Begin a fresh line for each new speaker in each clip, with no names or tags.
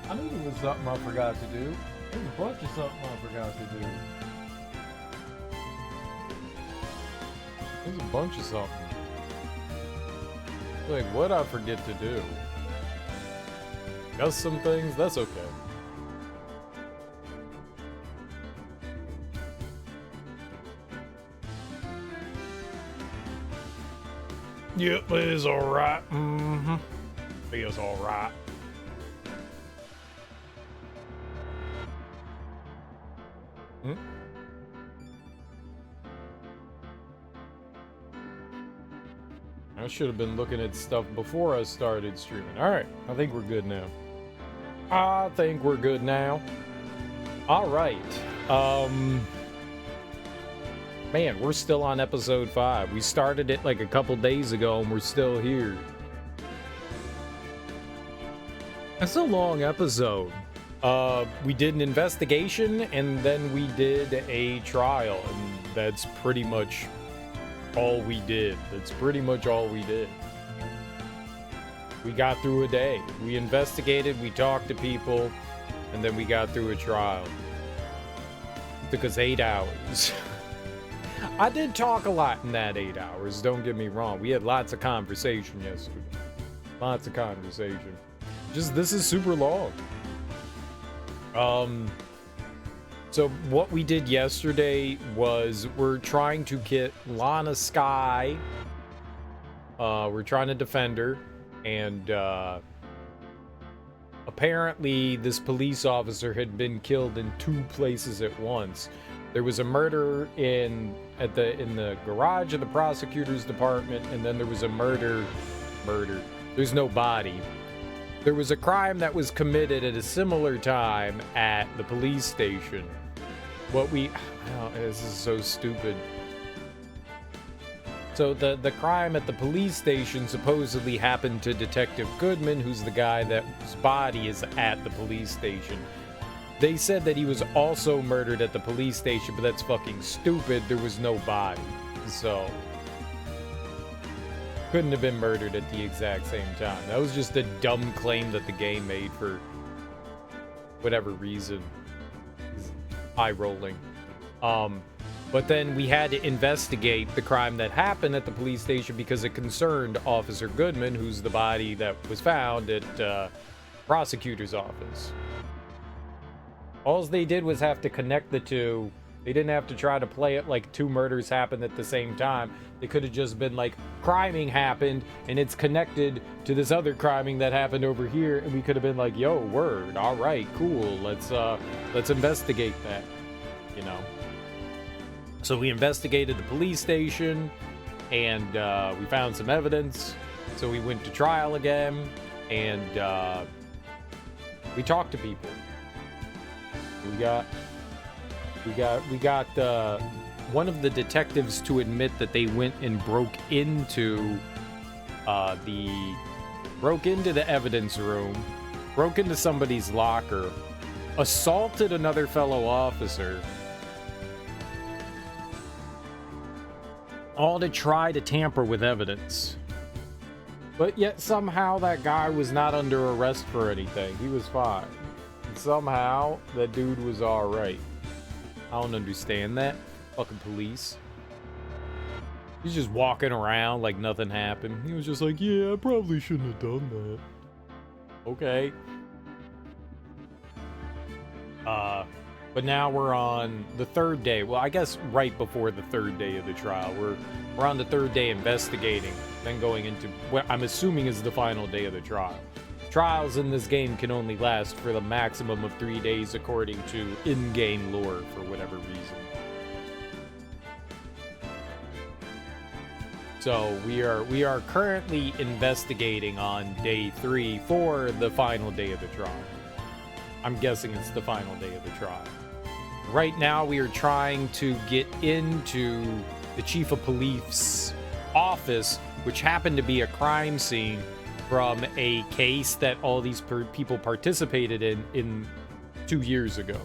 I knew there was something I forgot to do. There's a bunch of something I forgot to do. There's a bunch of something. Like, what I forget to do? Just some things? That's okay. Yep, it is alright. Mm-hmm. It is alright. Hmm? I should have been looking at stuff before I started streaming. Alright, I think we're good now. I think we're good now. Alright. Man, we're still on episode 5. We started it like a couple days ago and we're still here. That's a long episode. We did an investigation and then we did a trial, and that's pretty much all we did. That's pretty much all we did. We got through a day. We investigated, we talked to people, and then we got through a trial. It took us 8 hours. I did talk a lot in that 8 hours, don't get me wrong. We had lots of conversation yesterday. Lots of conversation. Just, this is super long. So what we did yesterday was we're trying to get Lana Skye. We're trying to defend her. And, apparently this police officer had been killed in 2 places at once. There was a murder in the garage of the prosecutor's department, and then there was a murder. There's no body. There was a crime that was committed at a similar time at the police station. This is so stupid. So the crime at the police station supposedly happened to Detective Goodman, who's the guy whose body is at the police station. They said that he was also murdered at the police station, but that's fucking stupid. There was no body. So couldn't have been murdered at the exact same time. That was just a dumb claim that the game made for whatever reason. Eye rolling. But then we had to investigate the crime that happened at the police station because it concerned Officer Goodman, who's the body that was found at prosecutor's office. All they did was have to connect the two. They didn't have to try to play it like 2 murders happened at the same time. They could have just been like, criming happened and it's connected to this other criming that happened over here, and we could have been like, yo, word, all right, cool, let's investigate that, you know. So we investigated the police station, and we found some evidence. So we went to trial again, and we talked to people. We got one of the detectives to admit that they went and broke into the evidence room, broke into somebody's locker, assaulted another fellow officer, all to try to tamper with evidence. But yet somehow that guy was not under arrest for anything. He was fine. And somehow that dude was alright. I don't understand that. Fucking police. He's just walking around like nothing happened. He was just like, yeah, I probably shouldn't have done that. Okay. But now we're on the 3rd day. Well, I guess right before the 3rd day of the trial. We're on the 3rd day investigating, then going into what I'm assuming is the final day of the trial. Trials in this game can only last for the maximum of 3 days according to in-game lore for whatever reason. So we are currently investigating on day 3 for the final day of the trial. I'm guessing it's the final day of the trial. Right now we are trying to get into the chief of police office, which happened to be a crime scene from a case that all these people participated in 2 years ago.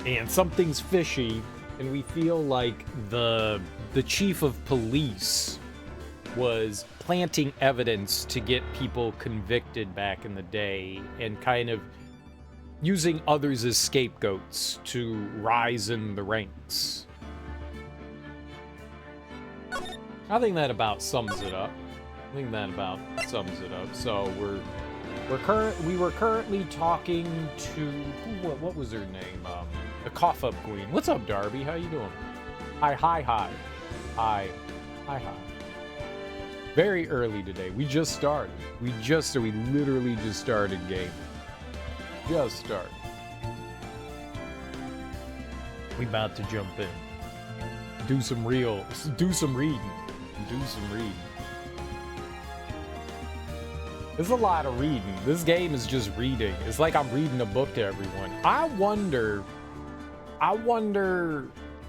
And something's fishy, and we feel like the chief of police was planting evidence to get people convicted back in the day and kind of using others as scapegoats to rise in the ranks. I think that about sums it up. So we were currently talking to what was her name? The Cough Up Queen. What's up, Darby? How you doing? Hi. Very early today. We just started. We literally just started gaming. Just started. We about to jump in. Do some reading. There's a lot of reading. This game is just reading. It's like I'm reading a book to everyone. I wonder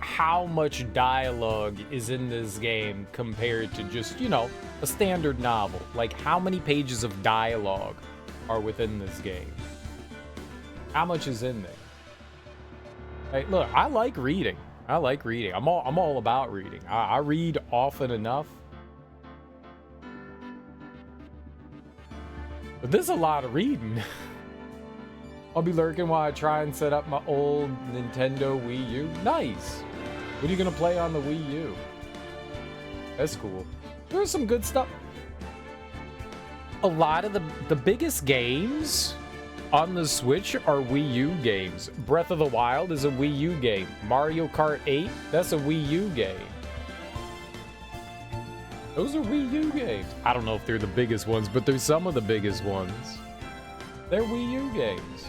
how much dialogue is in this game compared to just, you know, a standard novel. Like, how many pages of dialogue are within this game? How much is in there? Hey, look, I like reading. I'm all about reading. I read often enough. But there's a lot of reading. I'll be lurking while I try and set up my old Nintendo Wii U. Nice. What are you gonna play on the Wii U? That's cool. There's some good stuff. A lot of the biggest games on the Switch are Wii U games. Breath of the Wild is a Wii U game. Mario Kart 8, that's a Wii U game. Those are Wii U games. I don't know if they're the biggest ones, but they're some of the biggest ones. They're Wii U games.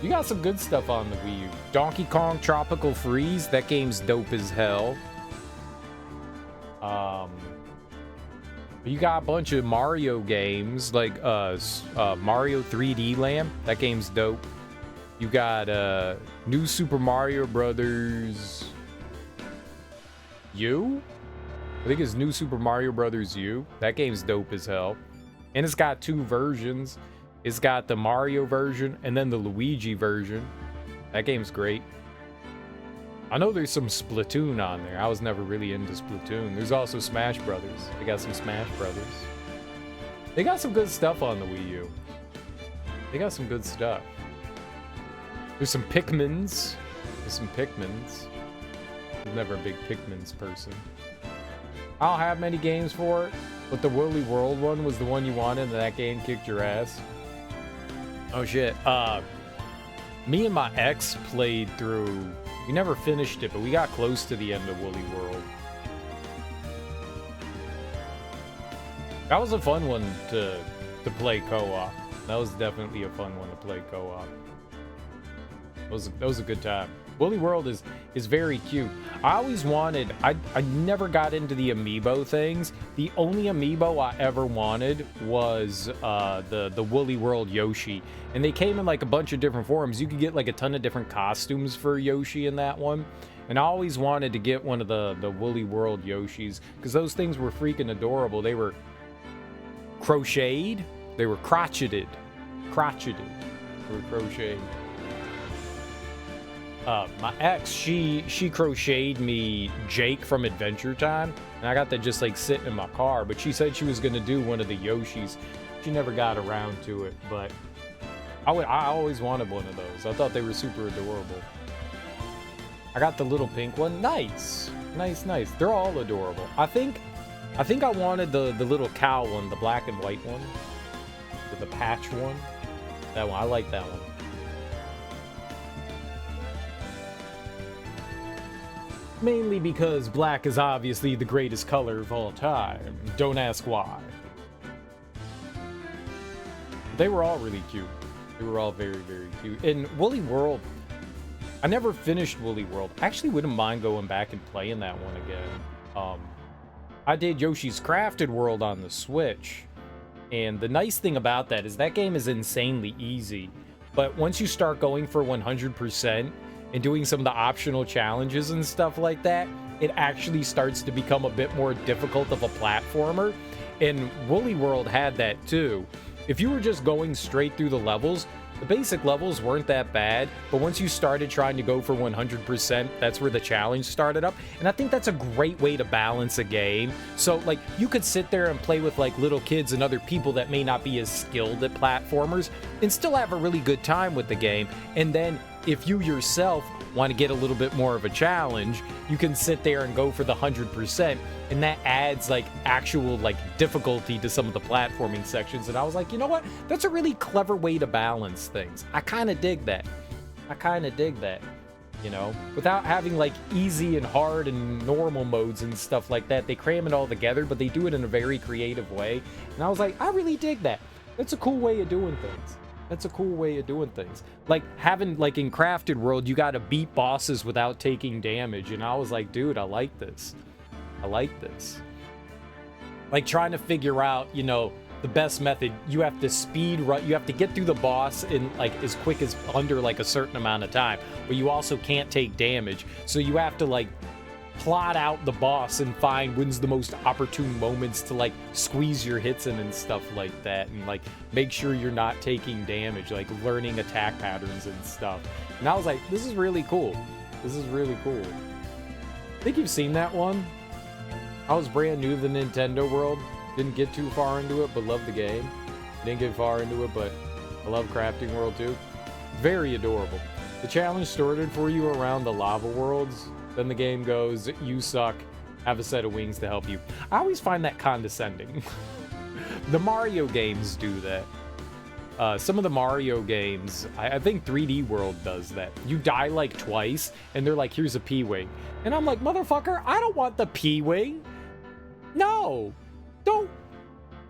You got some good stuff on the Wii U. Donkey Kong Tropical Freeze, that game's dope as hell. You got a bunch of Mario games, like Mario 3D Land. That game's dope. You got New Super Mario Brothers U? I think it's New Super Mario Brothers U. That game's dope as hell. And it's got two versions. It's got the Mario version and then the Luigi version. That game's great. I know there's some Splatoon on there. I was never really into Splatoon. There's also Smash Brothers. They got some Smash Brothers. They got some good stuff on the Wii U. They got some good stuff. There's some Pikmins. I'm never a big Pikmins person. I don't have many games for it, but the Woolly World one was the one you wanted, and that game kicked your ass. Oh shit. Me and my ex played through. We never finished it, but we got close to the end of Woolly World. That was a fun one to play co-op. That was definitely a fun one to play co-op. That was a good time. Woolly World is very cute. I always wanted, I never got into the amiibo things. The only amiibo I ever wanted was the Woolly World Yoshi. And they came in like a bunch of different forms. You could get like a ton of different costumes for Yoshi in that one. And I always wanted to get one of the Woolly World Yoshis because those things were freaking adorable. They were crocheted. They were crocheted. They were crocheted. My ex, she crocheted me Jake from Adventure Time, and I got that just like sitting in my car, but she said she was gonna do one of the Yoshis. She never got around to it, but I always wanted one of those. I thought they were super adorable. I got the little pink one. Nice. They're all adorable. I think I wanted the little cow one, the black and white one, with the patch one. That one, I like that one. Mainly because black is obviously the greatest color of all time. Don't ask why. They were all really cute. They were all very, very cute. And Woolly World, I never finished Woolly World. I actually wouldn't mind going back and playing that one again. I did Yoshi's Crafted World on the Switch. And the nice thing about that is that game is insanely easy. But once you start going for 100%, and doing some of the optional challenges and stuff like that, it actually starts to become a bit more difficult of a platformer. And Woolly World had that too. If you were just going straight through the levels, The basic levels weren't that bad, but once you started trying to go for 100%, that's where the challenge started up. And I think that's a great way to balance a game. So like you could sit there and play with like little kids and other people that may not be as skilled at platformers and still have a really good time with the game. And then if you yourself want to get a little bit more of a challenge, you can sit there and go for the 100%, and that adds like actual like difficulty to some of the platforming sections. And I was like, you know what, that's a really clever way to balance things. I kind of dig that. You know, without having like easy and hard and normal modes and stuff like that. They cram it all together, but they do it in a very creative way, and I was like, I really dig that. That's a cool way of doing things. Like having, like in Crafted World, you gotta beat bosses without taking damage, and I was like, dude, I like this. Like trying to figure out, you know, the best method. You have to speed run, you have to get through the boss in like as quick as under like a certain amount of time, but you also can't take damage, so you have to like plot out the boss and find when's the most opportune moments to like squeeze your hits in and stuff like that, and like make sure you're not taking damage, like learning attack patterns and stuff. And I was like, this is really cool. I think you've seen that one. I was brand new to the Nintendo world, didn't get too far into it, but loved the game. Didn't get far into it, but I love Crafting World too. Very adorable. The challenge started for you around the lava worlds. Then the game goes, you suck, have a set of wings to help you. I always find that condescending. The Mario games do that. Some of the Mario games, I think 3D World does that. You die like twice, and they're like, here's a P-Wing. And I'm like, motherfucker, I don't want the P-Wing. No, don't.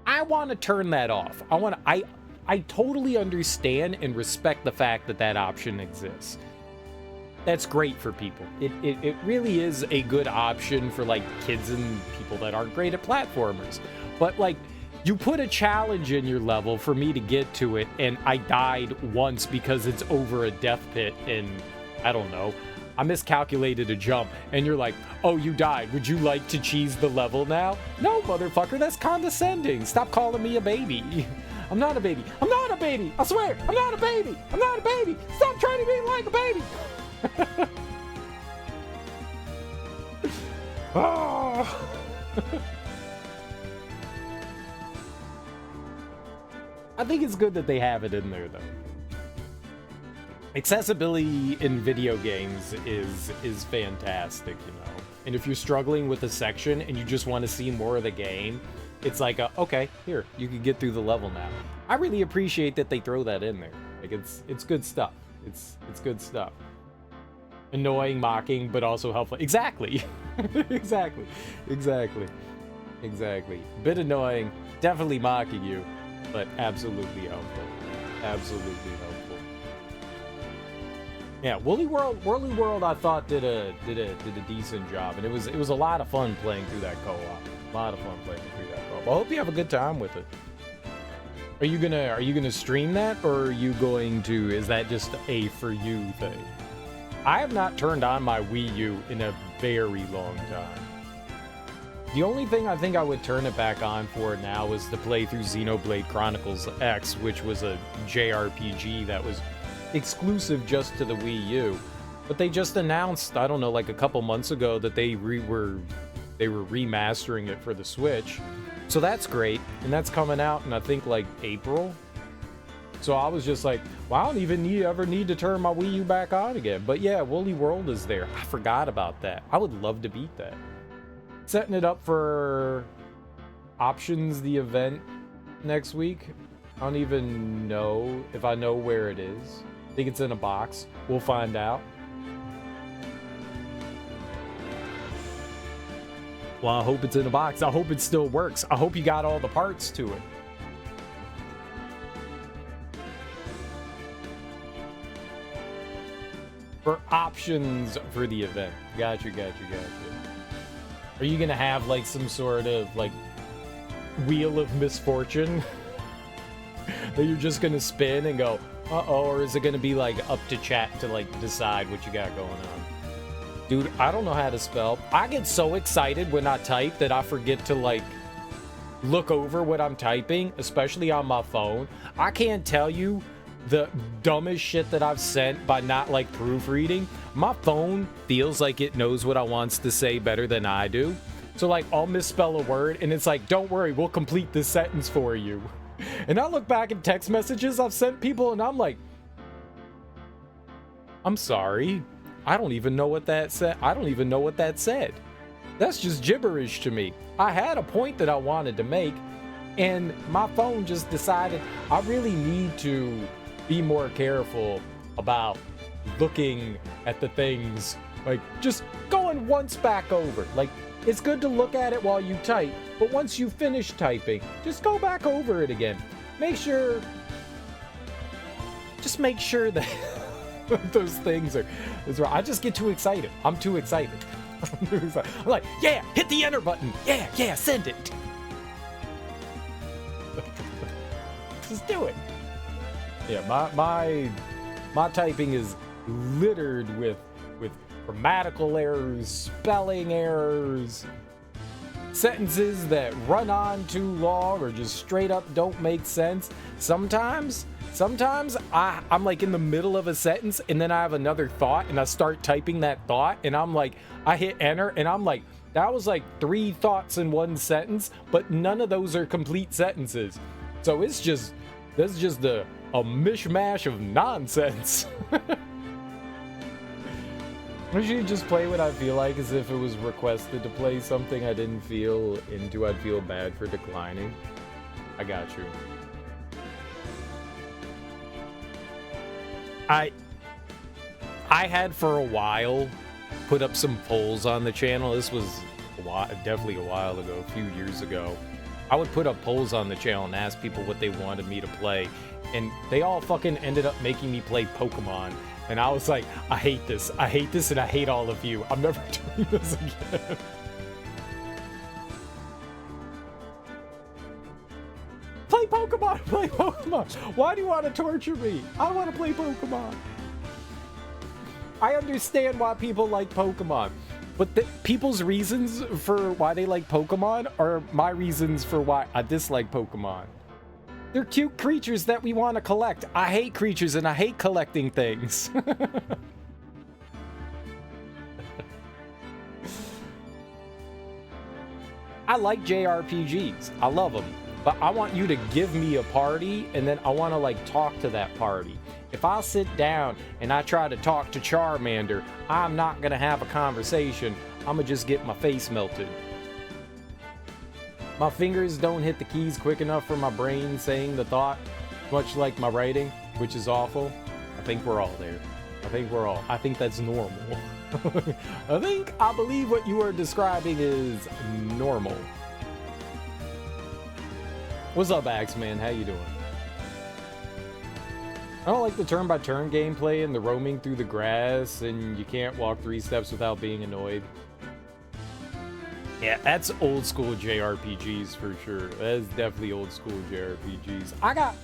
I want to turn that off. I totally understand and respect the fact that that option exists. That's great for people. It really is a good option for like kids and people that aren't great at platformers. But like, you put a challenge in your level for me to get to it, and I died once because it's over a death pit, and I don't know, I miscalculated a jump, and you're like, oh, you died, would you like to cheese the level now? No, motherfucker, that's condescending. Stop calling me a baby. I'm not a baby. I swear, I'm not a baby. Stop trying to be like a baby. Oh. I think it's good that they have it in there, though. Accessibility in video games is fantastic, you know. And if you're struggling with a section and you just want to see more of the game, it's like, okay, here, you can get through the level now. I really appreciate that they throw that in there. Like, it's good stuff. It's good stuff. Annoying, mocking, but also helpful. Exactly. Exactly. Bit annoying, definitely mocking you, but absolutely helpful. Yeah, Woolly World I thought did a decent job, and it was a lot of fun playing through that co-op. I hope you have a good time with it. Are you gonna stream that, or are you going to, is that just a for you thing? I have not turned on my Wii U in a very long time. The only thing I think I would turn it back on for now is to play through Xenoblade Chronicles X, which was a JRPG that was exclusive just to the Wii U. But they just announced, I don't know, like a couple months ago that they were remastering it for the Switch. So that's great, and that's coming out in I think like April. So I was just like, well, I don't even ever need to turn my Wii U back on again. But yeah, Woolly World is there. I forgot about that. I would love to beat that. Setting it up for Options, the event next week. I don't even know if I know where it is. I think it's in a box. We'll find out. Well, I hope it's in a box. I hope it still works. I hope you got all the parts to it. For Options for the event. Gotcha. Are you gonna have like some sort of like wheel of misfortune that you're just gonna spin and go, uh-oh, or is it gonna be like up to chat to like decide what you got going on? Dude, I don't know how to spell. I get so excited when I type that I forget to like look over what I'm typing, especially on my phone. I can't tell you the dumbest shit that I've sent by not like proofreading, my phone feels like it knows what I wants to say better than I do. So like I'll misspell a word and it's like, don't worry, we'll complete this sentence for you. And I look back at text messages I've sent people and I'm like, I'm sorry, I don't even know what that said. I don't even know what that said. That's just gibberish to me. I had a point that I wanted to make and my phone just decided I really need to be more careful about looking at the things, like just going once back over. Like, it's good to look at it while you type, but once you finish typing, just go back over it again. Just make sure that those things are right. I just get too excited. I'm too excited. I'm like, yeah, hit the enter button. Yeah, send it. Just do it. Yeah, my typing is littered with grammatical errors, spelling errors, sentences that run on too long or just straight up don't make sense. Sometimes I'm like in the middle of a sentence and then I have another thought and I start typing that thought and I'm like, I hit enter and I'm like, that was like 3 thoughts in one sentence, but none of those are complete sentences. So that's just a mishmash of nonsense. I usually just play what I feel like, as if it was requested to play something I didn't feel into. I'd feel bad for declining. I got you. I had for a while put up some polls on the channel. This was definitely a while ago, a few years ago. I would put up polls on the channel and ask people what they wanted me to play, and they all fucking ended up making me play Pokemon. And I was like, I hate this, and I hate all of you. I'm never doing this again. Play Pokemon! Why do you want to torture me? I want to play Pokemon. I understand why people like Pokemon, but people's reasons for why they like Pokemon are my reasons for why I dislike Pokemon. They're cute creatures that we want to collect. I hate creatures and I hate collecting things. I like JRPGs. I love them. But I want you to give me a party and then I want to like talk to that party. If I sit down and I try to talk to Charmander, I'm not going to have a conversation. I'm going to just get my face melted. My fingers don't hit the keys quick enough for my brain saying the thought, much like my writing, which is awful. I think we're all there. I think that's normal. I believe what you are describing is normal. What's up, Axeman? How you doing? I don't like the turn-by-turn gameplay and the roaming through the grass and you can't walk 3 steps without being annoyed. Yeah, that's old school JRPGs for sure. That is definitely old school JRPGs.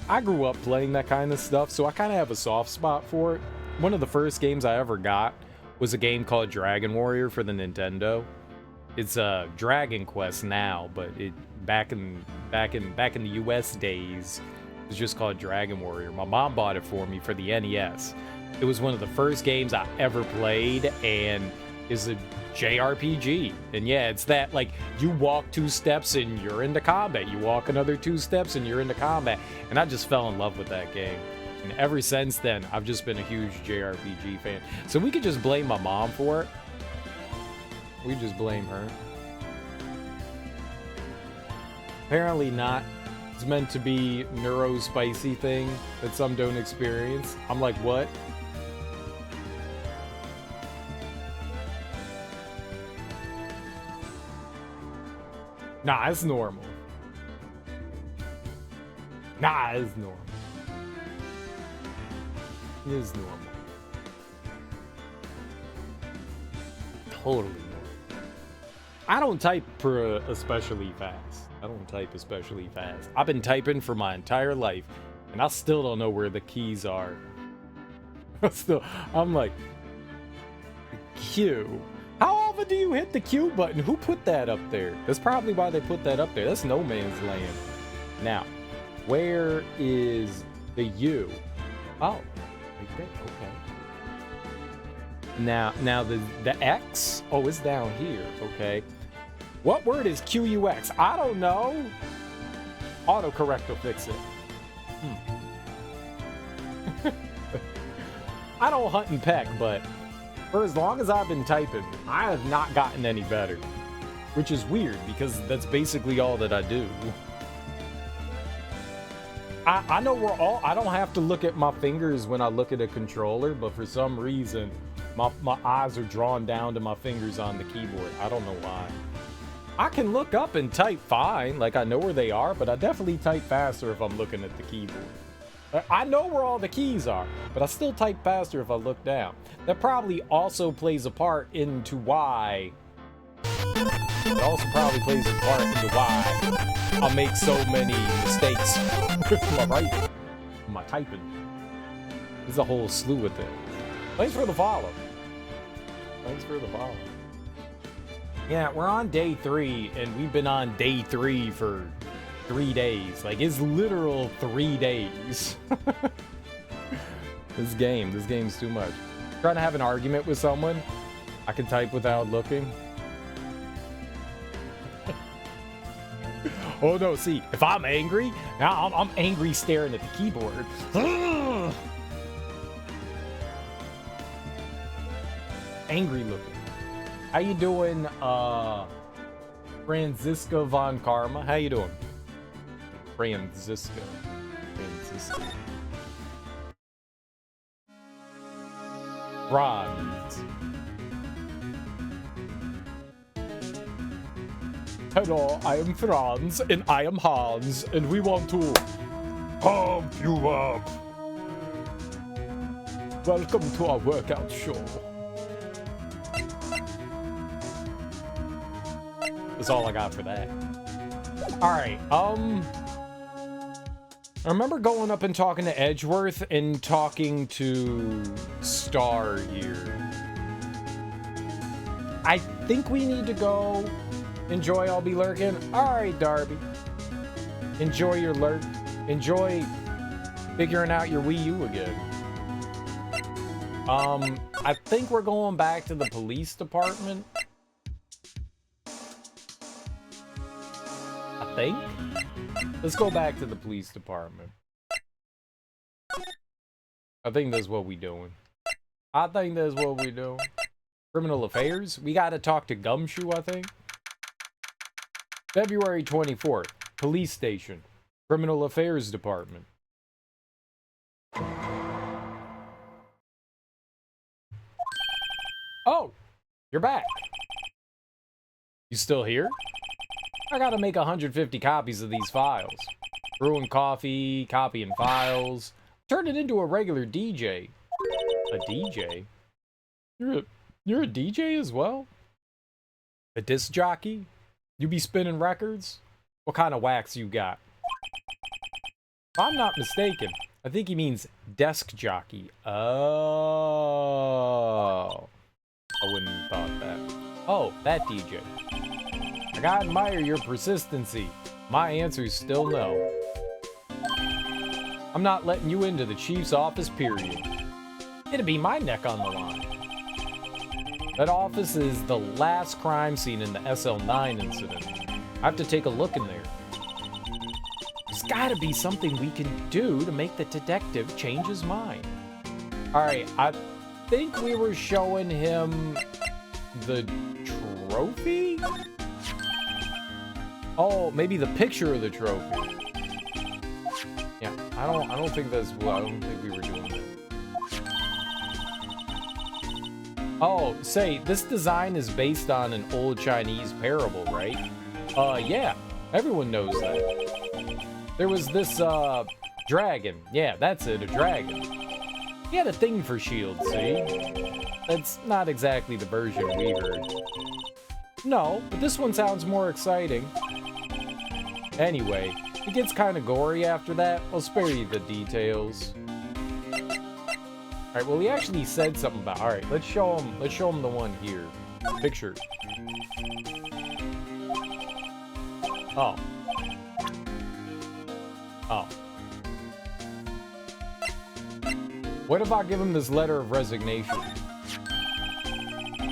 I grew up playing that kind of stuff, so I kind of have a soft spot for it. One of the first games I ever got was a game called Dragon Warrior for the Nintendo. It's Dragon Quest now, but back in the US days, it was just called Dragon Warrior. My mom bought it for me for the NES. It was one of the first games I ever played and is a JRPG. And yeah, it's that like you walk 2 steps and you're into combat. You walk another 2 steps and you're into combat. And I just fell in love with that game. And ever since then, I've just been a huge JRPG fan. So we could just blame my mom for it. We just blame her. Apparently not. It's meant to be neuro-spicy thing that some don't experience. I'm like, what? Nah, it's normal. Nah, it's normal. It is normal. Totally normal. I don't type especially fast. I've been typing for my entire life, and I still don't know where the keys are. I'm like, Q. How often do you hit the Q button? Who put that up there? That's probably why they put that up there. That's no man's land. Now, where is the U? Oh, right there. Okay. Now the X, oh, is down here. Okay. What word is QUX? I don't know. Autocorrect will fix it. I don't hunt and peck, but for as long as I've been typing, I have not gotten any better. Which is weird, because that's basically all that I do. I know I don't have to look at my fingers when I look at a controller, but for some reason, my eyes are drawn down to my fingers on the keyboard. I don't know why. I can look up and type fine, like I know where they are, but I definitely type faster if I'm looking at the keyboard. I know where all the keys are, but I still type faster if I look down. That probably also plays a part into why... It also probably plays a part into why I make so many mistakes with my writing, my typing. There's a whole slew with it. Thanks for the follow. Thanks for the follow. Yeah, we're on day 3, and we've been on day 3 for 3 days. Like, it's literal 3 days. This game's too much. Trying to have an argument with someone, I can type without looking. Oh no, see, if I'm angry, now I'm angry staring at the keyboard. Angry looking. How you doing, Franziska von Karma? How you doing? Franziska. Franz. Hello, I am Franz, and I am Hans, and we want to pump you up. Welcome to our workout show. That's all I got for that. Alright, I remember going up and talking to Edgeworth and talking to Star here. I think we need to go. Enjoy, I'll be lurking. Alright, Darby. Enjoy your lurk. Enjoy figuring out your Wii U again. I think we're going back to the police department. I think. Let's go back to the police department. I think that's what we doing. Criminal affairs? We gotta talk to Gumshoe, I think. February 24th, police station, criminal affairs department. Oh, you're back. You still here? I gotta make 150 copies of these files. Brewing coffee, copying files. Turn it into a regular DJ. A DJ? You're a DJ as well? A disc jockey? You be spinning records? What kind of wax you got? If I'm not mistaken, I think he means desk jockey. Oh. I wouldn't have thought that. Oh, that DJ. I gotta admire your persistency. My answer's still no. I'm not letting you into the chief's office, period. It'd be my neck on the line. That office is the last crime scene in the SL9 incident. I have to take a look in there. There's gotta be something we can do to make the detective change his mind. Alright, I think we were showing him the trophy? Oh, maybe the picture of the trophy. Yeah, I don't think that's what, I don't think we were doing that. Oh, say, this design is based on an old Chinese parable, right? Yeah, everyone knows that. There was this, dragon. Yeah, that's it, a dragon. He had a thing for shields, see? That's not exactly the version we heard. No, but this one sounds more exciting. Anyway, it gets kind of gory after that. I'll spare you the details. Alright, well, he actually said something about... Alright, let's show him the one here. Picture. Oh. What if I give him this letter of resignation?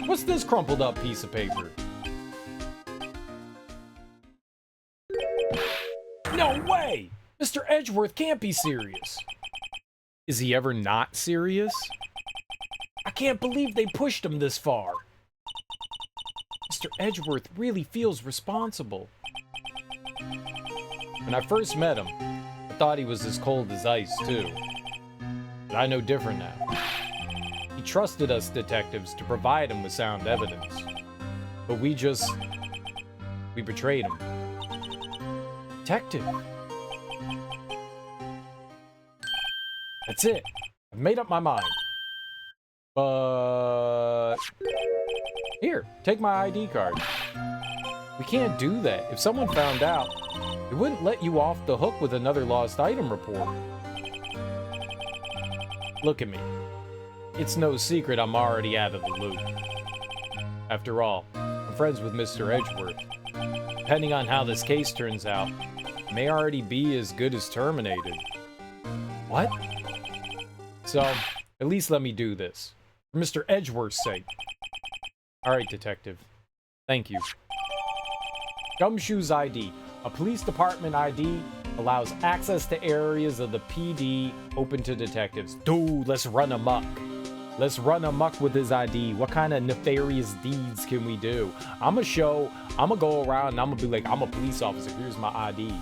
What's this crumpled up piece of paper? No way! Mr. Edgeworth can't be serious. Is he ever not serious? I can't believe they pushed him this far. Mr. Edgeworth really feels responsible. When I first met him, I thought he was as cold as ice, too. But I know different now. He trusted us detectives to provide him with sound evidence. But we betrayed him. Detective. That's it. I've made up my mind. But... Here, take my ID card. We can't do that. If someone found out, they wouldn't let you off the hook with another lost item report. Look at me. It's no secret I'm already out of the loop. After all, I'm friends with Mr. Edgeworth. Depending on how this case turns out, it may already be as good as terminated. What? So, at least let me do this. For Mr. Edgeworth's sake. Alright, Detective. Thank you. Gumshoe's ID. A police department ID allows access to areas of the PD open to detectives. Dude, let's run amok. Let's run amok with his ID. What kind of nefarious deeds can we do? I'ma go around and I'm gonna be like, I'm a police officer, here's my ID.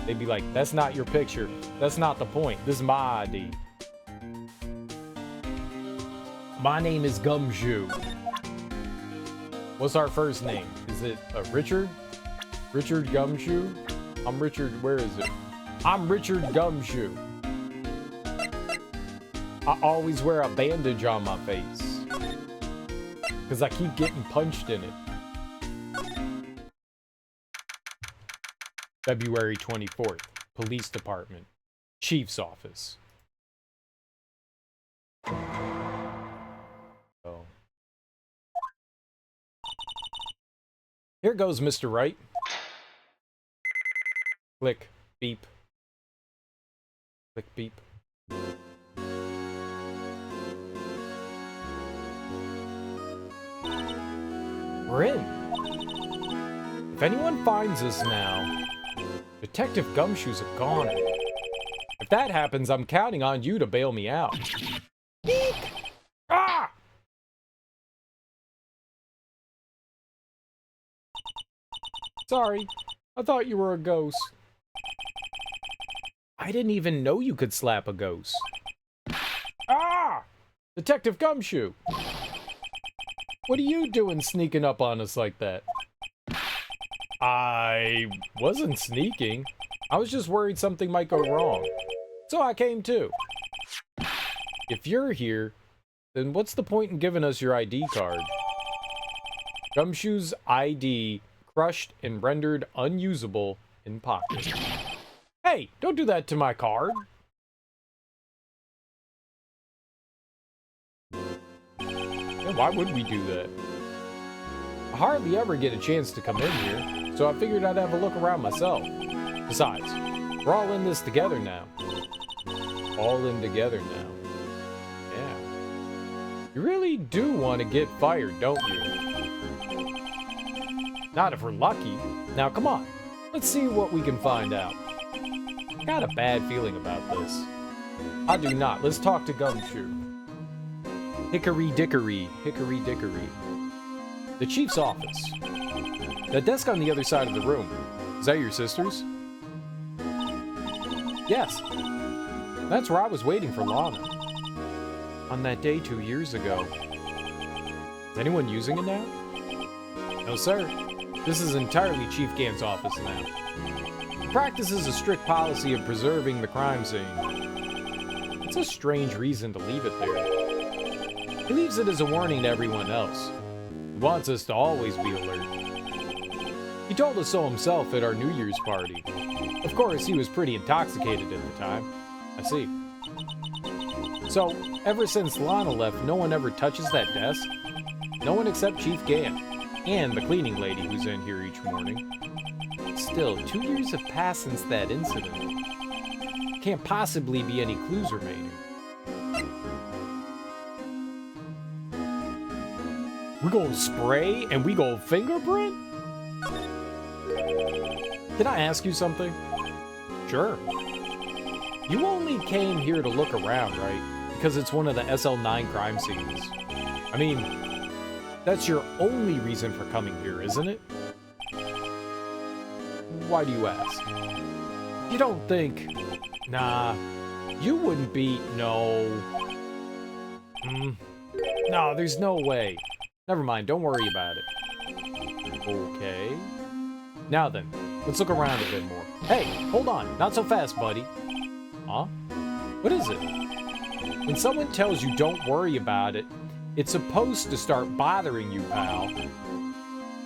They'd be like, that's not your picture. That's not the point. This is my ID. My name is Gumshoe. What's our first name? Is it Richard? Richard Gumshoe? I'm Richard, where is it? I'm Richard Gumshoe. I always wear a bandage on my face. Because I keep getting punched in it. February 24th, Police Department, Chief's Office. Oh. Here goes Mr. Wright. Click, beep. Click, beep. We're in. If anyone finds us now, Detective Gumshoe's a goner. If that happens, I'm counting on you to bail me out. Eek! Ah! Sorry, I thought you were a ghost. I didn't even know you could slap a ghost. Ah! Detective Gumshoe! What are you doing sneaking up on us like that? I wasn't sneaking. I was just worried something might go wrong. So I came too. If you're here, then what's the point in giving us your ID card? Gumshoe's ID crushed and rendered unusable in pocket. Hey, don't do that to my card. Yeah, why would we do that? I hardly ever get a chance to come in here, so I figured I'd have a look around myself. Besides, we're all in this together now. All in together now. Yeah. You really do want to get fired, don't you? Not if we're lucky. Now, come on. Let's see what we can find out. I got a bad feeling about this. I do not. Let's talk to Gumshoe. Hickory dickory, hickory dickory. The chief's office. The desk on the other side of the room. Is that your sister's? Yes. That's where I was waiting for Lana. On that day 2 years ago. Is anyone using it now? No, sir. This is entirely Chief Gant's office now. He practices a strict policy of preserving the crime scene. It's a strange reason to leave it there. He leaves it as a warning to everyone else. He wants us to always be alert. He told us so himself at our New Year's party. Of course, he was pretty intoxicated at the time. I see. So, ever since Lana left, no one ever touches that desk? No one except Chief Gant. And the cleaning lady who's in here each morning. Still, 2 years have passed since that incident. Can't possibly be any clues remaining. We gonna spray and we gonna fingerprint? Can I ask you something? Sure. You only came here to look around, right? Because it's one of the SL9 crime scenes. I mean, that's your only reason for coming here, isn't it? Why do you ask? You don't think... Nah, you wouldn't be... No. No, there's no way. Never mind, don't worry about it. Okay. Now then, let's look around a bit more. Hey, hold on, not so fast, buddy. Huh? What is it? When someone tells you don't worry about it, it's supposed to start bothering you, pal.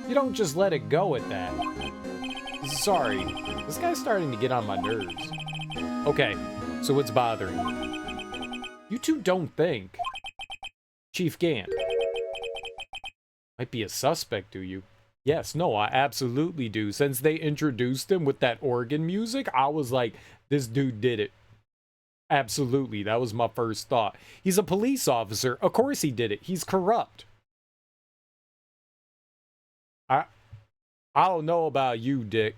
You don't just let it go at that. Sorry, this guy's starting to get on my nerves. Okay, so what's bothering you? You two don't think. Chief Gant. Might be a suspect, do you? Yes, no, I absolutely do. Since they introduced him with that organ music, I was like, this dude did it. Absolutely, that was my first thought. He's a police officer. Of course he did it. He's corrupt. I don't know about you, Dick.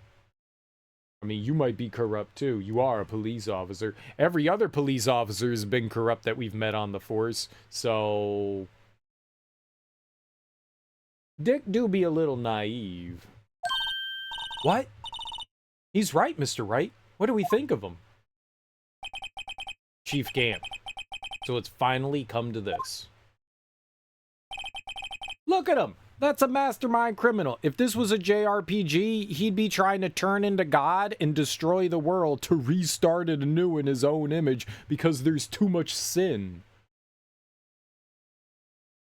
I mean, you might be corrupt too. You are a police officer. Every other police officer has been corrupt that we've met on the force. So... Dick do be a little naive. What? He's right, Mr. Wright. What do we think of him? Chief Gant. So it's finally come to this. Look at him! That's a mastermind criminal. If this was a JRPG, he'd be trying to turn into God and destroy the world to restart it anew in his own image because there's too much sin.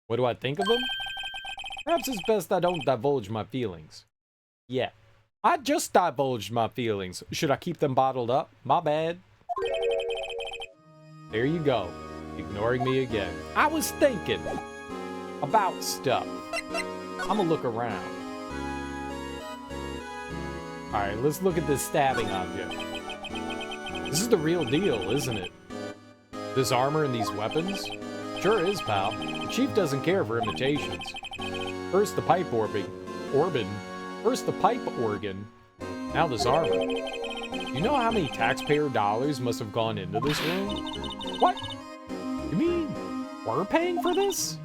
What do I think of him? Perhaps it's best I don't divulge my feelings. Yeah, I just divulged my feelings. Should I keep them bottled up? My bad. There you go. Ignoring me again. I was thinking about stuff. I'm gonna look around. Alright, let's look at this stabbing object. This is the real deal, isn't it? This armor and these weapons? Sure is, pal. The chief doesn't care for imitations. First the pipe organ. First the pipe organ. Now this armor. You know how many taxpayer dollars must have gone into this room? What? You mean we're paying for this?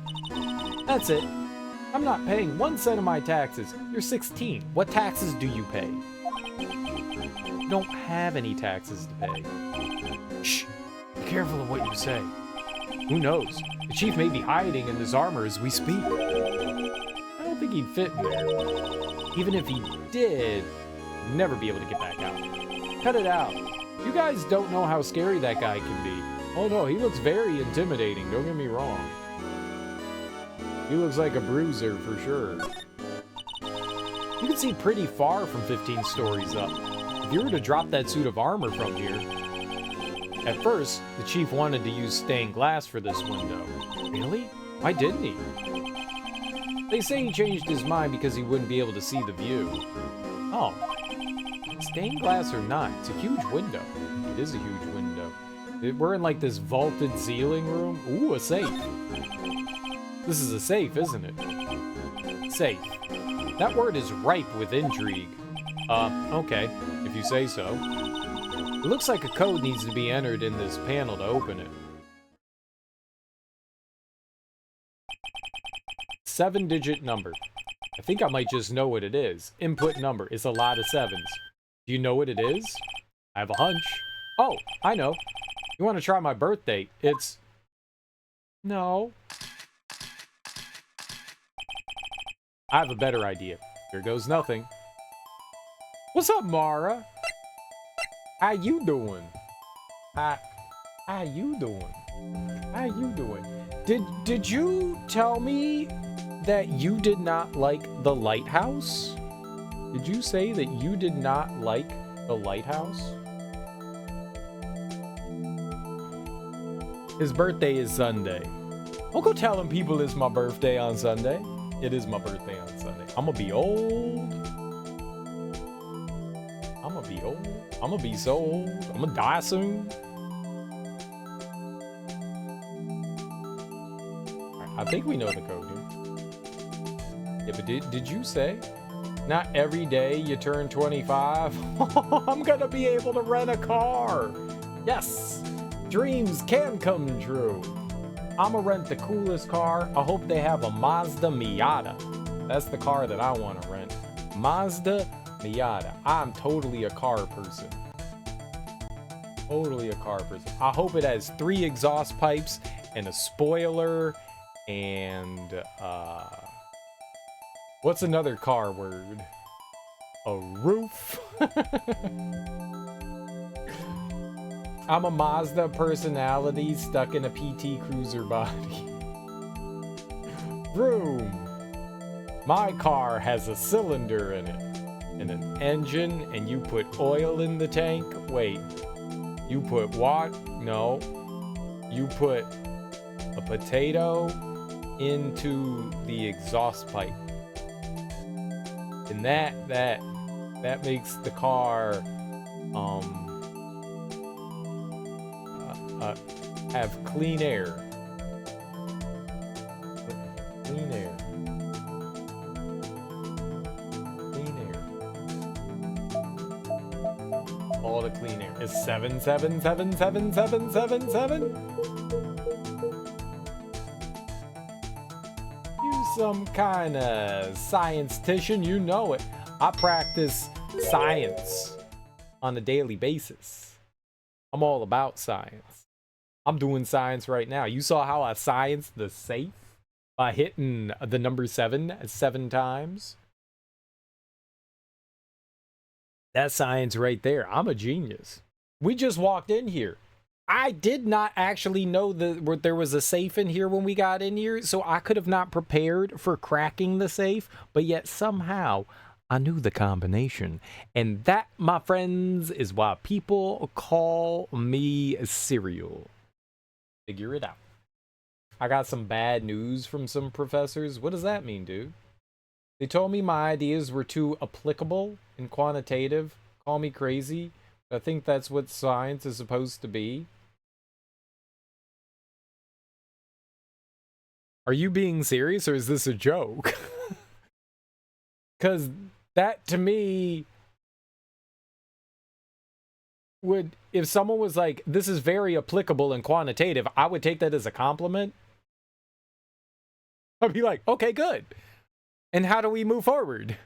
That's it. I'm not paying 1 cent of my taxes. You're 16. What taxes do you pay? You don't have any taxes to pay. Shh. Be careful of what you say. Who knows? The chief may be hiding in this armor as we speak. I don't think he'd fit in there. Even if he did, he'd never be able to get back out. Cut it out. You guys don't know how scary that guy can be. Oh no, he looks very intimidating, don't get me wrong. He looks like a bruiser for sure. You can see pretty far from 15 stories up. If you were to drop that suit of armor from here... At first, the chief wanted to use stained glass for this window. Really? Why didn't he? They say he changed his mind because he wouldn't be able to see the view. Oh. Stained glass or not, it's a huge window. It is a huge window. We're in like this vaulted ceiling room. Ooh, a safe. This is a safe, isn't it? Safe. That word is ripe with intrigue. Okay, if you say so. It looks like a code needs to be entered in this panel to open it. 7-digit number. I think I might just know what it is. Input number. It's a lot of sevens. Do you know what it is? I have a hunch. Oh, I know. You want to try my birthday? It's... No. I have a better idea. Here goes nothing. What's up, Mara? How you doing? How you doing? How you doing? Did you tell me that you did not like the lighthouse? Did you say that you did not like the lighthouse? His birthday is Sunday. I'll go telling people it's my birthday on Sunday. It is my birthday on Sunday. I'm gonna be old. I'm gonna be old. I'm gonna be so old. I'm gonna die soon. I think we know the code here. Yeah, but did you say? Not every day you turn 25. I'm gonna be able to rent a car. Yes, dreams can come true. I'ma rent the coolest car. I hope they have a Mazda Miata. That's the car that I want to rent. Mazda Miata. I'm totally a car person. Totally a car person. I hope it has 3 exhaust pipes and a spoiler and what's another car word? A roof. I'm a Mazda personality stuck in a PT Cruiser body. Vroom. My car has a cylinder in it and an engine, and you put oil in the tank. Wait, you put what? No, you put a potato into the exhaust pipe, and that makes the car have clean air. Clean air. Clean air. All the clean air is 7777777. You some kind of science-tician, you know it. I practice science on a daily basis. I'm all about science. I'm doing science right now. You saw how I scienced the safe by hitting the number 7 times. That's science right there. I'm a genius. We just walked in here. I did not actually know that there was a safe in here when we got in here, so I could have not prepared for cracking the safe, but yet somehow I knew the combination. And that, my friends, is why people call me cereal. Figure it out. I got some bad news from some professors. What does that mean, dude? They told me my ideas were too applicable and quantitative. Call me crazy. I think that's what science is supposed to be. Are you being serious, or is this a joke? Because that, to me, would, if someone was like, this is very applicable and quantitative, I would take that as a compliment. I'd be like, okay, good. And how do we move forward?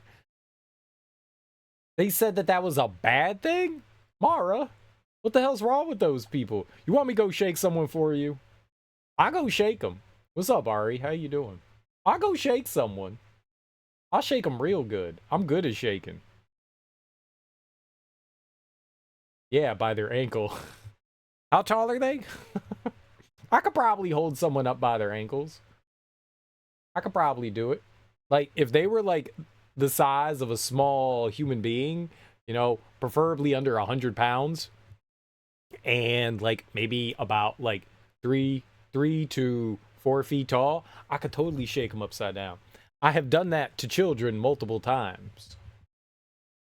They said that was a bad thing? Mara, what the hell's wrong with those people? You want me to go shake someone for you? I'll go shake them. What's up, Ari? How you doing? I'll go shake someone. I'll shake them real good. I'm good at shaking. Yeah, by their ankle. How tall are they? I could probably hold someone up by their ankles. I could probably do it. Like, if they were, like, the size of a small human being, you know, preferably under 100 pounds, and, like, maybe about, like, 3 to 4 feet tall, I could totally shake them upside down. I have done that to children multiple times.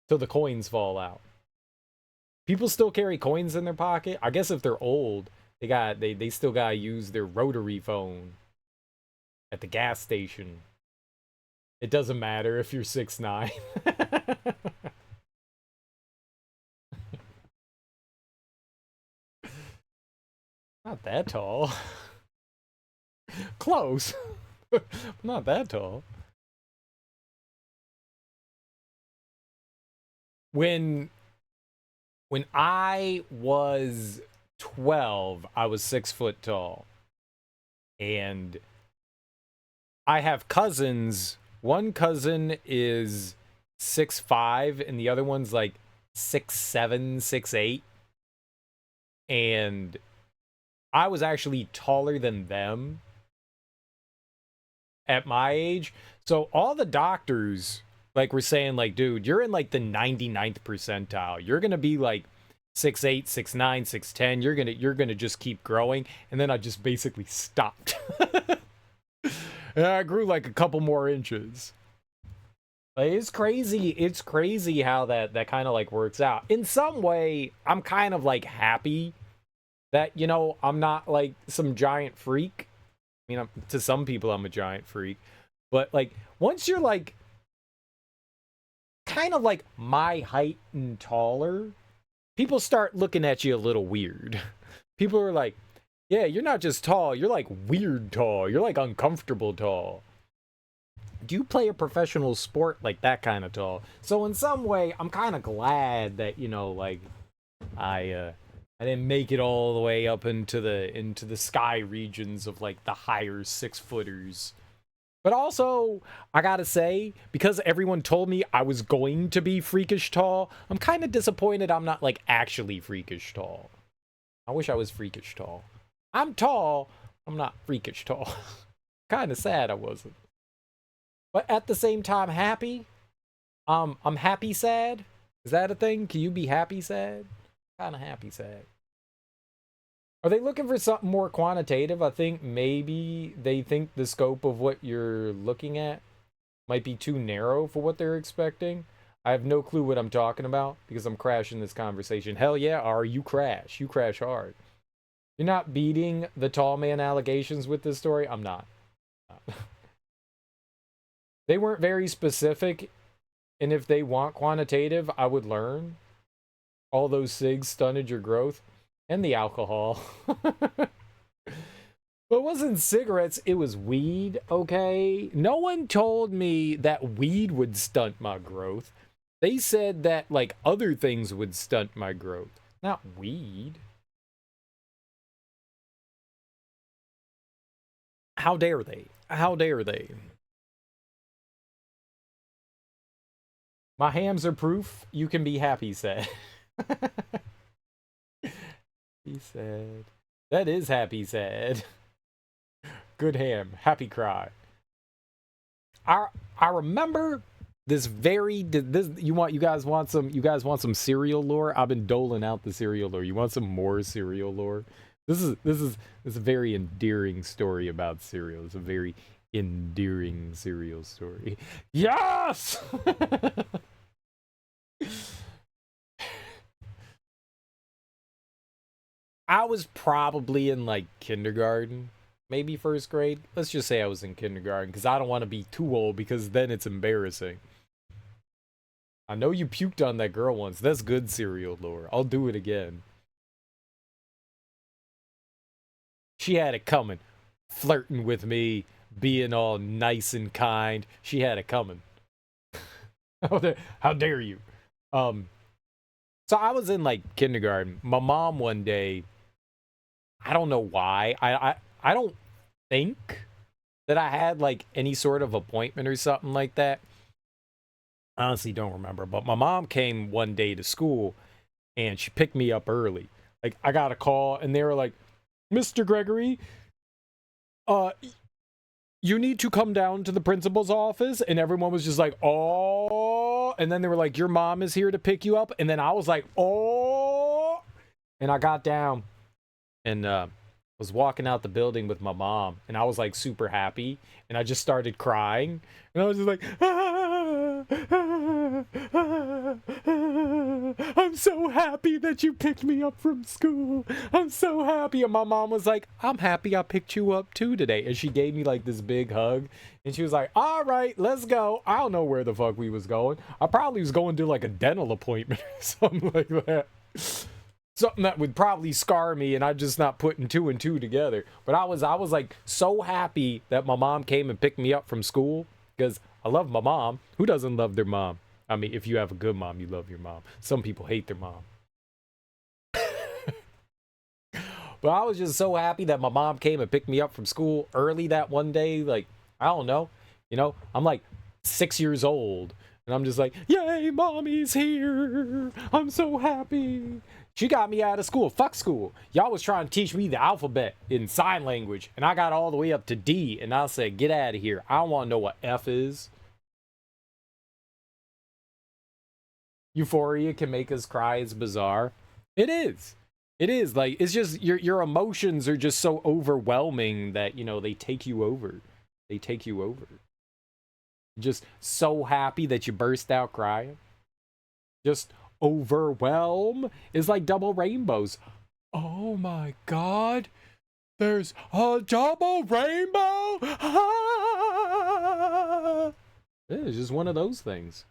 Till the coins fall out. People still carry coins in their pocket. I guess if they're old, they still gotta use their rotary phone at the gas station. It doesn't matter if you're 6'9". Not that tall. Close. Not that tall. When I was 12, I was 6 foot tall. And I have cousins. One cousin is 6'5", and the other one's like 6'7", 6'8". And I was actually taller than them at my age. So all the doctors, like, were saying, like, dude, you're in like the 99th percentile. You're gonna be like 6'8", 6'9", 6'10". You're gonna just keep growing. And then I just basically stopped. And I grew like a couple more inches. Like, it's crazy. It's crazy how that kind of like works out. In some way, I'm kind of like happy that, you know, I'm not like some giant freak. I mean, to some people, I'm a giant freak. But like once you're like kind of like my height and taller, people start looking at you a little weird. People are like, yeah, you're not just tall, you're like weird tall. You're like uncomfortable tall. Do you play a professional sport like that kind of tall? So in some way, I'm kind of glad that, you know, like I didn't make it all the way up into the sky regions of like the higher 6-footers. But also, I gotta say, because everyone told me I was going to be freakish tall, I'm kind of disappointed I'm not like actually freakish tall. I wish I was freakish tall. I'm tall, I'm not freakish tall. Kind of sad I wasn't. But at the same time, happy. I'm happy sad. Is that a thing? Can you be happy sad? Kind of happy sad. Are they looking for something more quantitative? I think maybe they think the scope of what you're looking at might be too narrow for what they're expecting. I have no clue what I'm talking about because I'm crashing this conversation. Hell yeah, R, you crash. You crash hard. You're not beating the tall man allegations with this story? I'm not. They weren't very specific, and if they want quantitative, I would learn. All those cigs stunted your growth. And the alcohol. But it wasn't cigarettes, it was weed, okay? No one told me that weed would stunt my growth. They said that, like, other things would stunt my growth. Not weed. How dare they? How dare they? My hams are proof you can be happy, said. He said. That is happy sad. Good ham. Happy cry. I remember this very this you guys want some cereal lore? I've been doling out the cereal lore. You want some more cereal lore? This is a very endearing story about cereal. It's a very endearing cereal story. Yes! I was probably in like kindergarten, maybe first grade. Let's just say I was in kindergarten because I don't want to be too old because then it's embarrassing. I know you puked on that girl once. That's good cereal lore. I'll do it again. She had it coming. Flirting with me, being all nice and kind. She had it coming. How dare you? So I was in like kindergarten. My mom one day, I don't know why. I don't think that I had like any sort of appointment or something like that. I honestly don't remember. But my mom came one day to school and she picked me up early. Like I got a call and they were like, Mr. Gregory, you need to come down to the principal's office. And everyone was just like, oh. And then they were like, your mom is here to pick you up. And then I was like, oh. And I got down and was walking out the building with my mom. And I was like super happy. And I just started crying. And I was just like, I'm so happy that you picked me up from school. I'm so happy. And my mom was like, I'm happy I picked you up too today. And she gave me like this big hug. And she was like, all right, let's go. I don't know where the fuck we was going. I probably was going to like a dental appointment or something like that. Something that would probably scar me and I'm just not putting two and two together. But I was like so happy that my mom came and picked me up from school because I love my mom. Who doesn't love their mom? I mean, if you have a good mom, you love your mom. Some people hate their mom. But I was just so happy that my mom came and picked me up from school early that one day. Like, I don't know. You know, I'm like 6 years old. And I'm just like, yay, mommy's here. I'm so happy. She got me out of school. Fuck school. Y'all was trying to teach me the alphabet in sign language. And I got all the way up to D. And I said, get out of here. I don't want to know what F is. Euphoria can make us cry. It's bizarre. It is. It is. Like, it's just, your emotions are just so overwhelming that, you know, they take you over. They take you over. Just so happy that you burst out crying. Just overwhelm is like double rainbows. Oh my god, there's a double rainbow. Ah! It's just one of those things.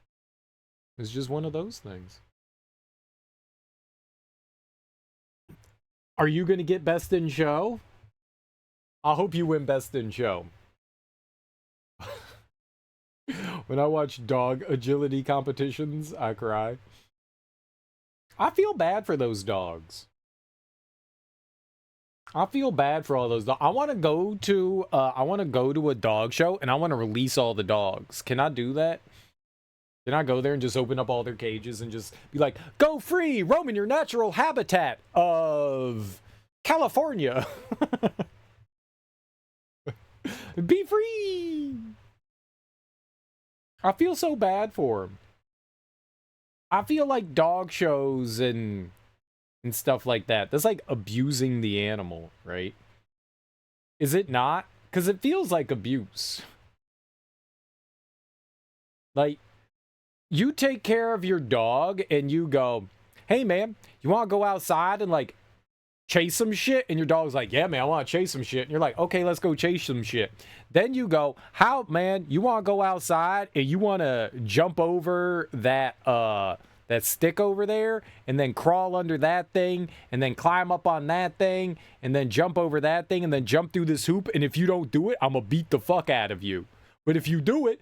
It's just one of those things. Are you going to get Best in Show? I hope you win Best in Show. When I watch dog agility competitions, I cry. I feel bad for those dogs. I feel bad for all those dogs. I want to go to a dog show and I want to release all the dogs. Can I do that? Can I go there and just open up all their cages and just be like, go free, roam in your natural habitat of California. Be free. I feel so bad for him. I feel like dog shows and stuff like that, that's like abusing the animal, right? Is it not? Because it feels like abuse. Like, you take care of your dog and you go, hey man, you want to go outside and like chase some shit? And your dog's like, yeah man, I want to chase some shit. And you're like, okay, let's go chase some shit. Then you go, how man, you want to go outside and you want to jump over that stick over there and then crawl under that thing and then climb up on that thing and then jump over that thing and then jump through this hoop, and if you don't do it, I'm gonna beat the fuck out of you. But if you do it,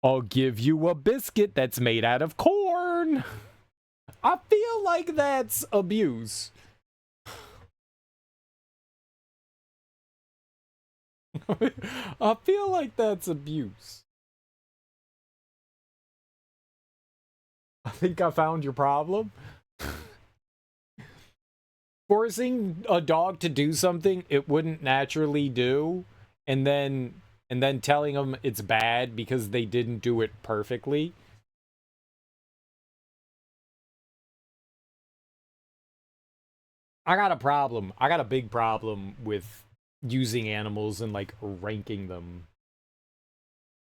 I'll give you a biscuit that's made out of corn. I feel like that's abuse. I feel like that's abuse. I think I found your problem. Forcing a dog to do something it wouldn't naturally do, and then telling them it's bad because they didn't do it perfectly. I got a problem. I got a big problem with using animals and like ranking them.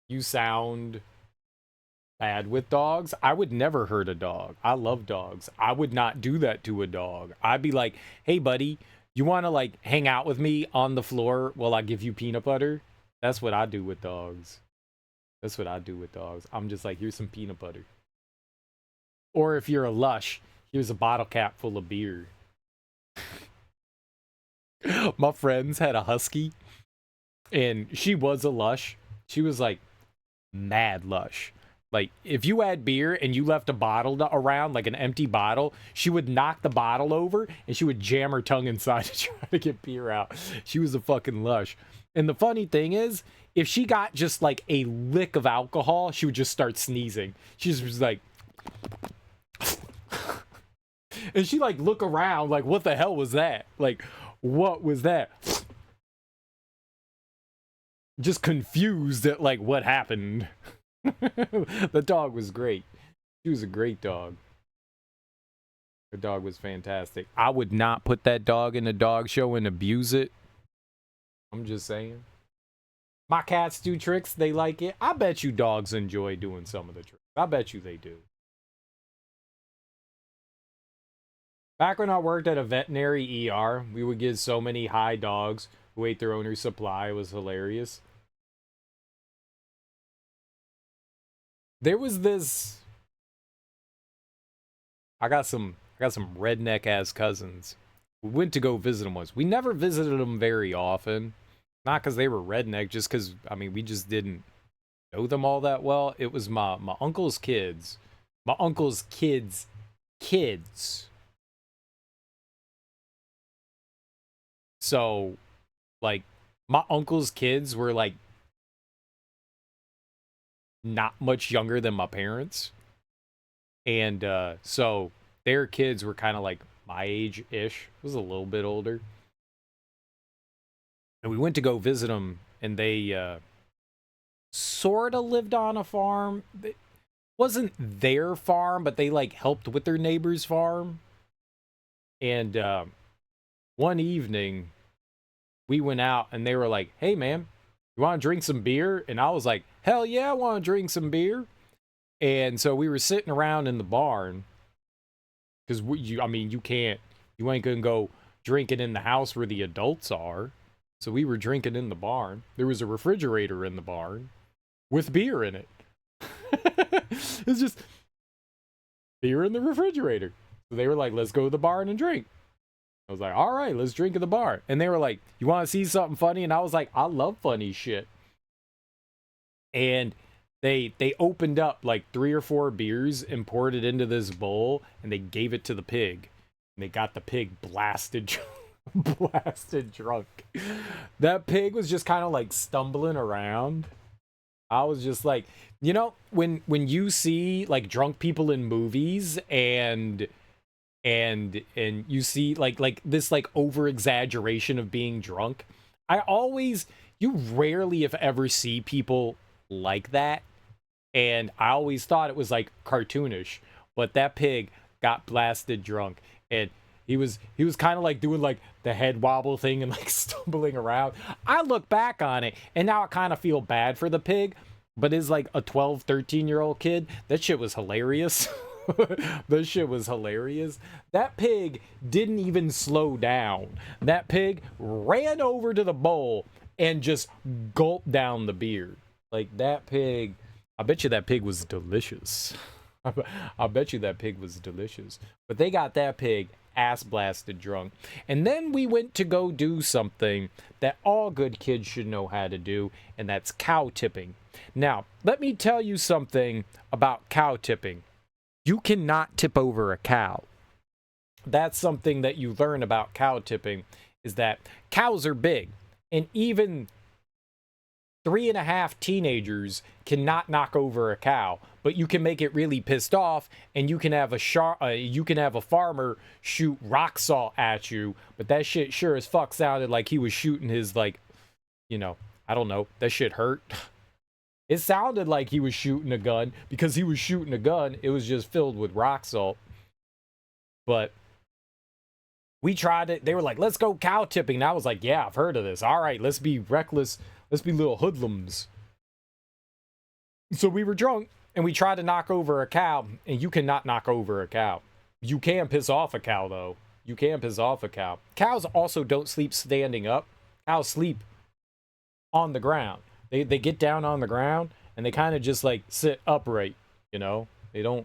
You sound bad with dogs. I would never hurt a dog. I love dogs. I would not do that to a dog. I'd be like, hey buddy, you want to like hang out with me on the floor while I give you peanut butter? That's what I do with dogs. That's what I do with dogs. I'm just like, here's some peanut butter. Or if you're a lush, here's a bottle cap full of beer. My friends had a husky and she was a lush. She was like mad lush. Like, if you had beer and you left a bottle around, like an empty bottle, she would knock the bottle over and she would jam her tongue inside to try to get beer out. She was a fucking lush. And the funny thing is, if she got just like a lick of alcohol, she would just start sneezing. She just was like... and she like look around like, what the hell was that? Like, what was that? Just confused at like what happened. The dog was great. She was a great dog. The dog was fantastic. I would not put that dog in a dog show and abuse it. I'm just saying. My cats do tricks. They like it. I bet you dogs enjoy doing some of the tricks. I bet you they do. Back when I worked at a veterinary ER, we would get so many high dogs who ate their owner's supply. It was hilarious. There was this... I got some redneck ass cousins. We went to go visit them once. We never visited them very often. Not because they were redneck, just because, I mean, we just didn't know them all that well. It was my uncle's kids. My uncle's kids' kids. So, like, my uncle's kids were, like, not much younger than my parents. And so their kids were kind of like my age-ish. It was a little bit older. And we went to go visit them, and they sort of lived on a farm. It wasn't their farm, but they like helped with their neighbor's farm. And one evening, we went out, and they were like, hey, man, you want to drink some beer? And I was like, hell yeah, I want to drink some beer. And so we were sitting around in the barn. Because, you ain't going to go drinking in the house where the adults are. So we were drinking in the barn. There was a refrigerator in the barn. with beer in it. It's just beer in the refrigerator. So they were like, let's go to the bar and drink. I was like, all right, let's drink at the bar. And they were like, you want to see something funny? And I was like, I love funny shit. And they opened up like 3 or 4 beers and poured it into this bowl, and they gave it to the pig. And they got the pig blasted blasted drunk. That pig was just kind of like stumbling around. I was just like, you know, when you see like drunk people in movies and you see like this like over exaggeration of being drunk, you rarely if ever see people like that, and I always thought it was like cartoonish, but that pig got blasted drunk, and he was kind of like doing like the head wobble thing and like stumbling around. I look back on it and now I kind of feel bad for the pig, but as like a 12, 13-year-old kid, that shit was hilarious. That shit was hilarious. That pig didn't even slow down. That pig ran over to the bowl and just gulped down the beer. Like that pig, I bet you that pig was delicious. I bet you that pig was delicious. But they got that pig ass blasted drunk. And then we went to go do something that all good kids should know how to do, and that's cow tipping. Now, let me tell you something about cow tipping. You cannot tip over a cow. That's something that you learn about cow tipping, is that cows are big, and even 3.5 teenagers cannot knock over a cow, but you can make it really pissed off, and you can have a farmer shoot rock salt at you, but that shit sure as fuck sounded like he was shooting his, like, you know, I don't know, that shit hurt. It sounded like he was shooting a gun, because he was shooting a gun. It was just filled with rock salt. But we tried it. They were like, let's go cow tipping. And I was like, yeah, I've heard of this. All right, let's be reckless. Let's be little hoodlums. So we were drunk, and we tried to knock over a cow, and you cannot knock over a cow. You can piss off a cow, though. You can piss off a cow. Cows also don't sleep standing up. Cows sleep on the ground. They get down on the ground, and they kind of just like sit upright, you know? They're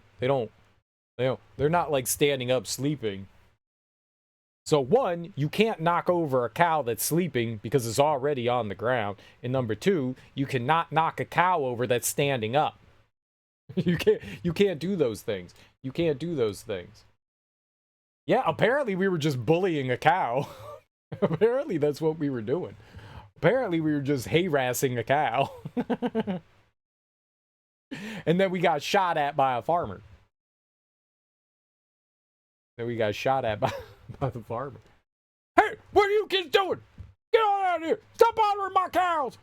not like standing up sleeping. So one, you can't knock over a cow that's sleeping because it's already on the ground. And number two, you cannot knock a cow over that's standing up. You can't do those things. You can't do those things. Yeah, apparently we were just bullying a cow. Apparently that's what we were doing. Apparently we were just harassing a cow. And then we got shot at by a farmer. Then we got shot at by the farmer. Hey, what are you kids doing? Get on out of here! Stop bothering my cows!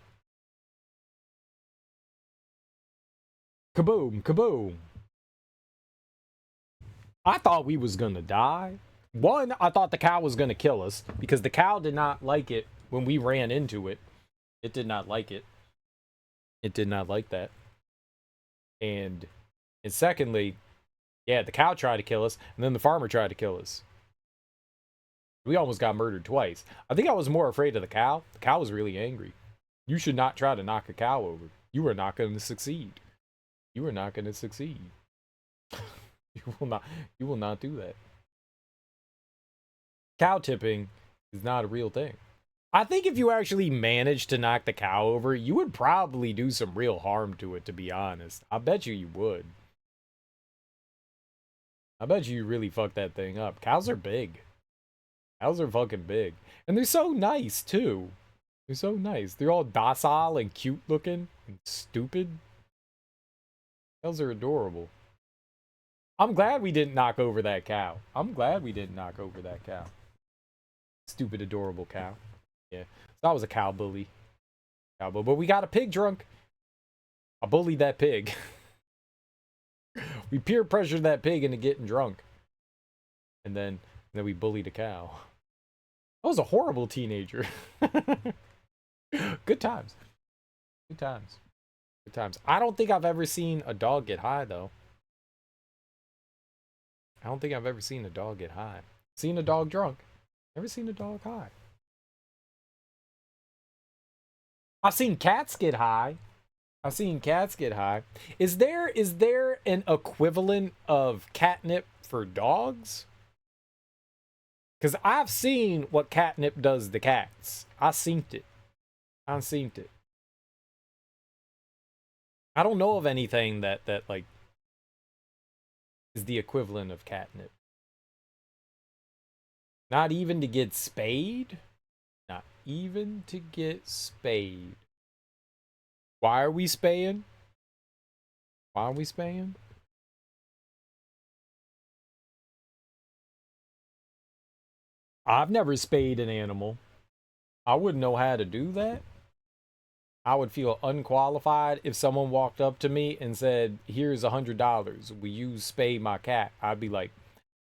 Kaboom, kaboom. I thought we was gonna die. One, I thought the cow was gonna kill us because the cow did not like it when we ran into it. It did not like it. It did not like that. And secondly, yeah, the cow tried to kill us, and then the farmer tried to kill us. We almost got murdered twice. I think I was more afraid of the cow. The cow was really angry. You should not try to knock a cow over. You are not going to succeed. You are not going to succeed. You will not do that. Cow tipping is not a real thing. I think if you actually managed to knock the cow over, you would probably do some real harm to it, to be honest. I bet you would. I bet you really fucked that thing up. Cows are big. Cows are fucking big. And they're so nice, too. They're so nice. They're all docile and cute looking and stupid. Cows are adorable. I'm glad we didn't knock over that cow. I'm glad we didn't knock over that cow. Stupid, adorable cow. Yeah, that was a cow bully. Cow bully. But we got a pig drunk. I bullied that pig. We peer pressured that pig into getting drunk. And then we bullied a cow. I was a horrible teenager. Good times. Good times. Good times. I don't think I've ever seen a dog get high, though. I don't think I've ever seen a dog get high. Seen a dog drunk. Never seen a dog high. I've seen cats get high. I've seen cats get high. Is there an equivalent of catnip for dogs? Because I've seen what catnip does to cats. I seen it. I seen it. I don't know of anything that like is the equivalent of catnip. Not even to get spayed? Not even to get spayed. Why are we spaying? Why are we spaying? I've never spayed an animal. I wouldn't know how to do that. I would feel unqualified if someone walked up to me and said, "Here's $100. Will you spay my cat?" I'd be like,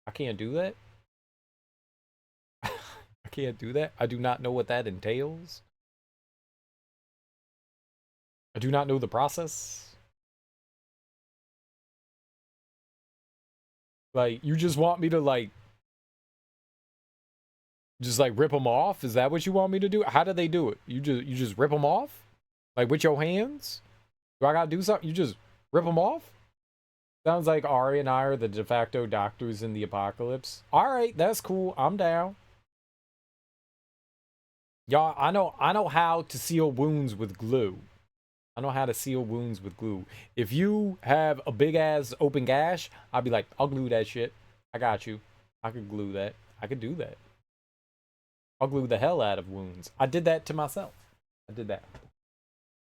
"I can't do that. I can't do that. I do not know what that entails. I do not know the process." Like, you just want me to like just like rip them off? Is that what you want me to do? How do they do it? You just rip them off? Like with your hands? Do I gotta do something? You just rip them off? Sounds like Ari and I are the de facto doctors in the apocalypse. All right, that's cool. I'm down. Y'all, I know how to seal wounds with glue. I know how to seal wounds with glue. If you have a big ass open gash, I'll be like, I'll glue that shit. I got you. I could glue that. I could do that. I'll glue the hell out of wounds. I did that to myself. I did that.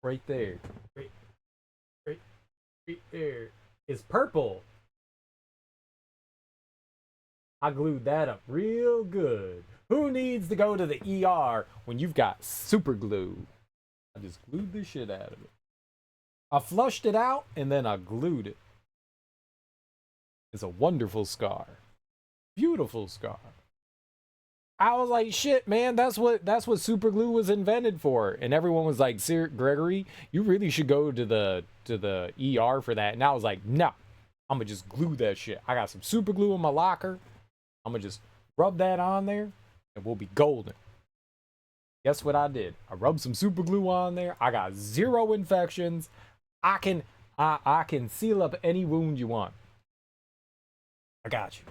Right there. Right, right, right there. It's purple. I glued that up real good. Who needs to go to the ER when you've got super glue? I just glued the shit out of it. I flushed it out and then I glued it. It's a wonderful scar. Beautiful scar. I was like, shit, man, that's what super glue was invented for. And everyone was like, Sir Gregory, you really should go to the ER for that. And I was like, no, I'm gonna just glue that shit. I got some super glue in my locker. I'm gonna just rub that on there and we'll be golden. Guess what I did? I rubbed some super glue on there. I got 0 infections. I can seal up any wound you want. I got you.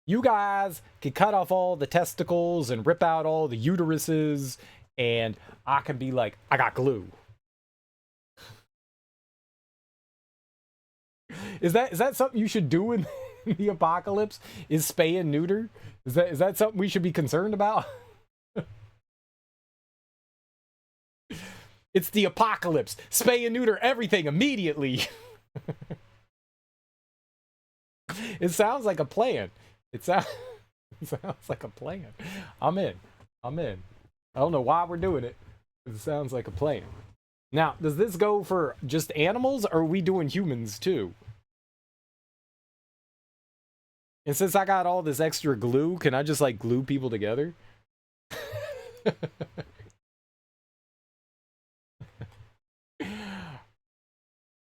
You guys can cut off all the testicles and rip out all the uteruses, and I can be like, I got glue. Is that something you should do in the apocalypse? Is spay and neuter? Is that something we should be concerned about? It's the apocalypse. Spay and neuter everything immediately. It sounds like a plan. It sounds, it sounds like a plan. I'm in. I'm in. I don't know why we're doing it. It sounds like a plan. Now, does this go for just animals, or are we doing humans too? And since I got all this extra glue, can I just like glue people together?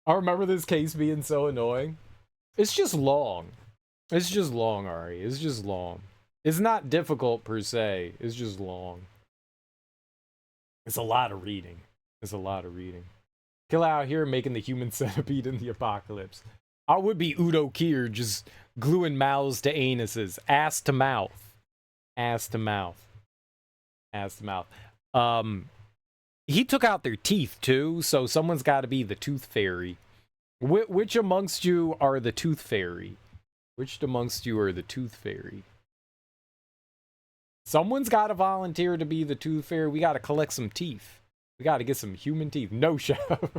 I remember this case being so annoying. It's just long. It's just long, Ari. It's just long. It's not difficult per se. It's just long. It's a lot of reading. It's a lot of reading. Kill out here making the human centipede in the apocalypse. I would be Udo Kier just gluing mouths to anuses. Ass to mouth. Ass to mouth. Ass to mouth. He took out their teeth too, so someone's got to be the tooth fairy. Which amongst you are the tooth fairy? Which amongst you are the tooth fairy? Someone's got to volunteer to be the tooth fairy. We got to collect some teeth. We got to get some human teeth. No shove.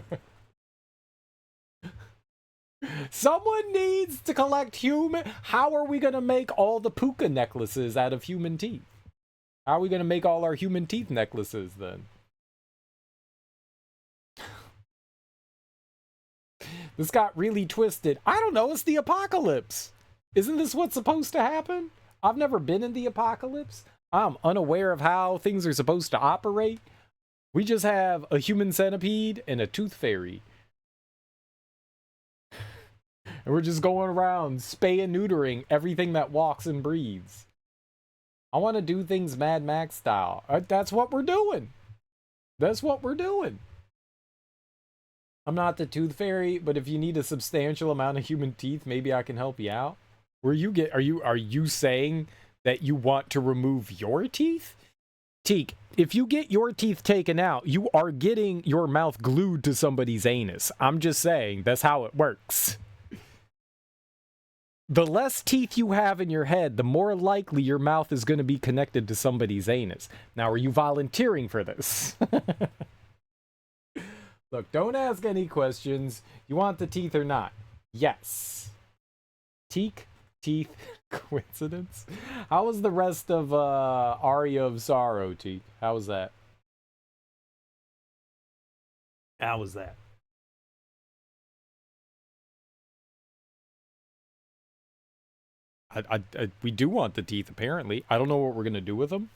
Someone needs to collect human. How are we going to make all the puka necklaces out of human teeth? How are we going to make all our human teeth necklaces then? This got really twisted. I don't know. It's the apocalypse. Isn't this what's supposed to happen? I've never been in the apocalypse. I'm unaware of how things are supposed to operate. We just have a human centipede and a tooth fairy. And we're just going around spay and neutering everything that walks and breathes. I want to do things Mad Max style. That's what we're doing. That's what we're doing. I'm not the tooth fairy, but if you need a substantial amount of human teeth, maybe I can help you out. Are you saying that you want to remove your teeth? Teak, if you get your teeth taken out, you are getting your mouth glued to somebody's anus. I'm just saying, that's how it works. The less teeth you have in your head, the more likely your mouth is going to be connected to somebody's anus. Now, are you volunteering for this? Look, don't ask any questions. You want the teeth or not? Yes. Teak, teeth, coincidence? How was the rest of Aria of Sorrow, Teak? How was that? How was that? We do want the teeth, apparently. I don't know what we're going to do with them,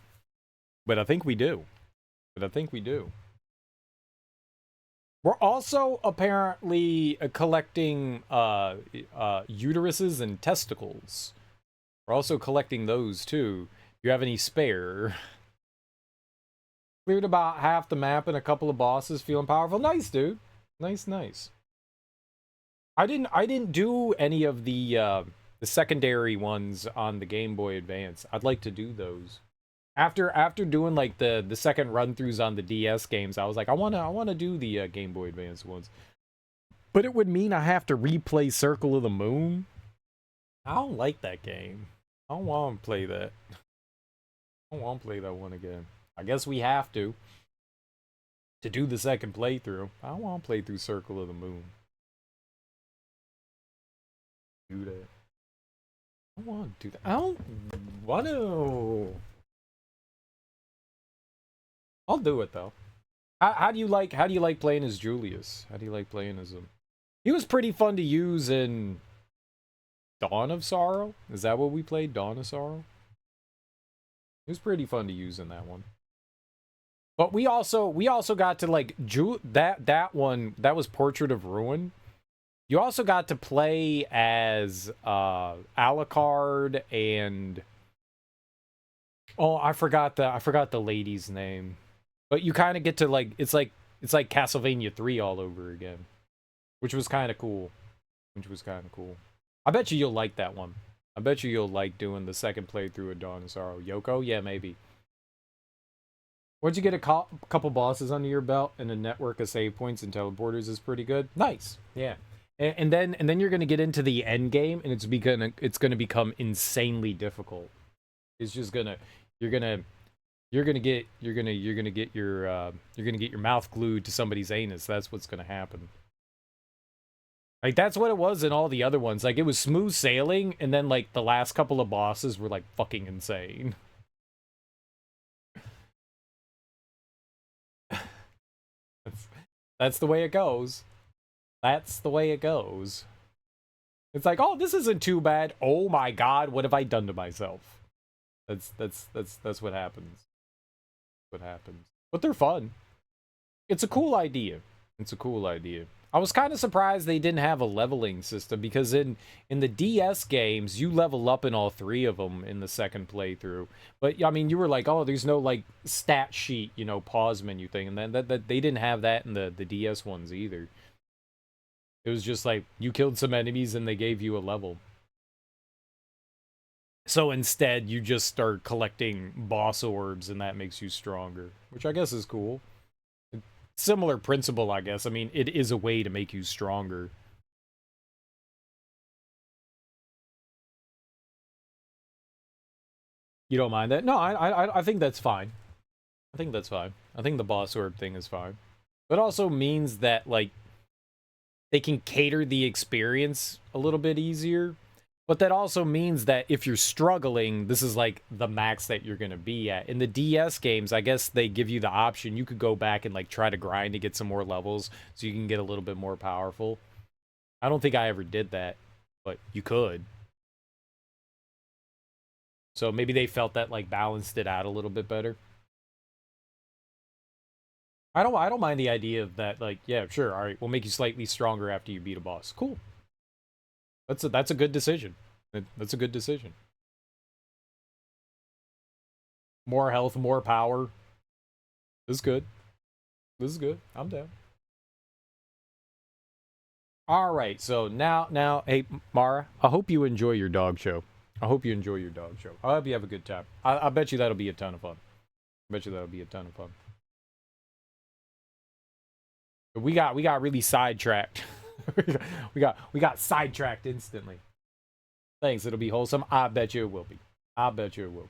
but I think we do. But I think we do. We're also apparently collecting uteruses and testicles. We're also collecting those, too. Do you have any spare? Cleared about half the map and a couple of bosses, feeling powerful. Nice, dude. Nice, nice. I didn't do any of the secondary ones on the Game Boy Advance. I'd like to do those. After doing like the second run throughs on the DS games, I was like, I wanna do the Game Boy Advance ones. But it would mean I have to replay Circle of the Moon. I don't like that game. I don't want to play that. I don't want to play that one again. I guess we have to do the second playthrough. I don't want to play through Circle of the Moon. Do that. I don't want to do that. I don't want to. I'll do it though. How do you like playing as Julius? How do you like playing as him? He was pretty fun to use in Dawn of Sorrow. Is that what we played? Dawn of Sorrow? It was pretty fun to use in that one. But we also got to like that one that was Portrait of Ruin. You also got to play as Alucard and oh, I forgot the lady's name. But you kind of get to like it's like Castlevania 3 all over again, which was kind of cool. Which was kind of cool. I bet you'll like that one. I bet you'll like doing the second playthrough of Dawn of Sorrow. Yoko? Yeah, maybe. Once you get a couple bosses under your belt and a network of save points and teleporters is pretty good. Nice. Yeah. And then you're gonna get into the end game and it's gonna become insanely difficult. It's just gonna you're gonna you're gonna get your mouth glued to somebody's anus. That's what's gonna happen. Like that's what it was in all the other ones. Like it was smooth sailing, and then like the last couple of bosses were like fucking insane. That's, that's the way it goes. That's the way it goes. It's like, oh, this isn't too bad. Oh my god, what have I done to myself? That's what happens. What happens? But they're fun. It's a cool idea. It's a cool idea. I was kind of surprised they didn't have a leveling system because in the DS games you level up in all three of them in the second playthrough. But I mean, you were like, oh, there's no like stat sheet, pause menu thing, and then that they didn't have that in the DS ones either. It was just like you killed some enemies and they gave you a level. So instead, you just start collecting boss orbs, and that makes you stronger, which I guess is cool. Similar principle, I guess. I mean, it is a way to make you stronger. You don't mind that? No, I think that's fine. I think that's fine. I think the boss orb thing is fine. But also means that like they can cater the experience a little bit easier. But that also means that if you're struggling, this is like the max that you're going to be at. In the DS games, I guess they give you the option. You could go back and like try to grind to get some more levels so you can get a little bit more powerful. I don't think I ever did that, but you could. So maybe they felt that like balanced it out a little bit better. I don't mind the idea of that like yeah, sure, all right, we'll make you slightly stronger after you beat a boss. Cool. That's a good decision. That's a good decision. More health, more power. This is good. This is good. I'm down. All right, so now, hey, Mara, I hope you enjoy your dog show. I hope you enjoy your dog show. I hope you have a good time. I bet you that'll be a ton of fun. I bet you that'll be a ton of fun. We got really sidetracked. we got sidetracked instantly. Thanks, it'll be wholesome. I bet you it will be. I bet you it will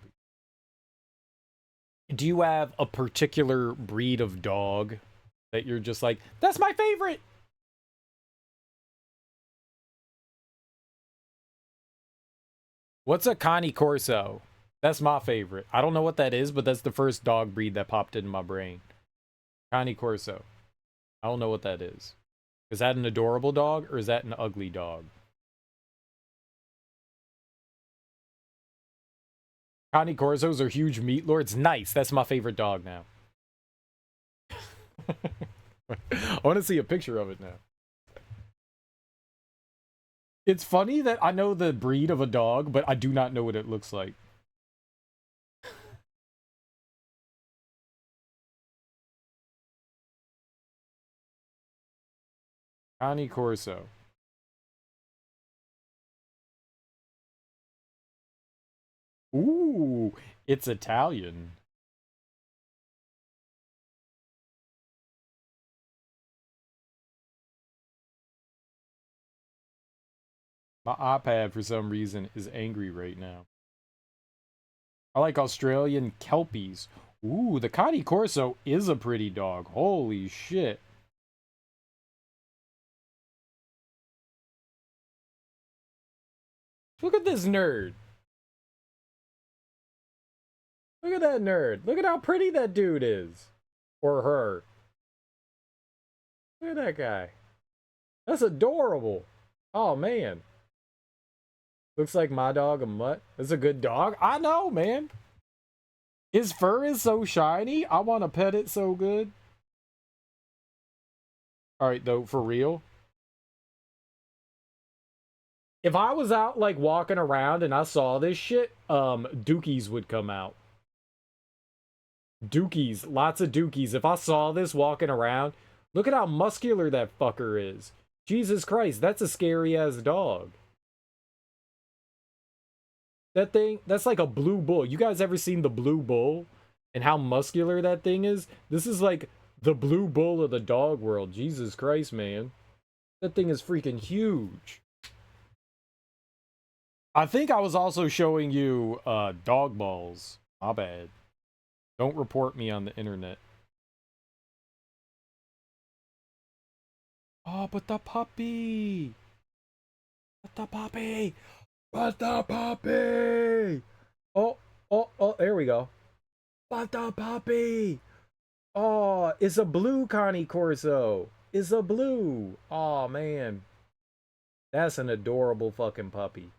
be. Do you have a particular breed of dog that you're just like, that's my favorite? What's a Cane Corso? That's my favorite. I don't know what that is, but that's the first dog breed that popped into my brain. Cane Corso. I don't know what that is. Is that an adorable dog or is that an ugly dog? Cane Corsos are huge meat lords. Nice. That's my favorite dog now. I want to see a picture of it now. It's funny that I know the breed of a dog, but I do not know what it looks like. Cane Corso. Ooh, it's Italian. My iPad, for some reason, is angry right now. I like Australian Kelpies. Ooh, the Cane Corso is a pretty dog. Holy shit. Look at this nerd. Look at that nerd. Look at how pretty that dude is. Or her. Look at that guy. That's adorable. Oh, man. Looks like my dog, a mutt. That's a good dog. I know, man. His fur is so shiny. I want to pet it so good. All right, though, for real. If I was out, like, walking around and I saw this shit, dookies would come out. Dookies. Lots of dookies. If I saw this walking around, look at how muscular that fucker is. Jesus Christ, that's a scary-ass dog. That thing, that's like a blue bull. You guys ever seen the blue bull and how muscular that thing is? This is like the blue bull of the dog world. Jesus Christ, man. That thing is freaking huge. I think I was also showing you dog balls. My bad. Don't report me on the internet. Oh, but the puppy. But the puppy. But the puppy. Oh, there we go. But the puppy. Oh, it's a blue Cane Corso. It's a blue. Oh, man. That's an adorable fucking puppy.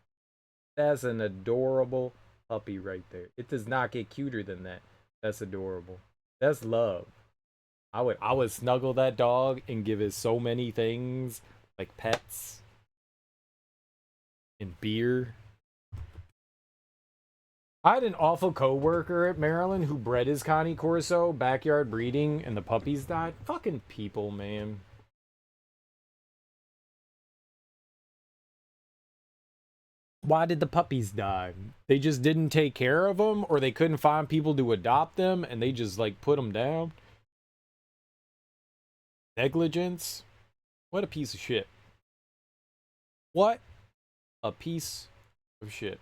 That's an adorable puppy right there. It does not get cuter than that. That's adorable. That's love. I would snuggle that dog and give it so many things like pets and beer. I had an awful coworker at Maryland who bred his Cane Corso backyard breeding, and the puppies died. Fucking people, man. Why did the puppies die? They just didn't take care of them, or they couldn't find people to adopt them, and they just like put them down. Negligence. What a piece of shit. What a piece of shit.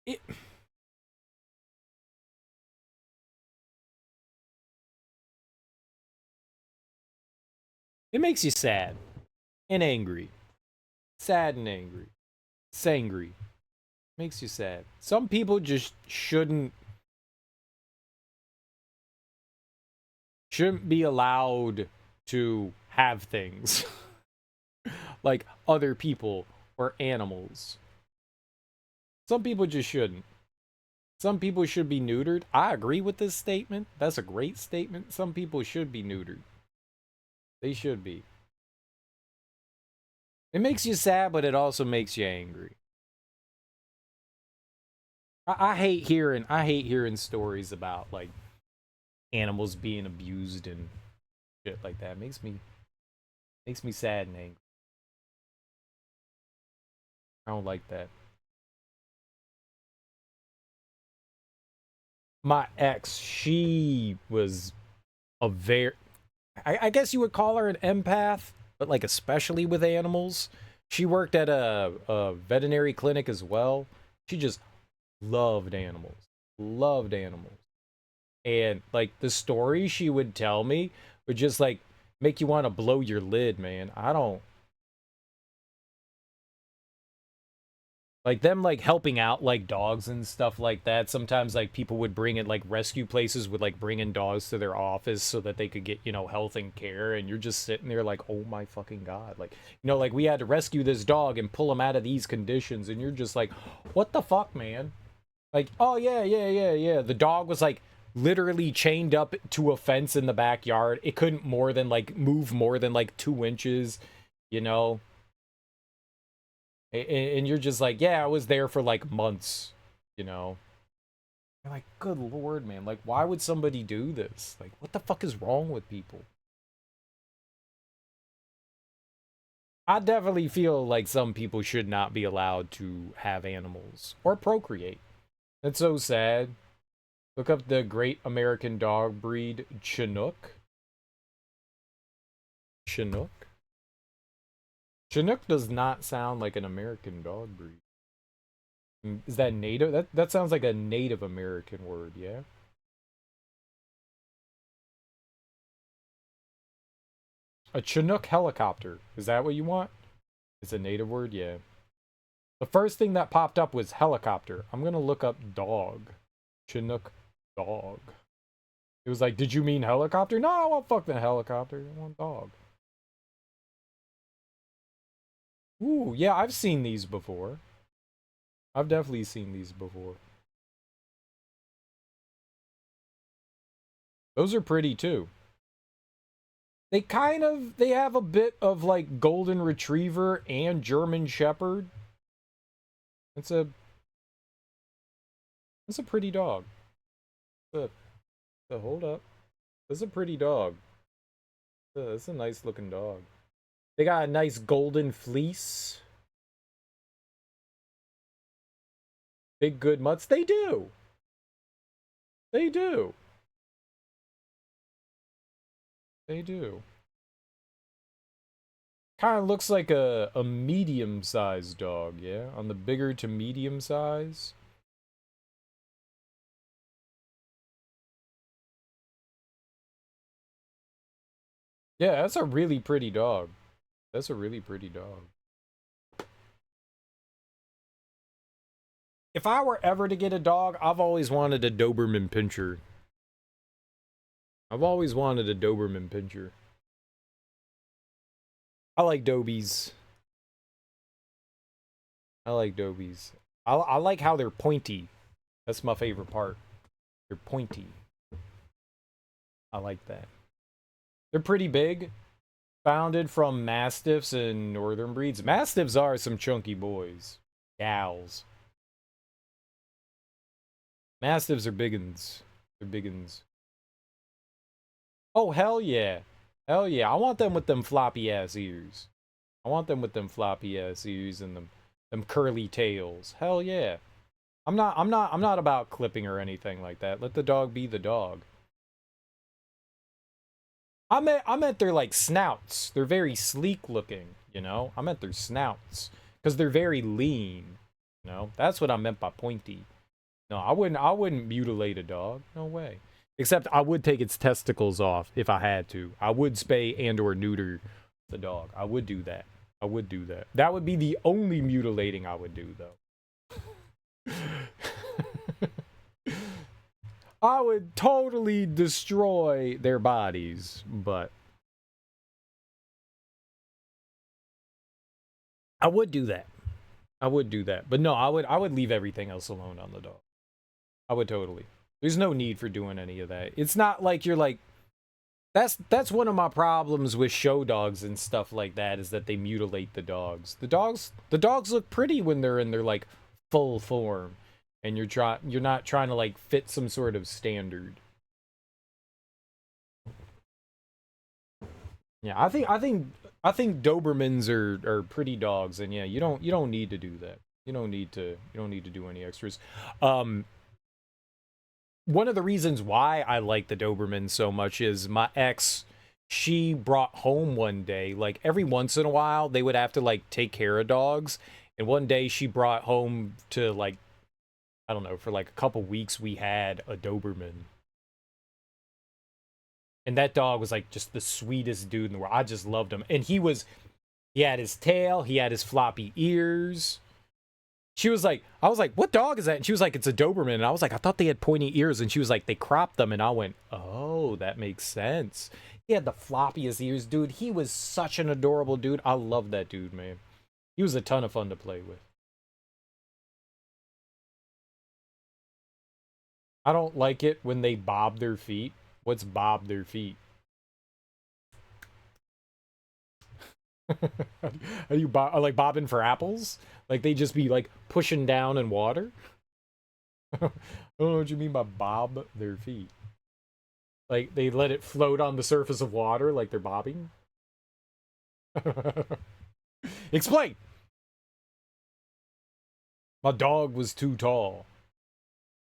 It. It makes you sad and angry. Sad and angry. Sangry. Makes you sad. Some people just shouldn't be allowed to have things like other people or animals. Some people just shouldn't. Some people should be neutered. I agree with this statement. That's a great statement. Some people should be neutered. They should be. It makes you sad, but it also makes you angry. I hate hearing stories about like animals being abused and shit like that. Makes me sad and angry. I don't like that. My ex, she was a very, I guess you would call her an empath, but like especially with animals. She worked at a veterinary clinic as well. She just loved animals, loved animals. And like the story she would tell me would just like make you want to blow your lid, man. I don't like them like helping out like dogs and stuff like that. Sometimes like people would bring in like rescue places would like bring in dogs to their office so that they could get, you know, health and care, and you're just sitting there like, "Oh my fucking god." Like, you know, like we had to rescue this dog and pull him out of these conditions, and you're just like, "What the fuck, man?" Like, "Oh yeah, yeah, yeah, yeah." The dog was like literally chained up to a fence in the backyard. It couldn't more than like move more than like 2 inches, you know. And you're just like, yeah, I was there for like months, you know. You're like, good lord, man. Like, why would somebody do this? Like, what the fuck is wrong with people? I definitely feel like some people should not be allowed to have animals or procreate. It's so sad. Look up the great American dog breed Chinook. Chinook? Chinook does not sound like an American dog breed. Is that native? That sounds like a Native American word, yeah? A Chinook helicopter. Is that what you want? It's a native word, yeah. The first thing that popped up was helicopter. I'm gonna look up dog. Chinook dog. It was like, did you mean helicopter? No, I want fucking helicopter. I want dog. Ooh, yeah, I've seen these before. I've definitely seen these before. Those are pretty too. They have a bit of like golden retriever and German shepherd. It's a it's a pretty dog. Hold up. It's a pretty dog. It's a nice looking dog. They got a nice golden fleece. Big good mutts. They do. They do. They do. Kind of looks like a medium-sized dog, yeah? On the bigger to medium size. Yeah, that's a really pretty dog. That's a really pretty dog. If I were ever to get a dog, I've always wanted a Doberman Pinscher. I've always wanted a Doberman Pinscher. I like Dobies. I like Dobies. I like how they're pointy. That's my favorite part. They're pointy. I like that. They're pretty big. Founded from Mastiffs and Northern breeds. Mastiffs are some chunky boys. Gals. Mastiffs are biggins. They're biggins. Oh, hell yeah. Hell yeah. I want them with them floppy ass ears. I want them with them floppy ass ears and them curly tails. Hell yeah. I'm not about clipping or anything like that. Let the dog be the dog. I meant their like snouts. They're very sleek looking, you know? I meant their snouts. Because they're very lean. You know? That's what I meant by pointy. No, I wouldn't mutilate a dog. No way. Except I would take its testicles off if I had to. I would spay and or neuter the dog. I would do that. I would do that. That would be the only mutilating I would do though. I would totally destroy their bodies, but I would do that. I would do that. But no, I would leave everything else alone on the dog. I would totally. There's no need for doing any of that. It's not like you're like that's one of my problems with show dogs and stuff like that is that they mutilate the dogs. The dogs look pretty when they're in their like full form and you're not trying to like fit some sort of standard. Yeah, I think Dobermans are pretty dogs, and yeah, you don't need to do that. You don't need to do any extras. Um, One of the reasons why I like the Doberman so much is my ex, she brought home one day, like every once in a while, they would have to like take care of dogs. And one day she brought home to like, I don't know, for like a couple weeks, we had a Doberman. And that dog was like just the sweetest dude in the world. I just loved him. And he had his tail, he had his floppy ears. She was like, I was like, what dog is that? And she was like, it's a Doberman. And I was like, I thought they had pointy ears. And she was like, they cropped them. And I went, oh, that makes sense. He had the floppiest ears, dude. He was such an adorable dude. I love that dude, man. He was a ton of fun to play with. I don't like it when they bob their feet. What's bob their feet? Are you like bobbing for apples? Like they just be like pushing down in water? I don't know what you mean by bob their feet. Like they let it float on the surface of water like they're bobbing? Explain! My dog was too tall.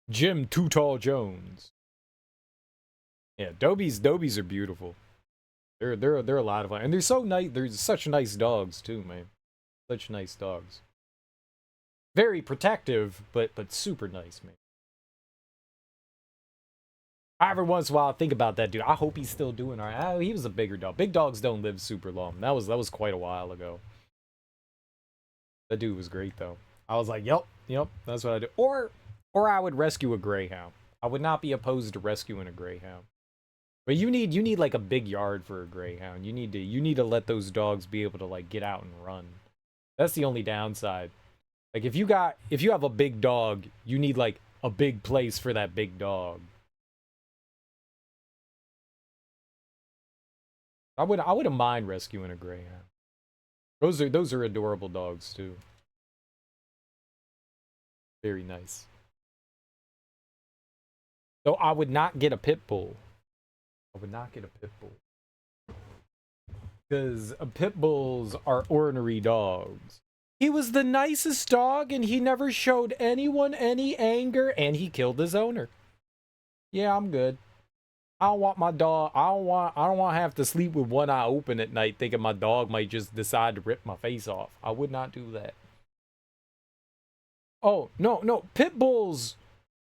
Jim Too Tall Jones. Yeah, Dobies are beautiful. They're a lot of fun. And they're so nice. They're such nice dogs too, man. Such nice dogs. Very protective, but super nice, man. Every once in a while, I think about that dude. I hope he's still doing all right. Oh, he was a bigger dog. Big dogs don't live super long. That was quite a while ago. That dude was great though. I was like, yep, that's what I do. Or I would rescue a greyhound. I would not be opposed to rescuing a greyhound. But you need like a big yard for a greyhound. You need to let those dogs be able to like get out and run. That's the only downside. Like if you have a big dog, you need like a big place for that big dog. I wouldn't mind rescuing a greyhound. Those are adorable dogs too. Very nice. Though I would not get a pit bull. I would not get a pit bull. Because pit bulls are ornery dogs. He was the nicest dog and he never showed anyone any anger and he killed his owner. Yeah, I'm good. I don't want my dog. I don't want to have to sleep with one eye open at night thinking my dog might just decide to rip my face off. I would not do that. Oh, no, no. Pit bulls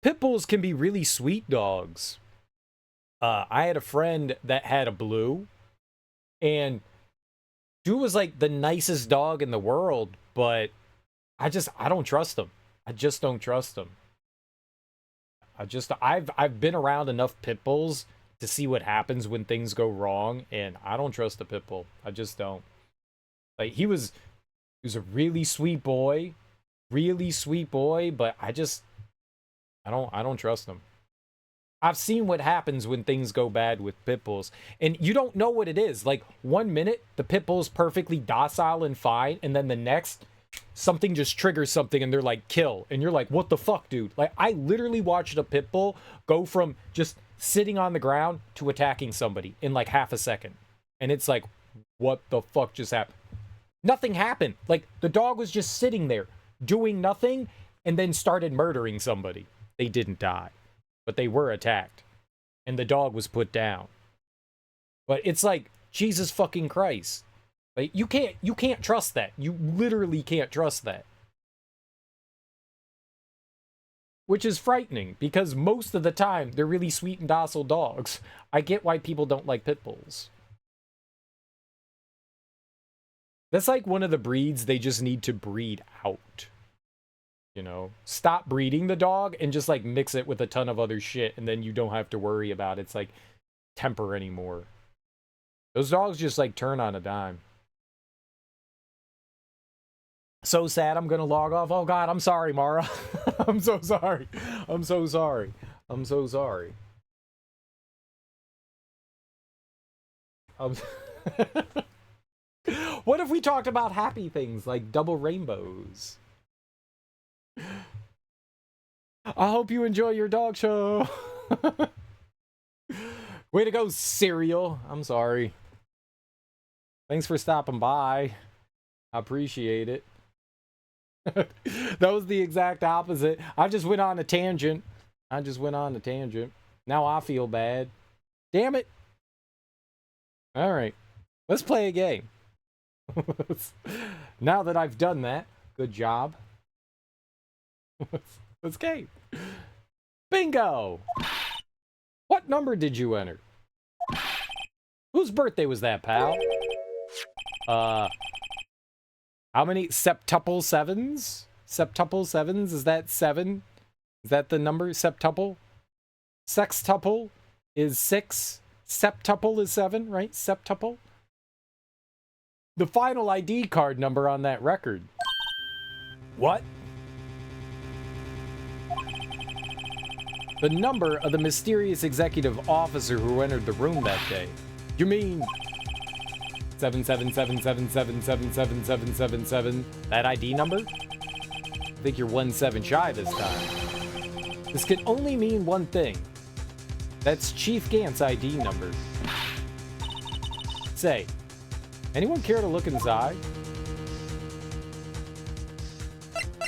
can be really sweet dogs. I had a friend that had a blue and dude was like the nicest dog in the world, but I don't trust him. I just don't trust him. I've been around enough pit bulls to see what happens when things go wrong, and I don't trust a pit bull. I just don't. Like he was a really sweet boy, but I don't trust him. I've seen what happens when things go bad with pit bulls, and you don't know what it is. Like one minute the pit bull's perfectly docile and fine, and then the next something just triggers something and they're like kill, and you're like what the fuck, dude? Like I literally watched a pit bull go from just sitting on the ground to attacking somebody in like half a second, and it's like what the fuck just happened? Nothing happened. Like the dog was just sitting there doing nothing and then started murdering somebody. They didn't die, but they were attacked and the dog was put down. But it's like Jesus fucking Christ. Like you can't trust that. You literally can't trust that. Which is frightening because most of the time they're really sweet and docile dogs. I get why people don't like pit bulls. That's like one of the breeds they just need to breed out. Stop breeding the dog and just like mix it with a ton of other shit, and then you don't have to worry about it's like temper anymore. Those dogs just like turn on a dime. So sad I'm gonna log off. Oh god, I'm sorry, Mara. I'm so sorry. I'm so sorry. I'm so sorry. Um, what if we talked about happy things like double rainbows? I hope you enjoy your dog show. Way to go, cereal. I'm sorry. Thanks for stopping by. I appreciate it. That was the exact opposite. I just went on a tangent. Now I feel bad. Damn it. All right. Let's play a game. Now that I've done that, good job. Let's game. Bingo! What number did you enter? Whose birthday was that, pal? How many septuple sevens? Septuple sevens? Is that 7? Is that the number? Septuple? Sextuple is 6. Septuple is 7, right? Septuple? The final ID card number on that record. What? The number of the mysterious executive officer who entered the room that day. You mean 77777777777? That ID number? I think you're 1 7 shy this time. This can only mean one thing. That's Chief Gant's ID number. Say, anyone care to look inside?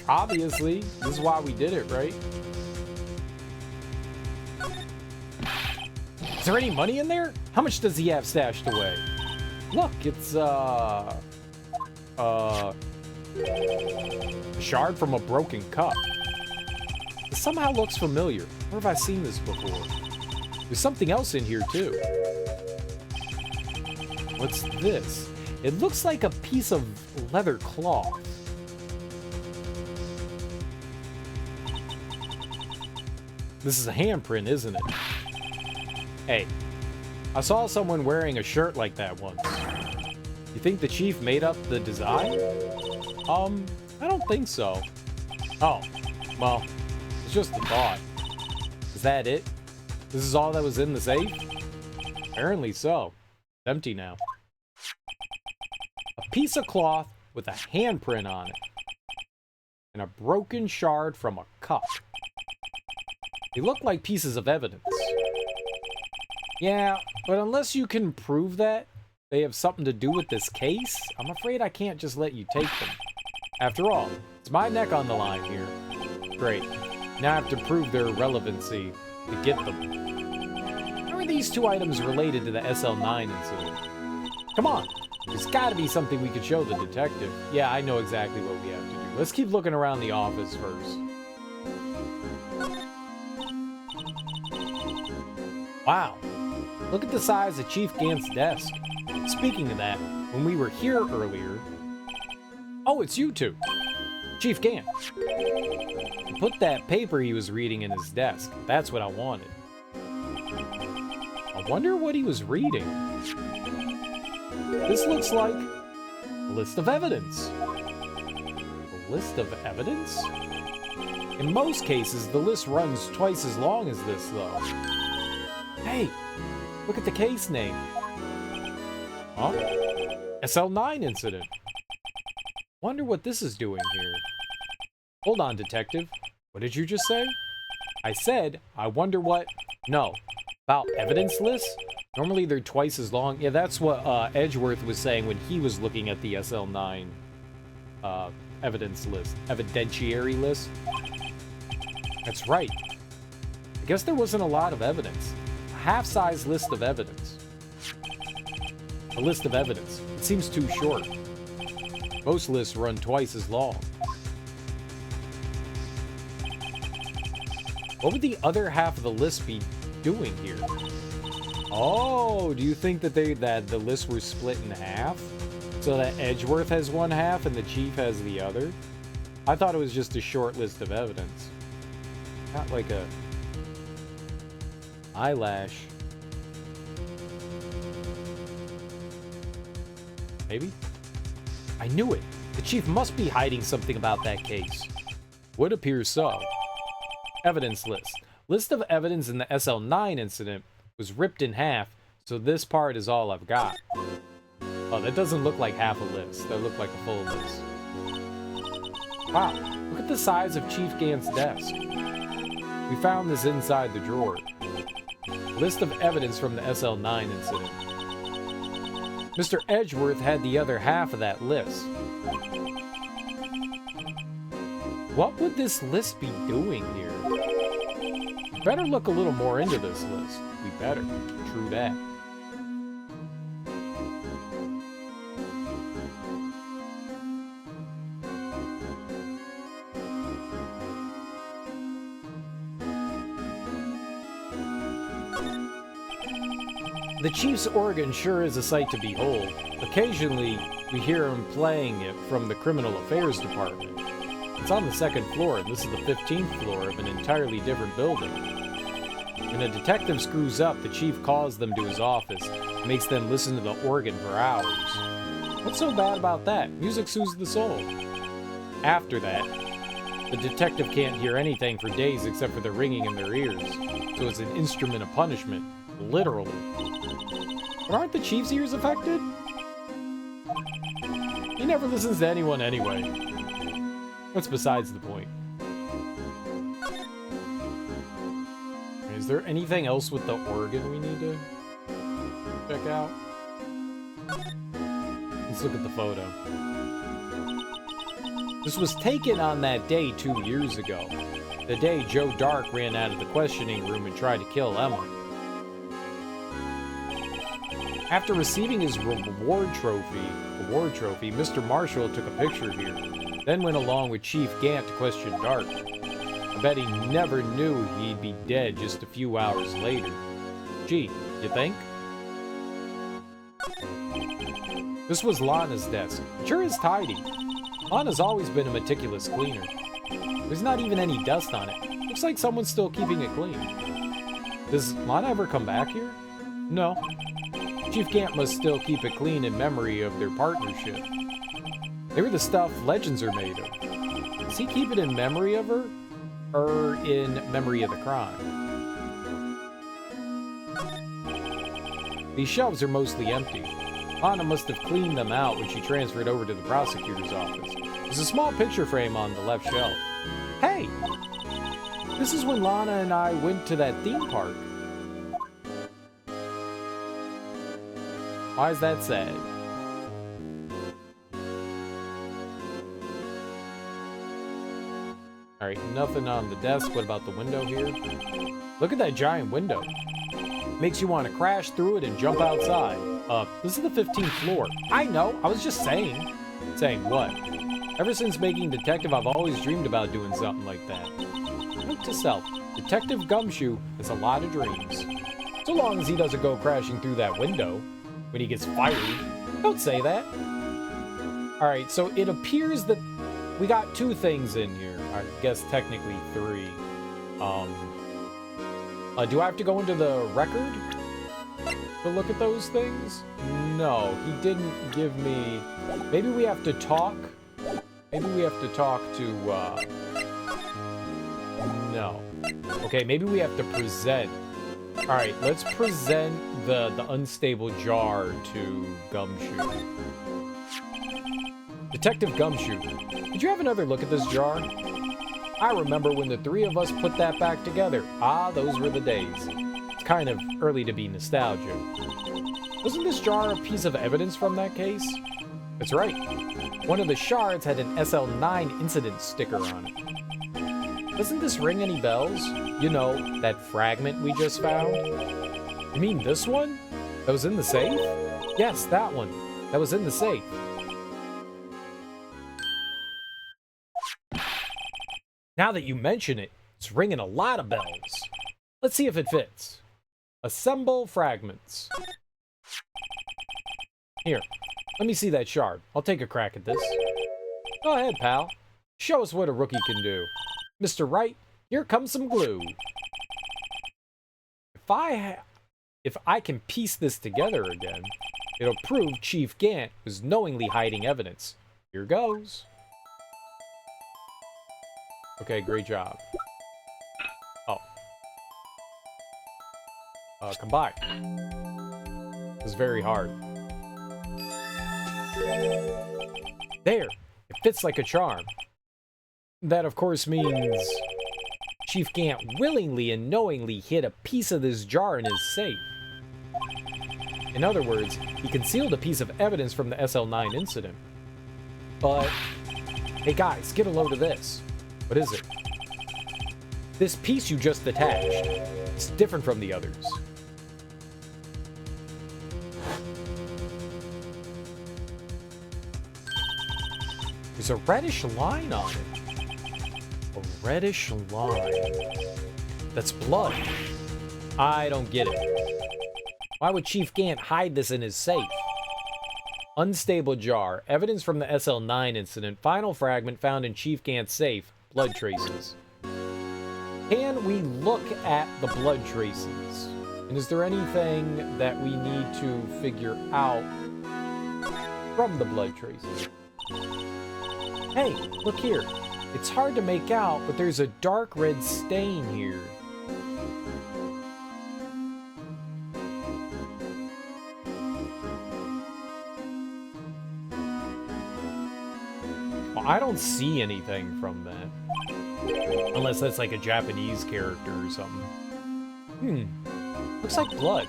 Obviously, this is why we did it, right? Is there any money in there? How much does he have stashed away? Look, it's a shard from a broken cup. It somehow looks familiar. Where have I seen this before? There's something else in here too. What's this? It looks like a piece of leather cloth. This is a handprint, isn't it? Hey, I saw someone wearing a shirt like that once. You think the chief made up the design? I don't think so. Oh, well, it's just a thought. Is that it? This is all that was in the safe? Apparently so. It's empty now. A piece of cloth with a handprint on it. And a broken shard from a cup. They look like pieces of evidence. Yeah, but unless you can prove that they have something to do with this case, I'm afraid I can't just let you take them. After all, it's my neck on the line here. Great. Now I have to prove their relevancy to get them. How are these two items related to the SL9 incident? Come on, there's gotta be something we could show the detective. Yeah, I know exactly what we have to do. Let's keep looking around the office first. Wow. Look at the size of Chief Gant's desk. Speaking of that, when we were here earlier... Oh, it's you two. Chief Gant. He put that paper he was reading in his desk. That's what I wanted. I wonder what he was reading. This looks like a list of evidence. A list of evidence? In most cases, the list runs twice as long as this, though. Hey, look at the case name. Huh? SL9 incident. Wonder what this is doing here. Hold on, detective. What did you just say? I said, I wonder what... No. About evidence lists? Normally they're twice as long. Yeah, that's what Edgeworth was saying when he was looking at the SL9 evidence list. Evidentiary list. That's right. I guess there wasn't a lot of evidence. Half-size list of evidence. A list of evidence. It seems too short. Most lists run twice as long. What would the other half of the list be doing here? Oh, do you think that the lists were split in half? So that Edgeworth has one half and the chief has the other? I thought it was just a short list of evidence. Not like a... eyelash. Maybe? I knew it. The chief must be hiding something about that case. Would appear so. Evidence list. List of evidence in the SL9 incident was ripped in half, so this part is all I've got. Oh, that doesn't look like half a list. That looked like a full list. Wow, look at the size of Chief Gant's desk. We found this inside the drawer. List of evidence from the SL9 incident. Mr. Edgeworth had the other half of that list. What would this list be doing here? We better look a little more into this list. We better. True that. The Chief's organ sure is a sight to behold. Occasionally, we hear him playing it from the Criminal Affairs Department. It's on the second floor, and this is the 15th floor of an entirely different building. When a detective screws up, the Chief calls them to his office and makes them listen to the organ for hours. What's so bad about that? Music soothes the soul. After that, the detective can't hear anything for days except for the ringing in their ears, so it's an instrument of punishment, literally. But aren't the Chief's ears affected? He never listens to anyone anyway. That's besides the point. Is there anything else with the organ we need to check out? Let's look at the photo. This was taken on that day 2 years ago. The day Joe Dark ran out of the questioning room and tried to kill Emma. After receiving his reward trophy, Mr. Marshall took a picture here, then went along with Chief Gant to question Dark. I bet he never knew he'd be dead just a few hours later. Gee, you think? This was Lana's desk. It sure is tidy. Lana's always been a meticulous cleaner. There's not even any dust on it. Looks like someone's still keeping it clean. Does Lana ever come back here? No. Chief Gant must still keep it clean in memory of their partnership. They were the stuff legends are made of. Does he keep it in memory of her? Or in memory of the crime? These shelves are mostly empty. Lana must have cleaned them out when she transferred over to the prosecutor's office. There's a small picture frame on the left shelf. Hey! This is when Lana and I went to that theme park. Why is that sad? Alright, nothing on the desk. What about the window here? Look at that giant window. Makes you want to crash through it and jump outside. This is the 15th floor. I know, I was just saying. Saying what? Ever since making detective, I've always dreamed about doing something like that. Note to self, Detective Gumshoe has a lot of dreams. So long as he doesn't go crashing through that window when he gets fired. Don't say that. Alright, so it appears that we got 2 things in here. I guess technically 3. Do I have to go into the record to look at those things? No, he didn't give me... Maybe we have to talk? Maybe we have to talk to, No. Okay, maybe we have to present. Alright, let's present the unstable jar to Gumshoe. Detective Gumshoe, did you have another look at this jar? I remember when the 3 of us put that back together. Ah, those were the days. It's kind of early to be nostalgic. Wasn't this jar a piece of evidence from that case? That's right. One of the shards had an SL9 incident sticker on it. Doesn't this ring any bells? You know, that fragment we just found? You mean this one? That was in the safe? Yes, that one. That was in the safe. Now that you mention it, it's ringing a lot of bells. Let's see if it fits. Assemble fragments. Here, let me see that shard. I'll take a crack at this. Go ahead, pal. Show us what a rookie can do. Mr. Wright, here comes some glue. If I can piece this together again, it'll prove Chief Gant was knowingly hiding evidence. Here goes. Okay, great job. Oh. Combine. It was very hard. There! It fits like a charm. That, of course, means Chief Gant willingly and knowingly hid a piece of this jar in his safe. In other words, he concealed a piece of evidence from the SL9 incident. But, hey guys, get a load of this. What is it? This piece you just attached. It's different from the others. There's a reddish line on it. A reddish line. That's blood. I don't get it. Why would Chief Gant hide this in his safe? Unstable jar. Evidence from the SL9 incident. Final fragment found in Chief Gant's safe. Blood traces. Can we look at the blood traces? And is there anything that we need to figure out from the blood traces? Hey, look here. It's hard to make out, but there's a dark red stain here. Well, I don't see anything from that. Unless that's like a Japanese character or something. Looks like blood.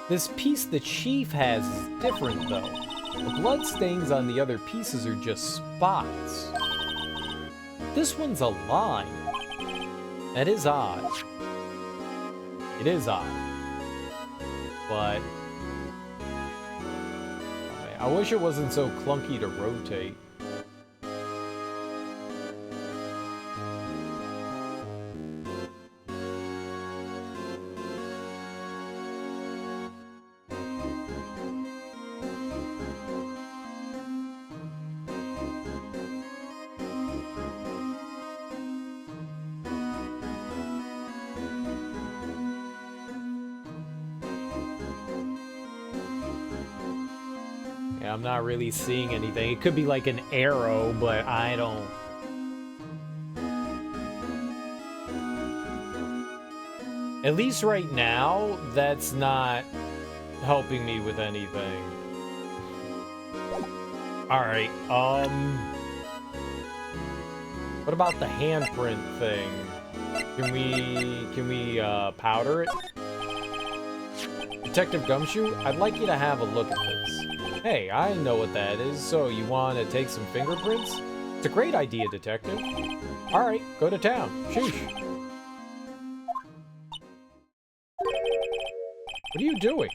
This piece the chief has is different, though. The blood stains on the other pieces are just spots. This one's a line. That is odd. It is odd. But... I wish it wasn't so clunky to rotate. I'm not really seeing anything. It could be like an arrow, but I don't... At least right now, that's not helping me with anything. Alright, what about the handprint thing? Can we powder it? Detective Gumshoe, I'd like you to have a look at this. Hey, I know what that is, so you want to take some fingerprints? It's a great idea, Detective. Alright, go to town. Sheesh. What are you doing?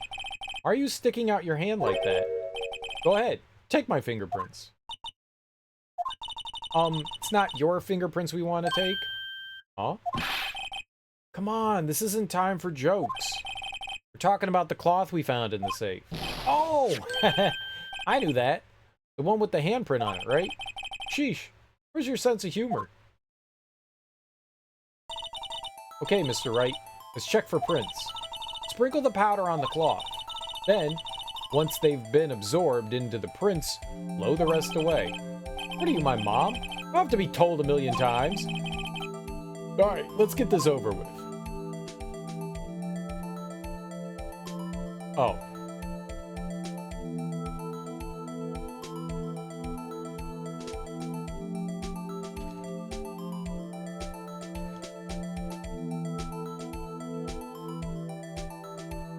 Why are you sticking out your hand like that? Go ahead, take my fingerprints. It's not your fingerprints we want to take? Huh? Come on, this isn't time for jokes. We're talking about the cloth we found in the safe. Oh! I knew that. The one with the handprint on it, right? Sheesh. Where's your sense of humor? Okay, Mr. Wright. Let's check for prints. Sprinkle the powder on the cloth. Then, once they've been absorbed into the prints, blow the rest away. What are you, my mom? I have to be told a million times. Alright, let's get this over with. Oh.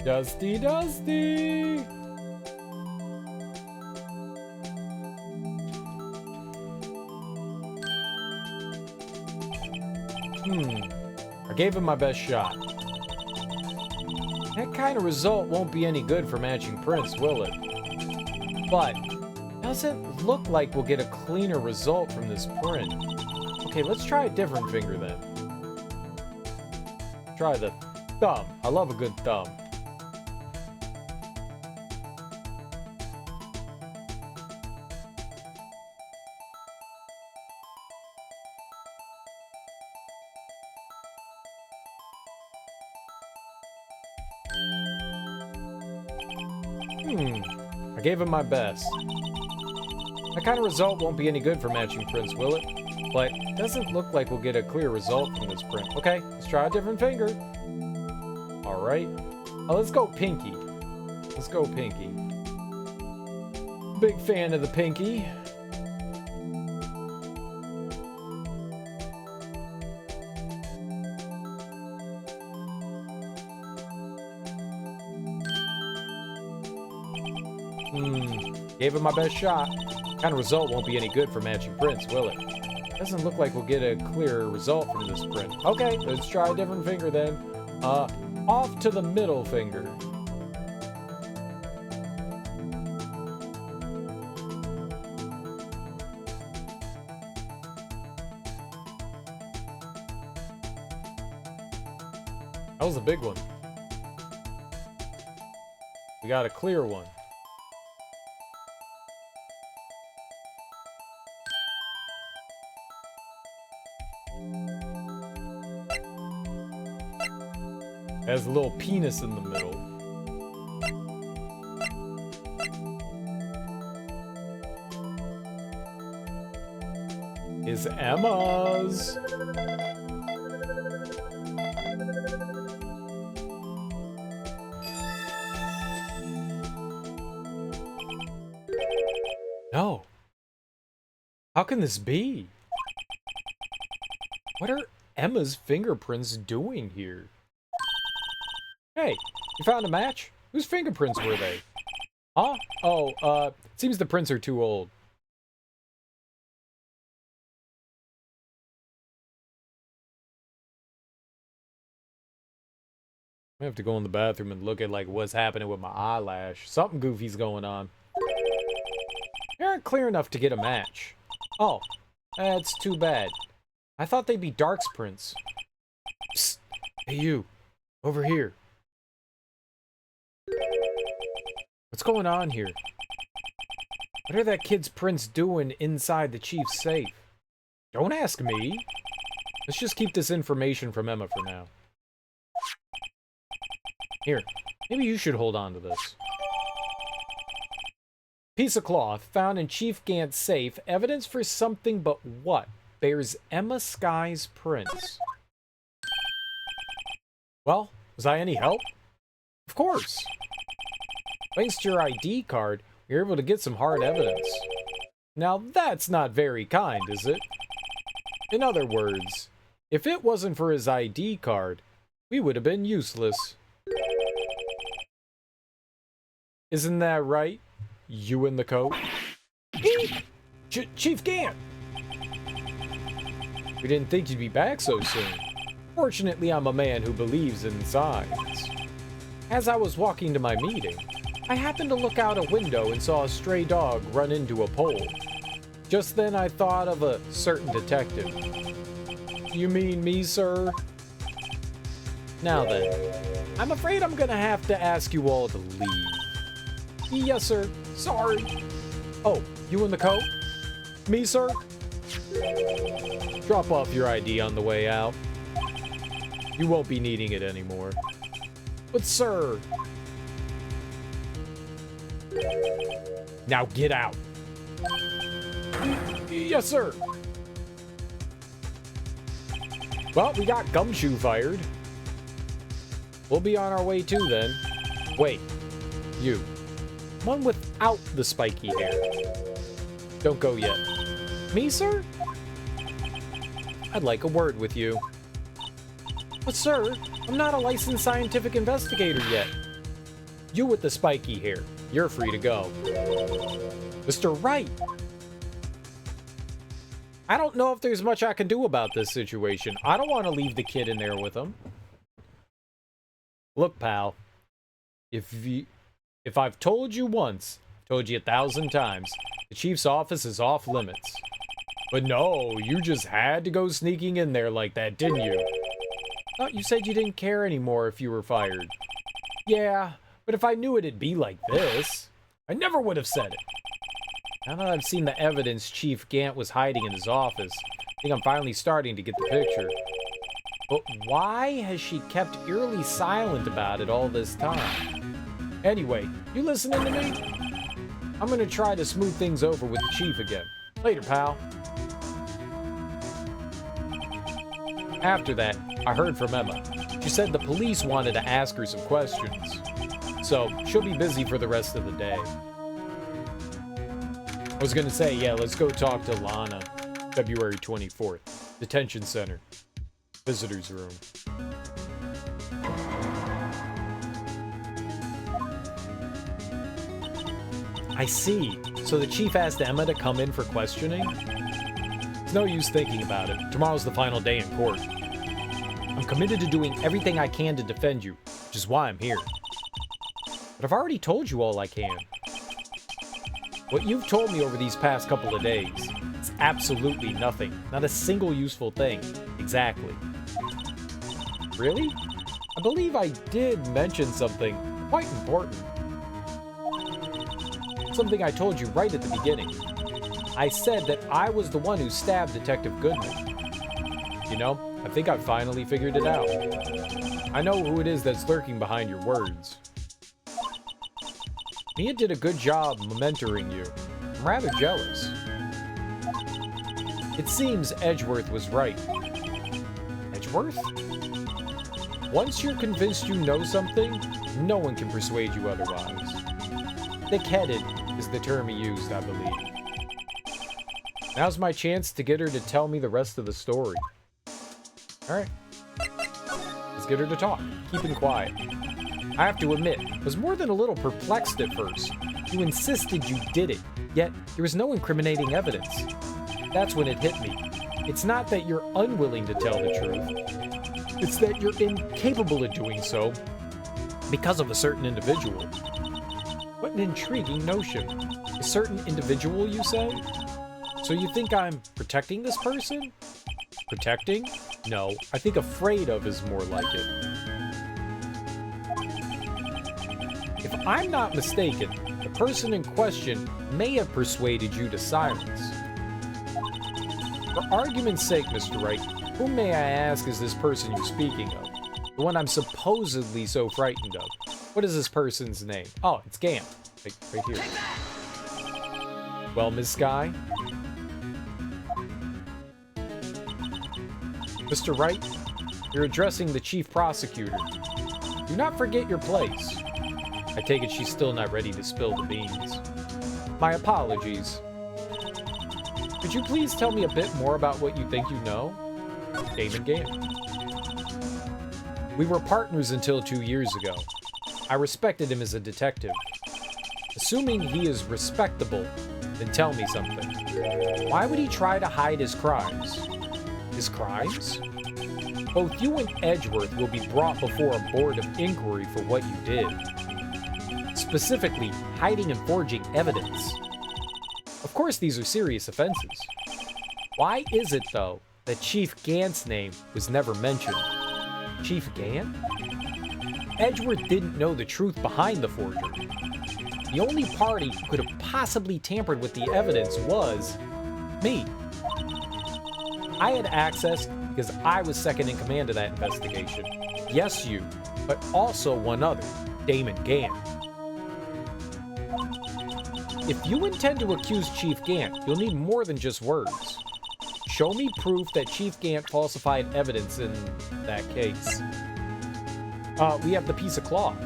Dusty, Dusty! I gave him my best shot. That kind of result won't be any good for matching prints, will it? But, doesn't look like we'll get a cleaner result from this print. Okay, let's try a different finger then. Try the thumb. I love a good thumb. I gave him my best. That kind of result won't be any good for matching prints, will it? But it doesn't look like we'll get a clear result from this print. Okay, let's try a different finger. Alright. Oh, let's go pinky. Let's go pinky. Big fan of the pinky. Gave it my best shot. Kind of result won't be any good for matching prints, will it? Doesn't look like we'll get a clearer result from this print. Okay, let's try a different finger then. Off to the middle finger. That was a big one. We got a clear one. Has a little penis in the middle. Is Emma's. No. How can this be? What are Emma's fingerprints doing here? Hey, you found a match? Whose fingerprints were they? Huh? Oh, seems the prints are too old. I have to go in the bathroom and look at, like, what's happening with my eyelash. Something goofy's going on. They aren't clear enough to get a match. Oh, that's too bad. I thought they'd be Dark's prints. Psst. Hey, you. Over here. What's going on here? What are that kid's prints doing inside the chief's safe? Don't ask me. Let's just keep this information from Emma for now. Here, maybe you should hold on to this. Piece of cloth found in Chief Gant's safe. Evidence for something, but what? Bears Emma Sky's prints. Well, was I any help? Of course. Thanks to your ID card, we were able to get some hard evidence. Now that's not very kind, is it? In other words, if it wasn't for his ID card, we would have been useless. Isn't that right? You in the coat? Chief Gant! We didn't think you'd be back so soon. Fortunately, I'm a man who believes in signs. As I was walking to my meeting, I happened to look out a window and saw a stray dog run into a pole. Just then I thought of a certain detective. You mean me, sir? Now then, I'm afraid I'm gonna have to ask you all to leave. Yes, sir. Sorry. Oh, you in the coat? Me, sir? Drop off your ID on the way out. You won't be needing it anymore. But, sir... Now get out. Yes, sir. Well, we got Gumshoe fired. We'll be on our way too, then. Wait. You. One without the spiky hair. Don't go yet. Me, sir? I'd like a word with you. But, sir, I'm not a licensed scientific investigator yet. You with the spiky hair. You're free to go. Mr. Wright! I don't know if there's much I can do about this situation. I don't want to leave the kid in there with him. Look, pal. If I've told you once, told you 1,000 times, the chief's office is off limits. But no, you just had to go sneaking in there like that, didn't you? Thought you said you didn't care anymore if you were fired. Yeah, but if I knew it'd be like this, I never would have said it. Now that I've seen the evidence Chief Gant was hiding in his office, I think I'm finally starting to get the picture. But why has she kept eerily silent about it all this time? Anyway, you listening to me? I'm gonna try to smooth things over with the chief again. Later, pal. After that, I heard from Emma. She said the police wanted to ask her some questions. So, she'll be busy for the rest of the day. I was gonna say, yeah, let's go talk to Lana. February 24th. Detention Center. Visitor's room. I see. So the chief asked Emma to come in for questioning? It's no use thinking about it. Tomorrow's the final day in court. I'm committed to doing everything I can to defend you, which is why I'm here. But I've already told you all I can. What you've told me over these past couple of days is absolutely nothing. Not a single useful thing. Exactly. Really? I believe I did mention something quite important. Something I told you right at the beginning. I said that I was the one who stabbed Detective Goodman. You know, I think I finally figured it out. I know who it is that's lurking behind your words. Mia did a good job mentoring you. I'm rather jealous. It seems Edgeworth was right. Edgeworth? Once you're convinced you know something, no one can persuade you otherwise. Thick-headed is the term he used, I believe. Now's my chance to get her to tell me the rest of the story. Alright. Let's get her to talk, keeping quiet. I have to admit, I was more than a little perplexed at first. You insisted you did it, yet there was no incriminating evidence. That's when it hit me. It's not that you're unwilling to tell the truth. It's that you're incapable of doing so because of a certain individual. What an intriguing notion. A certain individual, you say? So you think I'm protecting this person? Protecting? No, I think afraid of is more like it. If I'm not mistaken, the person in question may have persuaded you to silence. For argument's sake, Mr. Wright, who may I ask is this person you're speaking of? The one I'm supposedly so frightened of. What is this person's name? Oh, it's Gant. Right here. Well, Miss Skye? Mr. Wright, you're addressing the chief prosecutor. Do not forget your place. I take it she's still not ready to spill the beans. My apologies. Could you please tell me a bit more about what you think you know? Damon Gant. We were partners until 2 years ago. I respected him as a detective. Assuming he is respectable, then tell me something. Why would he try to hide his crimes? His crimes? Both you and Edgeworth will be brought before a board of inquiry for what you did. Specifically, hiding and forging evidence. Of course, these are serious offenses. Why is it, though, that Chief Gant's name was never mentioned? Chief Gant? Edgeworth didn't know the truth behind the forgery. The only party who could have possibly tampered with the evidence was me. I had access because I was second in command of that investigation. Yes, you, but also one other, Damon Gant. If you intend to accuse Chief Gant, you'll need more than just words. Show me proof that Chief Gant falsified evidence in that case. We have the piece of cloth.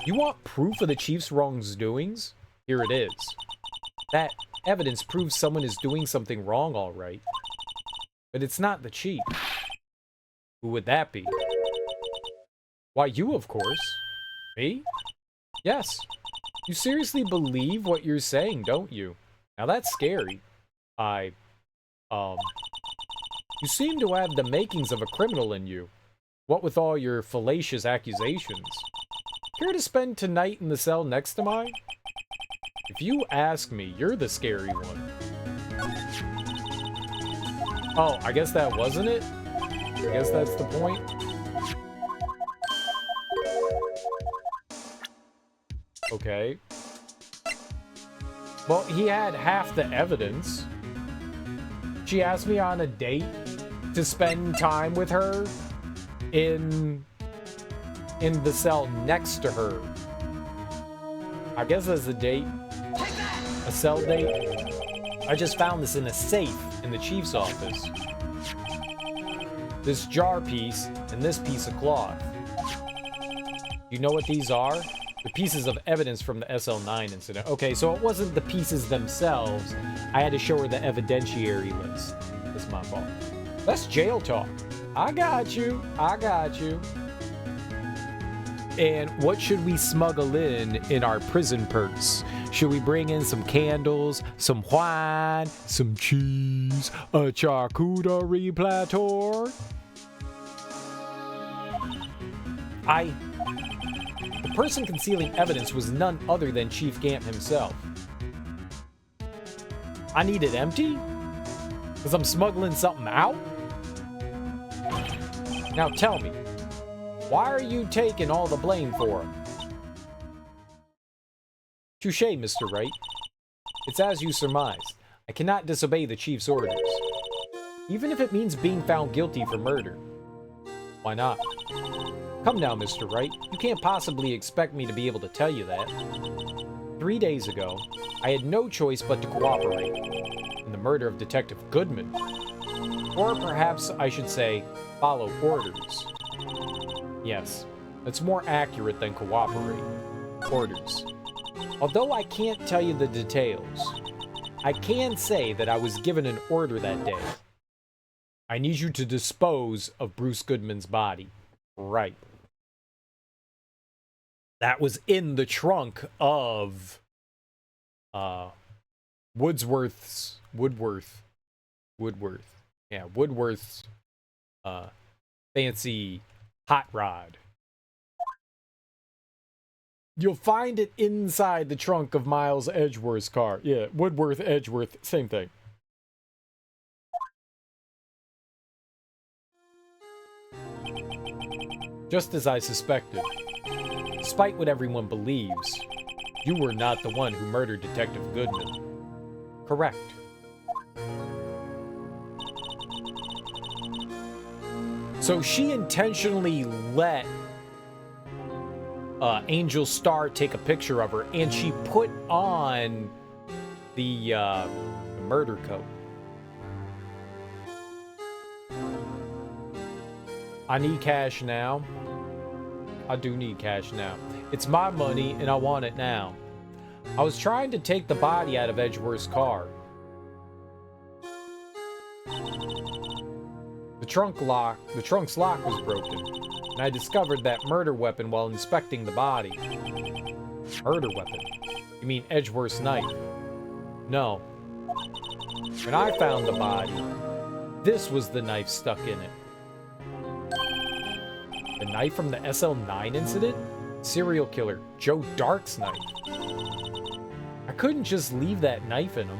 You want proof of the Chief's wrongdoings? Here it is. That evidence proves someone is doing something wrong, all right. But it's not the Chief. Who would that be? Why, you, of course. Me? Yes. You seriously believe what you're saying, don't you? Now that's scary. You seem to have the makings of a criminal in you. What with all your fallacious accusations? Care to spend tonight in the cell next to mine? If you ask me, you're the scary one. Oh, I guess that wasn't it? I guess that's the point. Okay. Well, he had half the evidence. She asked me on a date to spend time with her in the cell next to her. I guess that's a date. A cell date. I just found this in a safe in the chief's office. This jar piece and this piece of cloth. You know what these are? The pieces of evidence from the SL9 incident. Okay, so it wasn't the pieces themselves. I had to show her the evidentiary list. That's my fault. That's jail talk. I got you. I got you. And what should we smuggle in our prison purse? Should we bring in some candles, some wine, some cheese, a charcuterie platter? The person concealing evidence was none other than Chief Gant himself. I need it empty? Because I'm smuggling something out? Now tell me, why are you taking all the blame for him? Touché, Mr. Wright. It's as you surmised. I cannot disobey the Chief's orders. Even if it means being found guilty for murder. Why not? Come now, Mr. Wright. You can't possibly expect me to be able to tell you that. 3 days ago, I had no choice but to cooperate in the murder of Detective Goodman. Or perhaps I should say, follow orders. Yes, that's more accurate than cooperate. Orders. Although I can't tell you the details, I can say that I was given an order that day. I need you to dispose of Bruce Goodman's body. Right. That was in the trunk of Woodworth's fancy hot rod. You'll find it inside the trunk of Miles Edgeworth's car. Yeah, Woodworth, Edgeworth, same thing. Just as I suspected. Despite what everyone believes, you were not the one who murdered Detective Goodman. Correct. So she intentionally let Angel Star take a picture of her, and she put on the murder coat. I need cash now. I do need cash now. It's my money, and I want it now. I was trying to take the body out of Edgeworth's car. The trunk's lock was broken, and I discovered that murder weapon while inspecting the body. Murder weapon? You mean Edgeworth's knife? No. When I found the body, this was the knife stuck in it. The knife from the SL9 incident? Serial killer Joe Dark's knife. I couldn't just leave that knife in him.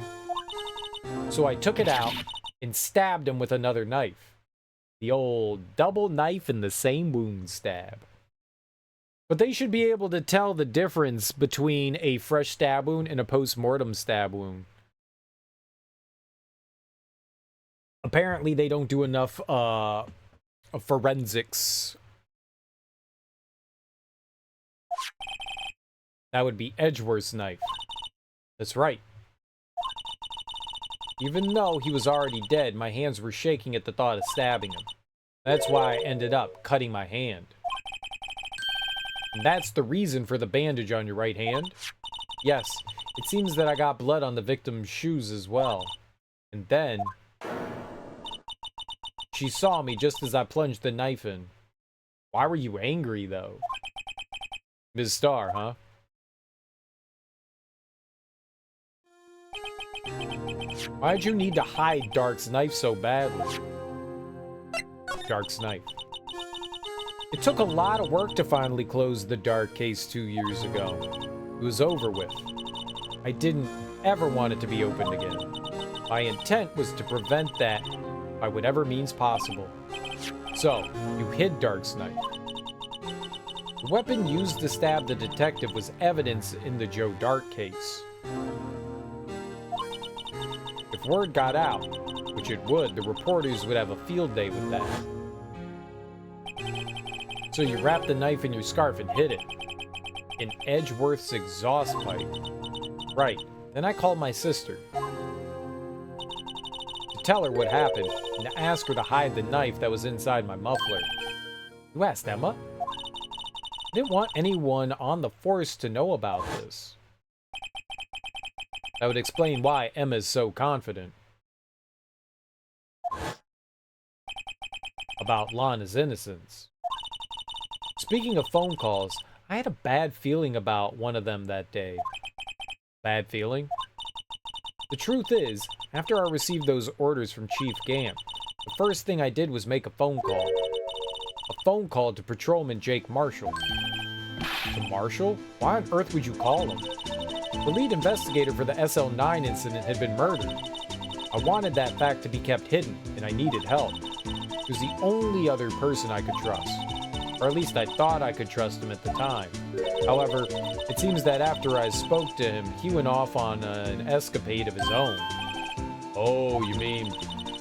So I took it out and stabbed him with another knife. The old double knife in the same wound stab. But they should be able to tell the difference between a fresh stab wound and a post-mortem stab wound. Apparently they don't do enough forensics. That would be Edgeworth's knife. That's right. Even though he was already dead, my hands were shaking at the thought of stabbing him. That's why I ended up cutting my hand. And that's the reason for the bandage on your right hand? Yes, it seems that I got blood on the victim's shoes as well. And then she saw me just as I plunged the knife in. Why were you angry, though? Ms. Starr, huh? Why'd you need to hide Dark's knife so badly? Dark's knife. It took a lot of work to finally close the Dark case 2 years ago. It was over with. I didn't ever want it to be opened again. My intent was to prevent that by whatever means possible. So, you hid Dark's knife. The weapon used to stab the detective was evidence in the Joe Dark case. If word got out, which it would, the reporters would have a field day with that. So you wrapped the knife in your scarf and hid it. In Edgeworth's exhaust pipe. Right. Then I called my sister. To tell her what happened, and to ask her to hide the knife that was inside my muffler. You asked Emma? I didn't want anyone on the force to know about this. That would explain why Emma's so confident about Lana's innocence. Speaking of phone calls, I had a bad feeling about one of them that day. Bad feeling? The truth is, after I received those orders from Chief Gant, the first thing I did was make a phone call. A phone call to Patrolman Jake Marshall. To Marshall? Why on earth would you call him? The lead investigator for the SL9 incident had been murdered. I wanted that fact to be kept hidden, and I needed help. He was the only other person I could trust. Or at least I thought I could trust him at the time. However, it seems that after I spoke to him, he went off on an escapade of his own. Oh, you mean,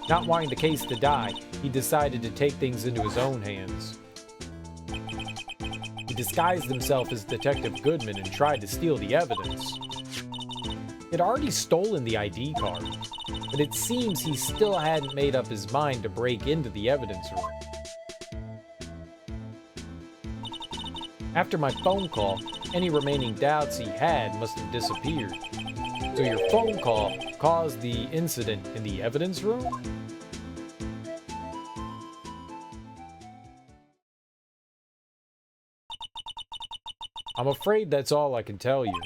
not wanting the case to die, he decided to take things into his own hands. He disguised himself as Detective Goodman and tried to steal the evidence. He had already stolen the ID card, but it seems he still hadn't made up his mind to break into the evidence room. After my phone call, any remaining doubts he had must have disappeared. So your phone call caused the incident in the evidence room? I'm afraid that's all I can tell you.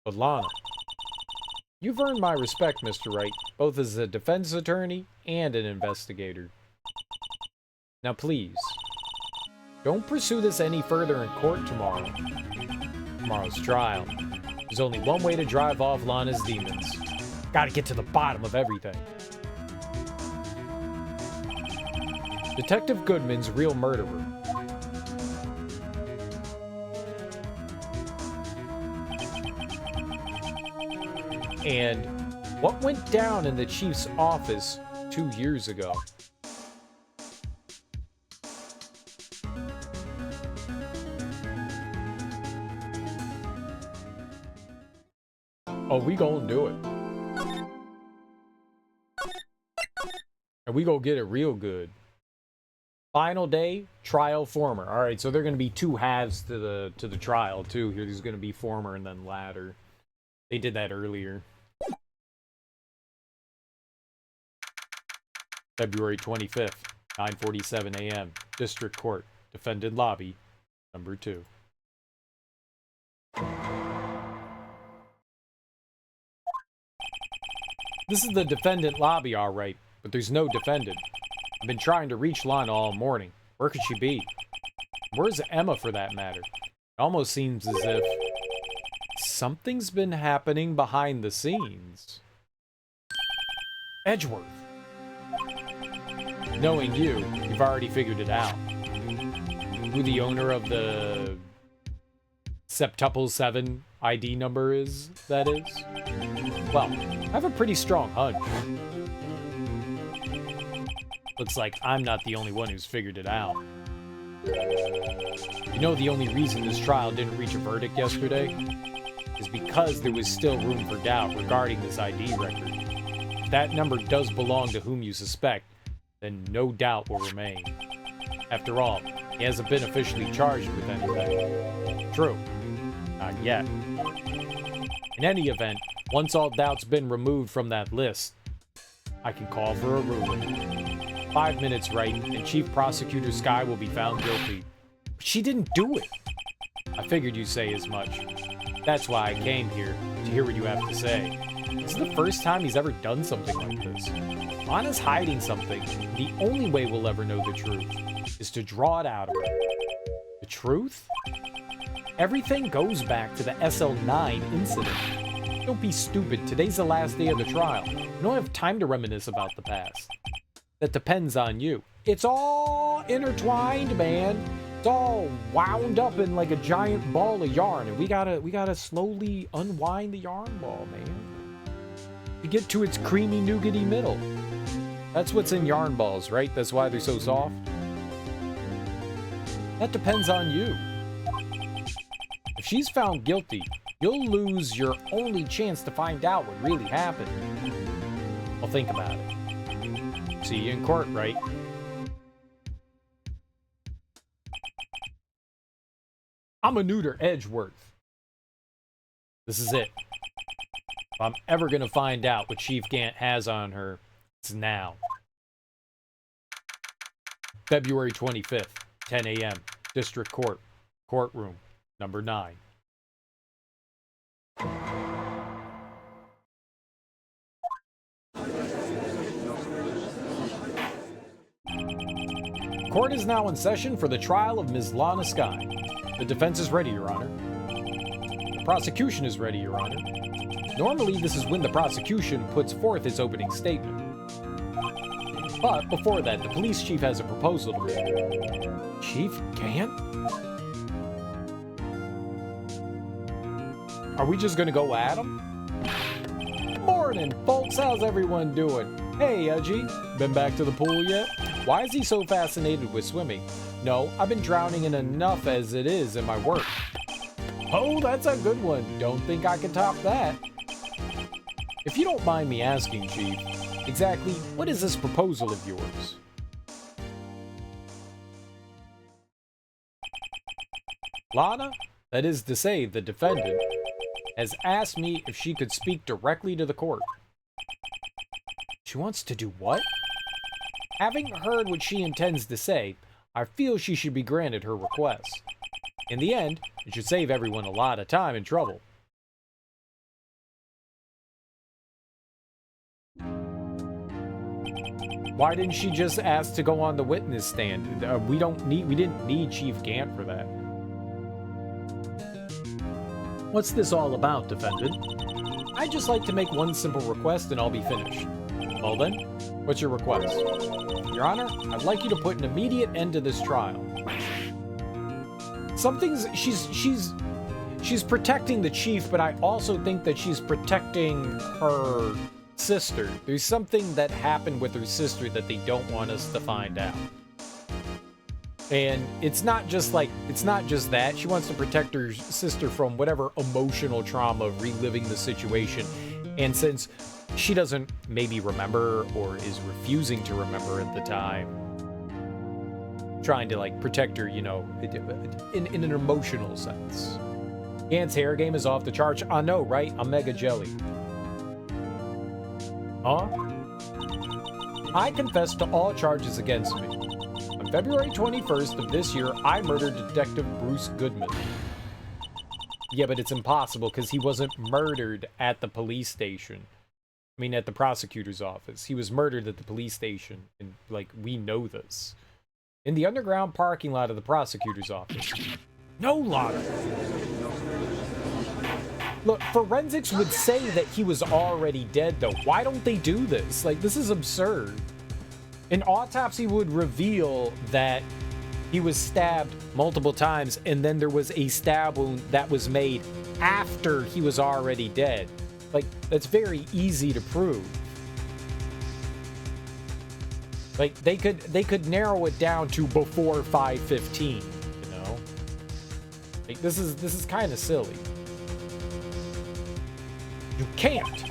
But Lana, you've earned my respect, Mr. Wright, both as a defense attorney and an investigator. Now please, don't pursue this any further in court tomorrow. Tomorrow's trial. There's only one way to drive off Lana's demons. Gotta get to the bottom of everything. Detective Goodman's real murderer. And what went down in the chief's office 2 years ago? Oh, we gonna do it. And we gonna get it real good. Final day, trial former. All right, so they're gonna be two halves to the trial too. Here, there's gonna be former and then latter. They did that earlier. February 25th, 9:47 a.m. District Court, Defendant Lobby, number 2. This is the defendant lobby, all right, but there's no defendant. I've been trying to reach Lana all morning. Where could she be? Where's Emma, for that matter? It almost seems as if something's been happening behind the scenes. Edgeworth. Knowing you, you've already figured it out. Who the owner of the Septuple 7 ID number is, that is? Well, I have a pretty strong hunch. Looks like I'm not the only one who's figured it out. You know, the only reason this trial didn't reach a verdict yesterday is because there was still room for doubt regarding this ID record. If that number does belong to whom you suspect, then no doubt will remain. After all, he hasn't been officially charged with anything. True. Not yet. In any event, once all doubt's been removed from that list, I can call for a ruling. 5 minutes, Wright, and Chief Prosecutor Skye will be found guilty. But she didn't do it! I figured you'd say as much. That's why I came here, to hear what you have to say. This is the first time he's ever done something like this. Lana's hiding something. The only way we'll ever know the truth is to draw it out of her. The truth? Everything goes back to the SL9 incident. Don't be stupid. Today's the last day of the trial. You don't have time to reminisce about the past. That depends on you. It's all intertwined, man. It's all wound up in like a giant ball of yarn, and we gotta slowly unwind the yarn ball, man, to get to its creamy nougaty middle. That's what's in yarn balls, right? That's why they're so soft. That depends on you. If she's found guilty, you'll lose your only chance to find out what really happened. Well, think about it. See you in court, right? I'm a neuter Edgeworth. This is it. If I'm ever gonna find out what Chief Gant has on her, it's now. February 25th, 10 a.m. District Court, Courtroom, number 9. Court is now in session for the trial of Ms. Lana Sky. The defense is ready, Your Honor. The prosecution is ready, Your Honor. Normally, this is when the prosecution puts forth its opening statement. But before that, the police chief has a proposal to make. Chief Gant? Are we just gonna go at him? Morning, folks. How's everyone doing? Hey, Edgy. Been back to the pool yet? Why is he so fascinated with swimming? No, I've been drowning in enough as it is in my work. Oh, that's a good one. Don't think I can top that. If you don't mind me asking, Chief, exactly what is this proposal of yours? Lana, that is to say, the defendant, has asked me if she could speak directly to the court. She wants to do what? Having heard what she intends to say, I feel she should be granted her request. In the end, it should save everyone a lot of time and trouble. Why didn't she just ask to go on the witness stand? We didn't need Chief Gant for that. What's this all about, defendant? I'd just like to make one simple request and I'll be finished. Well then, what's your request? Your Honor, I'd like you to put an immediate end to this trial. She's protecting the chief, but I also think that she's protecting her sister. There's something that happened with her sister that they don't want us to find out. And it's not just that. She wants to protect her sister from whatever emotional trauma of reliving the situation. And since she doesn't maybe remember or is refusing to remember at the time, trying to like protect her, you know, in an emotional sense. Gant's hair game is off the charts. I know, right? I'm mega jelly. Huh? I confess to all charges against me. On February 21st of this year, I murdered Detective Bruce Goodman. Yeah, but it's impossible because he wasn't murdered at the police station. I mean, at the prosecutor's office. He was murdered at the police station. And, like, we know this. In the underground parking lot of the prosecutor's office. No, Lana! Look, forensics would say that he was already dead, though. Why don't they do this? Like, this is absurd. An autopsy would reveal that he was stabbed multiple times, and then there was a stab wound that was made after he was already dead. Like, that's very easy to prove. Like, they could narrow it down to before 5:15, you know? Like, this is kind of silly. You can't!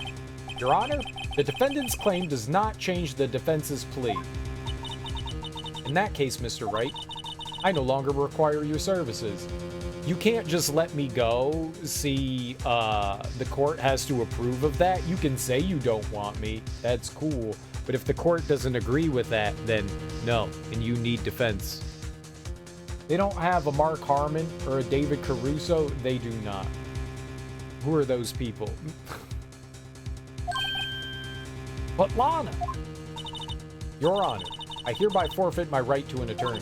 Your Honor, the defendant's claim does not change the defense's plea. In that case, Mr. Wright, I no longer require your services. You can't just let me go. See, the court has to approve of that. You can say you don't want me. That's cool. But if the court doesn't agree with that, then no, and you need defense. They don't have a Mark Harmon or a David Caruso. They do not. Who are those people? But Lana! Your Honor, I hereby forfeit my right to an attorney.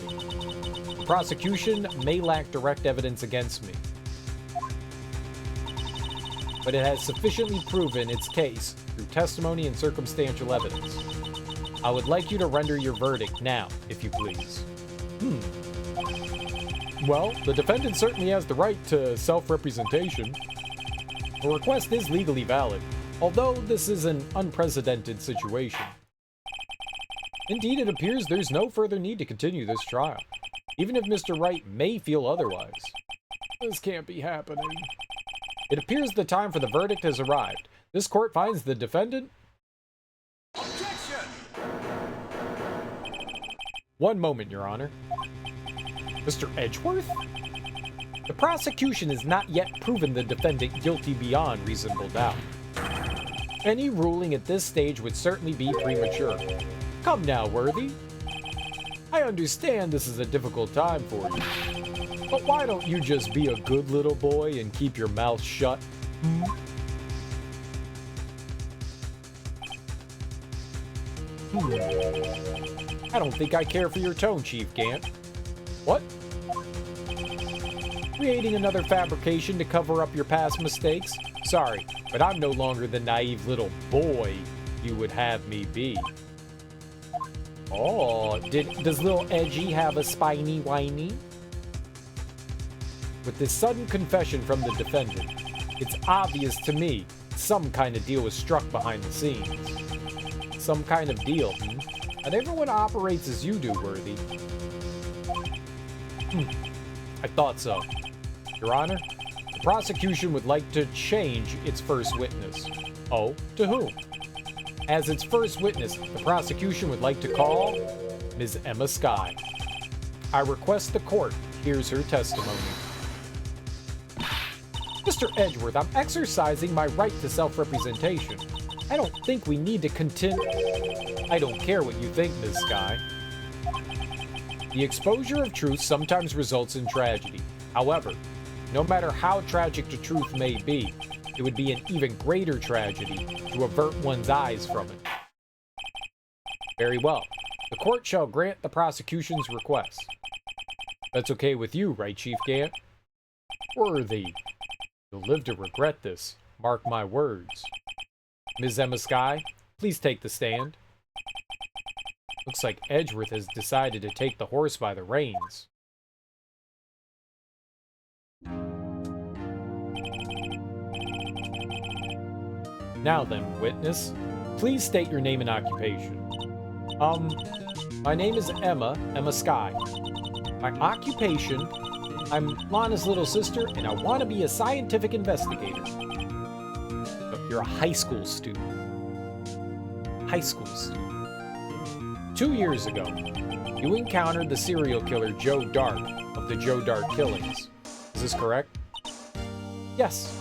The prosecution may lack direct evidence against me, but it has sufficiently proven its case through testimony and circumstantial evidence. I would like you to render your verdict now, if you please. Well, the defendant certainly has the right to self-representation. The request is legally valid, although this is an unprecedented situation. Indeed, it appears there's no further need to continue this trial, even if Mr. Wright may feel otherwise. This can't be happening. It appears the time for the verdict has arrived. This court finds the defendant... Objection! One moment, Your Honor. Mr. Edgeworth? The prosecution has not yet proven the defendant guilty beyond reasonable doubt. Any ruling at this stage would certainly be premature. Come now, Worthy. I understand this is a difficult time for you, but why don't you just be a good little boy and keep your mouth shut? I don't think I care for your tone, Chief Gant. What? Creating another fabrication to cover up your past mistakes? Sorry, but I'm no longer the naive little boy you would have me be. Oh, does little Edgy have a spiny whiny? With this sudden confession from the defendant, it's obvious to me some kind of deal was struck behind the scenes. Some kind of deal, hmm? Not everyone operates as you do, Worthy. I thought so. Your Honor, the prosecution would like to change its first witness. Oh, to whom? As its first witness, the prosecution would like to call Ms. Emma Skye. I request the court hears her testimony. Mr. Edgeworth, I'm exercising my right to self-representation. I don't think we need to continue. I don't care what you think, Ms. Skye. The exposure of truth sometimes results in tragedy. However, no matter how tragic the truth may be, it would be an even greater tragedy to avert one's eyes from it. Very well. The court shall grant the prosecution's request. That's okay with you, right, Chief Gant? Worthy. You'll live to regret this. Mark my words. Ms. Emma Skye, please take the stand. Looks like Edgeworth has decided to take the horse by the reins. Now then, witness, please state your name and occupation. My name is Emma Skye. My occupation, I'm Lana's little sister, and I want to be a scientific investigator. Oh, you're a high school student. High school student. 2 years ago, you encountered the serial killer Joe Dart of the Joe Dart killings. Is this correct? Yes.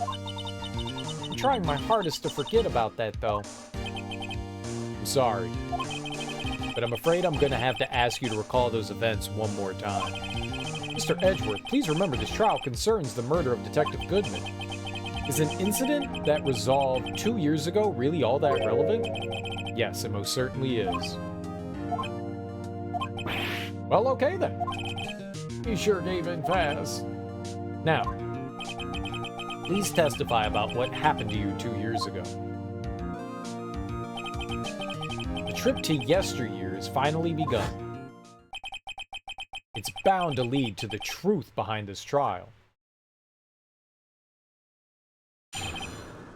I'm trying my hardest to forget about that, though. I'm sorry, but I'm afraid I'm going to have to ask you to recall those events one more time. Mr. Edgeworth, please remember this trial concerns the murder of Detective Goodman. Is an incident that resolved 2 years ago really all that relevant? Yes, it most certainly is. Well, okay then. He sure gave in fast. Now, please testify about what happened to you 2 years ago. The trip to yesteryear has finally begun. It's bound to lead to the truth behind this trial.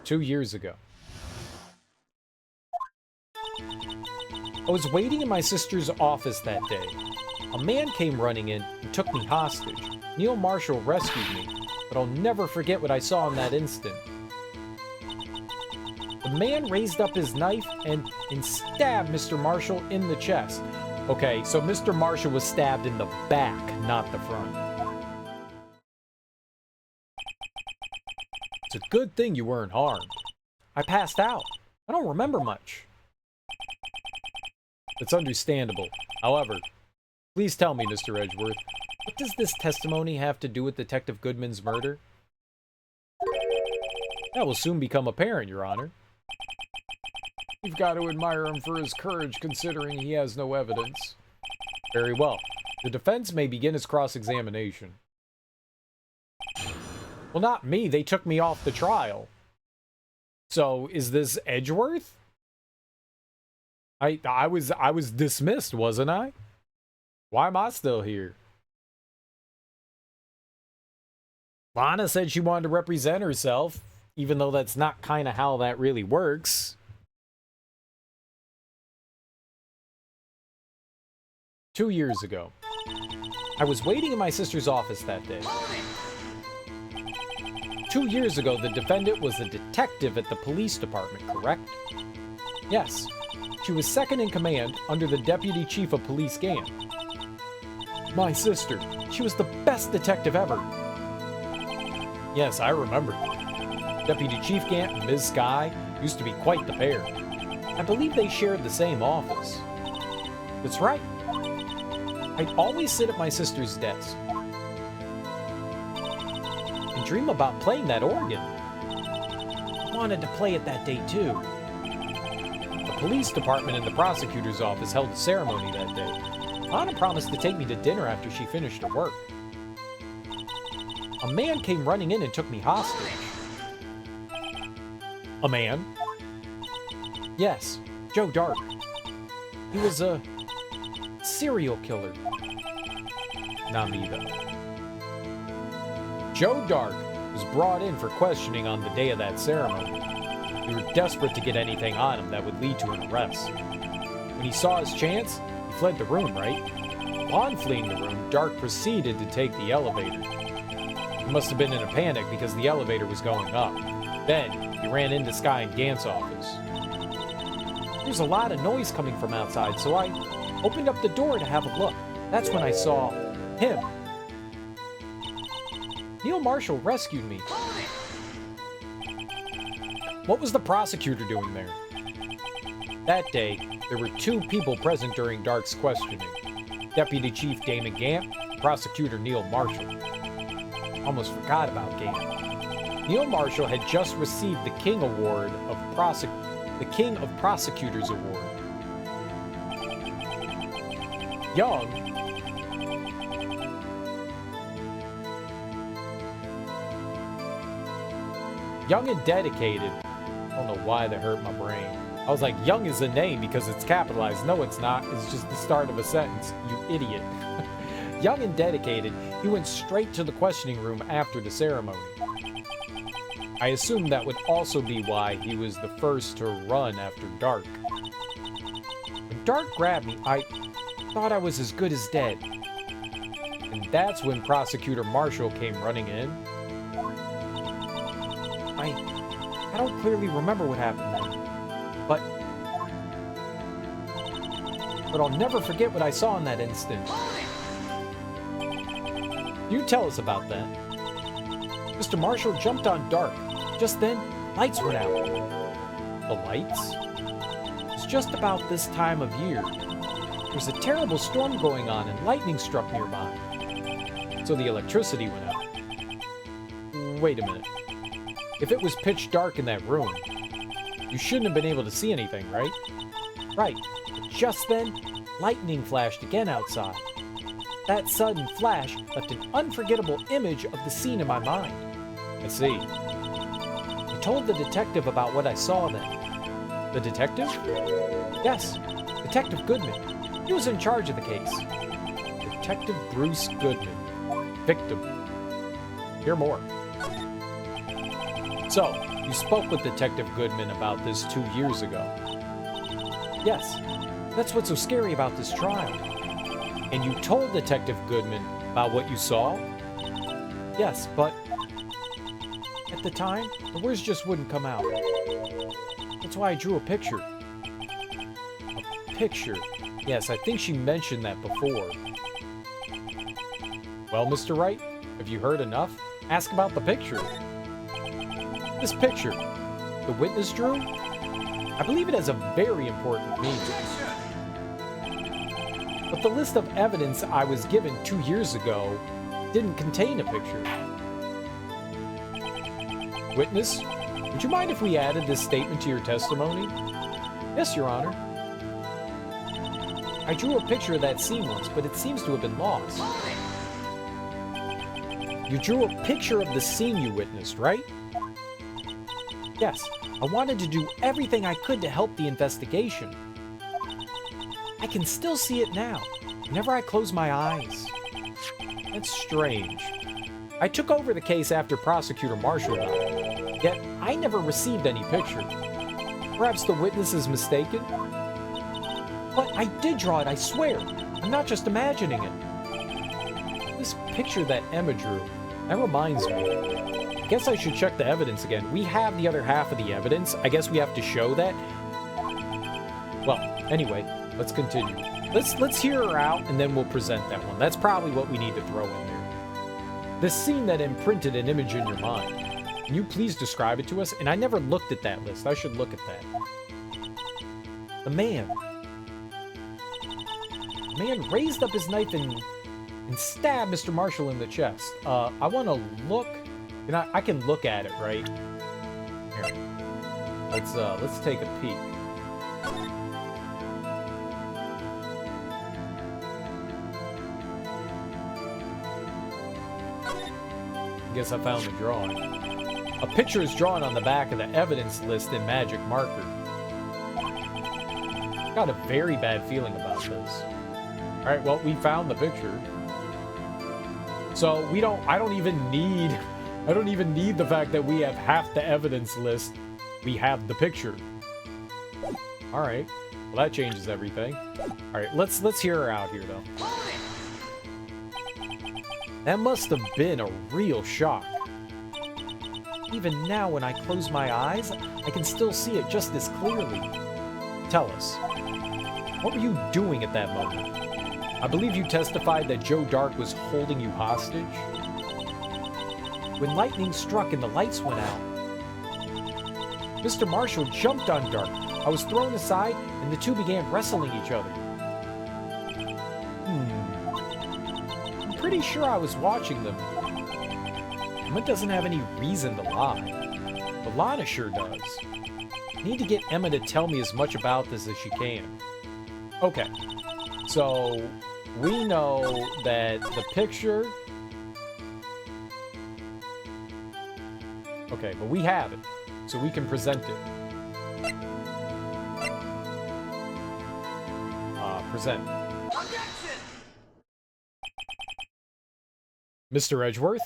2 years ago. I was waiting in my sister's office that day. A man came running in and took me hostage. Neil Marshall rescued me, but I'll never forget what I saw in that instant. The man raised up his knife and stabbed Mr. Marshall in the chest. Okay, so Mr. Marshall was stabbed in the back, not the front. It's a good thing you weren't harmed. I passed out. I don't remember much. It's understandable. However, please tell me, Mr. Edgeworth, what does this testimony have to do with Detective Goodman's murder? That will soon become apparent, Your Honor. You've got to admire him for his courage, considering he has no evidence. Very well. The defense may begin its cross-examination. Well, not me. They took me off the trial. So, is this Edgeworth? I was dismissed, wasn't I? Why am I still here? Lana said she wanted to represent herself, even though that's not kind of how that really works. Two years ago, I was waiting in my sister's office that day. 2 years ago, the defendant was a detective at the police department, correct? Yes. She was second in command under the deputy chief of police Gant. My sister, she was the best detective ever. Yes, I remember. Deputy Chief Gant and Ms. Skye used to be quite the pair. I believe they shared the same office. That's right. I'd always sit at my sister's desk and dream about playing that organ. I wanted to play it that day too. The police department and the prosecutor's office held a ceremony that day. Anna promised to take me to dinner after she finished her work. A man came running in and took me hostage. A man? Yes, Joe Dark. He was a serial killer. Not me, though. Joe Dark was brought in for questioning on the day of that ceremony. We were desperate to get anything on him that would lead to an arrest. When he saw his chance, he fled the room, right? Upon fleeing the room, Dark proceeded to take the elevator. He must have been in a panic because the elevator was going up. Then, he ran into Sky and Gant's office. There was a lot of noise coming from outside, so I opened up the door to have a look. That's when I saw him. Neil Marshall rescued me. What was the prosecutor doing there? That day, there were two people present during Dark's questioning. Deputy Chief Damon Gant, Prosecutor Neil Marshall. Almost forgot about Gant. Neil Marshall had just received the King Award of the King of Prosecutors Award. Young and dedicated. I don't know why that hurt my brain. I was like, Young is a name because it's capitalized. No, it's not. It's just the start of a sentence, you idiot. Young and dedicated, he went straight to the questioning room after the ceremony. I assume that would also be why he was the first to run after Dark. When Dark grabbed me, I thought I was as good as dead. And that's when Prosecutor Marshall came running in. I don't clearly remember what happened then, but I'll never forget what I saw in that instant. You tell us about that. Mr. Marshall jumped on Dark. Just then, lights went out. The lights? It's just about this time of year. There's a terrible storm going on and lightning struck nearby. So the electricity went out. Wait a minute. If it was pitch dark in that room, you shouldn't have been able to see anything, right? Right. But just then, lightning flashed again outside. That sudden flash left an unforgettable image of the scene in my mind. I see. I told the detective about what I saw then. The detective? Yes, Detective Goodman. He was in charge of the case. Detective Bruce Goodman. Victim. Hear more. So, you spoke with Detective Goodman about this 2 years ago. Yes, that's what's so scary about this trial. And you told Detective Goodman about what you saw? Yes, but at the time, the words just wouldn't come out. That's why I drew a picture. A picture? Yes, I think she mentioned that before. Well, Mr. Wright, have you heard enough? Ask about the picture. This picture, the witness drew, I believe it has a very important meaning. But the list of evidence I was given 2 years ago didn't contain a picture. Witness, would you mind if we added this statement to your testimony? Yes, Your Honor. I drew a picture of that scene once, but it seems to have been lost. You drew a picture of the scene you witnessed, right? Yes, I wanted to do everything I could to help the investigation. I can still see it now, whenever I close my eyes. That's strange. I took over the case after Prosecutor Marshall died, yet I never received any picture. Perhaps the witness is mistaken? But I did draw it, I swear. I'm not just imagining it. This picture that Emma drew, that reminds me. I guess I should check the evidence again. We have the other half of the evidence. I guess we have to show that. Well, anyway, let's continue. Let's hear her out, and then we'll present that one. That's probably what we need to throw in there. This scene that imprinted an image in your mind. Can you please describe it to us? And I never looked at that list. I should look at that. The man. The man raised up his knife and stabbed Mr. Marshall in the chest. I want to look. And I can look at it, right? Here. Let's take a peek. I guess I found the drawing. A picture is drawn on the back of the evidence list in magic marker. Got a very bad feeling about this. Alright, well, we found the picture. So I don't even need the fact that we have half the evidence list. We have the picture. Alright. Well, that changes everything. Alright, let's hear her out here though. That must have been a real shock. Even now when I close my eyes, I can still see it just as clearly. Tell us, what were you doing at that moment? I believe you testified that Joe Dark was holding you hostage. When lightning struck and the lights went out, Mr. Marshall jumped on Dark. I was thrown aside and the two began wrestling each other. I'm pretty sure I was watching them. Emma doesn't have any reason to lie, but Lana sure does. I need to get Emma to tell me as much about this as she can. Okay, so we know that the picture... Okay, but we have it, so we can present it. Present. Objection! Mr. Edgeworth?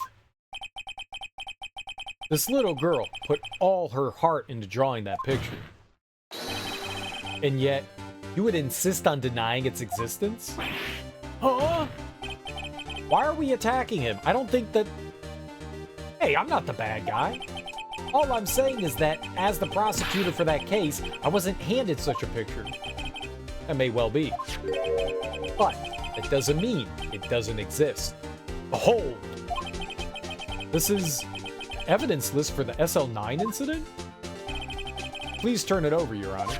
This little girl put all her heart into drawing that picture. And yet, you would insist on denying its existence? Huh? Why are we attacking him? I don't think that... Hey, I'm not the bad guy. All I'm saying is that, as the prosecutor for that case, I wasn't handed such a picture. That may well be. But it doesn't mean it doesn't exist. Behold! This is evidence list for the SL9 incident? Please turn it over, Your Honor.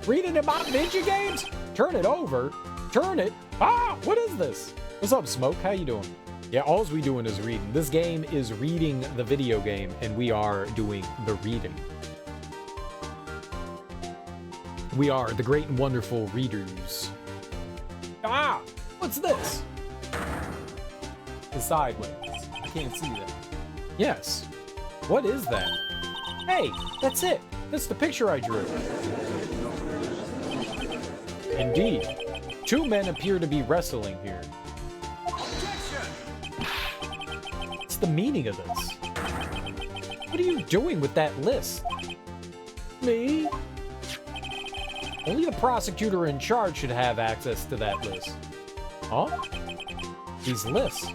Reading about ninja games? Turn it over? Turn it? Ah! What is this? What's up, Smoke? How you doing? Yeah, all we doing is reading. This game is reading the video game, and we are doing the reading. We are the great and wonderful readers. Ah! What's this? It's sideways. I can't see that. Yes. What is that? Hey, that's it. That's the picture I drew. Indeed. Two men appear to be wrestling here. What's the meaning of this? What are you doing with that list? Me? Only the prosecutor in charge should have access to that list. Huh? These lists.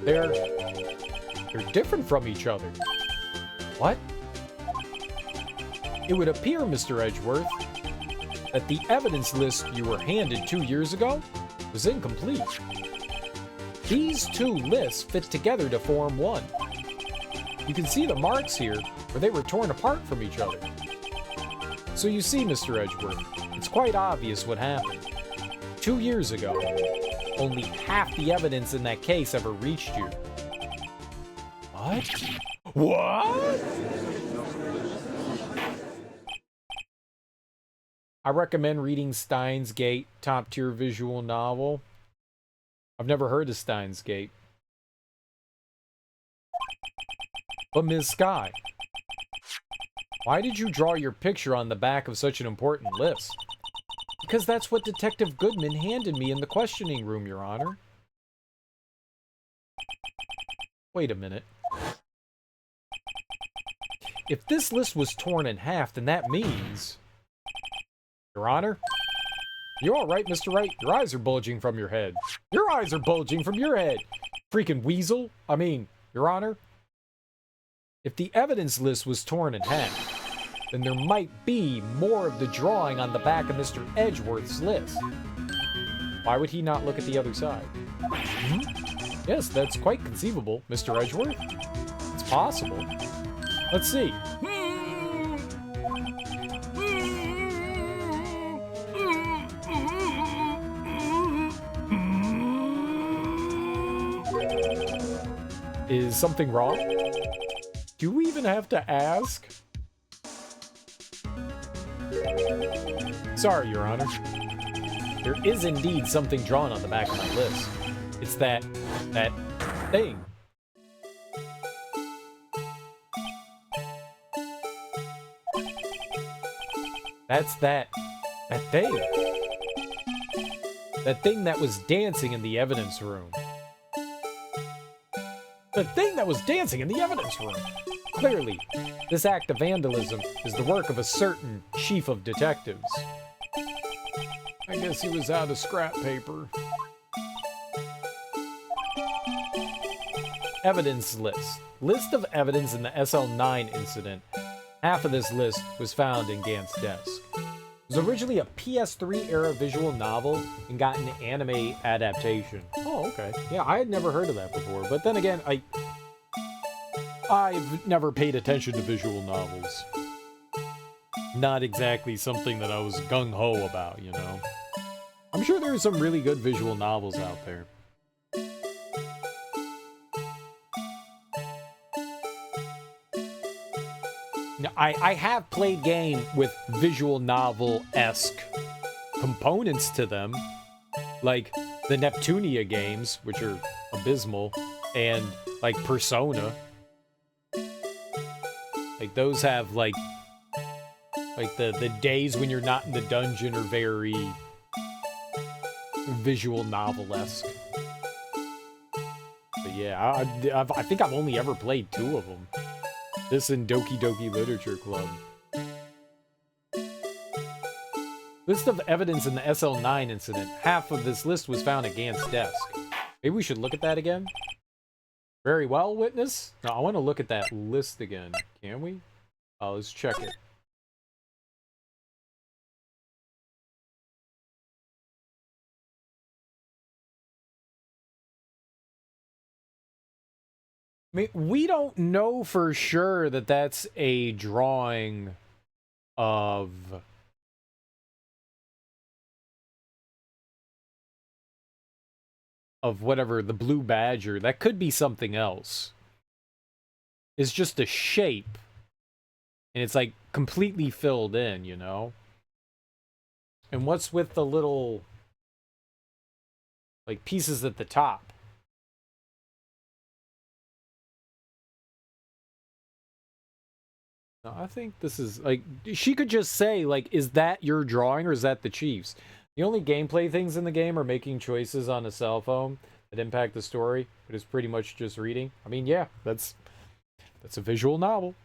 They're different from each other. What? It would appear, Mr. Edgeworth, that the evidence list you were handed 2 years ago was incomplete. These two lists fit together to form one. You can see the marks here where they were torn apart from each other. So you see, Mr. Edgeworth, it's quite obvious what happened. 2 years ago, only half the evidence in that case ever reached you. What? What? I recommend reading Steins Gate, top-tier visual novel. I've never heard of Steins Gate. But Ms. Sky, why did you draw your picture on the back of such an important list? Because that's what Detective Goodman handed me in the questioning room, Your Honor. Wait a minute. If this list was torn in half, then that means... Your Honor? You all right, Mr. Wright? Your eyes are bulging from your head. Your eyes are bulging from your head! Freaking weasel! I mean, Your Honor? If the evidence list was torn in half, then there might be more of the drawing on the back of Mr. Edgeworth's list. Why would he not look at the other side? Hmm? Yes, that's quite conceivable, Mr. Edgeworth. It's possible. Let's see. Is something wrong? Do we even have to ask? Sorry, Your Honor. There is indeed something drawn on the back of my list. It's that thing. That's that thing. That thing that was dancing in the evidence room. The thing that was dancing in the evidence room. Clearly, this act of vandalism is the work of a certain chief of detectives. I guess he was out of scrap paper. Evidence list. List of evidence in the SL9 incident. Half of this list was found in Gant's desk. It was originally a PS3-era visual novel and got an anime adaptation. Oh, okay. Yeah, I had never heard of that before. But then again, I've never paid attention to visual novels. Not exactly something that I was gung-ho about, you know? I'm sure there are some really good visual novels out there. Now, I have played games with visual novel-esque components to them, like the Neptunia games, which are abysmal, and like Persona. Like those have like the days when you're not in the dungeon are very visual novel-esque. But yeah, I think I've only ever played 2 of them. This and Doki Doki Literature Club. List of evidence in the SL9 incident. Half of this list was found at Gant's desk. Maybe we should look at that again? Very well, witness? No, I want to look at that list again. Can we? Oh, let's check it. I mean, we don't know for sure that that's a drawing of whatever, the blue badger. That could be something else. It's just a shape. And it's like completely filled in, you know? And what's with the little like pieces at the top? I think this is, like, she could just say, like, is that your drawing or is that the Chiefs? The only gameplay things in the game are making choices on a cell phone that impact the story, but it's pretty much just reading. I mean, yeah, that's a visual novel.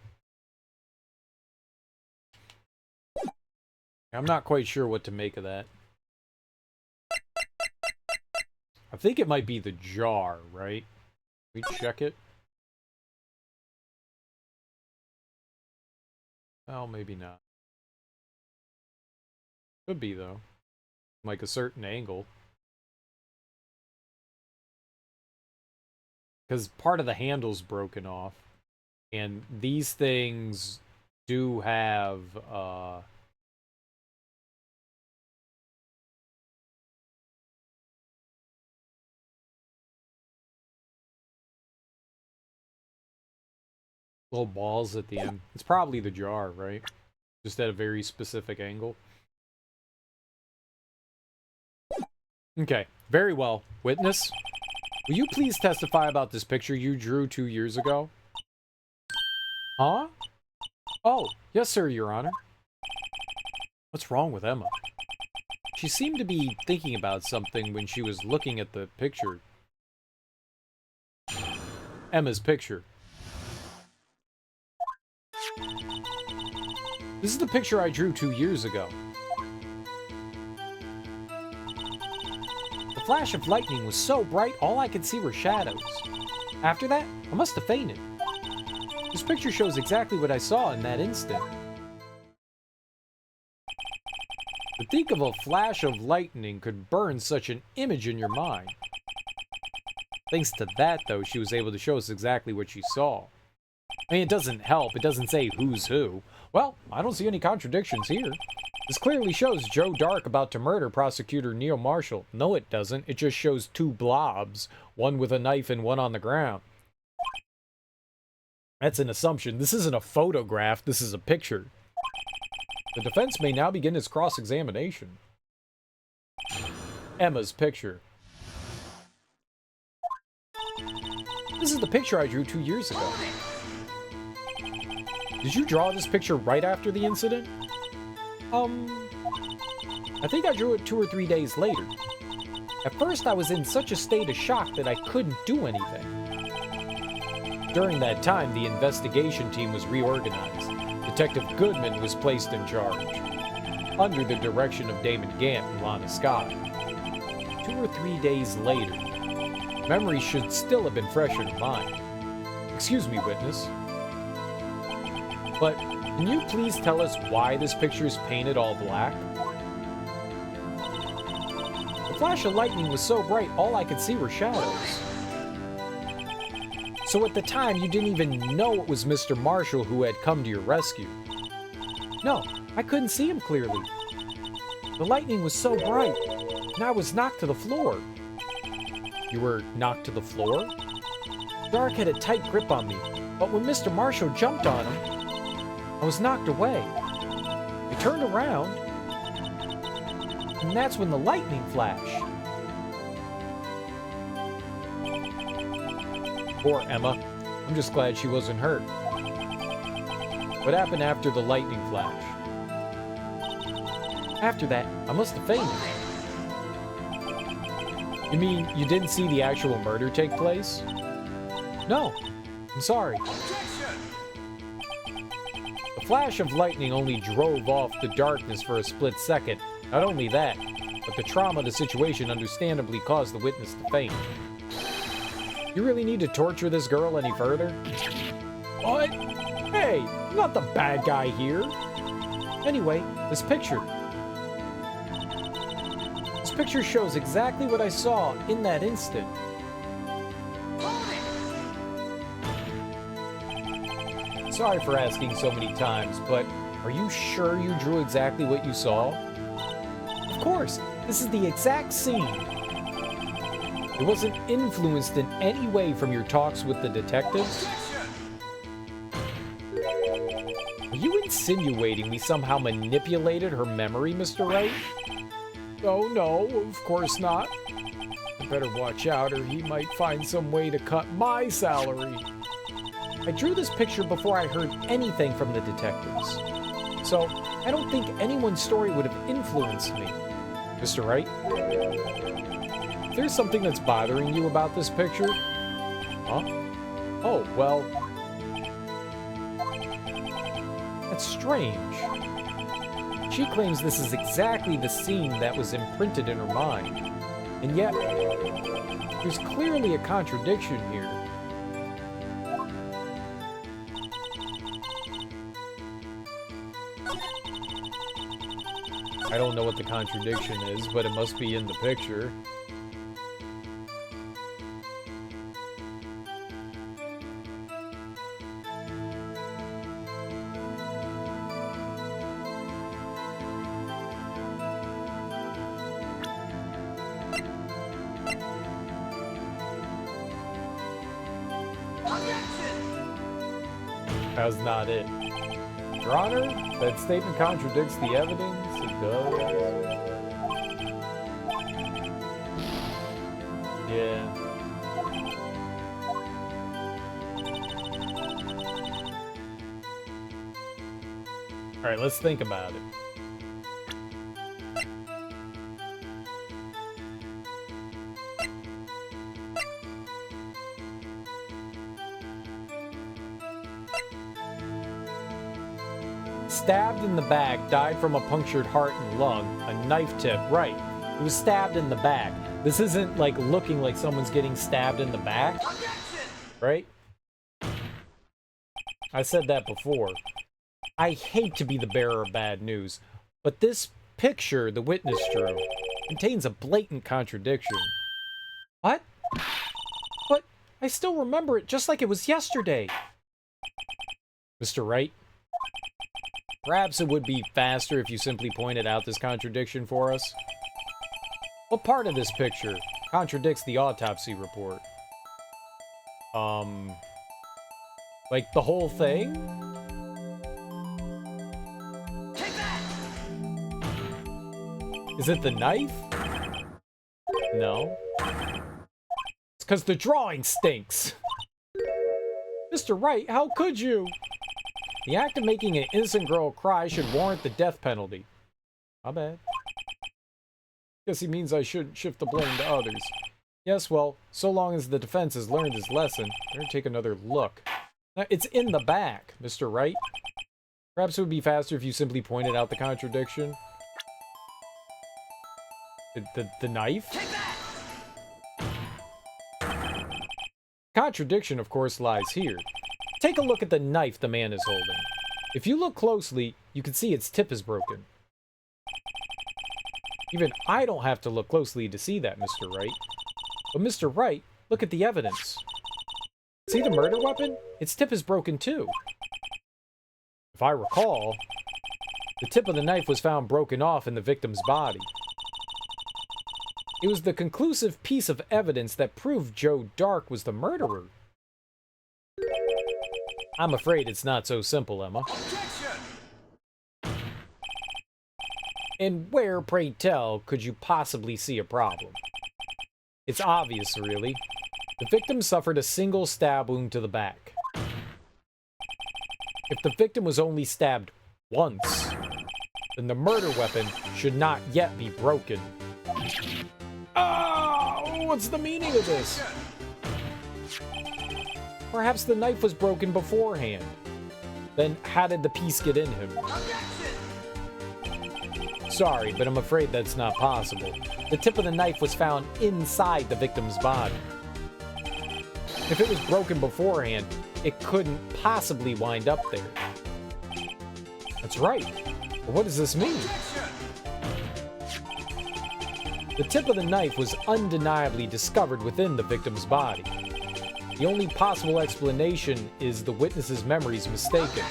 I'm not quite sure what to make of that. I think it might be the jar, right? Can we check it? Well, maybe not. Could be, though. Like a certain angle. Because part of the handle's broken off. And these things do have, little balls at the end. It's probably the jar, right? Just at a very specific angle. Okay, very well. Witness, will you please testify about this picture you drew 2 years ago? Huh? Oh, yes, sir, Your Honor. What's wrong with Emma? She seemed to be thinking about something when she was looking at the picture. Emma's picture. This is the picture I drew 2 years ago. The flash of lightning was so bright, all I could see were shadows. After that, I must have fainted. This picture shows exactly what I saw in that instant. To think of a flash of lightning could burn such an image in your mind. Thanks to that, though, she was able to show us exactly what she saw. I mean, it doesn't help. It doesn't say who's who. Well, I don't see any contradictions here. This clearly shows Joe Dark about to murder prosecutor Neil Marshall. No, it doesn't. It just shows 2 blobs, one with a knife and one on the ground. That's an assumption. This isn't a photograph. This is a picture. The defense may now begin its cross-examination. Emma's picture. This is the picture I drew 2 years ago. Did you draw this picture right after the incident? I think I drew it 2 or 3 days later. At first, I was in such a state of shock that I couldn't do anything. During that time, the investigation team was reorganized. Detective Goodman was placed in charge, under the direction of Damon Gant and Lana Scott. 2 or 3 days later, memories should still have been fresh in her mind. Excuse me, witness. But can you please tell us why this picture is painted all black? The flash of lightning was so bright, all I could see were shadows. So at the time, you didn't even know it was Mr. Marshall who had come to your rescue. No, I couldn't see him clearly. The lightning was so bright, and I was knocked to the floor. You were knocked to the floor? Dark had a tight grip on me, but when Mr. Marshall jumped on him, I was knocked away. I turned around, and that's when the lightning flashed. Poor Emma. I'm just glad she wasn't hurt. What happened after the lightning flash? After that, I must have fainted. You mean you didn't see the actual murder take place? No, I'm sorry. The flash of lightning only drove off the darkness for a split second. Not only that, but the trauma of the situation understandably caused the witness to faint. You really need to torture this girl any further? What? Hey, I'm not the bad guy here. Anyway, this picture. This picture shows exactly what I saw in that instant. Sorry for asking so many times, but are you sure you drew exactly what you saw? Of course, this is the exact scene. It wasn't influenced in any way from your talks with the detectives? Are you insinuating we somehow manipulated her memory, Mr. Wright? Oh, no, of course not. I better watch out or he might find some way to cut my salary. I drew this picture before I heard anything from the detectives. So, I don't think anyone's story would have influenced me. Mr. Wright? If there's something that's bothering you about this picture... Huh? Oh, well... That's strange. She claims this is exactly the scene that was imprinted in her mind. And yet, there's clearly a contradiction here. I don't know what the contradiction is, but it must be in the picture. That's not it. Your Honor, that statement contradicts the evidence. It does. Yeah. Alright, let's think about it. Stabbed in the back, died from a punctured heart and lung, a knife tip, right. He was stabbed in the back. This isn't like looking like someone's getting stabbed in the back, right? I said that before. I hate to be the bearer of bad news, but this picture the witness drew contains a blatant contradiction. What? But I still remember it just like it was yesterday. Mr. Wright? Perhaps it would be faster if you simply pointed out this contradiction for us. What part of this picture contradicts the autopsy report? Like the whole thing?
Take that!
Is it the knife? No. It's because the drawing stinks. Mr. Wright, how could you? The act of making an innocent girl cry should warrant the death penalty. My bad. Guess he means I shouldn't shift the blame to others. Yes, well, so long as the defense has learned his lesson, better take another look. Now, it's in the back, Mr. Wright. Perhaps it would be faster if you simply pointed out the contradiction. The knife? Contradiction, of course, lies here. Take a look at the knife the man is holding. If you look closely, you can see its tip is broken. Even I don't have to look closely to see that, Mr. Wright. But Mr. Wright, look at the evidence. See the murder weapon? Its tip is broken too. If I recall, the tip of the knife was found broken off in the victim's body. It was the conclusive piece of evidence that proved Joe Dark was the murderer. I'm afraid it's not so simple, Emma. And where, pray tell, could you possibly see a problem? It's obvious, really. The victim suffered a single stab wound to the back. If the victim was only stabbed once, then the murder weapon should not yet be broken. Oh, what's the meaning of this? Perhaps the knife was broken beforehand. Then how did the piece get in him? Sorry, but I'm afraid that's not possible. The tip of the knife was found inside the victim's body. If it was broken beforehand, it couldn't possibly wind up there. That's right. But what does this mean? The tip of the knife was undeniably discovered within the victim's body. The only possible explanation is the witness's memory's mistaken.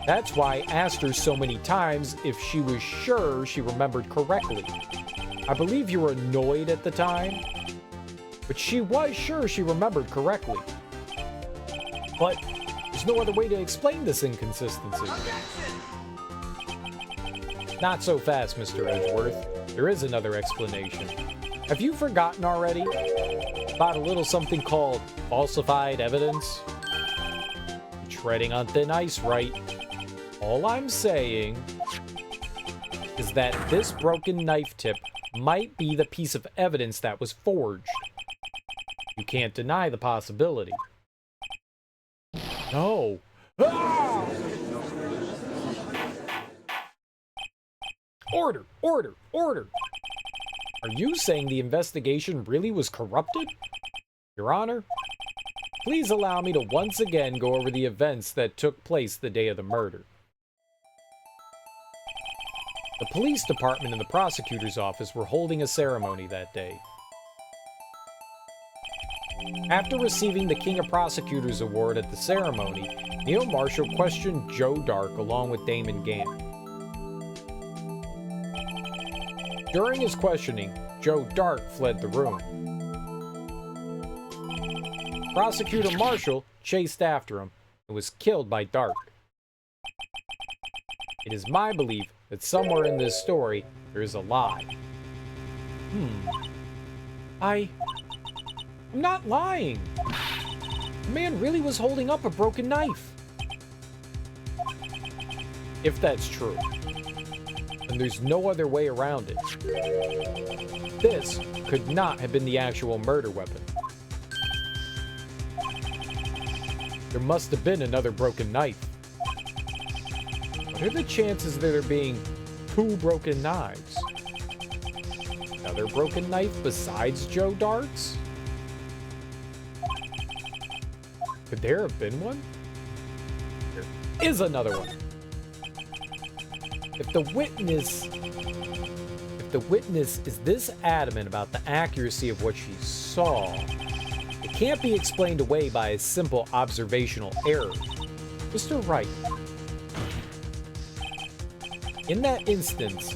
That's why I asked her so many times if she was sure she remembered correctly. I believe you were annoyed at the time, but she was sure she remembered correctly. But there's no other way to explain this inconsistency. Not so fast, Mr. Edgeworth. There is another explanation. Have you forgotten already about a little something called falsified evidence? You're treading on thin ice, Wright. All I'm saying is that this broken knife tip might be the piece of evidence that was forged. You can't deny the possibility. No. Ah! Order! Order! Order! Are you saying the investigation really was corrupted? Your Honor, please allow me to once again go over the events that took place the day of the murder. The police department and the prosecutor's office were holding a ceremony that day. After receiving the King of Prosecutors Award at the ceremony, Neil Marshall questioned Joe Dark along with Damon Gant. During his questioning, Joe Dark fled the room. Prosecutor Marshall chased after him and was killed by Dark. It is my belief that somewhere in this story there is a lie. I'm not lying. The man really was holding up a broken knife. If that's true, then there's no other way around it. This could not have been the actual murder weapon. There must have been another broken knife. What are the chances of there being two broken knives? Another broken knife besides Joe Dark's? Could there have been one? There is another one. If the witness is this adamant about the accuracy of what she saw, it can't be explained away by a simple observational error. Mr. Wright, in that instance,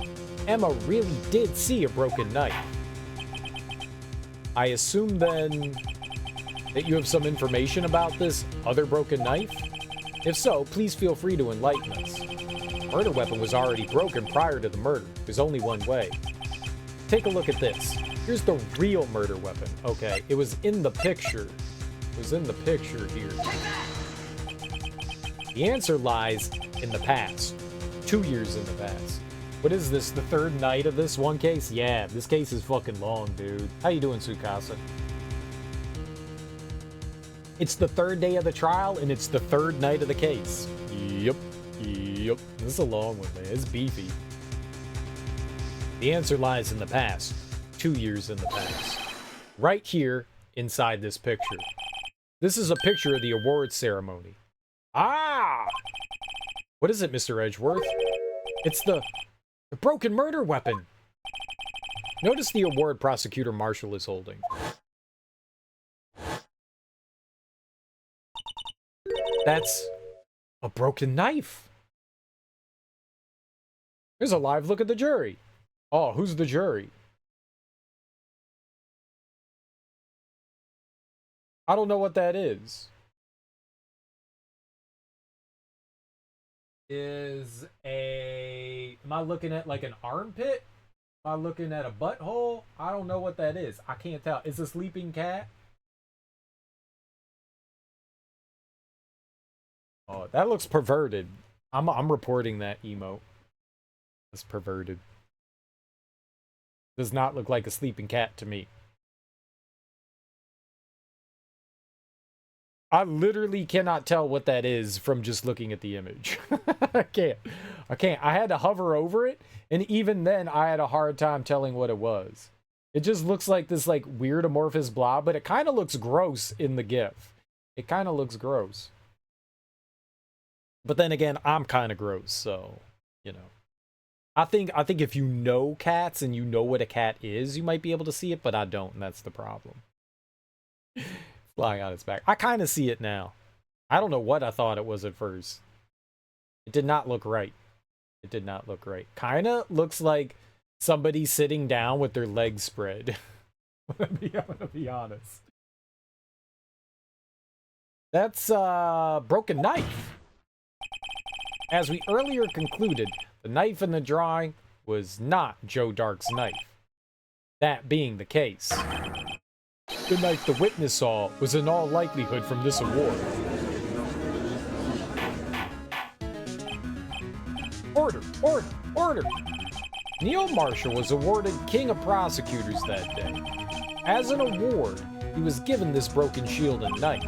Emma really did see a broken knife. I assume then that you have some information about this other broken knife? If so, please feel free to enlighten us. The murder weapon was already broken prior to the murder. There's only one way. Take a look at this. Here's the real murder weapon. Okay, it was in the picture. It was in the picture here. The answer lies in the past. 2 years in the past. What is this, the third night of this one case? Yeah, this case is fucking long, dude. How you doing, Sukasa? It's the third day of the trial, and it's the third night of the case. Yep. This is a long one, man. It's beefy. The answer lies in the past. 2 years in the past. Right here, inside this picture. This is a picture of the awards ceremony. Ah! What is it, Mr. Edgeworth? It's the broken murder weapon. Notice the award Prosecutor Marshall is holding. That's a broken knife. Here's a live look at the jury. Oh, who's the jury? I don't know what that is. Am I looking at like an armpit? Am I looking at a butthole? I don't know what that is. I can't tell. Is a sleeping cat? Oh, that looks perverted. I'm reporting that emote. It's perverted. Does not look like a sleeping cat to me. I literally cannot tell what that is from just looking at the image. I can't. I had to hover over it, and even then I had a hard time telling what it was. It just looks like this like weird amorphous blob, but it kind of looks gross in the GIF. It kind of looks gross. But then again, I'm kind of gross, so, you know. I think if you know cats and you know what a cat is, you might be able to see it, but I don't, and that's the problem. Flying on its back. I kind of see it now. I don't know what I thought it was at first. It did not look right. It did not look right. Kind of looks like somebody sitting down with their legs spread. I'm gonna be honest. That's a broken knife. As we earlier concluded, the knife in the drawing was not Joe Dark's knife. That being the case, the knife the witness saw was in all likelihood from this award. Order! Neil Marshall was awarded King of Prosecutors that day. As an award, he was given this broken shield and knife.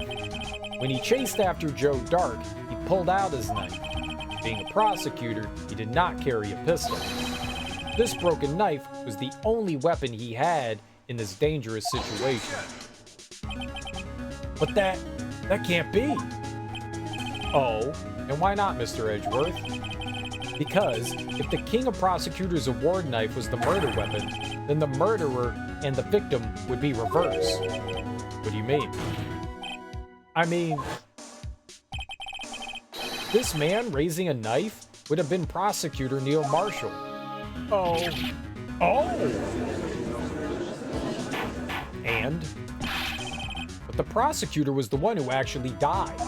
When he chased after Joe Dark, he pulled out his knife. Being a prosecutor, he did not carry a pistol. This broken knife was the only weapon he had in this dangerous situation. But that can't be. Oh, and why not, Mr. Edgeworth? Because if the King of Prosecutors award knife was the murder weapon, then the murderer and the victim would be reversed. What do you mean? I mean, this man raising a knife would have been Prosecutor Neil Marshall. Oh. But the prosecutor was the one who actually died.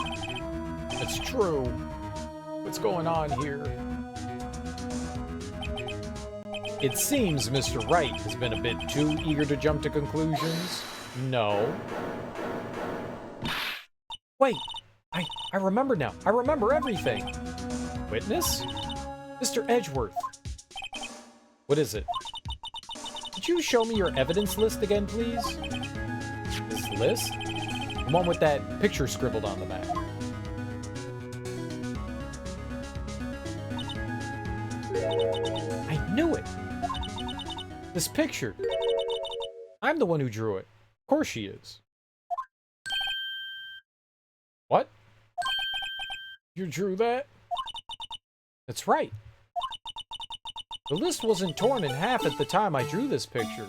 That's true. What's going on here? It seems Mr. Wright has been a bit too eager to jump to conclusions. No. Wait, I remember now. I remember everything. Witness? Mr. Edgeworth. What is it? Could you show me your evidence list again, please? This list? The one with that picture scribbled on the back. I knew it! This picture. I'm the one who drew it. Of course she is. What? You drew that? That's right. The list wasn't torn in half at the time I drew this picture.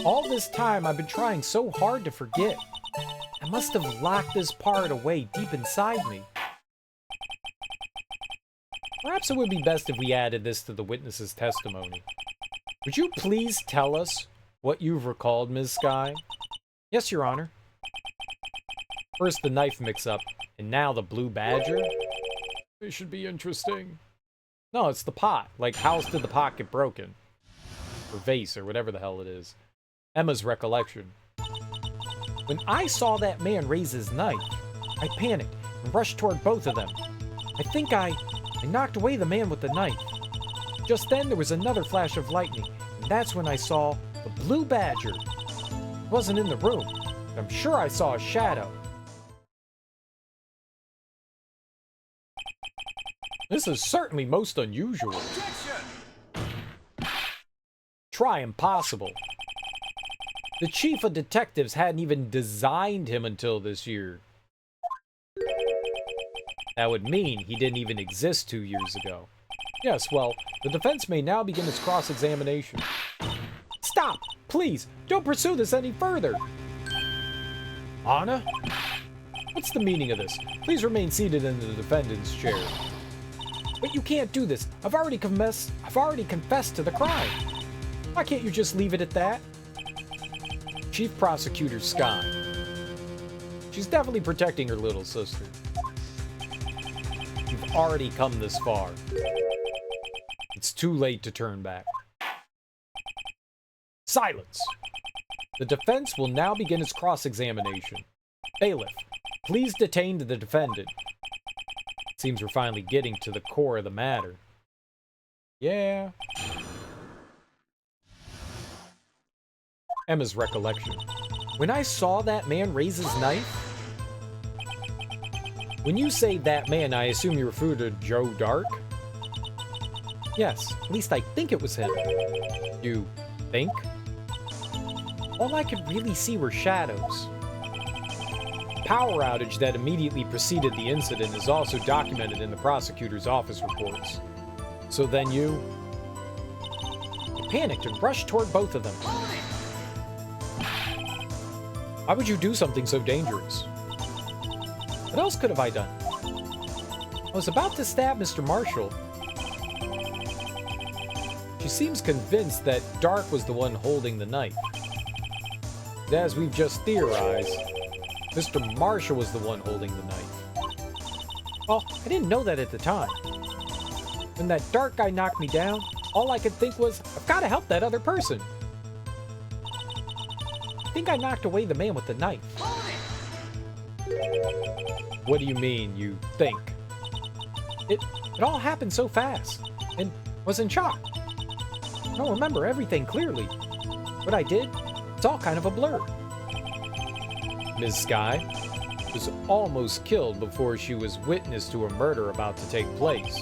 All this time I've been trying so hard to forget. I must have locked this part away deep inside me. Perhaps it would be best if we added this to the witness's testimony. Would you please tell us what you've recalled, Ms. Sky? Yes, Your Honor. First the knife mix-up, and now the blue badger? This should be interesting. No, it's the pot. Like, how did the pot get broken? Or vase, or whatever the hell it is. Emma's recollection. When I saw that man raise his knife, I panicked and rushed toward both of them. I think I knocked away the man with the knife. Just then, there was another flash of lightning, and that's when I saw the blue badger. It wasn't in the room, but I'm sure I saw a shadow. This is certainly most unusual. Try impossible. The chief of detectives hadn't even designed him until this year. That would mean he didn't even exist 2 years ago. Yes, well, the defense may now begin its cross-examination. Stop! Please, don't pursue this any further! Anna? What's the meaning of this? Please remain seated in the defendant's chair. But you can't do this. I've already confessed to the crime. Why can't you just leave it at that? Chief Prosecutor Scott. She's definitely protecting her little sister. You've already come this far. It's too late to turn back. Silence! The defense will now begin its cross-examination. Bailiff, please detain the defendant. Seems we're finally getting to the core of the matter. Yeah. Emma's recollection. When I saw that man raise his knife... When you say that man, I assume you refer to Joe Dark? Yes, at least I think it was him. You think? All I could really see were shadows. Power outage that immediately preceded the incident is also documented in the prosecutor's office reports. So then you panicked and rushed toward both of them. Why would you do something so dangerous? What else could have I done? I was about to stab Mr. Marshall. She seems convinced that Dark was the one holding the knife. But as we've just theorized, Mr. Marshall was the one holding the knife. Well, I didn't know that at the time. When that Dark guy knocked me down, all I could think was, I've got to help that other person. I think I knocked away the man with the knife. What do you mean, you think? It all happened so fast, and was in shock. I don't remember everything clearly. What I did, it's all kind of a blur. Ms. Sky was almost killed before she was witness to a murder about to take place.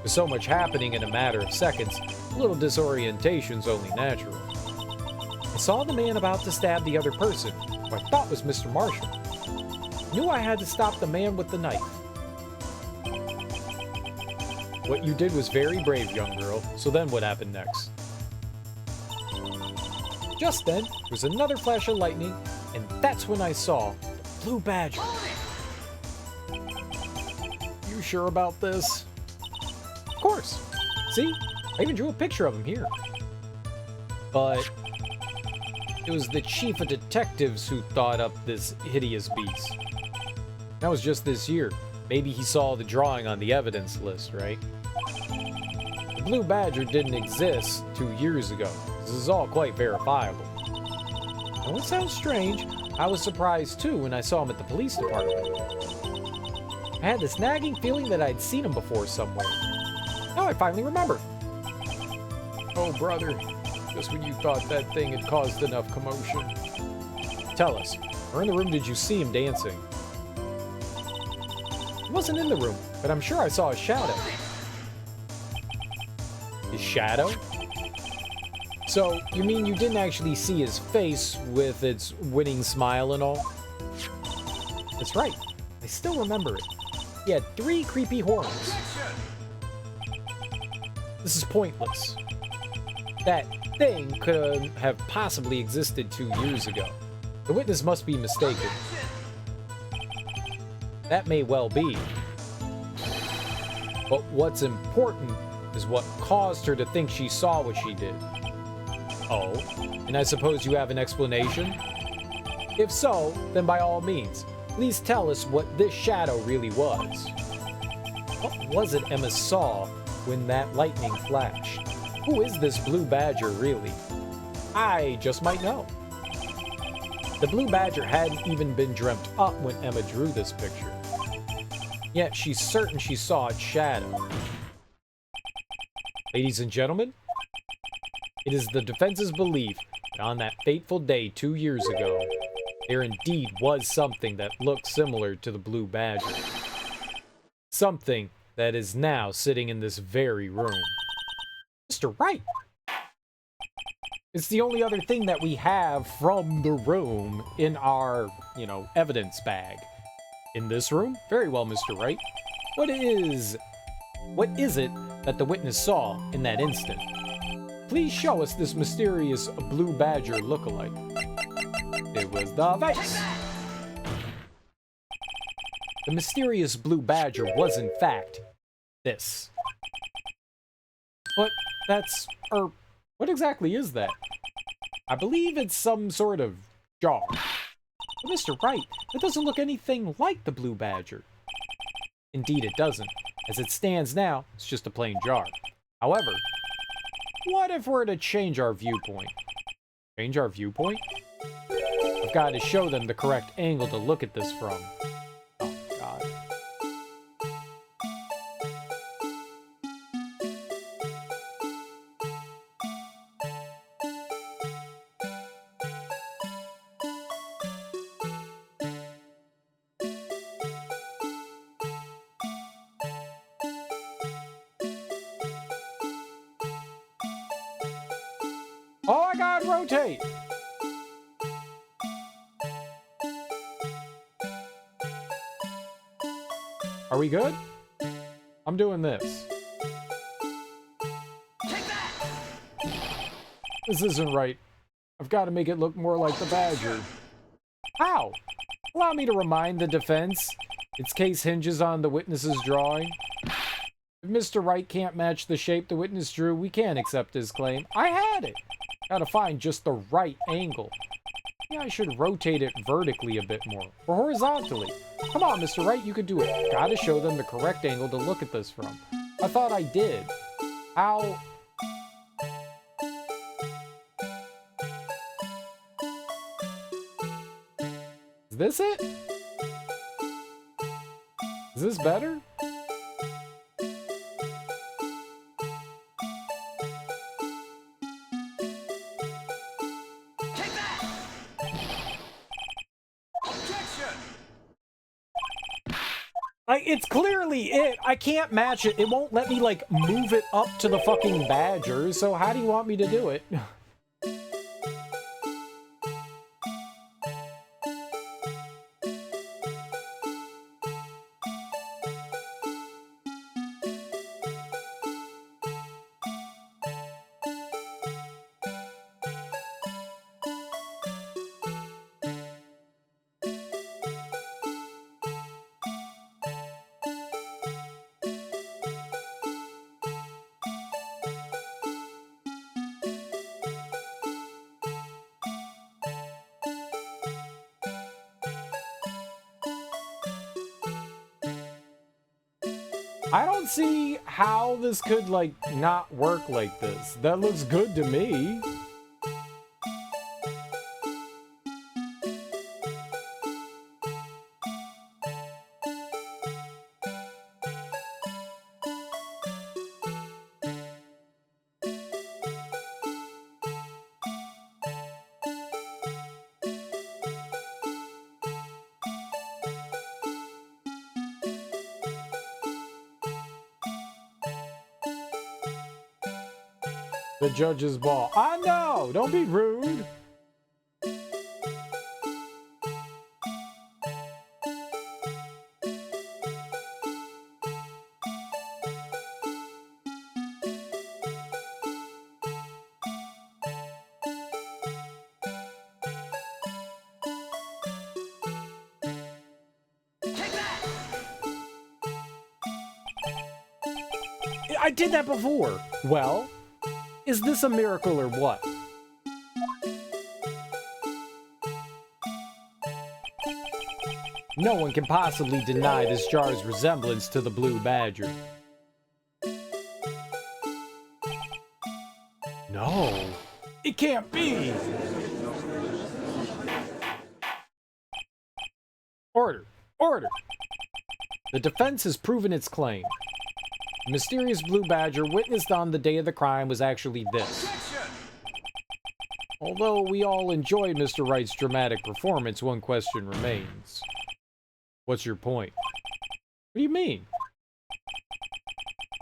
With so much happening in a matter of seconds, a little disorientation's only natural. I saw the man about to stab the other person, who I thought was Mr. Marshall. I knew I had to stop the man with the knife. What you did was very brave, young girl. So then what happened next? Just then, there was another flash of lightning, and that's when I saw the blue badger. You sure about this? Of course. See? I even drew a picture of him here. But it was the chief of detectives who thought up this hideous beast. That was just this year. Maybe he saw the drawing on the evidence list, right? The blue badger didn't exist 2 years ago. This is all quite verifiable. Now, it sounds strange. I was surprised too when I saw him at the police department. I had this nagging feeling that I'd seen him before somewhere. Now I finally remember. Oh, brother. Just when you thought that thing had caused enough commotion. Tell us, where in the room did you see him dancing? He wasn't in the room, but I'm sure I saw a shadow. His shadow? So, you mean you didn't actually see his face with its winning smile and all? That's right. I still remember it. He had 3 creepy horns. This is pointless. That thing could have possibly existed 2 years ago. The witness must be mistaken. That may well be. But what's important is what caused her to think she saw what she did. Oh, and I suppose you have an explanation? If so, then by all means, please tell us what this shadow really was. What was it Emma saw when that lightning flashed? Who is this blue badger really? I just might know. The blue badger hadn't even been dreamt up when Emma drew this picture. Yet she's certain she saw its shadow. Ladies and gentlemen, it is the defense's belief that on that fateful day 2 years ago, there indeed was something that looked similar to the blue badger. Something that is now sitting in this very room. Mr. Wright! It's the only other thing that we have from the room in our, evidence bag. In this room? Very well, Mr. Wright. What is it that the witness saw in that instant? Please show us this mysterious blue badger lookalike. It was the vase. The mysterious blue badger was in fact this. But that's, what exactly is that? I believe it's some sort of jar. But Mr. Wright, it doesn't look anything like the blue badger. Indeed it doesn't. As it stands now, it's just a plain jar. However, what if we're to change our viewpoint? Change our viewpoint? I've got to show them the correct angle to look at this from. Oh, God. Oh my God, rotate! Are we good? I'm doing this. Take that! This isn't right. I've got to make it look more like the badger. How? Allow me to remind the defense. Its case hinges on the witness's drawing. If Mr. Wright can't match the shape the witness drew, we can't accept his claim. I had it! Gotta find just the right angle. Yeah, I should rotate it vertically a bit more, or horizontally. Come on, Mr. Wright, you could do it. Gotta show them the correct angle to look at this from. I thought I did. How? Is this it? Is this better? It's clearly it. I can't match it. It won't let me, move it up to the fucking badger. So how do you want me to do it? I don't see how this could, not work like this. That looks good to me. The judge's ball. I know! Don't be rude! I did that before! Well, is this a miracle or what? No one can possibly deny this jar's resemblance to the blue badger. No, it can't be! Order! Order! The defense has proven its claim. The mysterious blue badger witnessed on the day of the crime was actually this. Although we all enjoyed Mr. Wright's dramatic performance, one question remains. What's your point? What do you mean?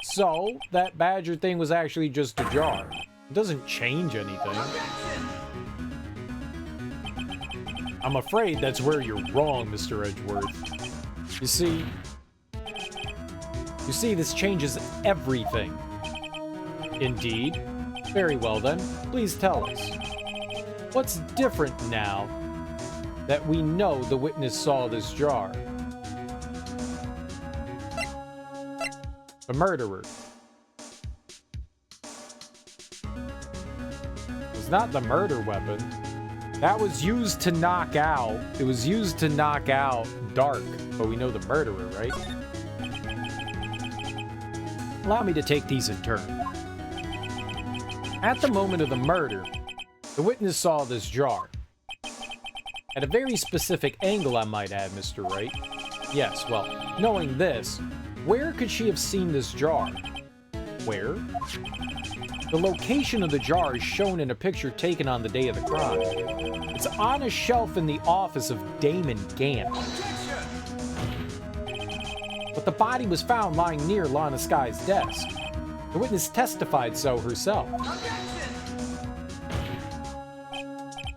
So, that badger thing was actually just a jar. It doesn't change anything. I'm afraid that's where you're wrong, Mr. Edgeworth. You see, this changes everything. Indeed. Very well then, please tell us. What's different now that we know the witness saw this jar? The murderer. It was not the murder weapon. That was used to knock out. It was used to knock out Dark, but we know the murderer, right? Allow me to take these in turn. At the moment of the murder, the witness saw this jar. At a very specific angle, I might add, Mr. Wright. Yes, well, knowing this, where could she have seen this jar? Where? The location of the jar is shown in a picture taken on the day of the crime. It's on a shelf in the office of Damon Gant. But the body was found lying near Lana Sky's desk. The witness testified so herself.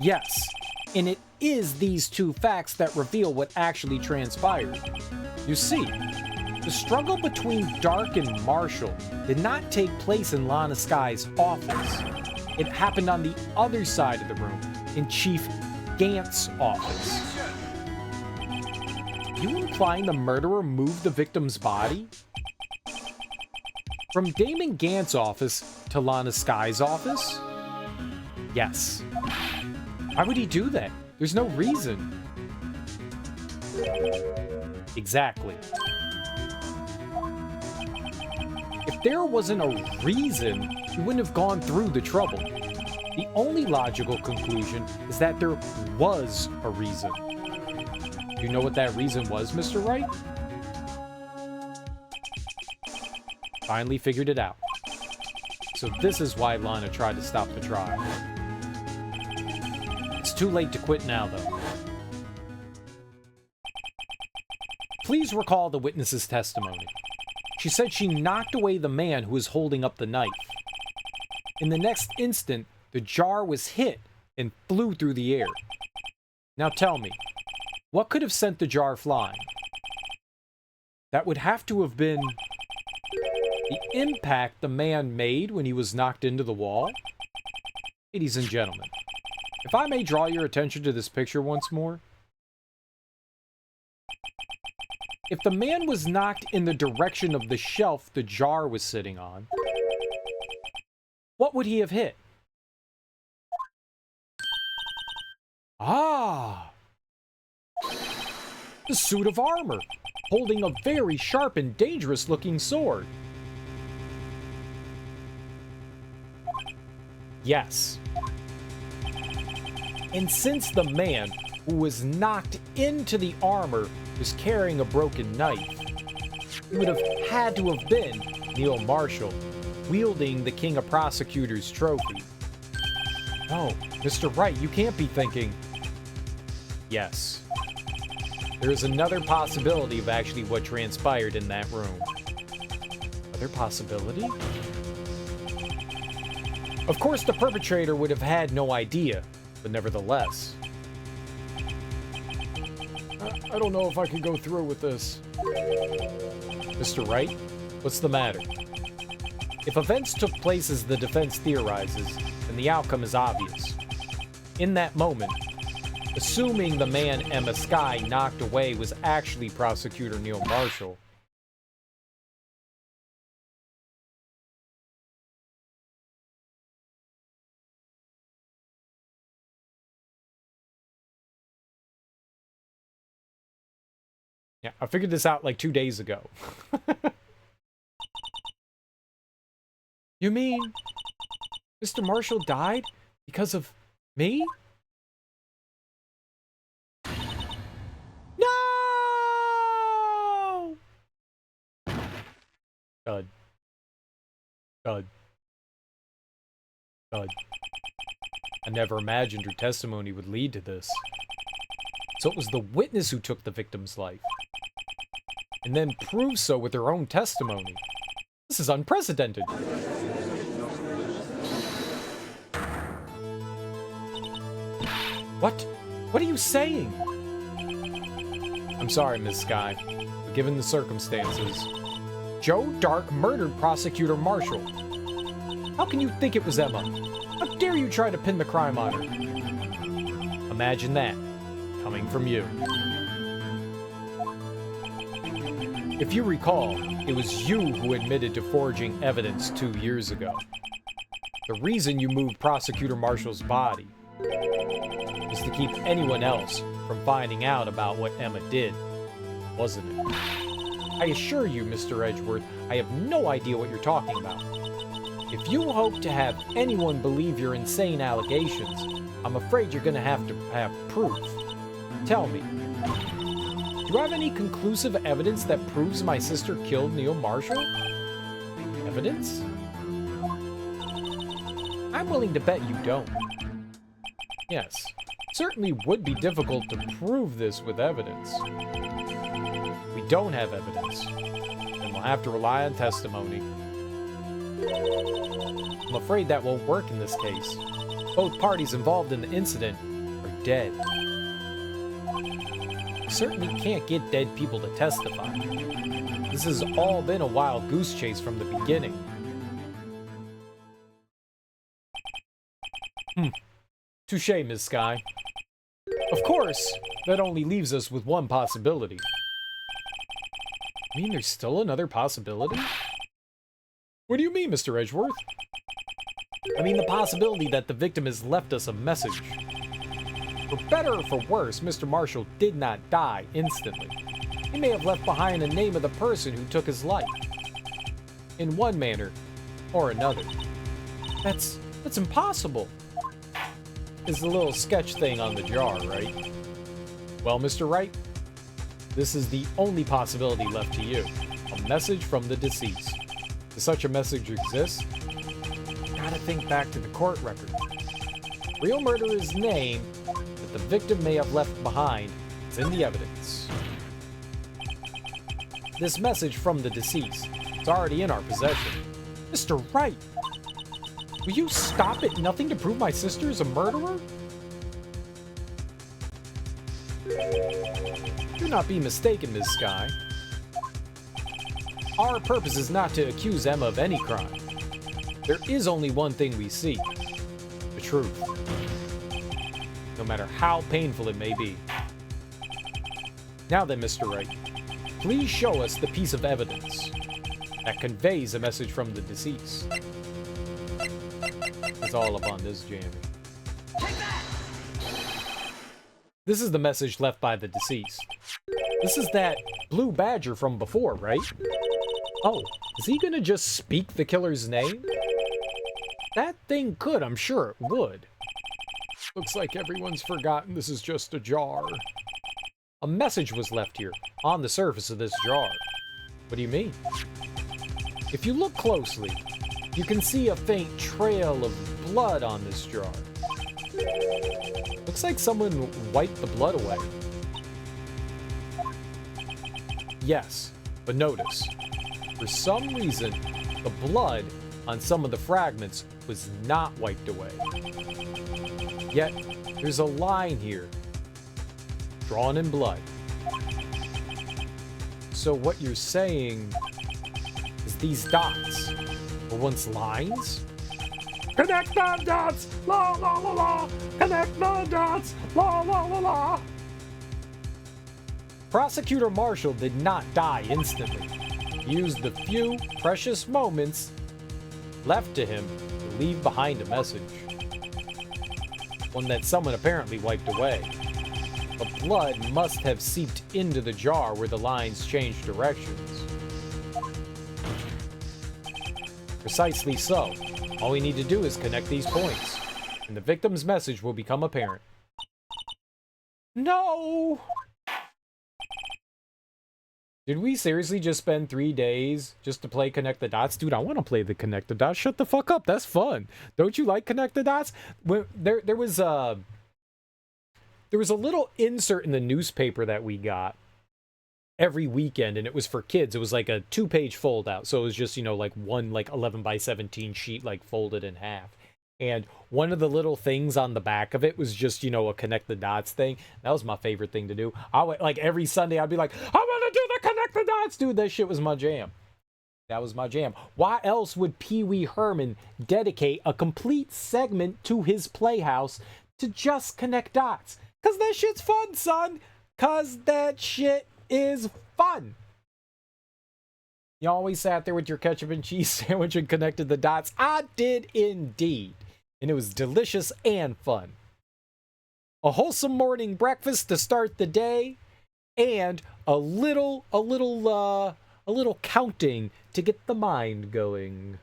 Yes, and it is these two facts that reveal what actually transpired. You see, the struggle between Dark and Marshall did not take place in Lana Sky's office. It happened on the other side of the room, in Chief Gant's office. You implying the murderer moved the victim's body? From Damon Gant's office to Lana Sky's office? Yes. Why would he do that? There's no reason. Exactly. If there wasn't a reason, he wouldn't have gone through the trouble. The only logical conclusion is that there was a reason. Do you know what that reason was, Mr. Wright? Finally figured it out. So this is why Lana tried to stop the trial. It's too late to quit now, though. Please recall the witness's testimony. She said she knocked away the man who was holding up the knife. In the next instant, the jar was hit and flew through the air. Now tell me, what could have sent the jar flying? That would have to have been the impact the man made when he was knocked into the wall. Ladies and gentlemen, if I may draw your attention to this picture once more. If the man was knocked in the direction of the shelf the jar was sitting on, what would he have hit? Ah! The suit of armor, holding a very sharp and dangerous-looking sword. Yes. And since the man who was knocked into the armor was carrying a broken knife, it would have had to have been Neil Marshall, wielding the King of Prosecutors trophy. No, Mr. Wright, you can't be thinking... Yes. There is another possibility of actually what transpired in that room. Other possibility? Of course, the perpetrator would have had no idea, but nevertheless... I don't know if I can go through with this. Mr. Wright, what's the matter? If events took place as the defense theorizes, then the outcome is obvious. In that moment, assuming the man Emma Sky knocked away was actually Prosecutor Neil Marshall, Yeah, I figured this out like 2 days ago. You mean Mr. Marshall died because of me? No! Thud. Thud. Thud. I never imagined her testimony would lead to this. So it was the witness who took the victim's life, and then proved so with her own testimony. This is unprecedented. What? What are you saying? I'm sorry, Ms. Skye, but given the circumstances, Joe Dark murdered Prosecutor Marshall. How can you think it was Emma? How dare you try to pin the crime on her? Imagine that, coming from you. If you recall, it was you who admitted to forging evidence 2 years ago. The reason you moved Prosecutor Marshall's body was to keep anyone else from finding out about what Emma did, wasn't it? I assure you, Mr. Edgeworth, I have no idea what you're talking about. If you hope to have anyone believe your insane allegations, I'm afraid you're going to have proof. Tell me, do you have any conclusive evidence that proves my sister killed Neil Marshall? Evidence? I'm willing to bet you don't. Yes, certainly would be difficult to prove this with evidence. We don't have evidence, and we'll have to rely on testimony. I'm afraid that won't work in this case. Both parties involved in the incident are dead. We certainly can't get dead people to testify. This has all been a wild goose chase from the beginning. Touché, Ms. Skye. Of course, that only leaves us with one possibility. You mean there's still another possibility? What do you mean, Mr. Edgeworth? I mean the possibility that the victim has left us a message. For better or for worse, Mr. Marshall did not die instantly. He may have left behind the name of the person who took his life. In one manner or another. That's impossible. It's the little sketch thing on the jar, right? Well, Mr. Wright, this is the only possibility left to you. A message from the deceased. Does such a message exist? Gotta think back to the court record. Real murderer's name that the victim may have left behind is in the evidence. This message from the deceased is already in our possession. Mr. Wright, will you stop at nothing to prove my sister is a murderer? Do not be mistaken, Ms. Skye. Our purpose is not to accuse Emma of any crime. There is only one thing we seek. The truth. No matter how painful it may be. Now then, Mr. Wright, please show us the piece of evidence that conveys a message from the deceased. It's all up on this jammy. This is the message left by the deceased. This is that blue badger from before, right? Oh, is he gonna just speak the killer's name? That thing could, I'm sure it would. Looks like everyone's forgotten this is just a jar. A message was left here, on the surface of this jar. What do you mean? If you look closely, you can see a faint trail of blood on this jar. Looks like someone wiped the blood away. Yes, but notice, for some reason, the blood on some of the fragments was not wiped away. Yet, there's a line here, drawn in blood. So what you're saying is these dots were once lines? Connect the dots! La la la la! Connect the dots! La la la la! Prosecutor Marshall did not die instantly. He used the few precious moments left to him to leave behind a message. One that someone apparently wiped away. The blood must have seeped into the jar where the lines changed directions. Precisely so. All we need to do is connect these points, and the victim's message will become apparent. No! Did we seriously just spend 3 days just to play Connect the Dots? Dude, I want to play the Connect the Dots. Shut the fuck up. That's fun. Don't you like Connect the Dots? There was a little insert in the newspaper that we got every weekend, and it was for kids. It was like a 2-page fold out. So it was just, you know, like one like 11 by 17 sheet like folded in half. And one of the little things on the back of it was just, you know, a Connect the Dots thing. That was my favorite thing to do. Like every Sunday I'd be like, I want to do the Connect the Dots, dude. That shit was my jam. That was my jam. Why else would Pee Wee Herman dedicate a complete segment to his playhouse to just connect dots? Cause that shit's fun, son. Cause that shit is fun. You always sat there with your ketchup and cheese sandwich and connected the dots. I did indeed. And it was delicious and fun. A wholesome morning breakfast to start the day, and a little counting to get the mind going.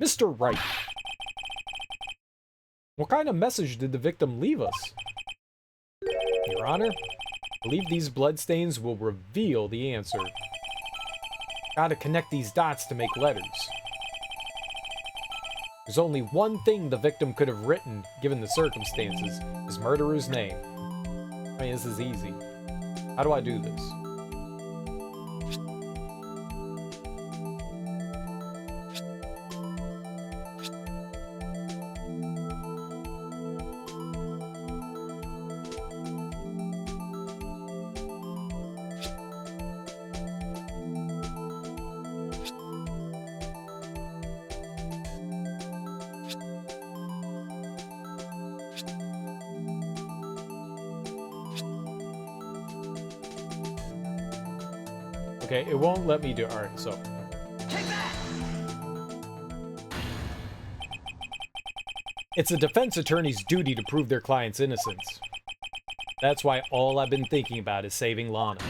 Mr. Wright, what kind of message did the victim leave us? Your Honor, I believe these bloodstains will reveal the answer. Gotta connect these dots to make letters. There's only one thing the victim could have written, given the circumstances, his murderer's name. I mean, this is easy. How do I do this? Okay, it won't let me do it. Alright, so. Take that! It's a defense attorney's duty to prove their client's innocence. That's why all I've been thinking about is saving Lana.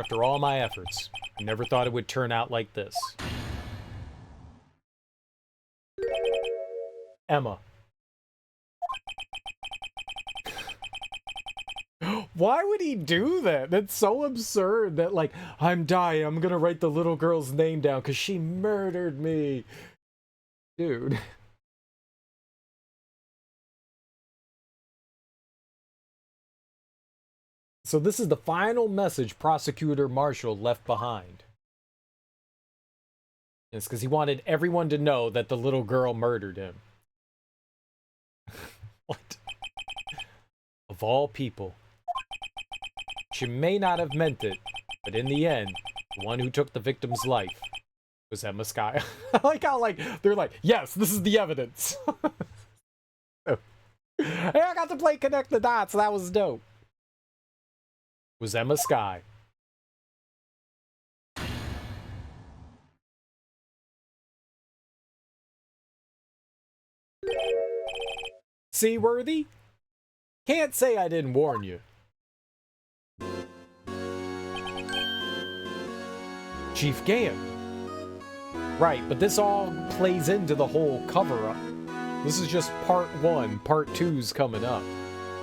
After all my efforts, I never thought it would turn out like this. Emma. Why would he do that? That's so absurd that, like, I'm dying, I'm gonna write the little girl's name down because she murdered me. Dude. So this is the final message Prosecutor Marshall left behind. It's because he wanted everyone to know that the little girl murdered him. What? Of all people. She may not have meant it, but in the end, the one who took the victim's life was Emma Sky. I like how, like, they're like, yes, this is the evidence. Hey, I got to play Connect the Dots. That was dope. It was Emma Sky. Seaworthy? Can't say I didn't warn you. Chief Gann. Right, but this all plays into the whole cover-up. This is just part 1. Part 2's coming up.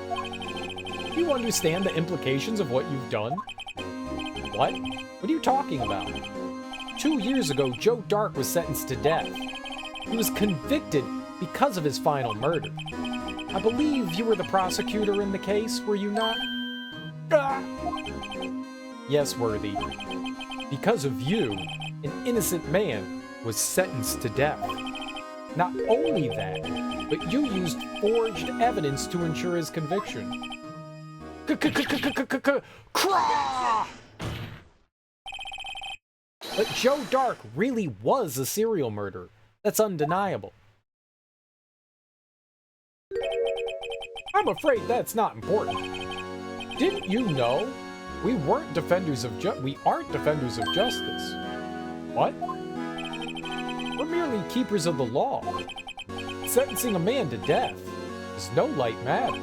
Do you understand the implications of what you've done? What? What are you talking about? 2 years ago, Joe Dark was sentenced to death. He was convicted because of his final murder. I believe you were the prosecutor in the case, were you not? Ah! Yes, Worthy. Because of you, an innocent man was sentenced to death. Not only that, but you used forged evidence to ensure his conviction. Craw! But Joe Dark really was a serial murderer. That's undeniable. I'm afraid that's not important. Didn't you know? We aren't defenders of justice. What? We're merely keepers of the law. Sentencing a man to death. is no light matter.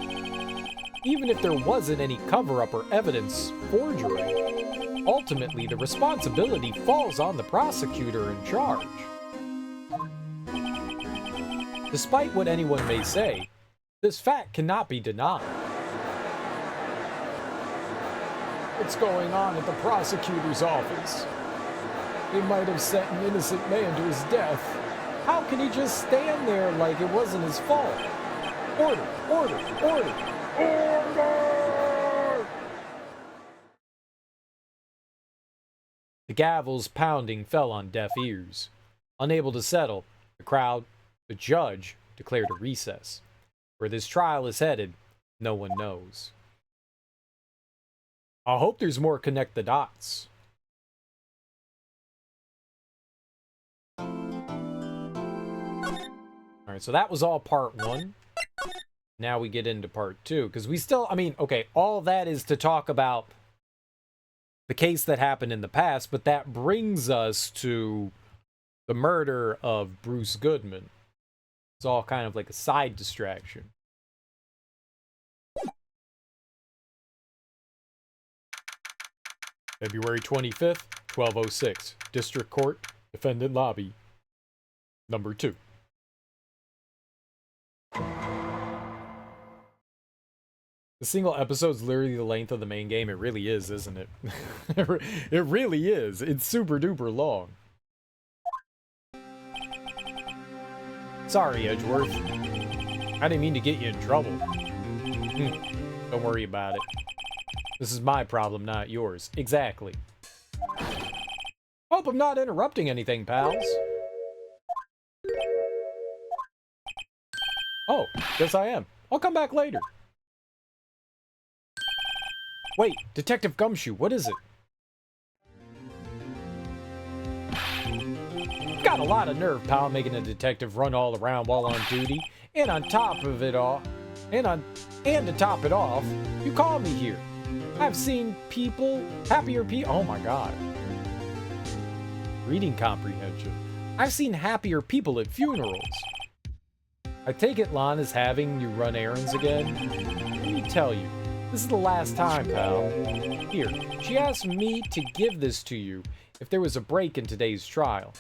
Even if there wasn't any cover-up or evidence forgery, ultimately the responsibility falls on the prosecutor in charge. Despite what anyone may say, this fact cannot be denied. What's going on at the prosecutor's office? They might have sent an innocent man to his death. How can he just stand there like it wasn't his fault? Order! Order! Order! Order! The gavel's pounding fell on deaf ears. Unable to settle, the judge declared a recess. Where this trial is headed, no one knows. I hope there's more connect the dots. Alright, so that was all part 1. Now we get into part 2. Because we still, okay, all that is to talk about the case that happened in the past, but that brings us to the murder of Bruce Goodman. It's all kind of like a side distraction. February 25th, 12:06. District Court, Defendant Lobby, number 2. The single episode's literally the length of the main game. It really is, isn't it? It really is. It's super duper long. Sorry, Edgeworth. I didn't mean to get you in trouble. Don't worry about it. This is my problem, not yours. Exactly. Hope I'm not interrupting anything, pals. Oh, guess I am. I'll come back later. Wait, Detective Gumshoe, what is it? Got a lot of nerve, pal, making a detective run all around while on duty. And on top of it all, and to top it off, you called me here. I've seen happier people. Oh my god. Reading comprehension. I've seen happier people at funerals. I take it Lon is having you run errands again? Let me tell you, this is the last time, pal. Here, she asked me to give this to you if there was a break in today's trial.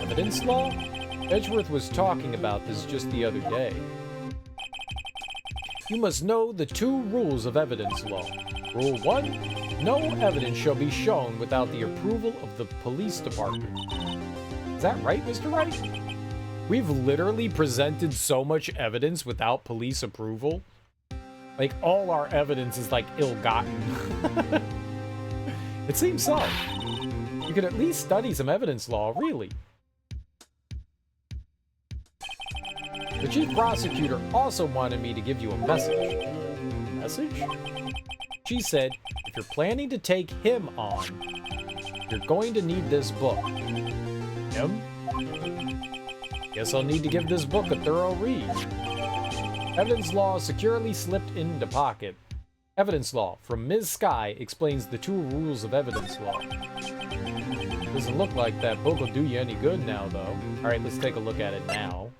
Evidence law? Edgeworth was talking about this just the other day. You must know the 2 rules of evidence law. Rule 1, no evidence shall be shown without the approval of the police department. Is that right, Mr. Wright? We've literally presented so much evidence without police approval. Like, all our evidence is, like, ill-gotten. It seems so. You could at least study some evidence law, really. The chief prosecutor also wanted me to give you a message. Message? She said, if you're planning to take him on, you're going to need this book. Him? Guess I'll need to give this book a thorough read. Evidence law securely slipped into pocket. Evidence law from Ms. Sky explains the 2 rules of evidence law. Doesn't look like that book will do you any good now, though. Alright, let's take a look at it now.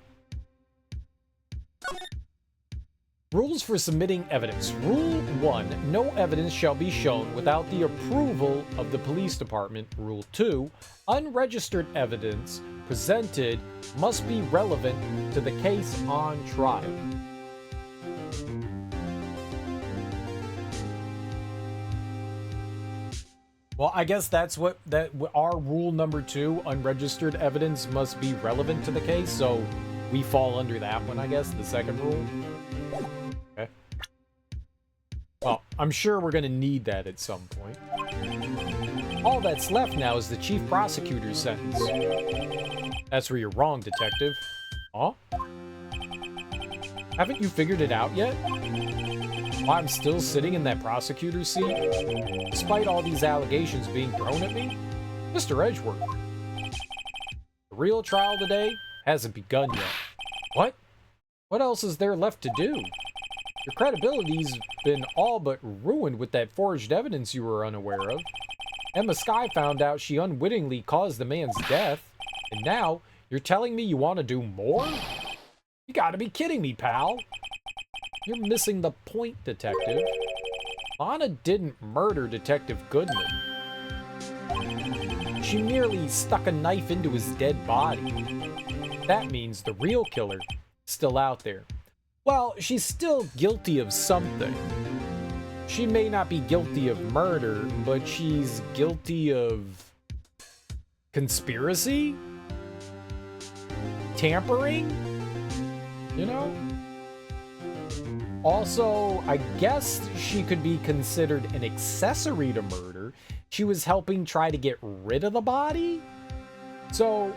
Rules for submitting evidence. Rule 1, no evidence shall be shown without the approval of the police department. Rule 2, unregistered evidence presented must be relevant to the case on trial. Well, I guess that's our rule number 2, unregistered evidence must be relevant to the case, so we fall under that one, I guess, the second rule. Okay. Well, I'm sure we're going to need that at some point. All that's left now is the chief prosecutor's sentence. That's where you're wrong, detective. Huh? Haven't you figured it out yet? Why I'm still sitting in that prosecutor's seat? Despite all these allegations being thrown at me? Mr. Edgeworth. The real trial today hasn't begun yet. What? What else is there left to do? Your credibility's been all but ruined with that forged evidence you were unaware of. Emma Sky found out she unwittingly caused the man's death, and now you're telling me you want to do more? You gotta be kidding me, pal. You're missing the point, Detective. Lana didn't murder Detective Goodman. She merely stuck a knife into his dead body. That means the real killer is still out there. Well, she's still guilty of something. She may not be guilty of murder, but she's guilty of conspiracy? Tampering? You know? Also, I guess she could be considered an accessory to murder. She was helping try to get rid of the body? So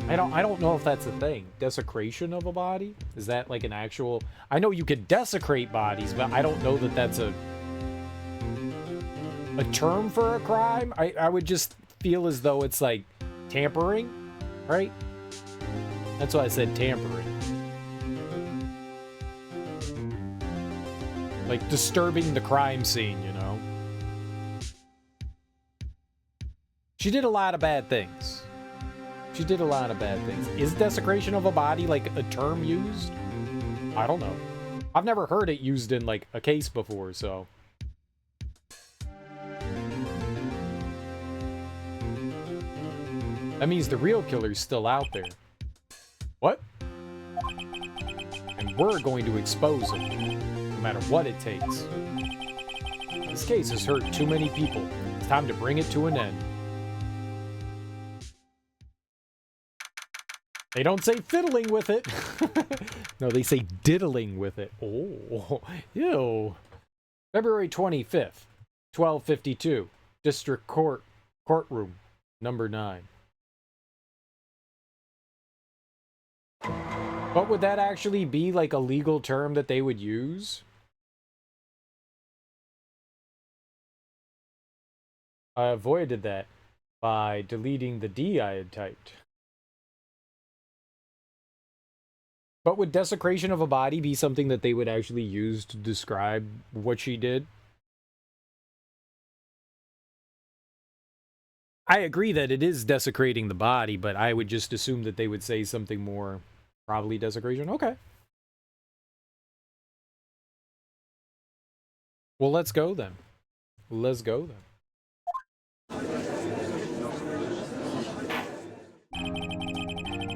I don't know if that's a thing. Desecration of a body? Is that like an actual... I know you could desecrate bodies, but I don't know that that's a term for a crime. I would just feel as though it's like tampering, right? That's why I said tampering. Like disturbing the crime scene, you know? She did a lot of bad things. She did a lot of bad things. Is desecration of a body like a term used? I don't know. I've never heard it used in like a case before, so. That means the real killer's still out there. What? And we're going to expose him, no matter what it takes. This case has hurt too many people. It's time to bring it to an end. They don't say fiddling with it. No, they say diddling with it. Oh, ew. February 25th, 1252. District Court, courtroom, number 9. But would that actually be like a legal term that they would use? I avoided that by deleting the D I had typed. But would desecration of a body be something that they would actually use to describe what she did? I agree that it is desecrating the body, but I would just assume that they would say something more, probably desecration. Okay. Well, let's go then. Let's go then.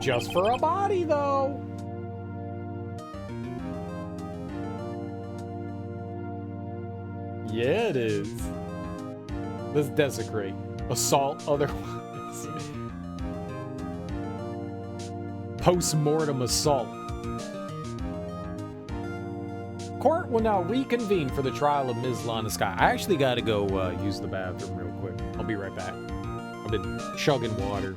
Just for a body, though. Yeah, it is. Let's desecrate. Assault otherwise. Post-mortem assault. Court will now reconvene for the trial of Ms. Lana Scott. I actually gotta go use the bathroom real quick. I'll be right back. I've been chugging water.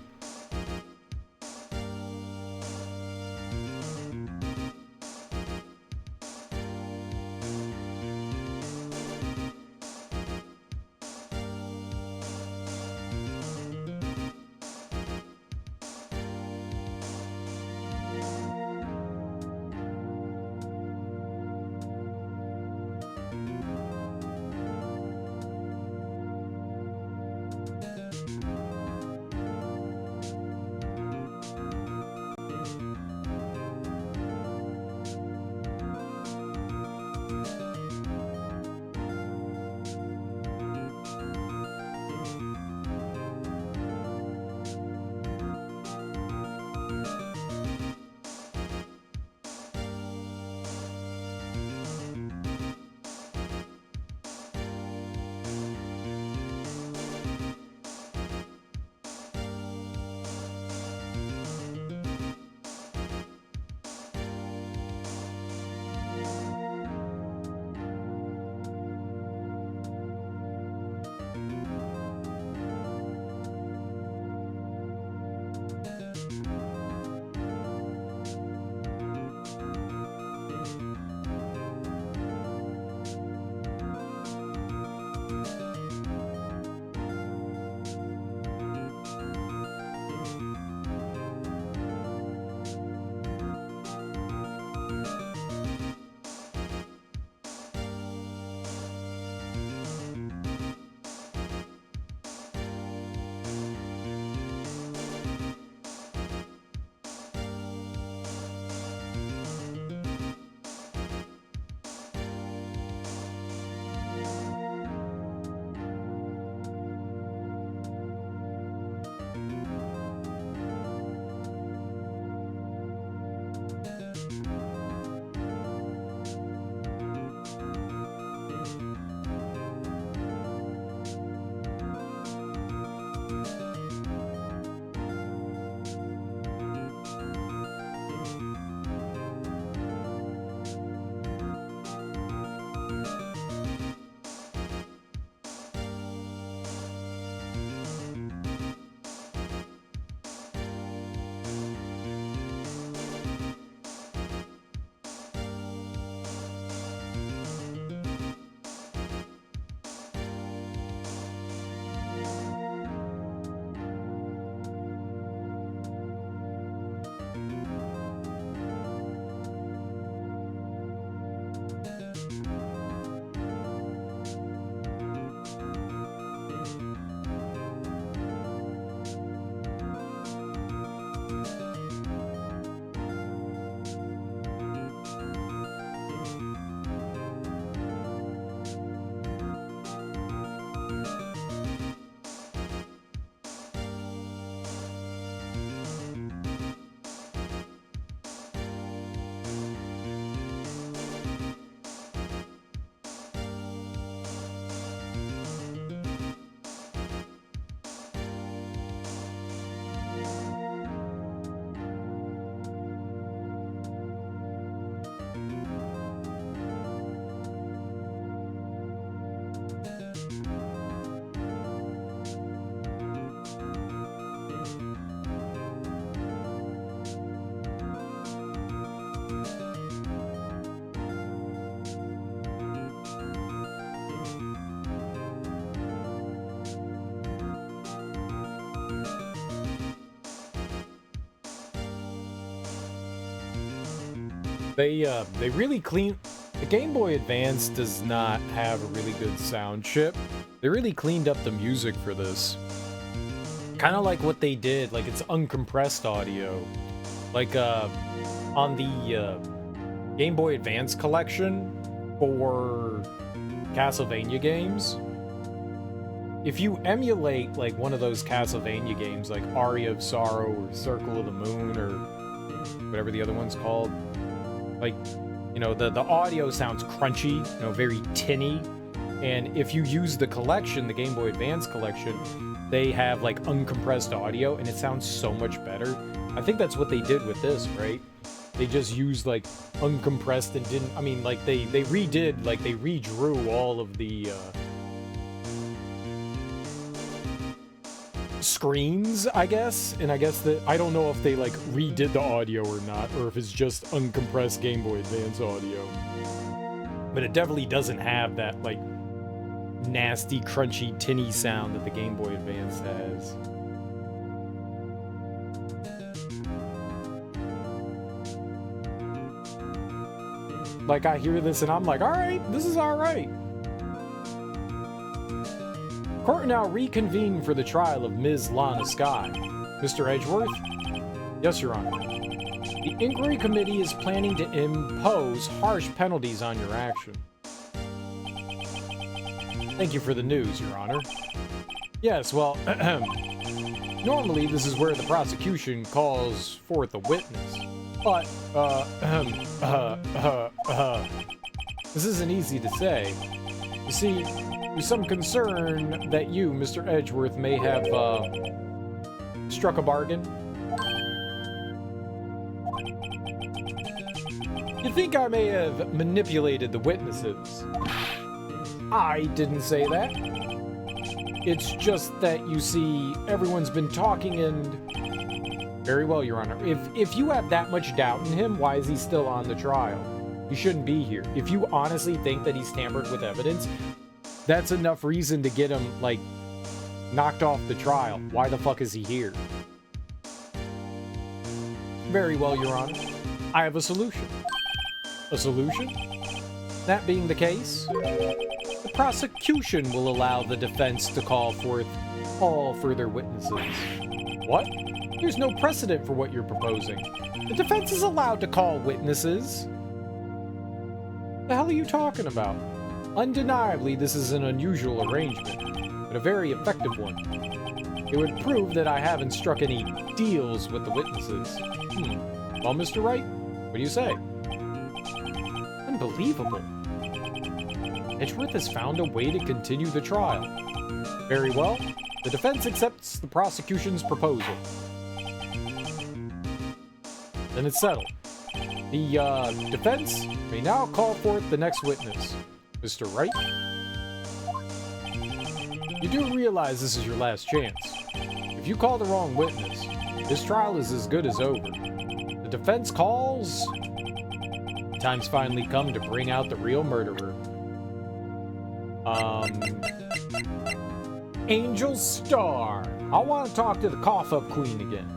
They really clean. The Game Boy Advance does not have a really good sound chip. They really cleaned up the music for this. Kind of like what they did, like it's uncompressed audio. Like on the Game Boy Advance collection for Castlevania games, if you emulate like one of those Castlevania games like Aria of Sorrow or Circle of the Moon or whatever the other one's called, like, you know, the audio sounds crunchy, you know, very tinny. And if you use the collection, the Game Boy Advance collection, they have like uncompressed audio and it sounds so much better. I think that's what they did with this, right? They just used like uncompressed and didn't, I mean, like they redid, like they redrew all of the screens, I guess. And I guess that, I don't know if they like redid the audio or not, or if it's just uncompressed Game Boy Advance audio. But it definitely doesn't have that like nasty, crunchy, tinny sound that the Game Boy Advance has. Like, I hear this and I'm like, alright, this is alright. Court now reconvened for the trial of Ms. Lana Skye. Mr. Edgeworth? Yes, Your Honor. The Inquiry Committee is planning to impose harsh penalties on your action. Thank you for the news, Your Honor. Yes, well, normally this is where the prosecution calls forth a witness. But, this isn't easy to say. You see, there's some concern that you, Mr. Edgeworth, may have, struck a bargain. You think I may have manipulated the witnesses? I didn't say that. It's just that, you see, everyone's been talking and... Very well, Your Honor. If you have that much doubt in him, why is he still on the trial? He shouldn't be here. If you honestly think that he's tampered with evidence, that's enough reason to get him, like, knocked off the trial. Why the fuck is he here? Very well, Your Honor. I have a solution. A solution? That being the case, the prosecution will allow the defense to call forth all further witnesses. What? There's no precedent for what you're proposing. The defense is allowed to call witnesses. The hell are you talking about? Undeniably, this is an unusual arrangement, but a very effective one. It would prove that I haven't struck any deals with the witnesses. Well, Mr. Wright, what do you say? Unbelievable. Edgeworth has found a way to continue the trial. Very well. The defense accepts the prosecution's proposal. Then it's settled. The defense may now call forth the next witness. Mr. Wright? You do realize this is your last chance. If you call the wrong witness, this trial is as good as over. The defense calls... The time's finally come to bring out the real murderer. Angel Star. I want to talk to the cough-up queen again.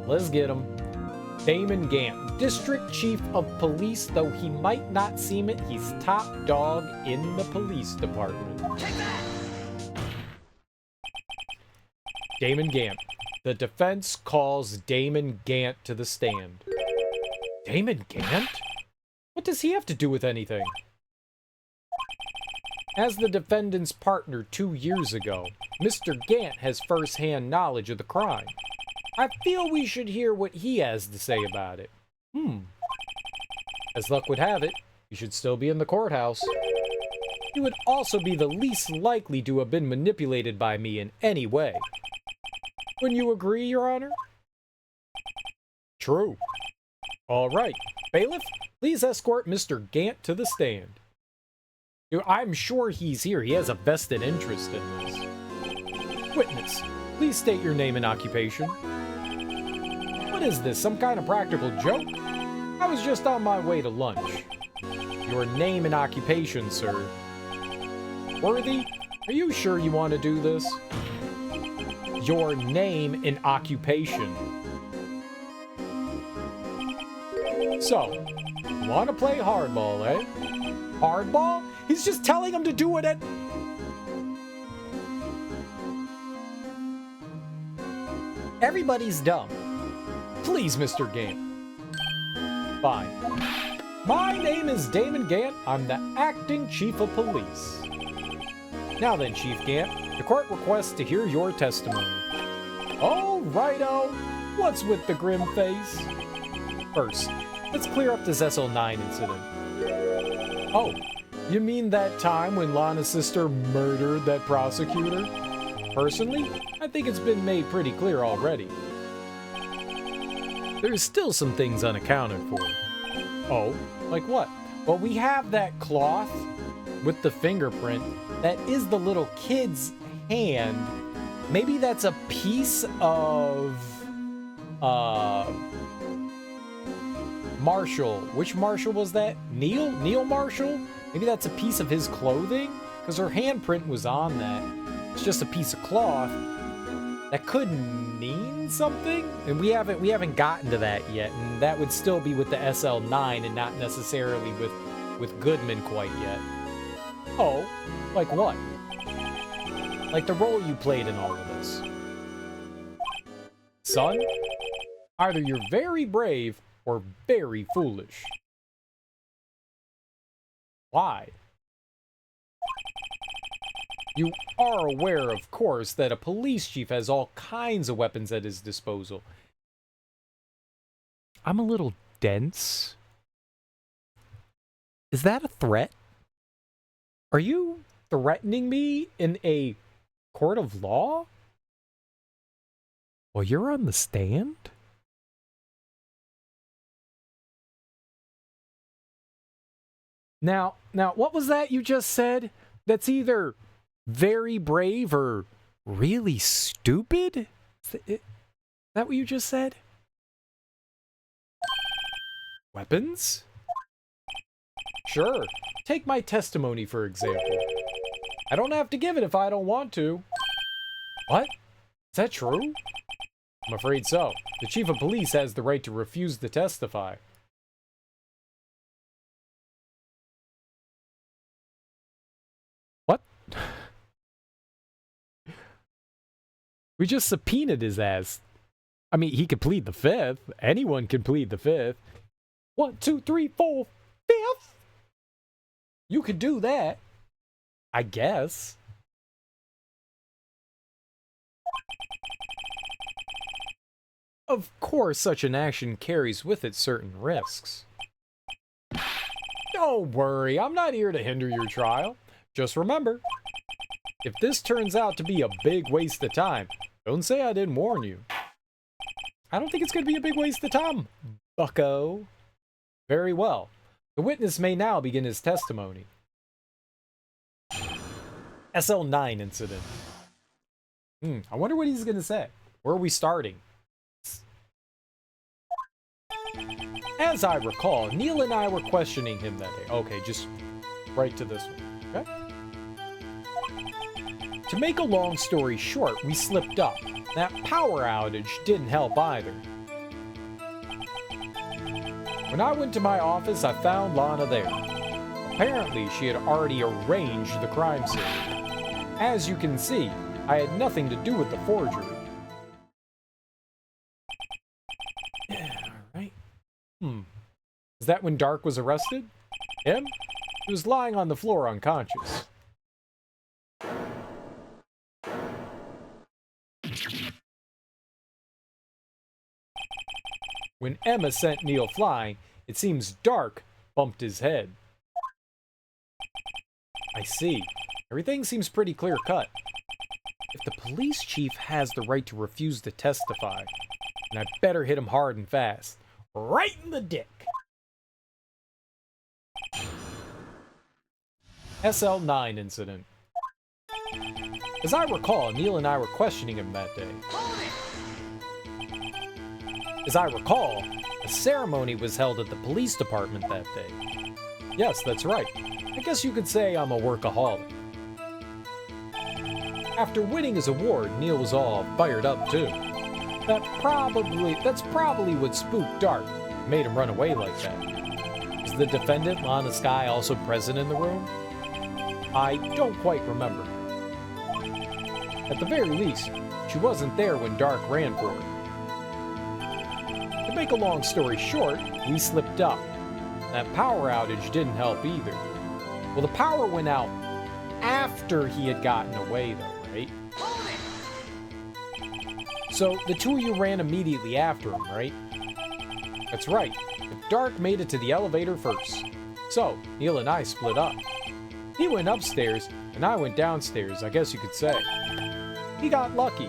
Let's get him. Damon Gant, District Chief of Police. Though he might not seem it, he's top dog in the police department. Take that! Damon Gant. The defense calls Damon Gant to the stand. Damon Gant? What does he have to do with anything? As the defendant's partner 2 years ago, Mr. Gant has first-hand knowledge of the crime. I feel we should hear what he has to say about it. As luck would have it, he should still be in the courthouse. He would also be the least likely to have been manipulated by me in any way. Wouldn't you agree, Your Honor? True. All right. Bailiff, please escort Mr. Gant to the stand. I'm sure he's here. He has a vested interest in this. Witness, please state your name and occupation. What is this, some kind of practical joke? I was just on my way to lunch. Your name and occupation, sir. Worthy, are you sure you want to do this? Your name and occupation. So, want to play hardball, eh? Hardball? He's just telling him to do it at... Everybody's dumb. Please, Mr. Gant. Fine. My name is Damon Gant. I'm the acting chief of police. Now then, Chief Gant, the court requests to hear your testimony. Oh, righto. What's with the grim face? First, let's clear up this SL9 incident. Oh, you mean that time when Lana's sister murdered that prosecutor? Personally, I think it's been made pretty clear already. There's still some things unaccounted for. Oh, like what? Well, we have that cloth with the fingerprint that is the little kid's hand. Maybe that's a piece of Marshall. Which Marshall was that? Neil Marshall? Maybe that's a piece of his clothing? Because her handprint was on that. It's just a piece of cloth. That could mean something? And we haven't gotten to that yet. And that would still be with the SL9 and not necessarily with Goodman quite yet. Oh, like what? Like the role you played in all of this. Son, either you're very brave or very foolish. Why? You are aware, of course, that a police chief has all kinds of weapons at his disposal. I'm a little dense. Is that a threat? Are you threatening me in a court of law? Well, you're on the stand? Now, what was that you just said? That's either very brave or really stupid? Is that what you just said? Weapons? Sure. Take my testimony, for example. I don't have to give it if I don't want to. What? Is that true? I'm afraid so. The chief of police has the right to refuse to testify. What? We just subpoenaed his ass. I mean, he could plead the fifth. Anyone can plead the fifth. 1, 2, 3, 4, fifth? You could do that. I guess. Of course, such an action carries with it certain risks. Don't worry, I'm not here to hinder your trial. Just remember, if this turns out to be a big waste of time, don't say I didn't warn you. I don't think it's going to be a big waste of time, bucko. Very well. The witness may now begin his testimony. SL9 incident. I wonder what he's going to say. Where are we starting? As I recall, Neil and I were questioning him that day. Okay, just right to this one. Okay? To make a long story short, we slipped up. That power outage didn't help either. When I went to my office, I found Lana there. Apparently, she had already arranged the crime scene. As you can see, I had nothing to do with the forgery. Alright. Is that when Dark was arrested? Him? He was lying on the floor unconscious. When Emma sent Neil flying, it seems Dark bumped his head. I see. Everything seems pretty clear-cut. If the police chief has the right to refuse to testify, then I better hit him hard and fast. Right in the dick! SL9 incident. As I recall, Neil and I were questioning him that day. As I recall, a ceremony was held at the police department that day. Yes, that's right. I guess you could say I'm a workaholic. After winning his award, Neil was all fired up too. That's probably what spooked Dark. made him run away like that? Is the defendant, Lana Skye, also present in the room? I don't quite remember. At the very least, she wasn't there when Dark ran for her. To make a long story short, we slipped up. That power outage didn't help either. Well, the power went out after he had gotten away, though, right? So the two of you ran immediately after him, right? That's right. But Dark made it to the elevator first. So, Neil and I split up. He went upstairs, and I went downstairs, I guess you could say. He got lucky.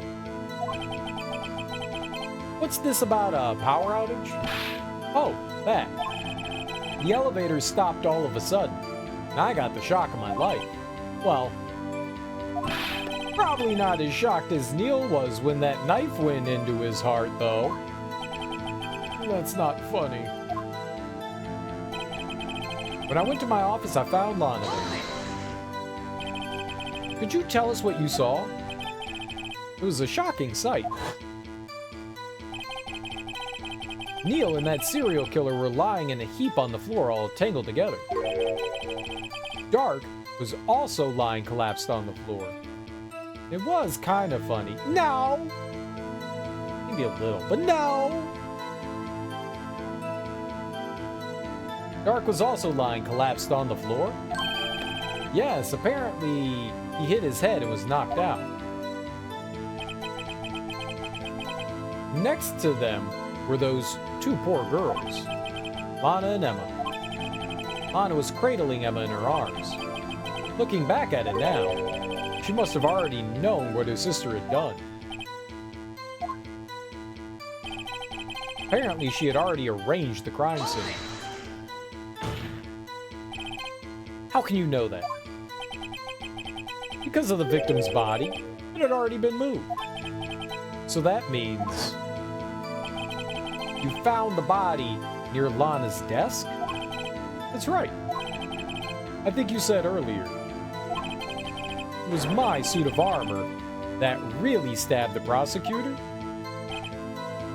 What's this about a power outage? Oh, that. The elevator stopped all of a sudden, and I got the shock of my life. Well, probably not as shocked as Neil was when that knife went into his heart, though. That's not funny. When I went to my office, I found Lana there. Could you tell us what you saw? It was a shocking sight. Neil and that serial killer were lying in a heap on the floor, all tangled together. Dark was also lying collapsed on the floor. It was kind of funny. No! Maybe a little, but no! Dark was also lying collapsed on the floor. Yes, apparently he hit his head and was knocked out. Next to them were those two poor girls, Lana and Emma. Lana was cradling Emma in her arms. Looking back at it now, she must have already known what her sister had done. Apparently, she had already arranged the crime scene. How can you know that? Because of the victim's body, it had already been moved. So that means you found the body near Lana's desk? That's right. I think you said earlier. It was my suit of armor that really stabbed the prosecutor?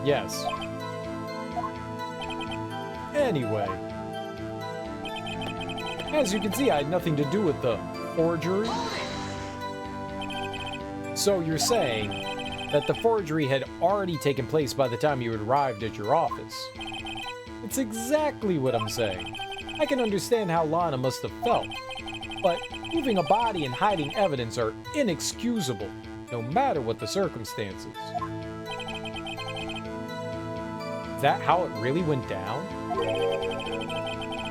Yes. Anyway. As you can see, I had nothing to do with the forgery. So you're saying that the forgery had already taken place by the time you had arrived at your office. It's exactly what I'm saying. I can understand how Lana must have felt, but moving a body and hiding evidence are inexcusable, no matter what the circumstances. Is that how it really went down?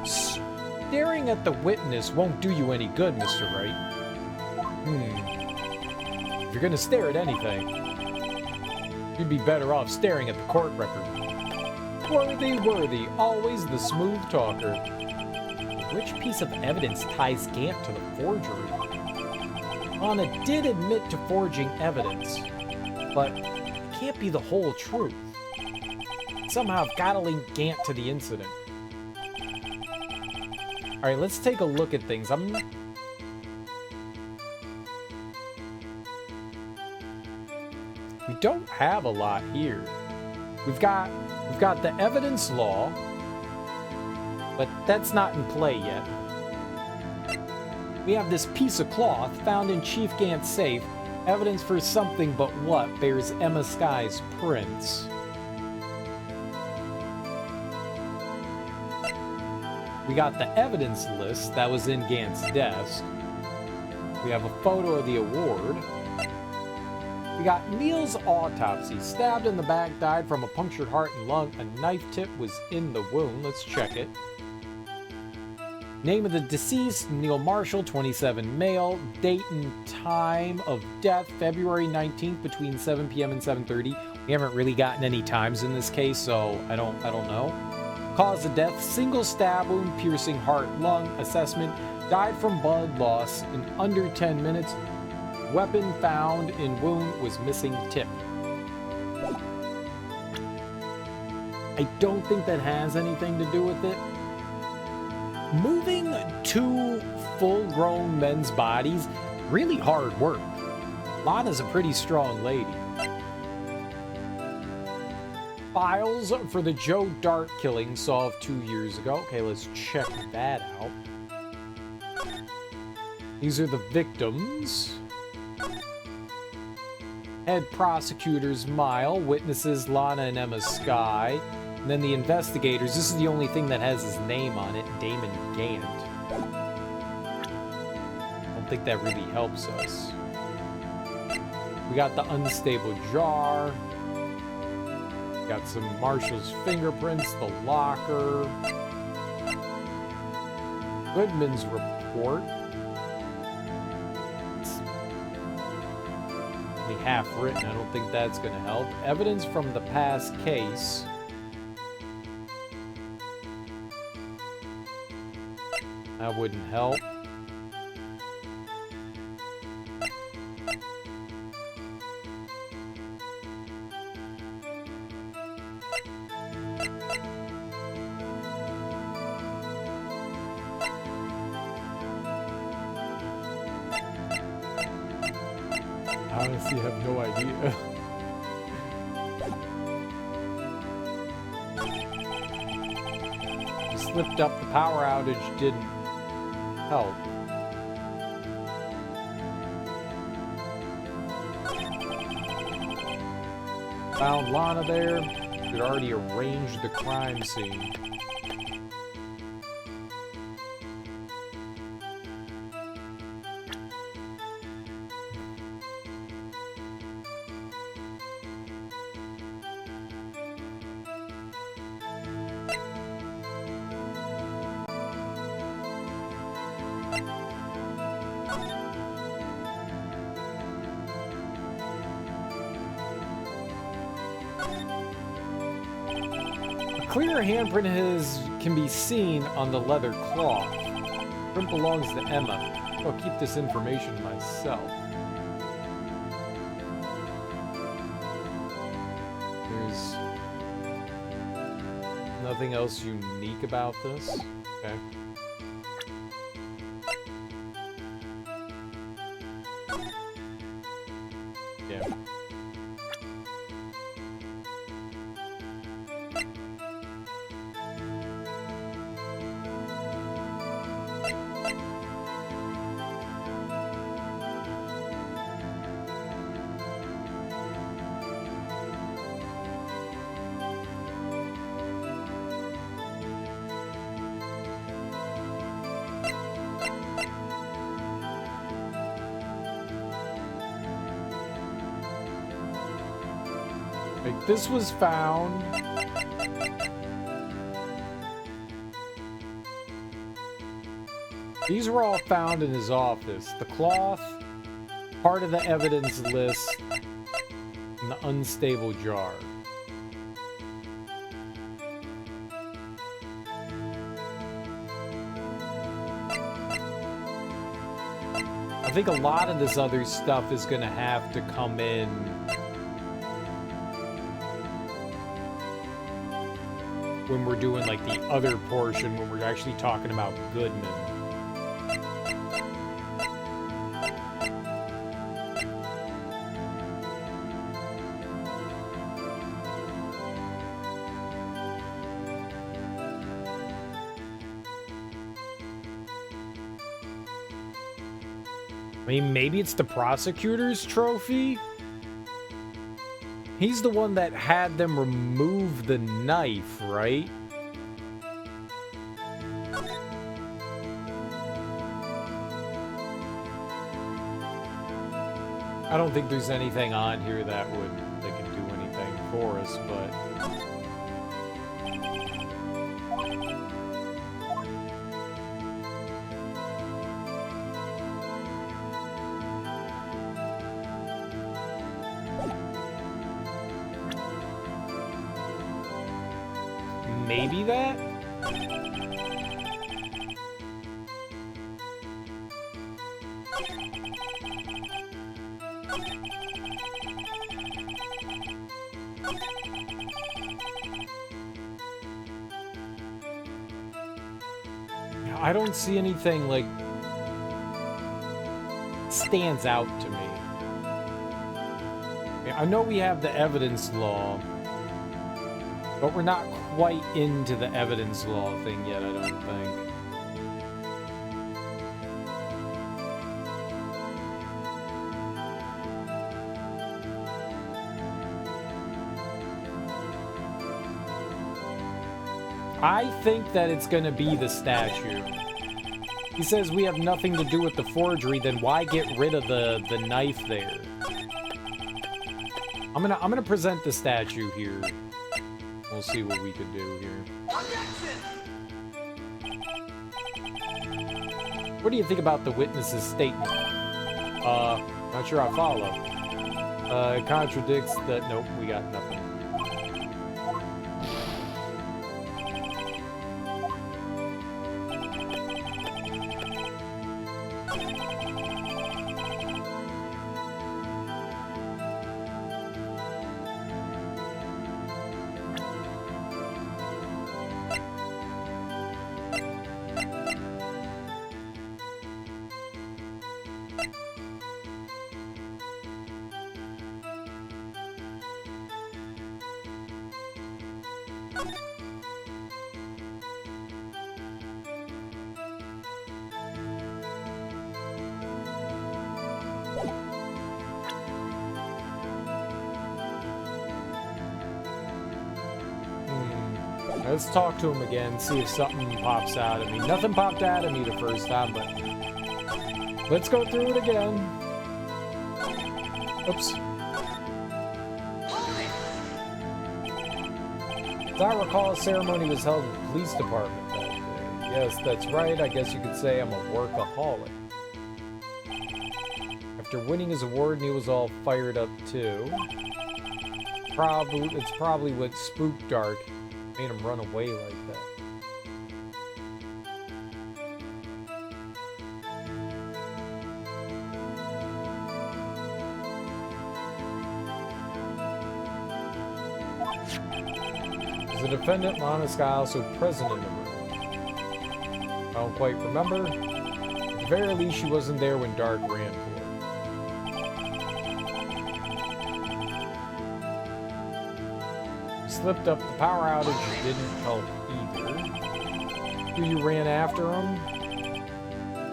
Staring at the witness won't do you any good, Mr. Wright. If you're gonna stare at anything, you'd be better off staring at the court record. Worthy, always the smooth talker. Which piece of evidence ties Gant to the forgery? Lana did admit to forging evidence, but it can't be the whole truth. Somehow I've got to link Gant to the incident. Alright, let's take a look at things. We don't have a lot here. We've got the evidence law, but that's not in play yet. We have this piece of cloth found in Chief Gant's safe, evidence for something but what bears Emma Skye's prints. We got the evidence list that was in Gant's desk. We have a photo of the award. We got Neil's autopsy. Stabbed in the back, died from a punctured heart and lung. A knife tip was in the wound. Let's check it. Name of the deceased, Neil Marshall, 27, male. Date and time of death, February 19th, between 7 p.m. and 7:30. We haven't really gotten any times in this case, so I don't know. Cause of death, single stab wound, piercing heart, lung. Assessment, died from blood loss in under 10 minutes. Weapon found in wound was missing tip. I don't think that has anything to do with it. Moving two full-grown men's bodies, really hard work. Lana's a pretty strong lady. Files for the Joe Dart killing solved 2 years ago. Okay, let's check that out. These are the victims. Head prosecutors Mile, witnesses Lana and Emma Sky, and then the investigators. This is the only thing that has his name on it, Damon Gant. I don't think that really helps us. We got the unstable jar. Got some Marshall's fingerprints, the locker. Goodman's report. It's only half written. I don't think that's going to help. Evidence from the past case. That wouldn't help. I honestly have no idea. You slipped up, the power outage didn't help. Found Lana there. Could already arranged the crime scene. Clear handprint can be seen on the leather cloth. Print belongs to Emma. I'll keep this information myself. There's nothing else unique about this. Okay. Yeah. Like, this was found. These were all found in his office. The cloth, part of the evidence list, and the unstable jar. I think a lot of this other stuff is going to have to come in when we're doing like the other portion, when we're actually talking about Goodman. I mean, maybe it's the prosecutor's trophy? He's the one that had them remove the knife, right? I don't think there's anything on here that could do anything for us, but maybe that? I don't see anything like stands out to me. I know we have the evidence law. But we're not quite into the evidence law thing yet, I don't think. I think that it's gonna be the statue. He says we have nothing to do with the forgery, then why get rid of the knife there? I'm gonna present the statue here. We'll see what we could do here. What do you think about the witness's statement? Not sure I follow. It contradicts that. Nope, we got nothing. Let's talk to him again, see if something pops out at me. Nothing popped out at me the first time, but let's go through it again. Oops. As I recall, a ceremony was held at the police department that day. Yes, that's right. I guess you could say I'm a workaholic. After winning his award, Neil was all fired up too. It's probably what spooked Dark made him run away like that. Is the defendant Lana also present in the room? I don't quite remember. At the very least, she wasn't there when Dark ran for it. Slipped up. The power outage didn't help either. Who you ran after him?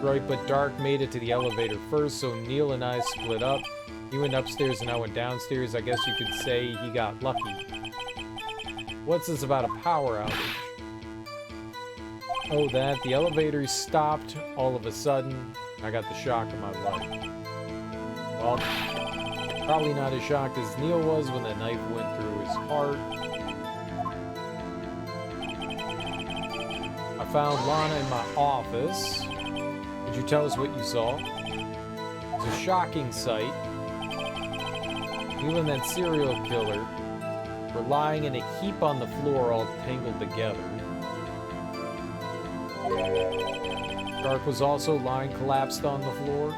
Right, but Dark made it to the elevator first, so Neil and I split up. He went upstairs and I went downstairs. I guess you could say he got lucky. What's this about a power outage? Oh, that. The elevator stopped all of a sudden. I got the shock of my life. Well, probably not as shocked as Neil was when that knife went through his heart. I found Lana in my office. Could you tell us what you saw? It was a shocking sight. You and that serial killer were lying in a heap on the floor, all tangled together. Dark was also lying collapsed on the floor.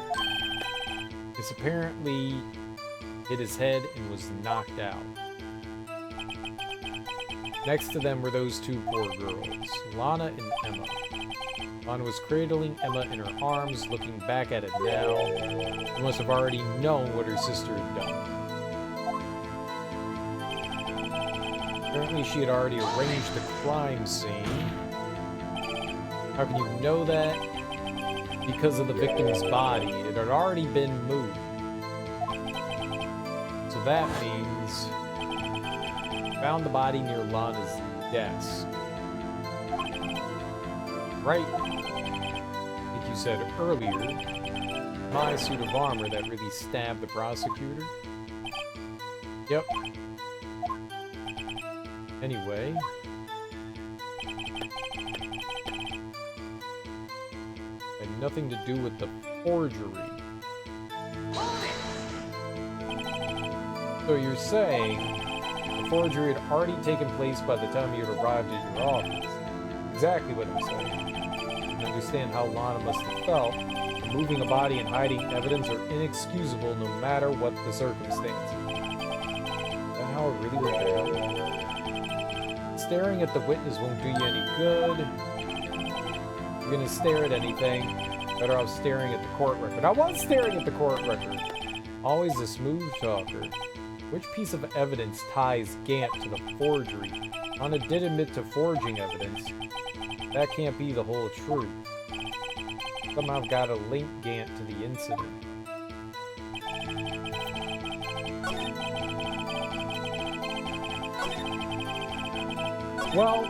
This apparently hit his head and was knocked out. Next to them were those two poor girls, Lana and Emma. Lana was cradling Emma in her arms, looking back at it now. She must have already known what her sister had done. Apparently she had already arranged the crime scene. How can you know that? Because of the victim's body. It had already been moved. So that means... found the body near Lana's desk. Right. Like you said earlier, my suit of armor that really stabbed the prosecutor. Yep. Anyway. Had nothing to do with the forgery. So you're saying the forgery had already taken place by the time you had arrived at your office. Exactly what I'm saying. You understand how Lana must have felt. Removing a body and hiding evidence are inexcusable no matter what the circumstances. Is that how it really went down? Staring at the witness won't do you any good. If you're gonna stare at anything, better off staring at the court record. I was staring at the court record. Always a smooth talker. Which piece of evidence ties Gant to the forgery? Anna did admit to forging evidence. That can't be the whole truth. Somehow got a link Gant to the incident. Well,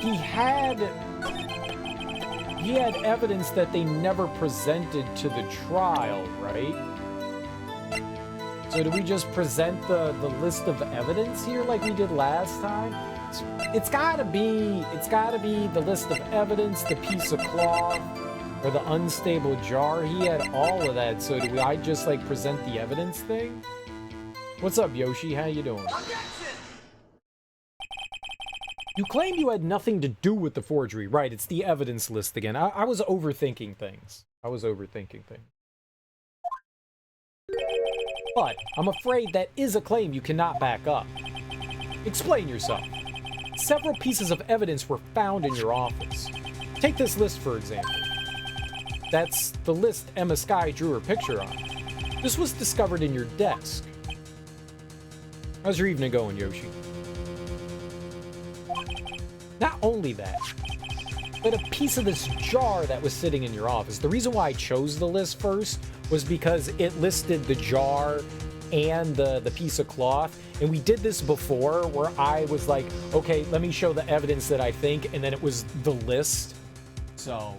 he had evidence that they never presented to the trial, right? So do we just present the list of evidence here like we did last time? It's gotta be the list of evidence, the piece of cloth, or the unstable jar. He had all of that, so do I just like present the evidence thing? What's up, Yoshi? How you doing? You claim you had nothing to do with the forgery. Right, it's the evidence list again. I was overthinking things. But I'm afraid that is a claim you cannot back up. Explain yourself. Several pieces of evidence were found in your office. Take this list, for example. That's the list Emma Sky drew her picture on. This was discovered in your desk. How's your evening going, Yoshi? Not only that, but a piece of this jar that was sitting in your office. The reason why I chose the list first was because it listed the jar and the piece of cloth. And we did this before where I was like, okay, let me show the evidence that I think, and then it was the list. So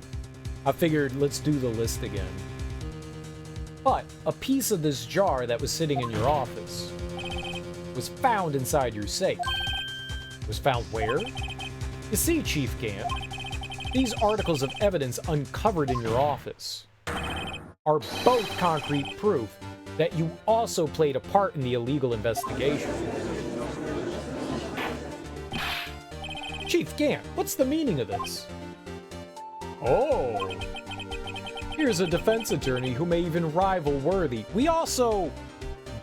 I figured let's do the list again. But a piece of this jar that was sitting in your office was found inside your safe. Was found where? You see, Chief Gant, these articles of evidence uncovered in your office are both concrete proof that you also played a part in the illegal investigation. Chief Gant, what's the meaning of this? Oh, here's a defense attorney who may even rival Worthy. We also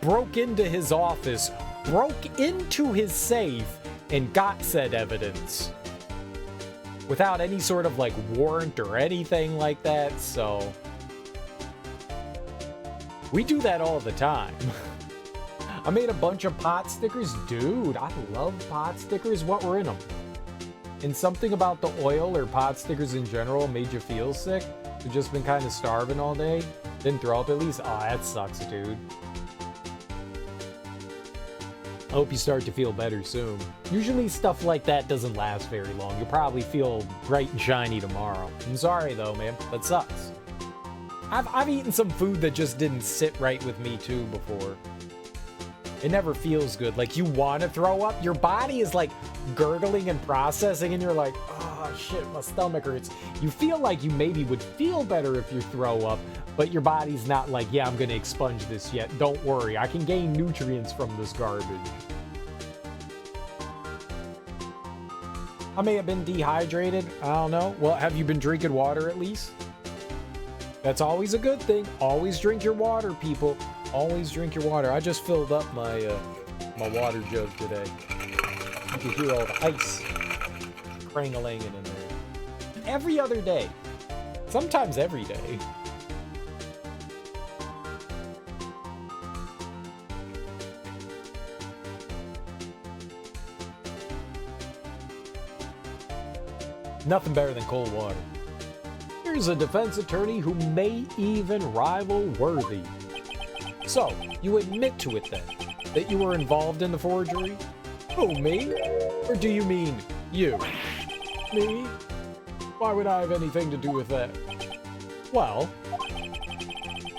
broke into his office, broke into his safe, and got said evidence without any sort of like warrant or anything like that, so we do that all the time. I made a bunch of pot stickers. Dude, I love pot stickers. What were in them? And something about the oil or pot stickers in general made you feel sick? You've just been kind of starving all day? Didn't throw up at least? Oh, that sucks, dude. I hope you start to feel better soon. Usually stuff like that doesn't last very long. You'll probably feel bright and shiny tomorrow. I'm sorry though, man. That sucks. I've eaten some food that just didn't sit right with me too before. It never feels good. Like you want to throw up, your body is like gurgling and processing and you're like, oh shit, my stomach hurts. You feel like you maybe would feel better if you throw up, but your body's not like, yeah, I'm gonna expunge this yet. Don't worry, I can gain nutrients from this garbage. I may have been dehydrated, I don't know. Well, have you been drinking water at least? That's always a good thing. Always drink your water, people. Always drink your water. I just filled up my my water jug today. You can hear all the ice crangling in there. Every other day. Sometimes every day. Nothing better than cold water. Here's a defense attorney who may even rival Worthy. So, you admit to it then, that you were involved in the forgery? Oh, me? Or do you mean you? Me? Why would I have anything to do with that? Well,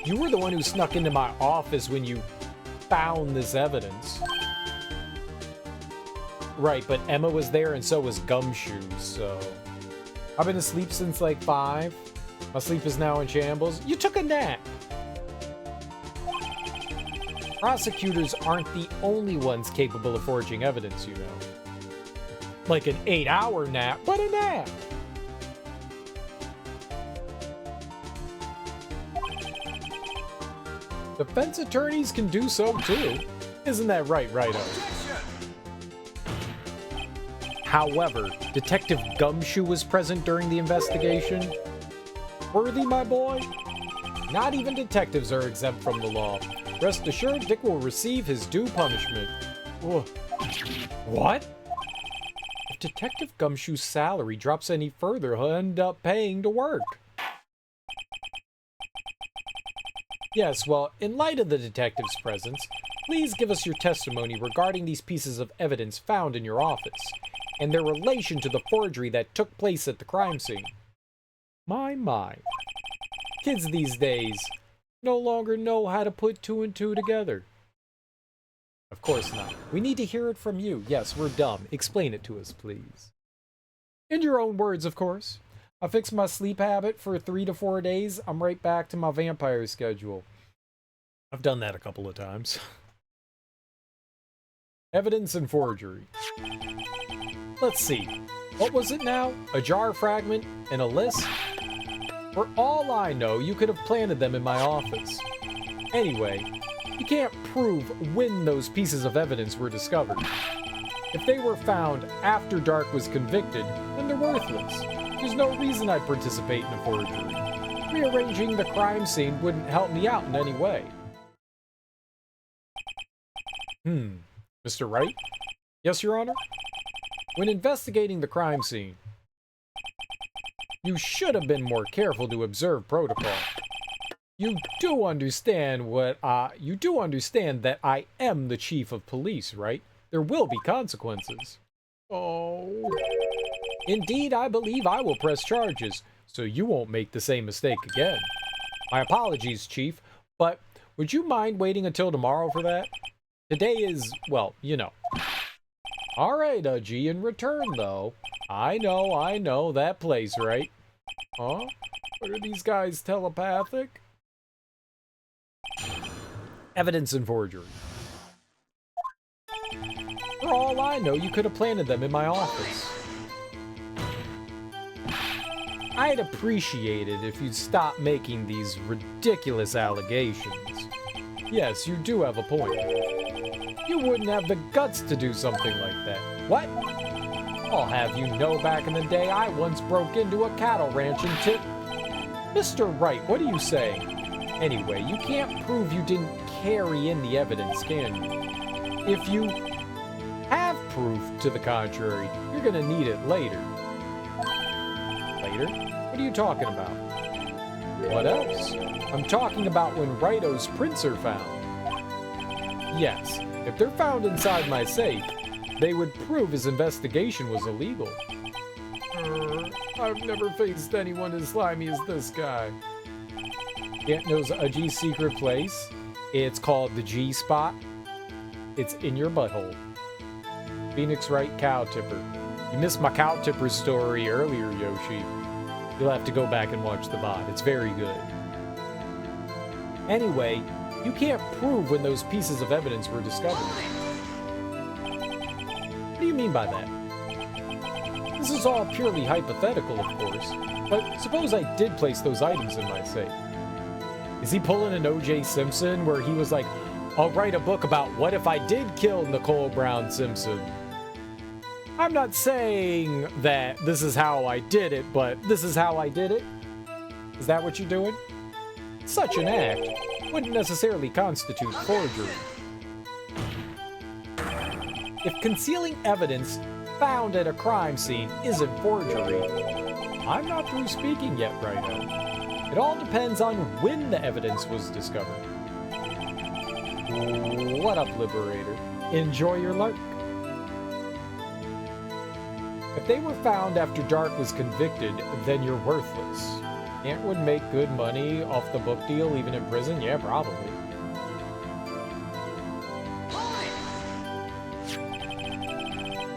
you were the one who snuck into my office when you found this evidence. Right, but Emma was there and so was Gumshoe, so... I've been asleep since like 5. My sleep is now in shambles. You took a nap. Prosecutors aren't the only ones capable of forging evidence, you know. Like an 8-hour nap, but a nap. Defense attorneys can do so too. Isn't that right, Righto? However, Detective Gumshoe was present during the investigation. Worthy, my boy? Not even detectives are exempt from the law. Rest assured, Dick will receive his due punishment. Whoa. What? If Detective Gumshoe's salary drops any further, he'll end up paying to work. Yes, well, in light of the detective's presence, please give us your testimony regarding these pieces of evidence found in your office, and their relation to the forgery that took place at the crime scene. My. Kids these days no longer know how to put two and two together. Of course not. We need to hear it from you. Yes, we're dumb. Explain it to us, please. In your own words, of course. I fixed my sleep habit for 3 to 4 days. I'm right back to my vampire schedule. I've done that a couple of times. Evidence and forgery. Let's see. What was it now? A jar fragment and a list? For all I know, you could have planted them in my office. Anyway, you can't prove when those pieces of evidence were discovered. If they were found after Dark was convicted, then they're worthless. There's no reason I'd participate in a forgery. Rearranging the crime scene wouldn't help me out in any way. Mr. Wright? Yes, Your Honor? When investigating the crime scene, you should have been more careful to observe protocol. You do understand that I am the chief of police, right? There will be consequences. Oh. Indeed, I believe I will press charges, so you won't make the same mistake again. My apologies, Chief, but would you mind waiting until tomorrow for that? Today is, well, you know. All right, G, in return, though. I know, that place, right? Huh? What are these guys, telepathic? Evidence and forgery. For all I know, you could have planted them in my office. I'd appreciate it if you'd stop making these ridiculous allegations. Yes, you do have a point. You wouldn't have the guts to do something like that. What? I'll have you know, back in the day, I once broke into a cattle ranch and Mr. Wright, what are you saying? Anyway, you can't prove you didn't carry in the evidence, can you? If you have proof to the contrary, you're gonna need it later. Later? What are you talking about? What else? I'm talking about when Righto's prints are found. Yes, if they're found inside my safe, they would prove his investigation was illegal. I've never faced anyone as slimy as this guy. Can't know a G's secret place? It's called the G spot. It's in your butthole. Phoenix Wright cow tipper. You missed my cow tipper story earlier, Yoshi. You'll have to go back and watch the VOD. It's very good. Anyway, you can't prove when those pieces of evidence were discovered. What do you mean by that? This is all purely hypothetical, of course, but suppose I did place those items in my safe. Is he pulling an O.J. Simpson where he was like, I'll write a book about what if I did kill Nicole Brown Simpson? I'm not saying that this is how I did it, but this is how I did it. Is that what you're doing? Such an act wouldn't necessarily constitute forgery. If concealing evidence found at a crime scene isn't forgery, I'm not through speaking yet, Righto. It all depends on when the evidence was discovered. What up, Liberator? Enjoy your lurk. If they were found after Dark was convicted, then you're worthless. Ant would make good money off the book deal even in prison? Yeah, probably.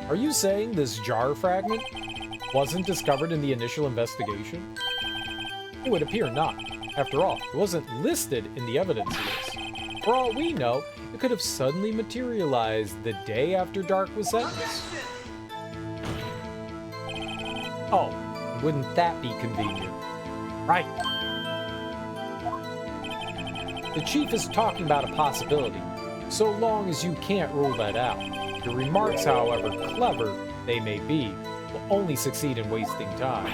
Are you saying this jar fragment wasn't discovered in the initial investigation? It would appear not. After all, it wasn't listed in the evidence list. For all we know, it could have suddenly materialized the day after Dark was sentenced. Oh, wouldn't that be convenient? Right. The Chief is talking about a possibility, so long as you can't rule that out. Your remarks, however clever they may be, will only succeed in wasting time.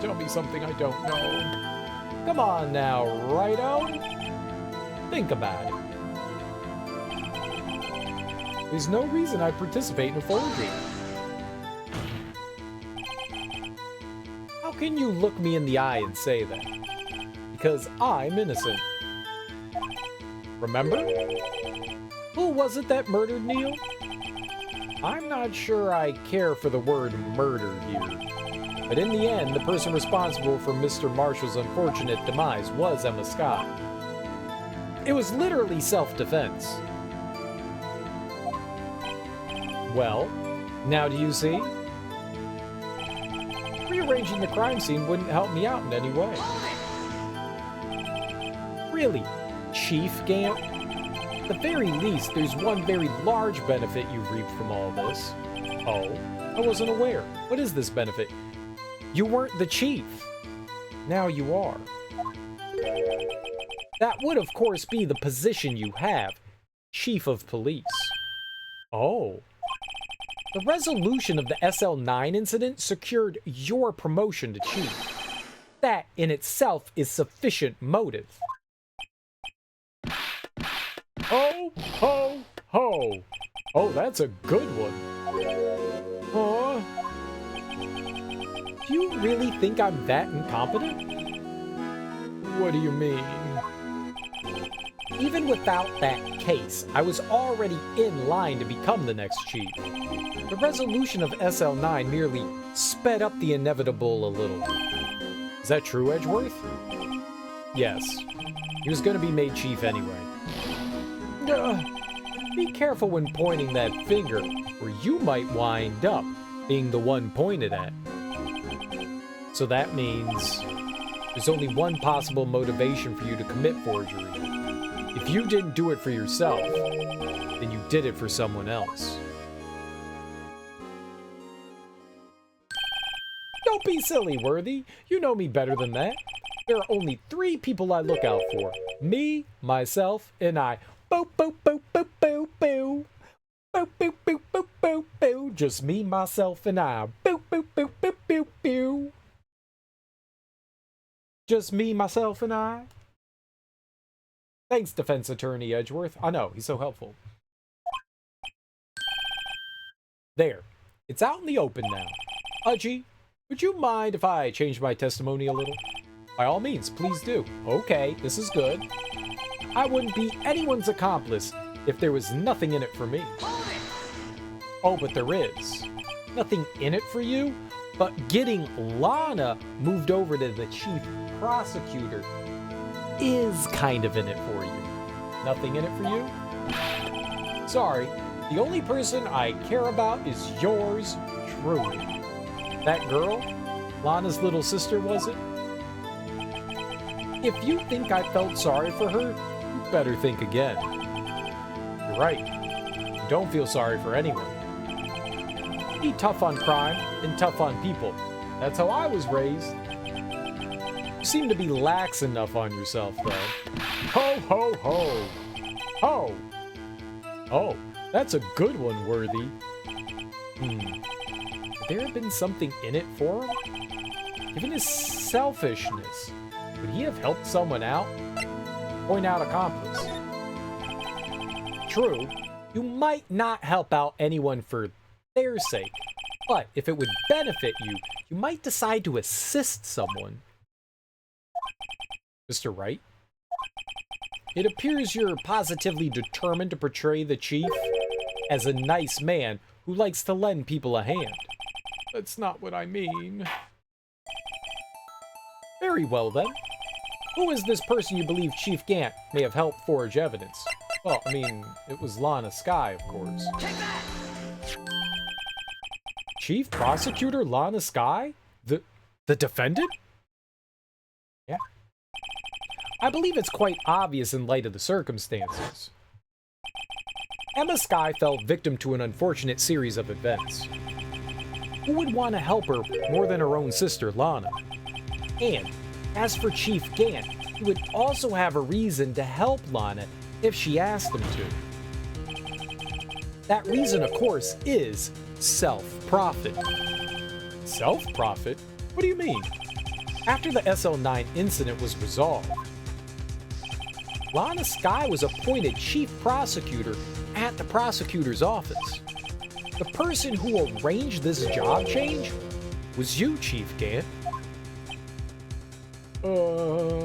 Tell me something I don't know. Come on now, Righto. Think about it. There's no reason I'd participate in a forgery. can you look me in the eye and say that? Because I'm innocent. Remember? Who was it that murdered Neil? I'm not sure I care for the word murder here. But in the end, the person responsible for Mr. Marshall's unfortunate demise was Emma Scott. It was literally self-defense. Well, now do you see? Rearranging the crime scene wouldn't help me out in any way. Really, Chief Gant? At the very least, there's one very large benefit you've reaped from all this. Oh, I wasn't aware. What is this benefit? You weren't the chief. Now you are. That would, of course, be the position you have, Chief of Police. Oh. The resolution of the SL9 incident secured your promotion to chief. That in itself is sufficient motive. Ho, ho, ho. Oh, that's a good one. Do you really think I'm that incompetent? What do you mean? Even without that case, I was already in line to become the next chief. The resolution of SL9 merely sped up the inevitable a little. Is that true, Edgeworth? Yes. He was going to be made chief anyway. Be careful when pointing that finger, or you might wind up being the one pointed at. So that means there's only one possible motivation for you to commit forgery. If you didn't do it for yourself, then you did it for someone else. Don't be silly, Worthy. You know me better than that. There are only 3 people I look out for. Me, myself, and I. Boop, boop, boop, boop, boop, boo. Boop, boop, boop, boop, boop, boo. Just me, myself, and I. Boop, boop, boop, boop, boop, boo. Just me, myself, and I. Thanks, Defense Attorney Edgeworth. I know, he's so helpful. There. It's out in the open now. Udgy, would you mind if I change my testimony a little? By all means, please do. Okay, this is good. I wouldn't be anyone's accomplice if there was nothing in it for me. Oh, but there is. Nothing in it for you? But getting Lana moved over to the chief prosecutor is kind of in it for you. Nothing in it for you? Sorry, the only person I care about is yours truly. That girl? Lana's little sister, was it? If you think I felt sorry for her, you better think again. You're right. You don't feel sorry for anyone. Be tough on crime and tough on people. That's how I was raised. You seem to be lax enough on yourself, though. Ho, ho, ho. Ho. Oh, that's a good one, Worthy. Could there have been something in it for him? Given his selfishness, would he have helped someone out? Point out accomplice. True, you might not help out anyone for their sake, but if it would benefit you, you might decide to assist someone. Mr. Wright? It appears you're positively determined to portray the chief as a nice man who likes to lend people a hand. That's not what I mean. Very well, then. Who is this person you believe Chief Gant may have helped forge evidence? Well, I mean, it was Lana Skye, of course. Chief Prosecutor Lana Skye? The defendant? Yeah. I believe it's quite obvious in light of the circumstances. Emma Skye fell victim to an unfortunate series of events. Who would want to help her more than her own sister, Lana? And, as for Chief Gant, he would also have a reason to help Lana if she asked him to. That reason, of course, is self-profit. Self-profit? What do you mean? After the SL9 incident was resolved, Lana Skye was appointed chief prosecutor at the prosecutor's office. The person who arranged this job change was you, Chief Gant. But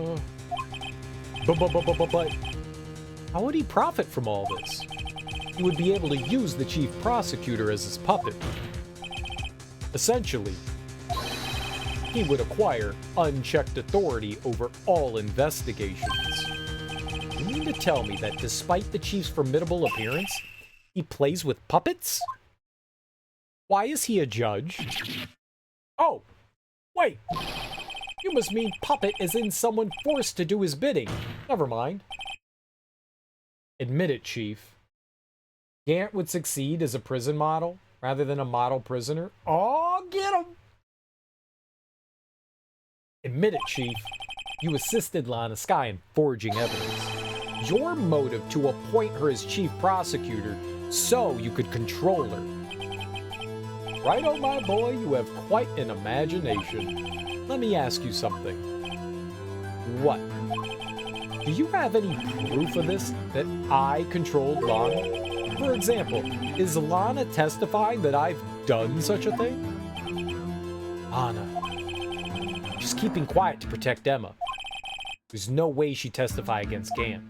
how would he profit from all this? He would be able to use the chief prosecutor as his puppet. Essentially, he would acquire unchecked authority over all investigations. You mean to tell me that despite the chief's formidable appearance, he plays with puppets? Why is he a judge? Oh, wait. You must mean puppet as in someone forced to do his bidding. Never mind. Admit it, Chief. Gant would succeed as a prison model rather than a model prisoner. Oh, get him! Admit it, Chief. You assisted Lana Skye in forging evidence. Your motive to appoint her as chief prosecutor so you could control her. Right, oh my boy, you have quite an imagination. Let me ask you something. What? Do you have any proof of this, that I controlled Lana? For example, is Lana testifying that I've done such a thing? Lana. She's keeping quiet to protect Emma. There's no way she'd testify against Gant.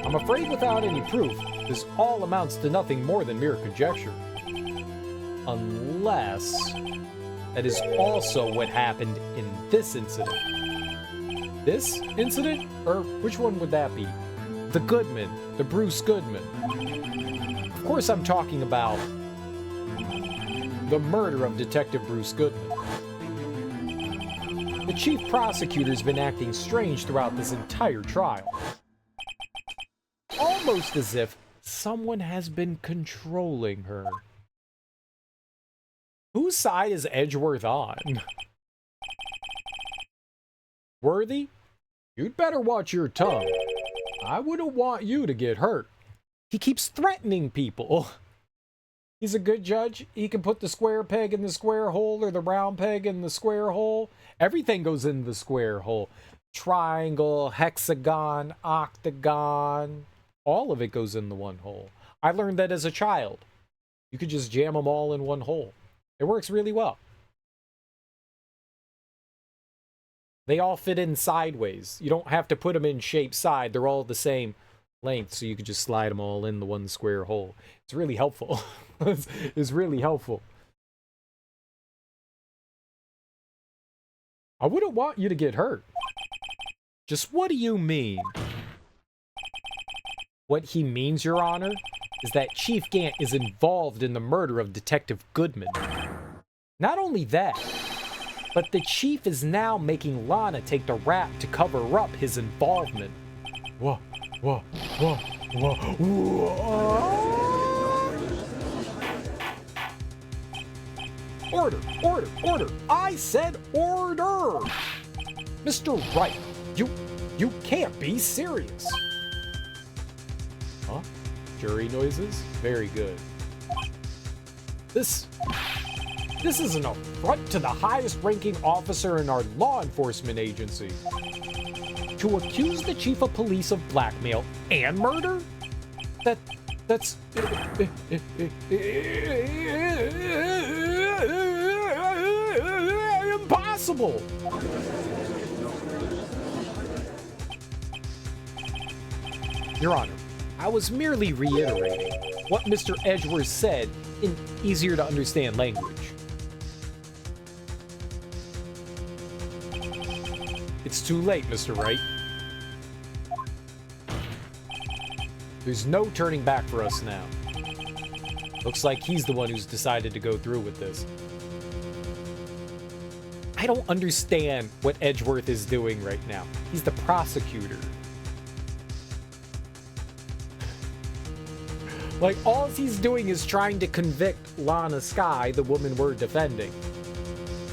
I'm afraid without any proof, this all amounts to nothing more than mere conjecture. Unless that is also what happened in this incident. This incident? Or which one would that be? The Goodman, the Bruce Goodman. Of course I'm talking about the murder of Detective Bruce Goodman. The chief prosecutor's been acting strange throughout this entire trial. Almost as if someone has been controlling her. Whose side is Edgeworth on? Worthy? You'd better watch your tongue. I wouldn't want you to get hurt. He keeps threatening people. He's a good judge. He can put the square peg in the square hole or the round peg in the square hole. Everything goes in the square hole. Triangle, hexagon, octagon. All of it goes in the one hole. I learned that as a child. You could just jam them all in one hole. It works really well. They all fit in sideways. You don't have to put them in shape side. They're all the same length, so you could just slide them all in the one square hole. It's really helpful. It's really helpful. I wouldn't want you to get hurt. Just what do you mean? What he means, Your Honor, is that Chief Gant is involved in the murder of Detective Goodman. Not only that, but the Chief is now making Lana take the rap to cover up his involvement. Whoa, whoa, whoa, whoa, whoa. Order, order, order. I said order. Mr. Wright, you can't be serious. Huh? Jury noises? Very good. This is an affront to the highest-ranking officer in our law enforcement agency. To accuse the chief of police of blackmail and murder? That's impossible. Your Honor, I was merely reiterating what Mr. Edgeworth said in easier to understand language. It's too late, Mr. Wright. There's no turning back for us now. Looks like he's the one who's decided to go through with this. I don't understand what Edgeworth is doing right now. He's the prosecutor. Like, all he's doing is trying to convict Lana Skye, the woman we're defending.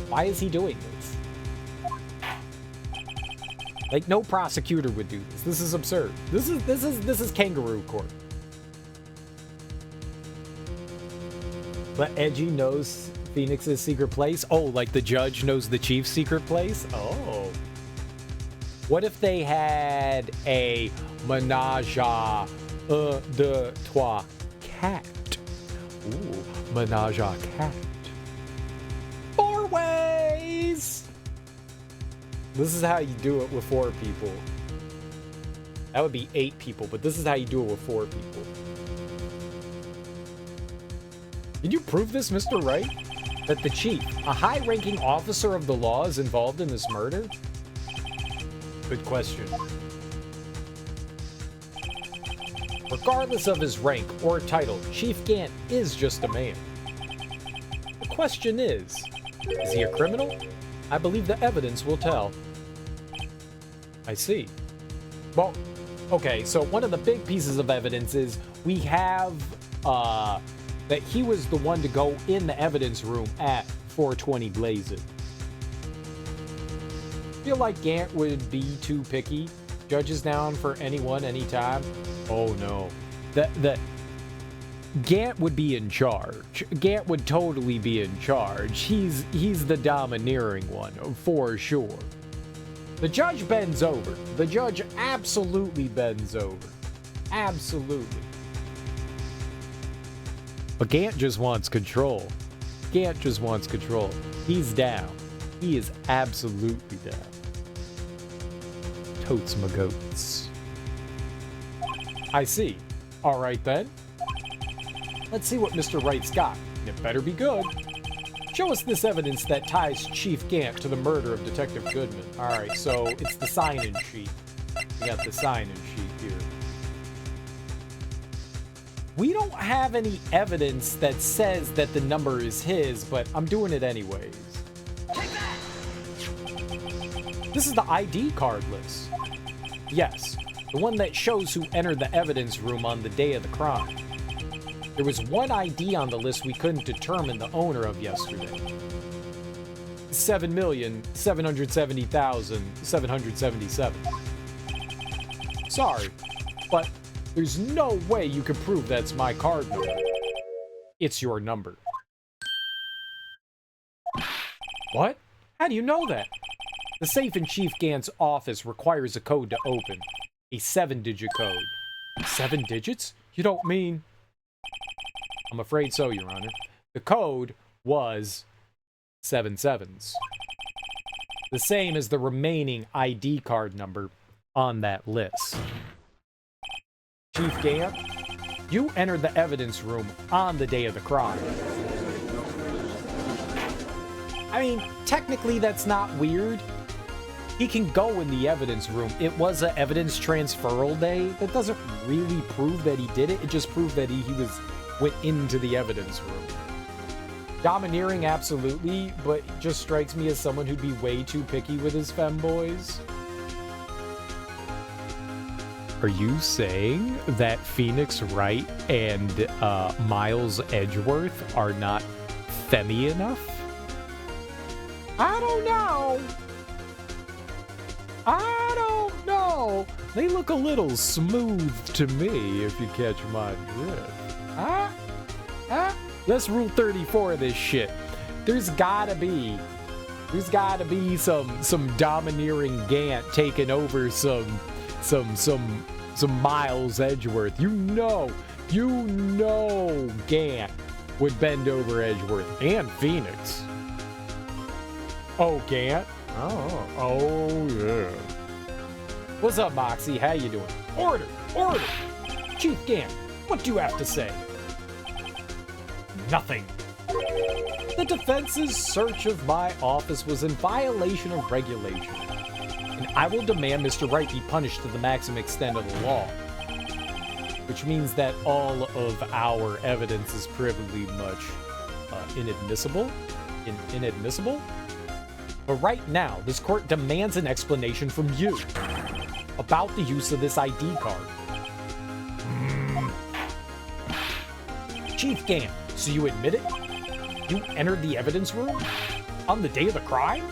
Why is he doing this? Like, no prosecutor would do this. This is absurd. This is kangaroo court. But Edgy knows Phoenix's secret place? Oh, like the judge knows the chief's secret place? Oh. What if they had a menage a trois cat? Ooh, menage a cat. 4 ways! This is how you do it with 4 people. That would be 8 people, but this is how you do it with 4 people. Did you prove this, Mr. Wright? That the chief, a high-ranking officer of the law, is involved in this murder? Good question. Regardless of his rank or title, Chief Gant is just a man. The question is he a criminal? I believe the evidence will tell. I see. Well, okay, so one of the big pieces of evidence is we have that he was the one to go in the evidence room at 420 Blazin'. Feel like Gant would be too picky? Judges down for anyone, anytime? Oh no. That Gant would be in charge. Gant would totally be in charge. He's the domineering one, for sure. The judge bends over. The judge absolutely bends over. Absolutely. But Gant just wants control. Gant just wants control. He's down. He is absolutely down. Totes my goats. I see. All right then. Let's see what Mr. Wright's got. It better be good. Show us this evidence that ties Chief Gant to the murder of Detective Goodman. All right, so it's the sign-in sheet. We got the sign-in sheet here. We don't have any evidence that says that the number is his, but I'm doing it anyways. Take that! This is the ID card list. Yes, the one that shows who entered the evidence room on the day of the crime. There was one ID on the list we couldn't determine the owner of yesterday. 7,770,777. Sorry, but there's no way you can prove that's my card number. It's your number. What? How do you know that? The safe in Chief Gant's office requires a code to open. A 7-digit code. 7 digits? You don't mean... I'm afraid so, Your Honor. The code was 7 sevens. The same as the remaining ID card number on that list. Chief Gant, you entered the evidence room on the day of the crime. I mean, technically that's not weird. He can go in the evidence room. It was an evidence transferal day. That doesn't really prove that he did it. It just proved that he went into the evidence room. Domineering, absolutely, but it just strikes me as someone who'd be way too picky with his femboys. Are you saying that Phoenix Wright and Miles Edgeworth are not femmy enough? I don't know. I don't know. They look a little smooth to me, if you catch my drift. Let's rule 34 of this shit. There's gotta be some domineering Gant taking over some Miles Edgeworth. You know Gant would bend over Edgeworth and Phoenix. Oh, Gant? Oh yeah. What's up, Moxie? How you doing? Order! Chief Gant, what do you have to say? Nothing. The defense's search of my office was in violation of regulation, and I will demand Mr. Wright be punished to the maximum extent of the law, which means that all of our evidence is pretty much inadmissible. Inadmissible? But right now, this court demands an explanation from you about the use of this ID card. Chief Gant, so you admit it? You entered the evidence room? On the day of the crime?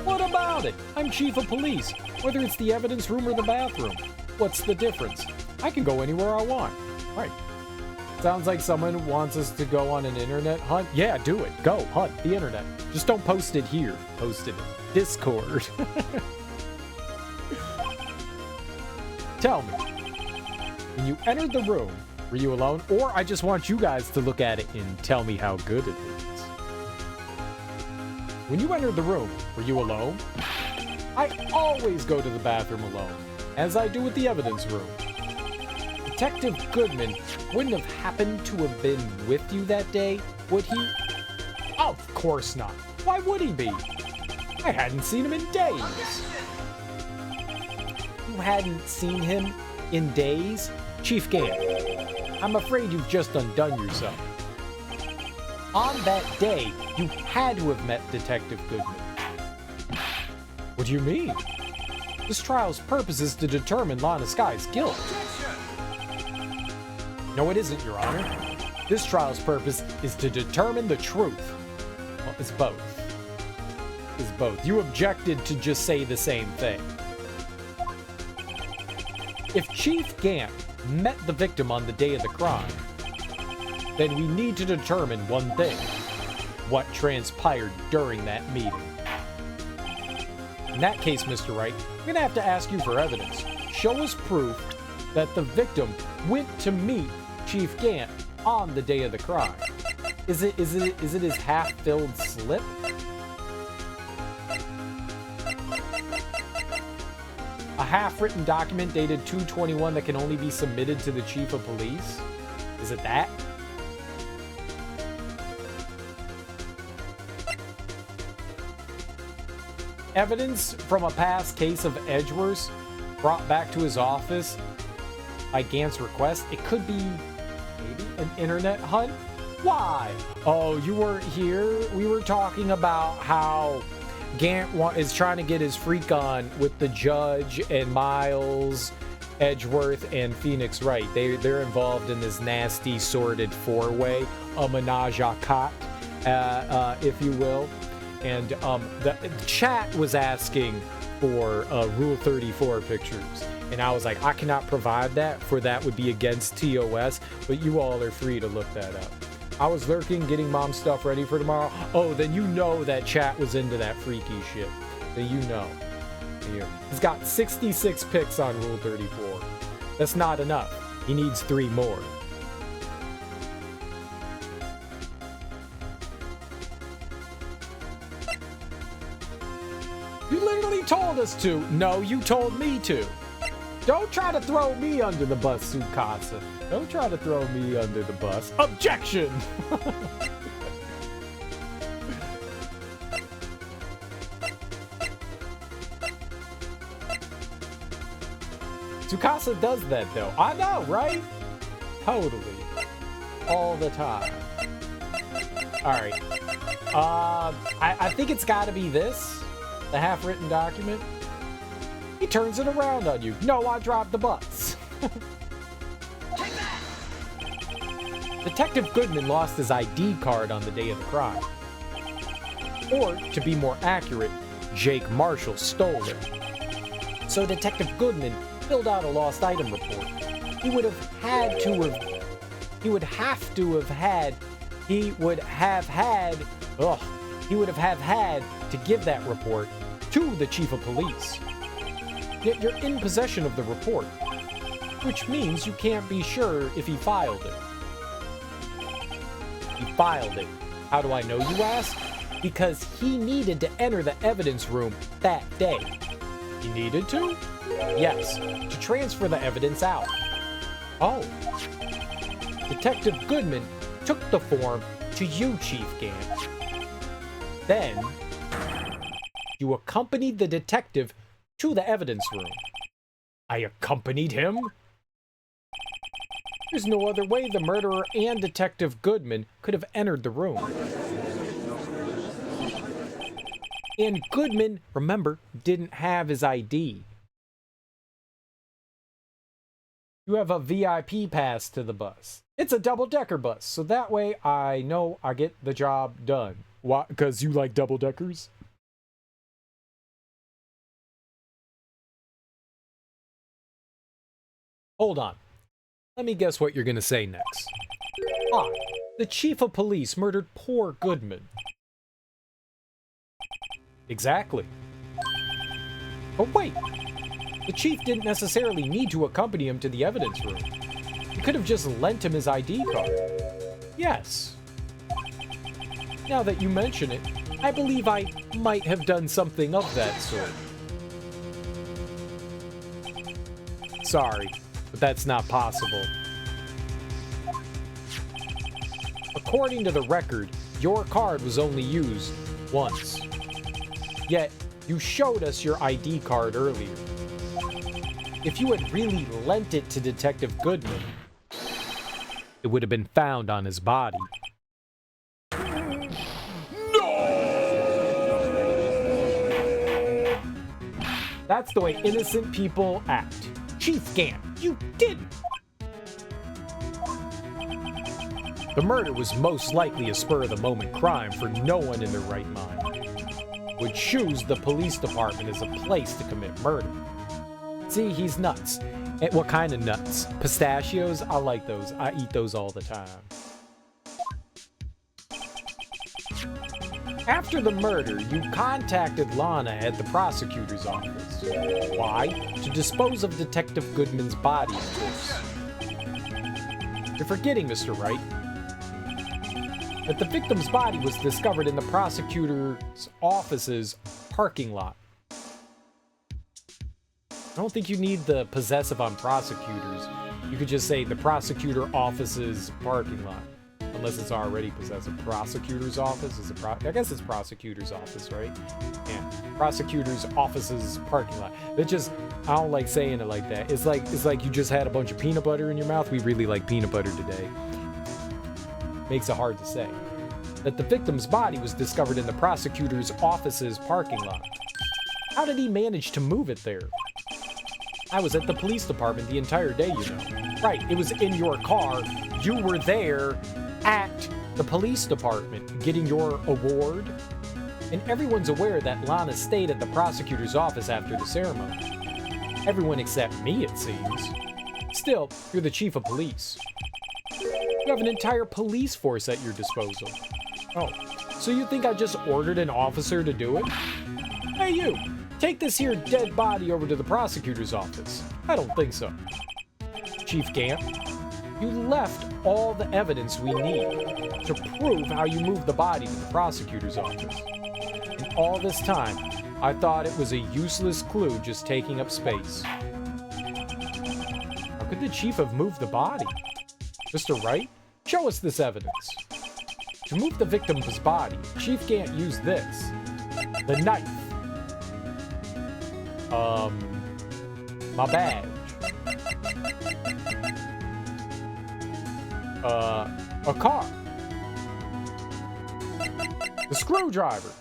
What about it? I'm chief of police, whether it's the evidence room or the bathroom. What's the difference? I can go anywhere I want. Right. Sounds like someone wants us to go on an internet hunt. Yeah, do it. Go, hunt the internet. Just don't post it here. Post it in Discord. Tell me, when you entered the room, were you alone? Or I just want you guys to look at it and tell me how good it is. When you entered the room, were you alone? I always go to the bathroom alone, as I do with the evidence room. Detective Goodman wouldn't have happened to have been with you that day, would he? Of course not. Why would he be? I hadn't seen him in days. You hadn't seen him in days? Chief Gant, I'm afraid you've just undone yourself. On that day, you had to have met Detective Goodman. What do you mean? This trial's purpose is to determine Lana Sky's guilt. No, it isn't, Your Honor. This trial's purpose is to determine the truth. Well, it's both. It's both. You objected to just say the same thing. If Chief Gant met the victim on the day of the crime, then we need to determine one thing: what transpired during that meeting. In that case, Mr. Wright, I'm gonna have to ask you for evidence. Show us proof that the victim went to meet Chief Gant on the day of the crime. Is it his half-filled slip? A half-written document dated 2/21 that can only be submitted to the chief of police? Is it that? Evidence from a past case of Edgeworth brought back to his office by Gant's request. It could be maybe an internet hunt? Why? Oh, you weren't here? We were talking about how Gant is trying to get his freak on with the judge and Miles, Edgeworth, and Phoenix Wright. They're involved in this nasty, sordid four-way, a menage a quatre, if you will. And the chat was asking for Rule 34 pictures. And I was like, I cannot provide that, for that would be against TOS, but you all are free to look that up. I was lurking, getting mom's stuff ready for tomorrow. Oh, then you know that chat was into that freaky shit. Then you know. Here. He's got 66 picks on Rule 34. That's not enough. He needs 3 more. You literally told us to. No, you told me to. Don't try to throw me under the bus, Tsukasa. Don't try to throw me under the bus. Objection! Tsukasa does that, though. I know, right? Totally. All the time. Alright. I think it's gotta be this. The half-written document. He turns it around on you. No, I dropped the bus. Detective Goodman lost his ID card on the day of the crime. Or, to be more accurate, Jake Marshall stole it. So Detective Goodman filled out a lost item report. He would have had to give that report to the chief of police. Yet you're in possession of the report, which means you can't be sure if he filed it. He filed it. How do I know, you ask? Because he needed to enter the evidence room that day. He needed to? Yes, to transfer the evidence out. Oh. Detective Goodman took the form to you, Chief Gant. Then, you accompanied the detective to the evidence room. I accompanied him? There's no other way the murderer and Detective Goodman could have entered the room. And Goodman, remember, didn't have his ID. You have a VIP pass to the bus. It's a double-decker bus, so that way I know I get the job done. Why? Because you like double-deckers? Hold on. Let me guess what you're going to say next. Ah, the chief of police murdered poor Goodman. Exactly. But wait, the chief didn't necessarily need to accompany him to the evidence room. He could have just lent him his ID card. Yes. Now that you mention it, I believe I might have done something of that sort. Sorry, but that's not possible. According to the record, your card was only used once. Yet, you showed us your ID card earlier. If you had really lent it to Detective Goodman, it would have been found on his body. That's the way innocent people act. Chief Gant, you didn't! The murder was most likely a spur-of-the-moment crime, for no one in their right mind would choose the police department as a place to commit murder. See, he's nuts. And what kind of nuts? Pistachios? I like those. I eat those all the time. After the murder, you contacted Lana at the prosecutor's office. Why? To dispose of Detective Goodman's body, of course. You're forgetting, Mr. Wright, that the victim's body was discovered in the prosecutor's office's parking lot. I don't think you need the possessive on prosecutors. You could just say the prosecutor office's parking lot. Unless it's already possessive. Prosecutor's office is I guess it's prosecutor's office, right? Yeah. Prosecutor's office's parking lot. It just, I don't like saying it like that. It's like you just had a bunch of peanut butter in your mouth. We really like peanut butter today. Makes it hard to say. That the victim's body was discovered in the prosecutor's office's parking lot. How did he manage to move it there? I was at the police department the entire day, you know. Right, it was in your car. You were there at the police department getting your award. And everyone's aware that Lana stayed at the prosecutor's office after the ceremony. Everyone except me, it seems. Still, you're the chief of police. You have an entire police force at your disposal. Oh, so you think I just ordered an officer to do it? Hey, you! Take this here dead body over to the prosecutor's office. I don't think so. Chief Gant, you left all the evidence we need to prove how you moved the body to the prosecutor's office. And all this time, I thought it was a useless clue just taking up space. How could the chief have moved the body? Mr. Wright, show us this evidence. To move the victim's body, Chief Gant used this. The knife. My badge. A car. The screwdriver.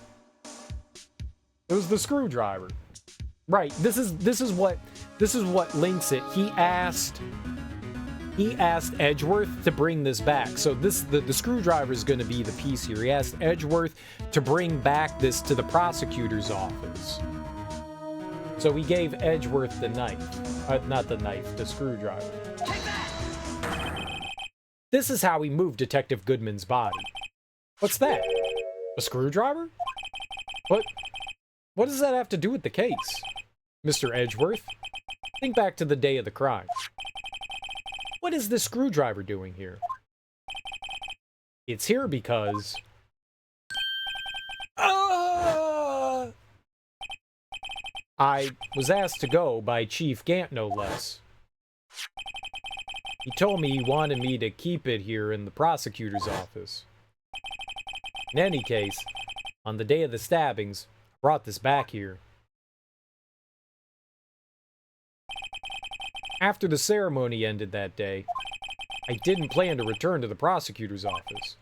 It was the screwdriver. Right. This is what links it. He asked Edgeworth to bring this back. So the screwdriver is going to be the piece here. He asked Edgeworth to bring back this to the prosecutor's office. So he gave Edgeworth the knife. Not the knife, the screwdriver. This is how he moved Detective Goodman's body. What's that? A screwdriver? What does that have to do with the case? Mr. Edgeworth, think back to the day of the crime. What is this screwdriver doing here? It's here because... I was asked to go by Chief Gant, no less. He told me he wanted me to keep it here in the prosecutor's office. In any case, on the day of the stabbings, I brought this back here. After the ceremony ended that day, I didn't plan to return to the prosecutor's office.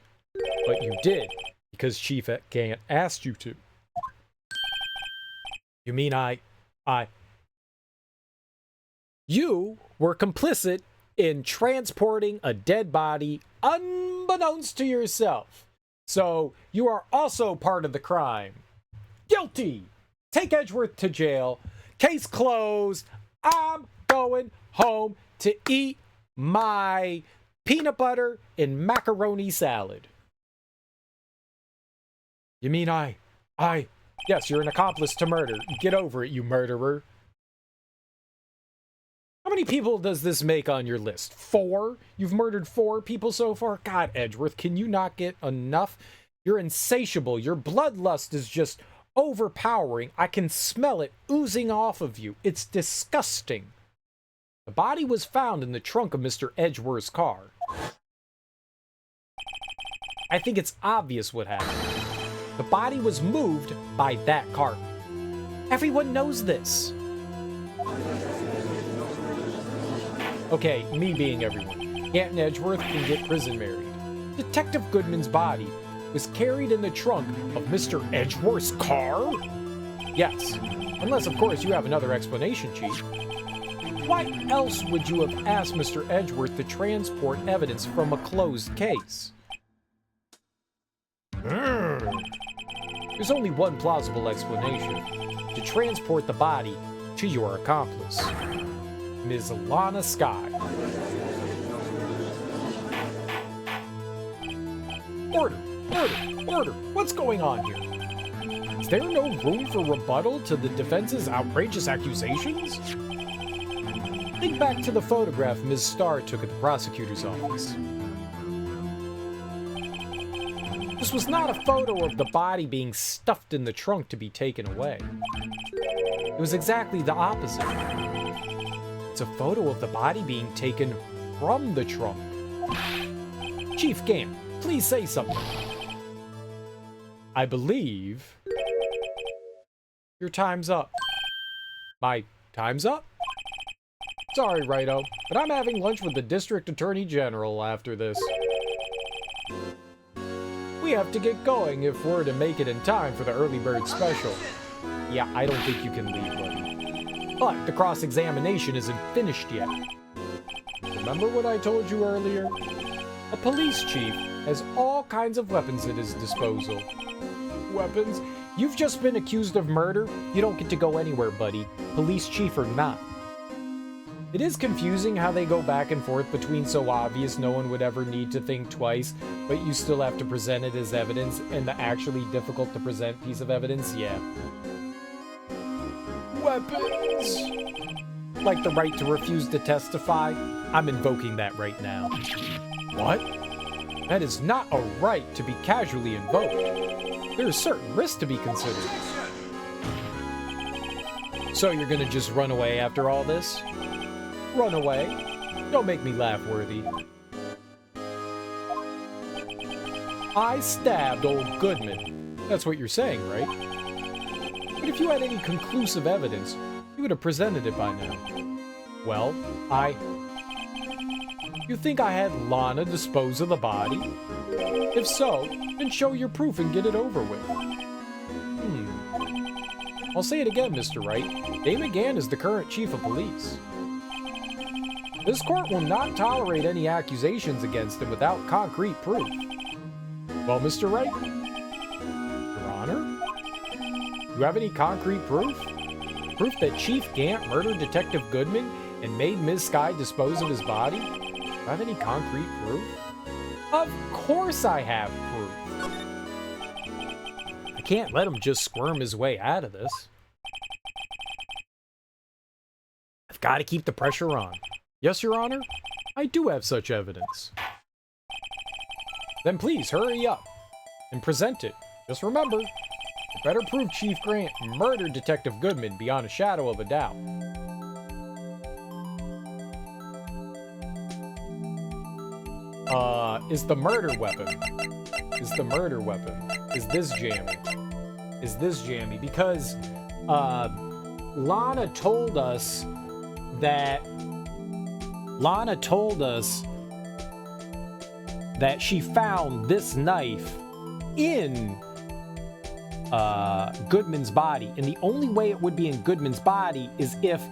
But you did, because Chief Gant asked you to. You mean You were complicit in transporting a dead body unbeknownst to yourself. So you are also part of the crime. Guilty! Take Edgeworth to jail. Case closed. I'm going home to eat my peanut butter and macaroni salad. You mean yes, you're an accomplice to murder. Get over it, you murderer. How many people does this make on your list? 4? You've murdered 4 people so far? God, Edgeworth, can you not get enough? You're insatiable. Your bloodlust is just overpowering. I can smell it oozing off of you. It's disgusting. The body was found in the trunk of Mr. Edgeworth's car. I think it's obvious what happened. The body was moved by that cart. Everyone knows this. Okay, me being everyone. Canton Edgeworth can get prison married. Detective Goodman's body was carried in the trunk of Mr. Edgeworth's car? Yes. Unless, of course, you have another explanation, Chief. Why else would you have asked Mr. Edgeworth to transport evidence from a closed case? There's only one plausible explanation. To transport the body to your accomplice, Ms. Lana Skye. Order! Order! Order! What's going on here? Is there no room for rebuttal to the defense's outrageous accusations? Think back to the photograph Ms. Starr took at the prosecutor's office. This was not a photo of the body being stuffed in the trunk to be taken away. It was exactly the opposite. It's a photo of the body being taken from the trunk. Chief Gant, please say something. I believe your time's up. My time's up? Sorry, Righto, but I'm having lunch with the District Attorney General after this. We have to get going if we're to make it in time for the early bird special. Yeah, I don't think you can leave, buddy. But the cross-examination isn't finished yet. Remember what I told you earlier? A police chief has all kinds of weapons at his disposal. Weapons? You've just been accused of murder. You don't get to go anywhere, buddy. Police chief or not. It is confusing how they go back and forth between so obvious no one would ever need to think twice, but you still have to present it as evidence, and the actually difficult to present piece of evidence, yeah. Weapons! Like the right to refuse to testify? I'm invoking that right now. What? That is not a right to be casually invoked. There are certain risks to be considered. So you're gonna just run away after all this? Run away? Don't make me laugh, Worthy. I stabbed old Goodman. That's what you're saying, right? But if you had any conclusive evidence, you would have presented it by now. Well, You think I had Lana dispose of the body? If so, then show your proof and get it over with. I'll say it again, Mr. Wright. Dave McGann is the current chief of police. This court will not tolerate any accusations against him without concrete proof. Well, Mr. Wright? Your Honor? You have any concrete proof? Proof that Chief Gant murdered Detective Goodman and made Ms. Skye dispose of his body? Do you have any concrete proof? Of course I have proof. I can't let him just squirm his way out of this. I've got to keep the pressure on. Yes, Your Honor, I do have such evidence. Then please hurry up and present it. Just remember, you better prove Chief Grant murdered Detective Goodman beyond a shadow of a doubt. Is the murder weapon? Is the murder weapon? Is this jammy? Is this jammy? Because, Lana told us that she found this knife in Goodman's body, and the only way it would be in Goodman's body is if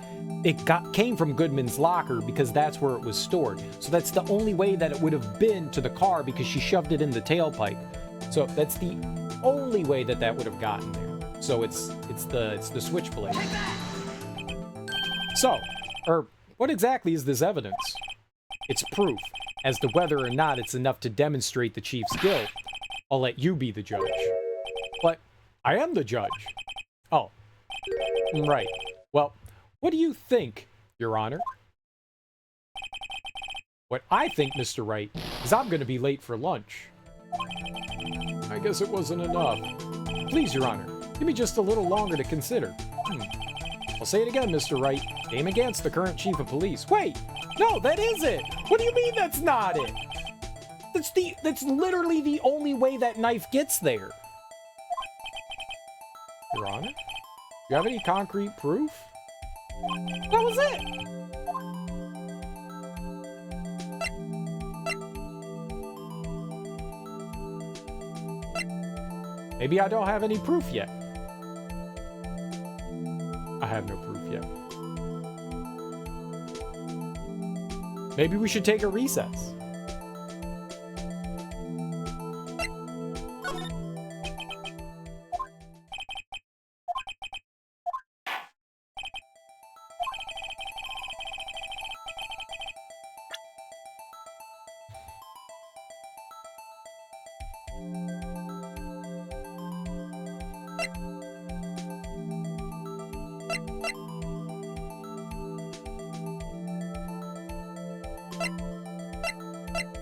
it came from Goodman's locker, because that's where it was stored. So that's the only way that it would have been to the car, because she shoved it in the tailpipe. So that's the only way that that would have gotten there. So it's the switchblade. So, what exactly is this evidence? It's proof. As to whether or not it's enough to demonstrate the chief's guilt, I'll let you be the judge. But I am the judge. Oh, right. Well, what do you think, Your Honor? What I think, Mr. Wright, is I'm going to be late for lunch. I guess it wasn't enough. Please, Your Honor, give me just a little longer to consider. I'll say it again, Mr. Wright. Aim against the current chief of police. Wait! No, that is it! What do you mean that's not it? That's literally the only way that knife gets there. Your Honor? Do you have any concrete proof? That was it! Maybe I don't have any proof yet. I have no proof yet. Maybe we should take a recess.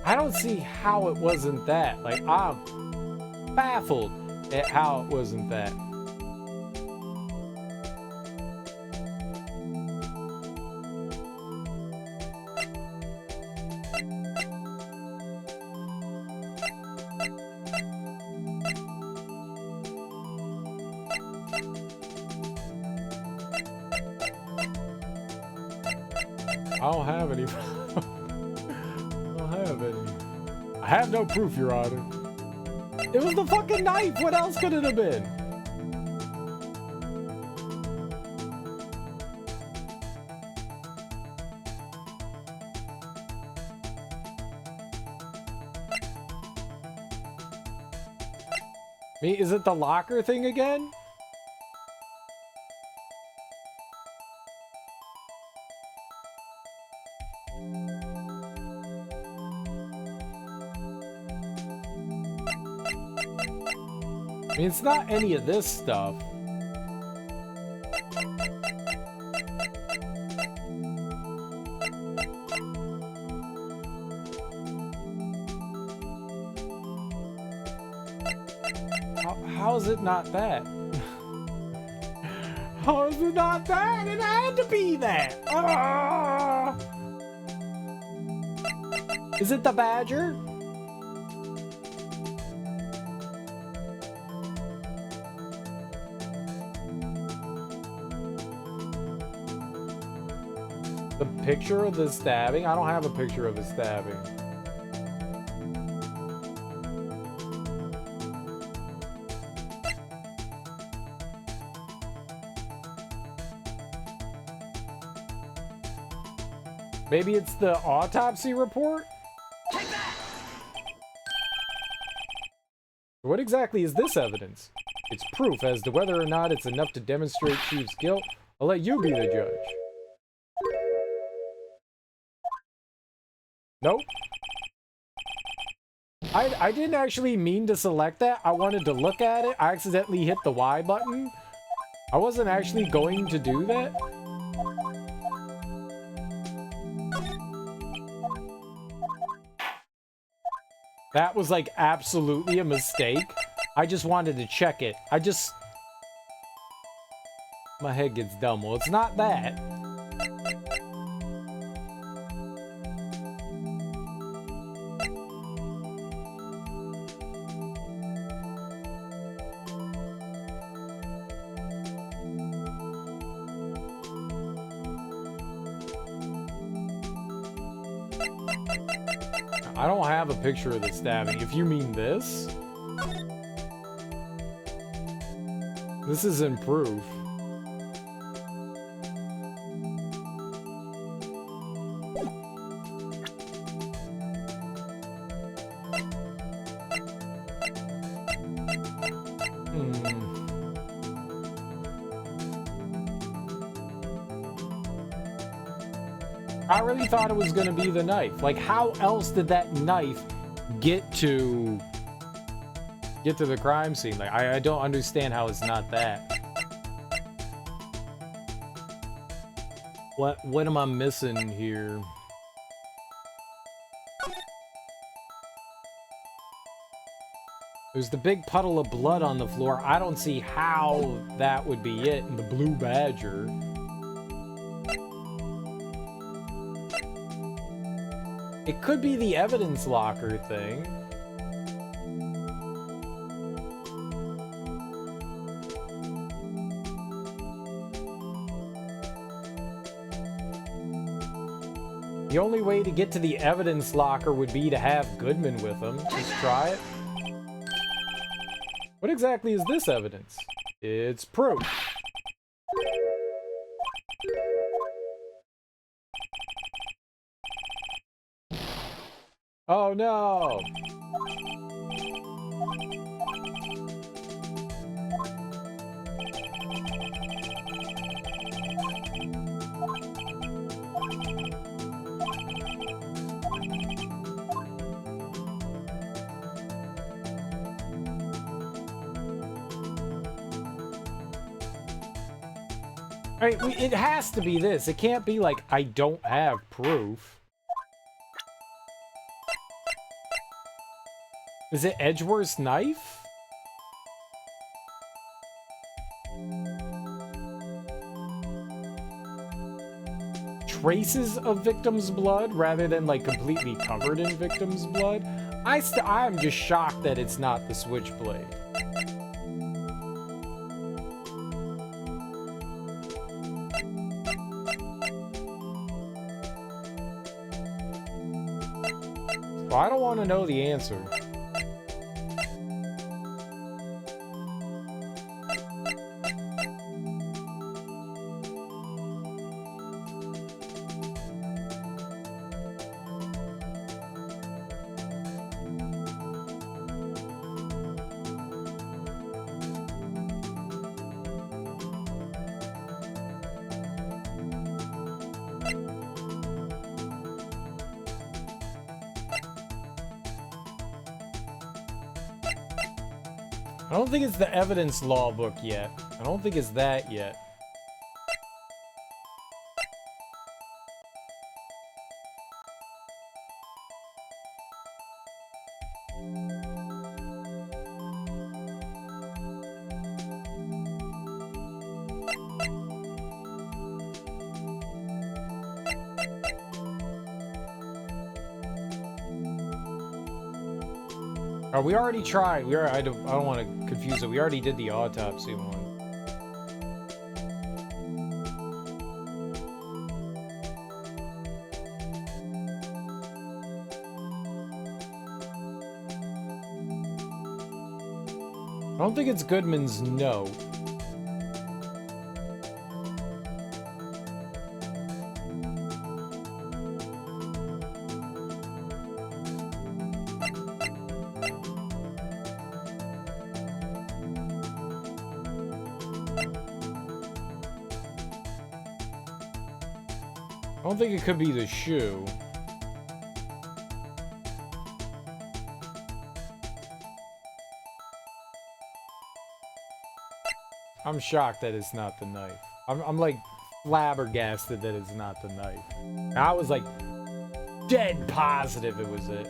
I don't see how it wasn't that. Like, I'm baffled at how it wasn't that. I don't have any. I have no proof, Your Honor. It was the fucking knife. What else could it have been? Is it the locker thing again? I mean, it's not any of this stuff. How is it not that? How is it not that? It had to be that! Ah! Is it the badger? The picture of the stabbing? I don't have a picture of the stabbing. Maybe it's the autopsy report? What exactly is this evidence? It's proof as to whether or not it's enough to demonstrate Chief's guilt. I'll let you be the judge. Nope. I didn't actually mean to select that. I wanted to look at it. I accidentally hit the Y button. I wasn't actually going to do that. That was like absolutely a mistake. I just wanted to check it. My head gets dumb. Well, it's not that. I don't have a picture of the stabbing. If you mean this. This isn't proof. I really thought it was going to be the knife. Like, how else did that knife get to the crime scene? Like, I don't understand how it's not that. What am I missing here? There's the big puddle of blood on the floor. I don't see how that would be it. And the blue badger. It could be the evidence locker thing. The only way to get to the evidence locker would be to have Goodman with him. Let's try it. What exactly is this evidence? It's proof. Oh no! Right, it has to be this. It can't be like, I don't have proof. Is it Edgeworth's knife? Traces of victim's blood rather than like completely covered in victim's blood? I'm just shocked that it's not the switchblade. Well, I don't want to know the answer. I don't think it's the evidence law book yet. I don't think it's that yet. Oh, we already tried. I don't want to confuse it. We already did the autopsy one. I don't think it's Goodman's note. I don't think it could be the shoe. I'm shocked that it's not the knife. I'm like flabbergasted that it's not the knife. I was like dead positive it was it.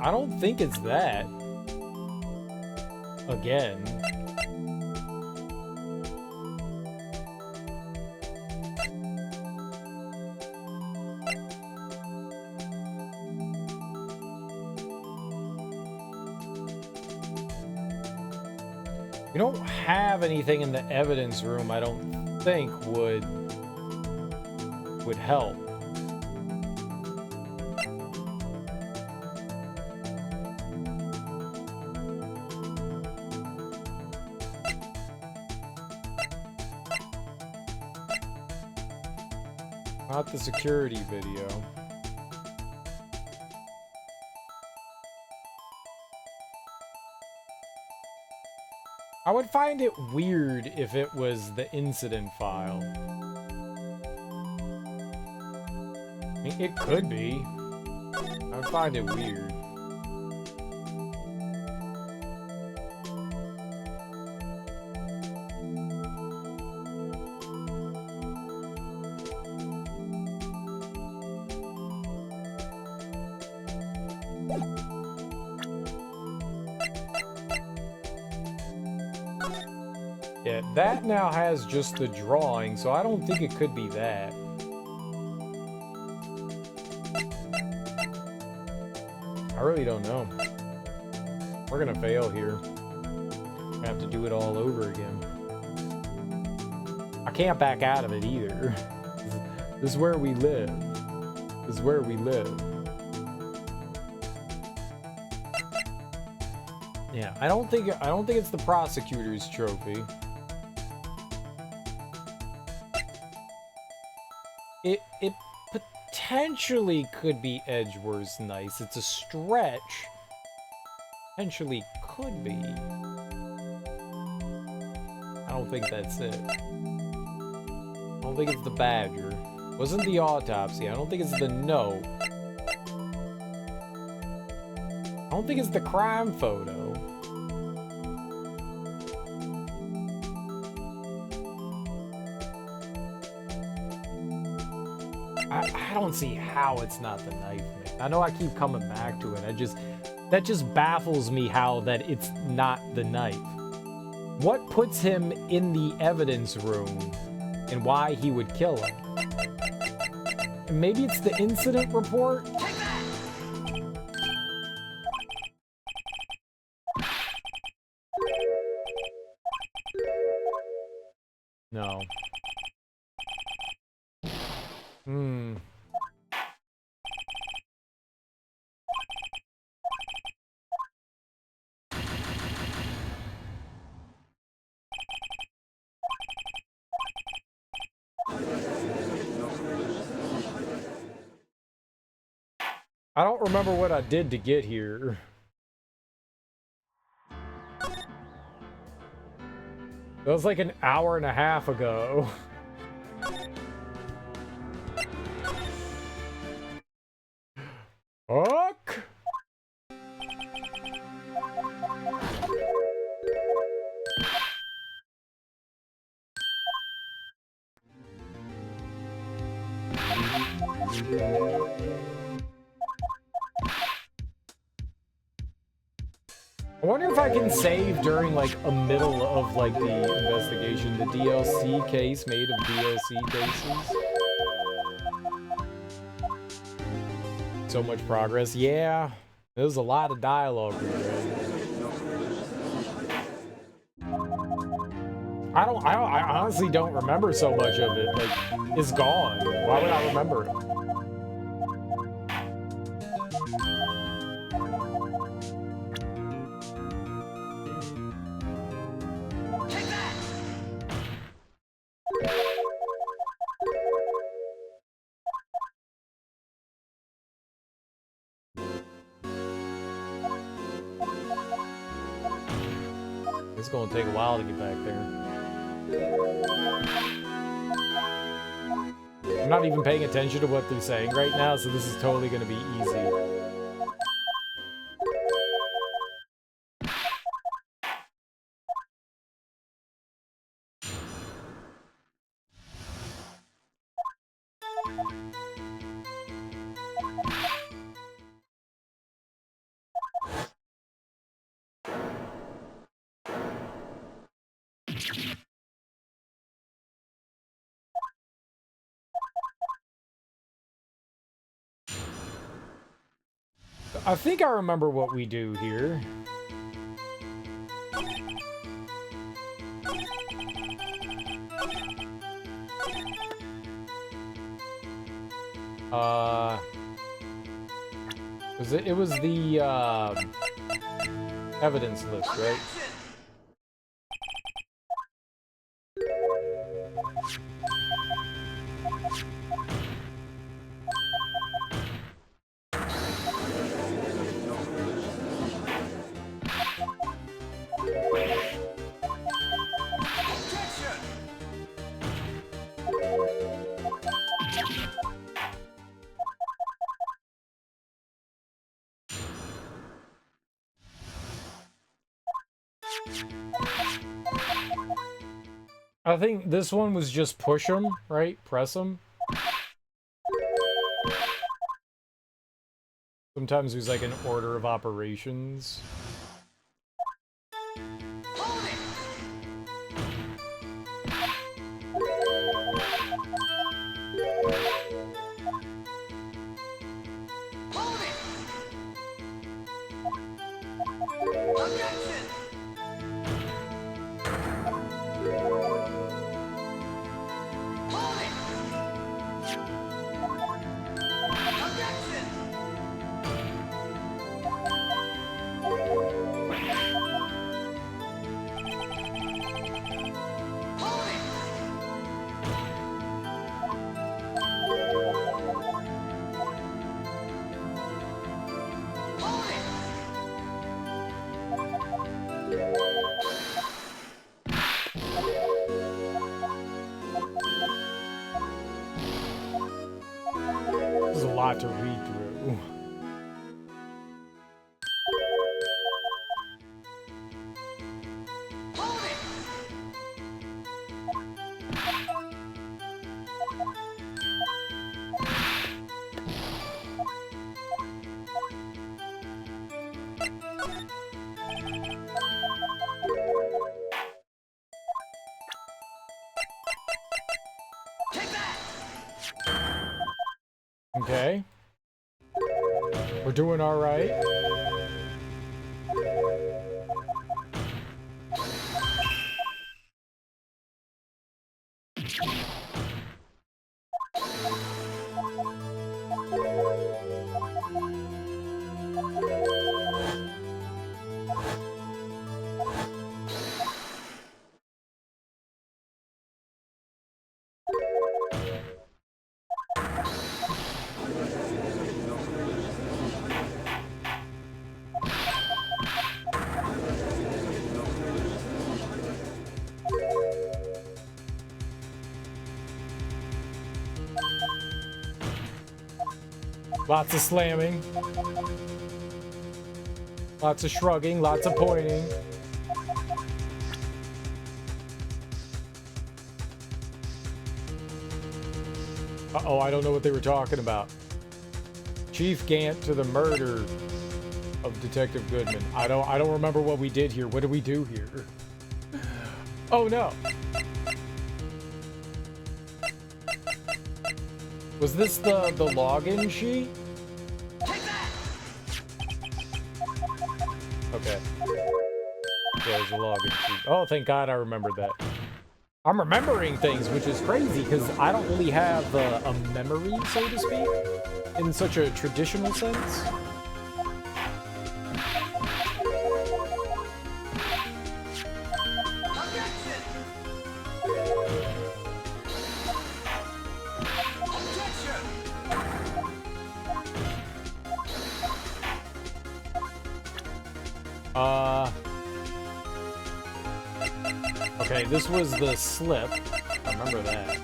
I don't think it's that. Again. We don't have anything in the evidence room I don't think would help. Not the security video. I would find it weird if it was the incident file. I mean, it could be. I would find it weird. Yeah, that now has just the drawing, so I don't think it could be that. I really don't know. We're gonna fail here. I have to do it all over again. I can't back out of it either. This is where we live. This is where we live. Yeah, I don't think it's the prosecutor's trophy. It potentially could be Edgeworth's Nice. It's a stretch. Potentially could be. I don't think that's it. I don't think it's the Badger. Wasn't the autopsy. I don't think it's the note. I don't think it's the crime photo. I don't see how it's not the knife, man. I know I keep coming back to it. That just baffles me how that it's not the knife. What puts him in the evidence room and why he would kill him? Maybe it's the incident report? No. I don't remember what I did to get here. That was like an hour and a half ago. Fuck! I wonder if I can save during like a middle of like the investigation, the DLC case made of DLC cases. So much progress. Yeah, there's a lot of dialogue. I honestly don't remember so much of it. Like, it's gone. Why would I remember it? It's gonna take a while to get back there. I'm not even paying attention to what they're saying right now, so this is totally gonna be easy. I think I remember what we do here. It was the evidence list, right? I think this one was just push them, right? Press them. Sometimes there's like an order of operations. lot to read through. Okay. We're doing all right. Lots of slamming. Lots of shrugging, lots of pointing. Uh-oh, I don't know what they were talking about. Chief Gant to the murder of Detective Goodman. I don't remember what we did here. What did we do here? Oh no. Was this the login sheet? Okay. Yeah, it was a login sheet. Oh, thank God I remembered that. I'm remembering things, which is crazy, because I don't really have a memory, so to speak, in such a traditional sense. Okay, this was the slip. I remember that.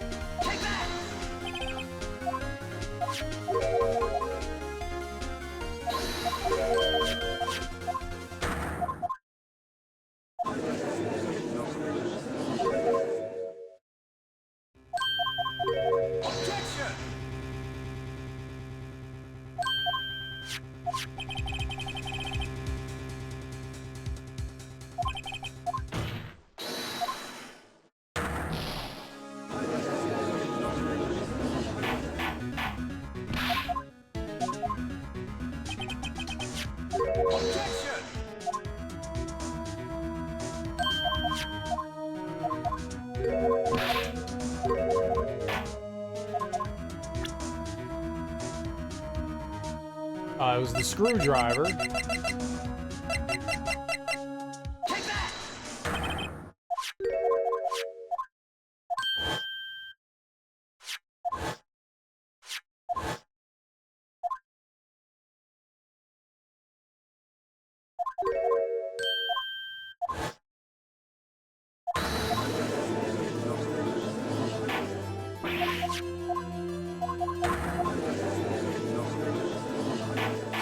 It was the screwdriver.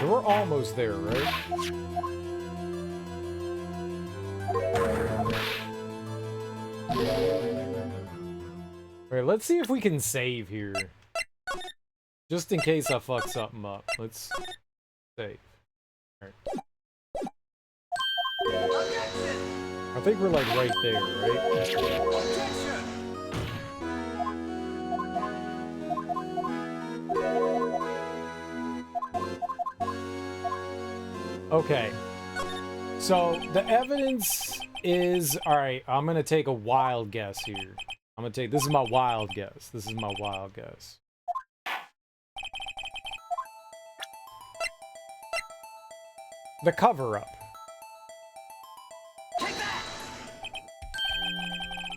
So we're almost there, right? Alright, let's see if we can save here. Just in case I fuck something up. Let's save. Alright. I think we're like right there, right? Okay. So the evidence is, all right, I'm going to take a wild guess here. This is my wild guess. This is my wild guess. The cover-up.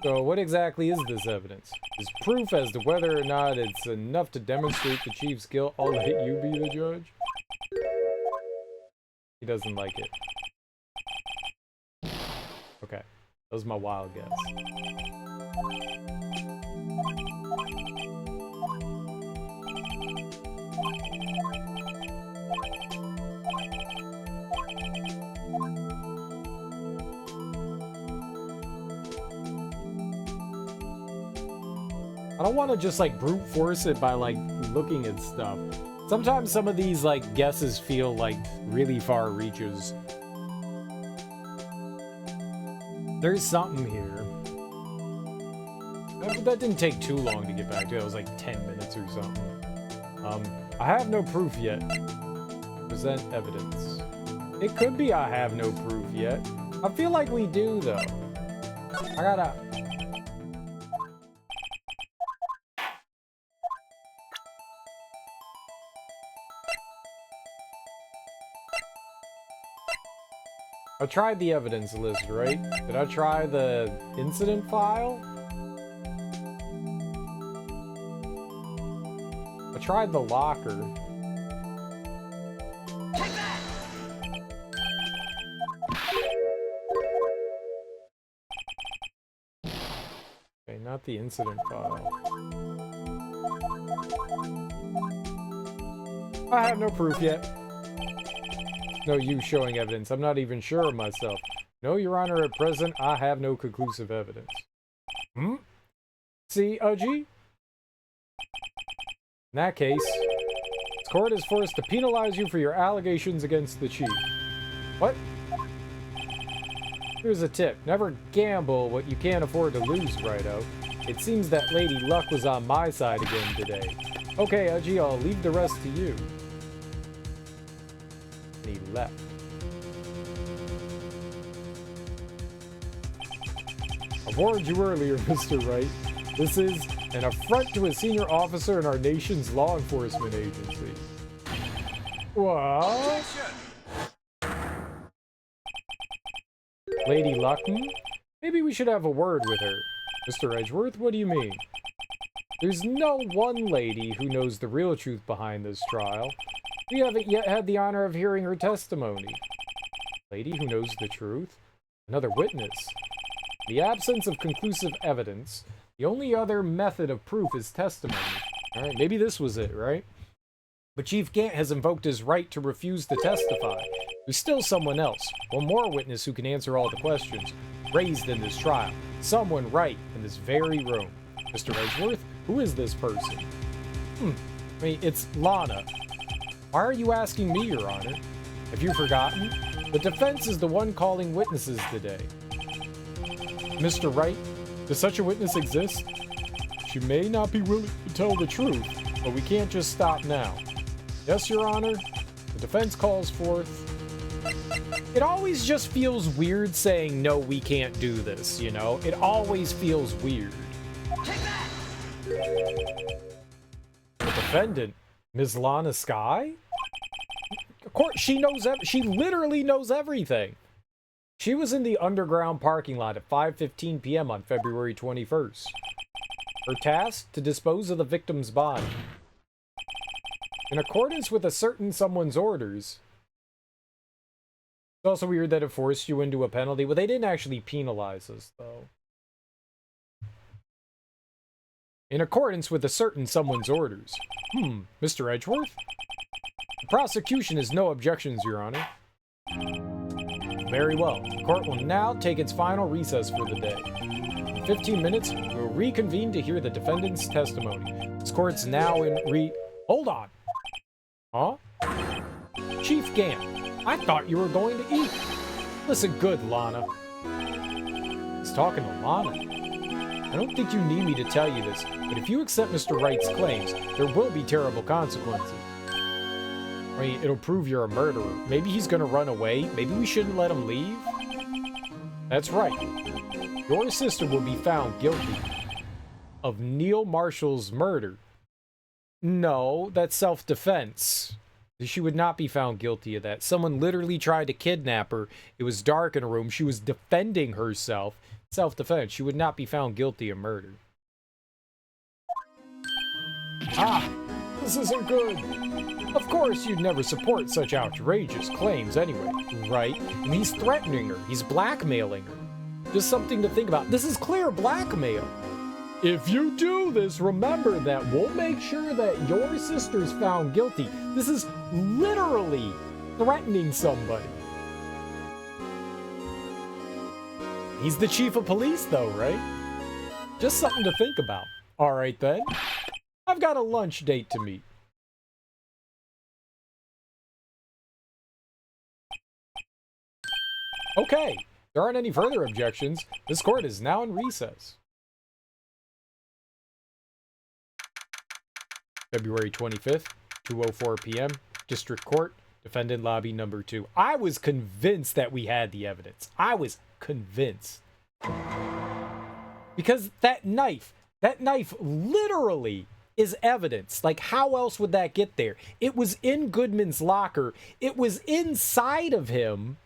So what exactly is this evidence? Is proof as to whether or not it's enough to demonstrate the chief's guilt. I'll let you be the judge. He doesn't like it. Okay. That was my wild guess. I don't want to just like brute force it by like looking at stuff. Sometimes some of these like guesses feel like really far reaches. There's something here. That didn't take too long to get back to. It was like 10 minutes or something. I have no proof yet. Present evidence. It could be I have no proof yet. I feel like we do though. I gotta... I tried the evidence list, right? Did I try the incident file? I tried the locker.
Take that!
Okay, not the incident file. I have no proof yet. No use showing evidence. I'm not even sure of myself. No, Your Honor, at present, I have no conclusive evidence. Hmm? See, Uji? In that case, this court is forced to penalize you for your allegations against the chief. What? Here's a tip. Never gamble what you can't afford to lose, Righto. It seems that Lady Luck was on my side again today. Okay, Uji, I'll leave the rest to you. And he left. I warned you earlier, Mr. Wright. This is an affront to a senior officer in our nation's law enforcement agency. What? Lady Luckman? Maybe we should have a word with her. Mr. Edgeworth, what do you mean? There's no one lady who knows the real truth behind this trial. We haven't yet had the honor of hearing her testimony. Lady who knows the truth? Another witness. In the absence of conclusive evidence, the only other method of proof is testimony. Alright, maybe this was it, right? But Chief Gant has invoked his right to refuse to testify. There's still someone else, one more witness who can answer all the questions raised in this trial. Someone right in this very room. Mr. Edgeworth, who is this person? I mean, it's Lana. Why are you asking me, Your Honor? Have you forgotten? The defense is the one calling witnesses today. Mr. Wright, does such a witness exist? She may not be willing to tell the truth, but we can't just stop now. Yes, Your Honor, the defense calls forth... It always just feels weird saying, no, we can't do this, you know? It always feels weird.
Take that!
The defendant, Ms. Lana Sky? Of course, she knows, she literally knows everything. She was in the underground parking lot at 5:15 p.m. on February 21st. Her task, to dispose of the victim's body. In accordance with a certain someone's orders. It's also weird that it forced you into a penalty. Well, they didn't actually penalize us, though. In accordance with a certain someone's orders. Mr. Edgeworth? The prosecution has no objections, Your Honor. Very well. The court will now take its final recess for the day. In 15 minutes, we will reconvene to hear the defendant's testimony. This court's now in Hold on! Huh? Chief Gant, I thought you were going to eat. Listen good, Lana. He's talking to Lana. I don't think you need me to tell you this, but if you accept Mr. Wright's claims, there will be terrible consequences. I mean, it'll prove you're a murderer. Maybe he's gonna run away. Maybe we shouldn't let him leave. That's right. Your sister will be found guilty of Neil Marshall's murder. No, that's self-defense. She would not be found guilty of that. Someone literally tried to kidnap her. It was dark in a room. She was defending herself. Self-defense. She would not be found guilty of murder. Ah, this isn't good. Of course, you'd never support such outrageous claims anyway, right? And he's threatening her. He's blackmailing her. Just something to think about. This is clear blackmail. if you do this, remember that we'll make sure that your sister's found guilty. This is literally threatening somebody. He's the chief of police, though, right? Just something to think about. All right, then. I've got a lunch date to meet. Okay. There aren't any further objections. This court is now in recess. February 25th, 2:04 p.m. District Court, Defendant Lobby number 2. I was convinced that we had the evidence. I was convinced. Because that knife literally is evidence. Like, how else would that get there? It was in Goodman's locker. It was inside of him.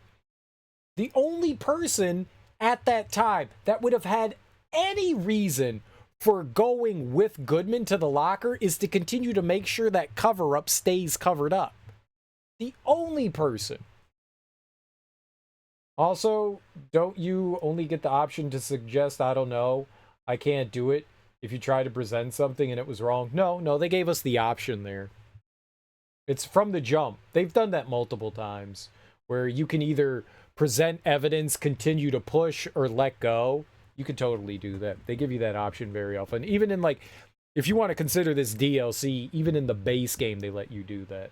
The only person at that time that would have had any reason for going with Goodman to the locker is to continue to make sure that cover-up stays covered up. The only person. Also, don't you only get the option to suggest, I don't know, I can't do it if you try to present something and it was wrong? No, they gave us the option there. It's from the jump. They've done that multiple times, where you can either present evidence, continue to push, or let go. You could totally do that. They give you that option very often. Even in, like, if you want to consider this DLC, even in the base game, they let you do that.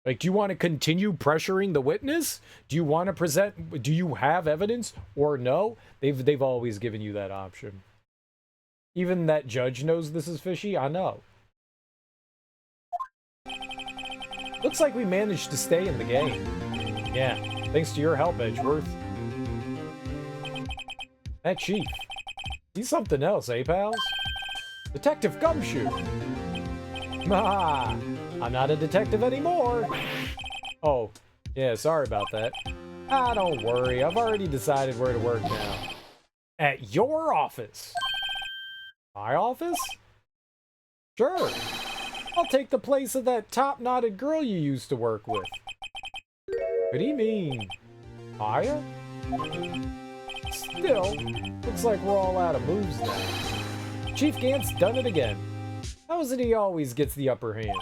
Like, do you want to continue pressuring the witness? Do you want to present, do you have evidence or no? They've always given you that option. Even that judge knows this is fishy. I know. Looks like we managed to stay in the game. Yeah, thanks to your help, Edgeworth. That chief. He's something else, eh, pals? Detective Gumshoe. Ah, I'm not a detective anymore. Oh, yeah, sorry about that. Ah, don't worry. I've already decided where to work now. At your office. My office? Sure. I'll take the place of that top-knotted girl you used to work with. What do you mean? Maya? Still, looks like we're all out of moves now. Chief Gant's done it again. How is it he always gets the upper hand?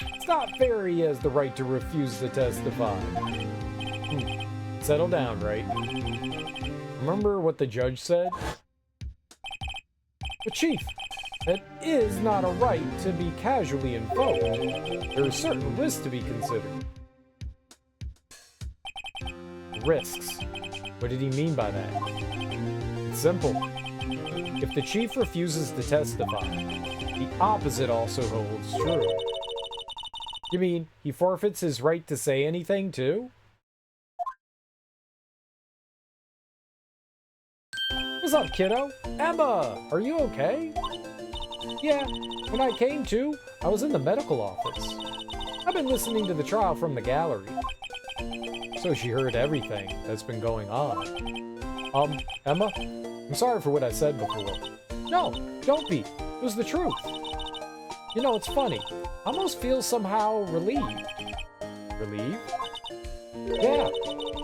It's not fair he has the right to refuse to testify. Settle down, Wright. Remember what the judge said? But Chief, that is not a right to be casually invoked. There are certain risks to be considered. Risks. What did he mean by that? It's simple. If the chief refuses to testify, the opposite also holds true. You mean he forfeits his right to say anything too? What's up, kiddo? Emma, are you okay? Yeah, when I came to, I was in the medical office. I've been listening to the trial from the gallery. So she heard everything that's been going on. Emma, I'm sorry for what I said before. No, don't be. It was the truth. You know, it's funny. I almost feel somehow relieved. Relieved? Yeah,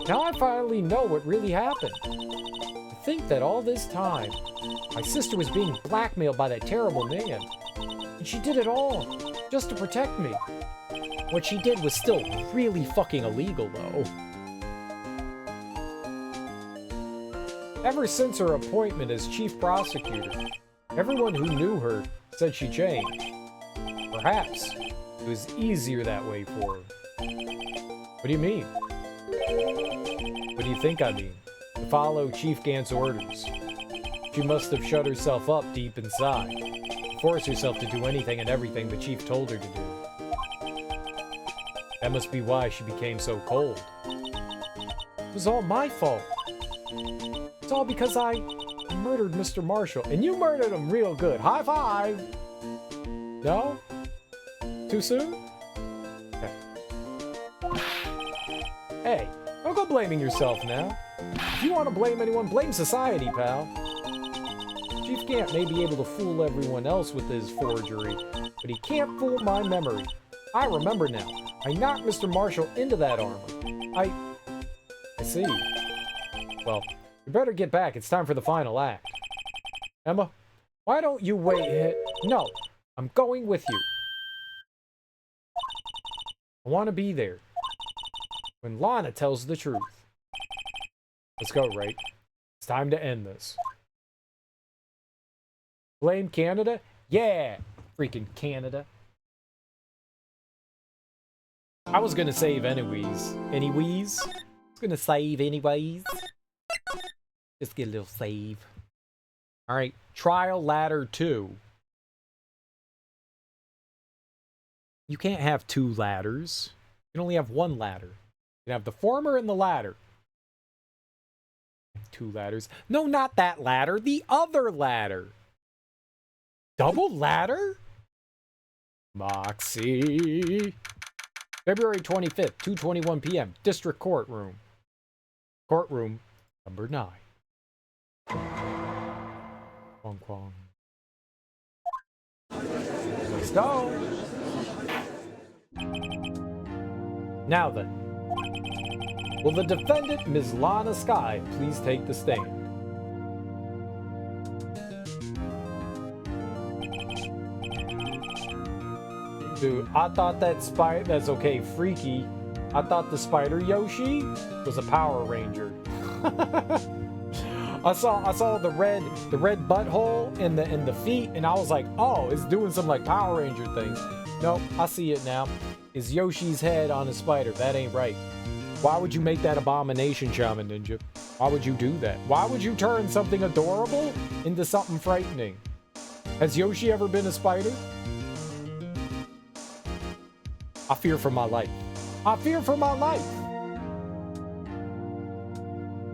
now I finally know what really happened. To think that all this time, my sister was being blackmailed by that terrible man. And she did it all, just to protect me. What she did was still really fucking illegal, though. Ever since her appointment as chief prosecutor, everyone who knew her said she changed. Perhaps it was easier that way for her. What do you mean? What do you think I mean? To follow Chief Gant's orders. She must have shut herself up deep inside, forced herself to do anything and everything the chief told her to do. That must be why she became so cold. It was all my fault. It's all because I murdered Mr. Marshall. And you murdered him real good. High five! No? Too soon? Okay. Hey, don't go blaming yourself now. If you want to blame anyone, blame society, pal. Chief Gant may be able to fool everyone else with his forgery, but he can't fool my memory. I remember now. I knocked Mr. Marshall into that armor. I see. Well, you better get back. It's time for the final act. Emma, why don't you wait? No, I'm going with you. I want to be there when Lana tells the truth. Let's go, Wright. It's time to end this. Blame Canada? Yeah! Freaking Canada. I was gonna save anyways. Anyways? I was gonna save anyways. Just get a little save. Alright, Trial Ladder 2. You can't have two ladders. You can only have one ladder. You can have the former and the latter. Two ladders. No, not that ladder. The other ladder. Double ladder? Moxie. February 25th, 2:21 p.m. District Courtroom. Courtroom number 9. Quong quong. Let's go. Now then. Will the defendant, Ms. Lana Skye, please take the stand? Dude, I thought that spider, that's okay, freaky. I thought the spider Yoshi was a Power Ranger. I saw the red butthole in the feet, and I was like, oh, it's doing some like Power Ranger things. Nope, I see it now. It's Yoshi's head on a spider. That ain't right. Why would you make that abomination, Shaman Ninja? Why would you do that? Why would you turn something adorable into something frightening? Has Yoshi ever been a spider? I fear for my life. I fear for my life.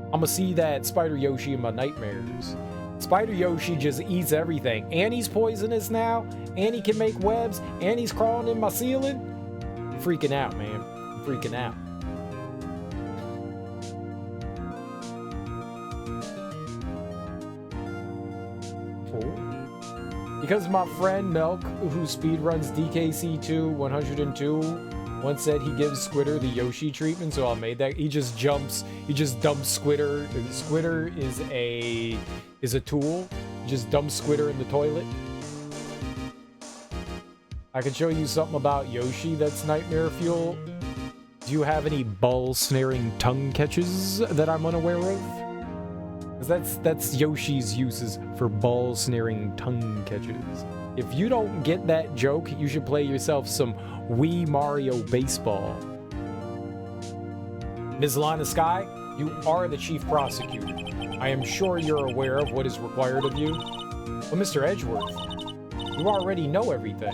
I'm gonna see that Spider Yoshi in my nightmares. Spider Yoshi just eats everything. And he's poisonous now. And he can make webs. And he's crawling in my ceiling. I'm freaking out, man. I'm freaking out. Because my friend Milk, who speedruns DKC2 102, once said he gives Squitter the Yoshi treatment, so I made that. He just dumps Squitter. Squitter is a tool. He just dumps Squitter in the toilet. I can show you something about Yoshi that's nightmare fuel. Do you have any ball-snaring tongue catches that I'm unaware of? Because that's Yoshi's uses for ball-snaring tongue catches. If you don't get that joke, you should play yourself some Wii Mario Baseball. Ms. Lana Skye, you are the chief prosecutor. I am sure you're aware of what is required of you. But Mr. Edgeworth, you already know everything.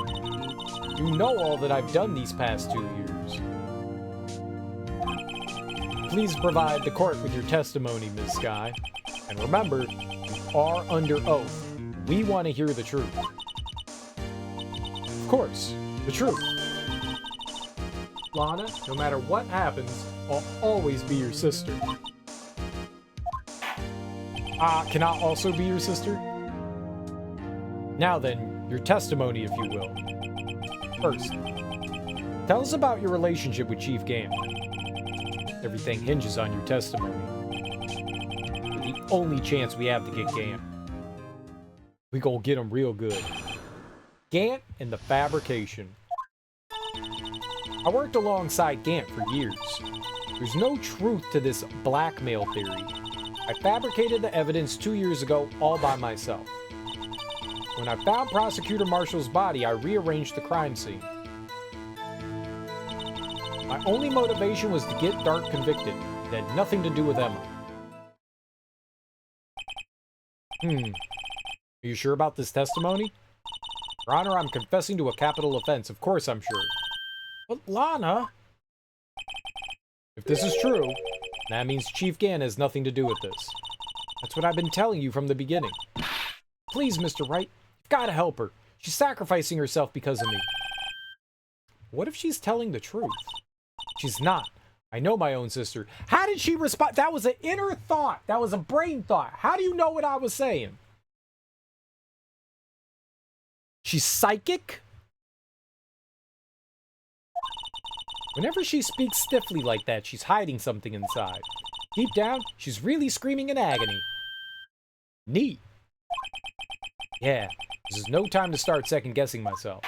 You know all that I've done these past 2 years. Please provide the court with your testimony, Ms. Skye. And remember, you are under oath. We want to hear the truth. Of course, the truth. Lana, no matter what happens, I'll always be your sister. Can I also be your sister? Now then, your testimony, if you will. First, tell us about your relationship with Chief Gam. Everything hinges on your testimony. The only chance we have to get Gant. We gonna get him real good. Gant and the fabrication. I worked alongside Gant for years. There's no truth to this blackmail theory. I fabricated the evidence 2 years ago all by myself. When I found Prosecutor Marshall's body, I rearranged the crime scene. My only motivation was to get Dart convicted. It had nothing to do with Emma. Are you sure about this testimony? Your Honor, I'm confessing to a capital offense. Of course I'm sure. But Lana... If this is true, that means Chief Gan has nothing to do with this. That's what I've been telling you from the beginning. Please, Mr. Wright, you've got to help her. She's sacrificing herself because of me. What if she's telling the truth? She's not. I know my own sister. How did she respond? That was an inner thought. That was a brain thought. How do you know what I was saying? She's psychic? Whenever she speaks stiffly like that, she's hiding something inside. Deep down, she's really screaming in agony. Neat. Yeah, this is no time to start second-guessing myself.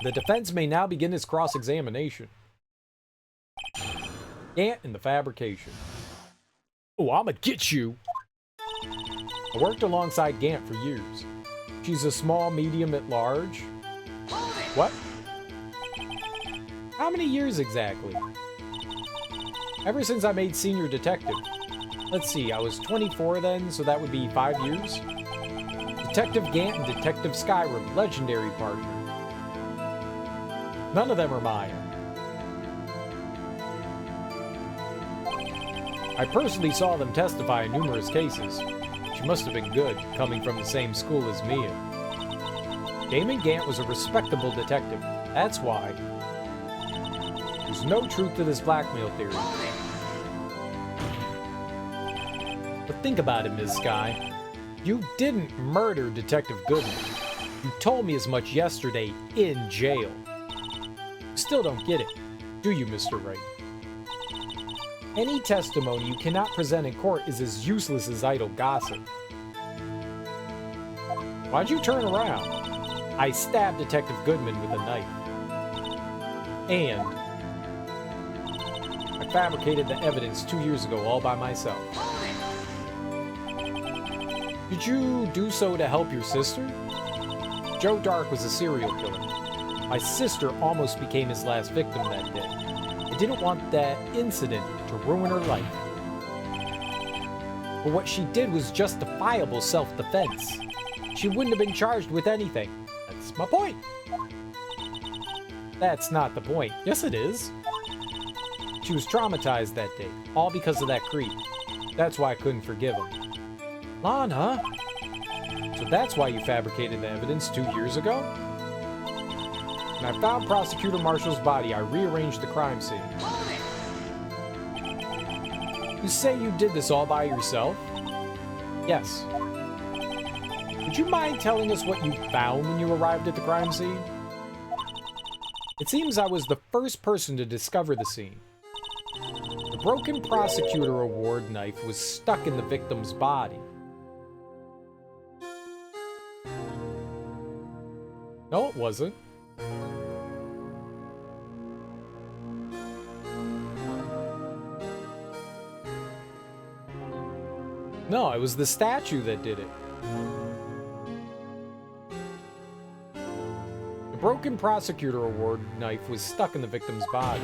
The defense may now begin its cross-examination. Gant and the fabrication. Oh, I'ma get you! I worked alongside Gant for years. She's a small, medium at large. What? How many years exactly? Ever since I made senior detective. Let's see, I was 24 then, so that would be 5 years. Detective Gant and Detective Skyrim, legendary partner. None of them are mine. I personally saw them testify in numerous cases. She must have been good, coming from the same school as Mia. Damon Gant was a respectable detective. That's why. There's no truth to this blackmail theory. But think about it, Ms. Sky. You didn't murder Detective Goodman. You told me as much yesterday in jail. Still don't get it, do you, Mr. Wright? Any testimony you cannot present in court is as useless as idle gossip. Why'd you turn around? I stabbed Detective Goodman with a knife. And I fabricated the evidence 2 years ago all by myself. Did you do so to help your sister? Joe Dark was a serial killer. My sister almost became his last victim that day. I didn't want that incident to ruin her life. But what she did was justifiable self-defense. She wouldn't have been charged with anything. That's my point. That's not the point. Yes, it is. She was traumatized that day, all because of that creep. That's why I couldn't forgive him. Lana? So that's why you fabricated the evidence 2 years ago? When I found Prosecutor Marshall's body, I rearranged the crime scene. You say you did this all by yourself? Yes. Would you mind telling us what you found when you arrived at the crime scene? It seems I was the first person to discover the scene. The broken Prosecutor Award knife was stuck in the victim's body. No, it wasn't. No, it was the statue that did it. The broken Prosecutor Award knife was stuck in the victim's body.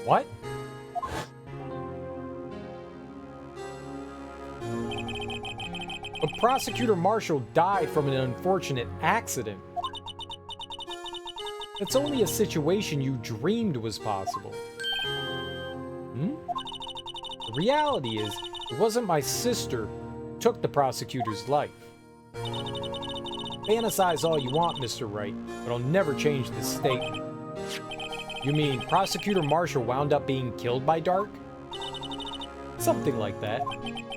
What? But Prosecutor Marshall died from an unfortunate accident. It's only a situation you dreamed was possible. The reality is, it wasn't my sister who took the prosecutor's life. Fantasize all you want, Mr. Wright, but I'll never change this statement. You mean Prosecutor Marshall wound up being killed by Dark? Something like that.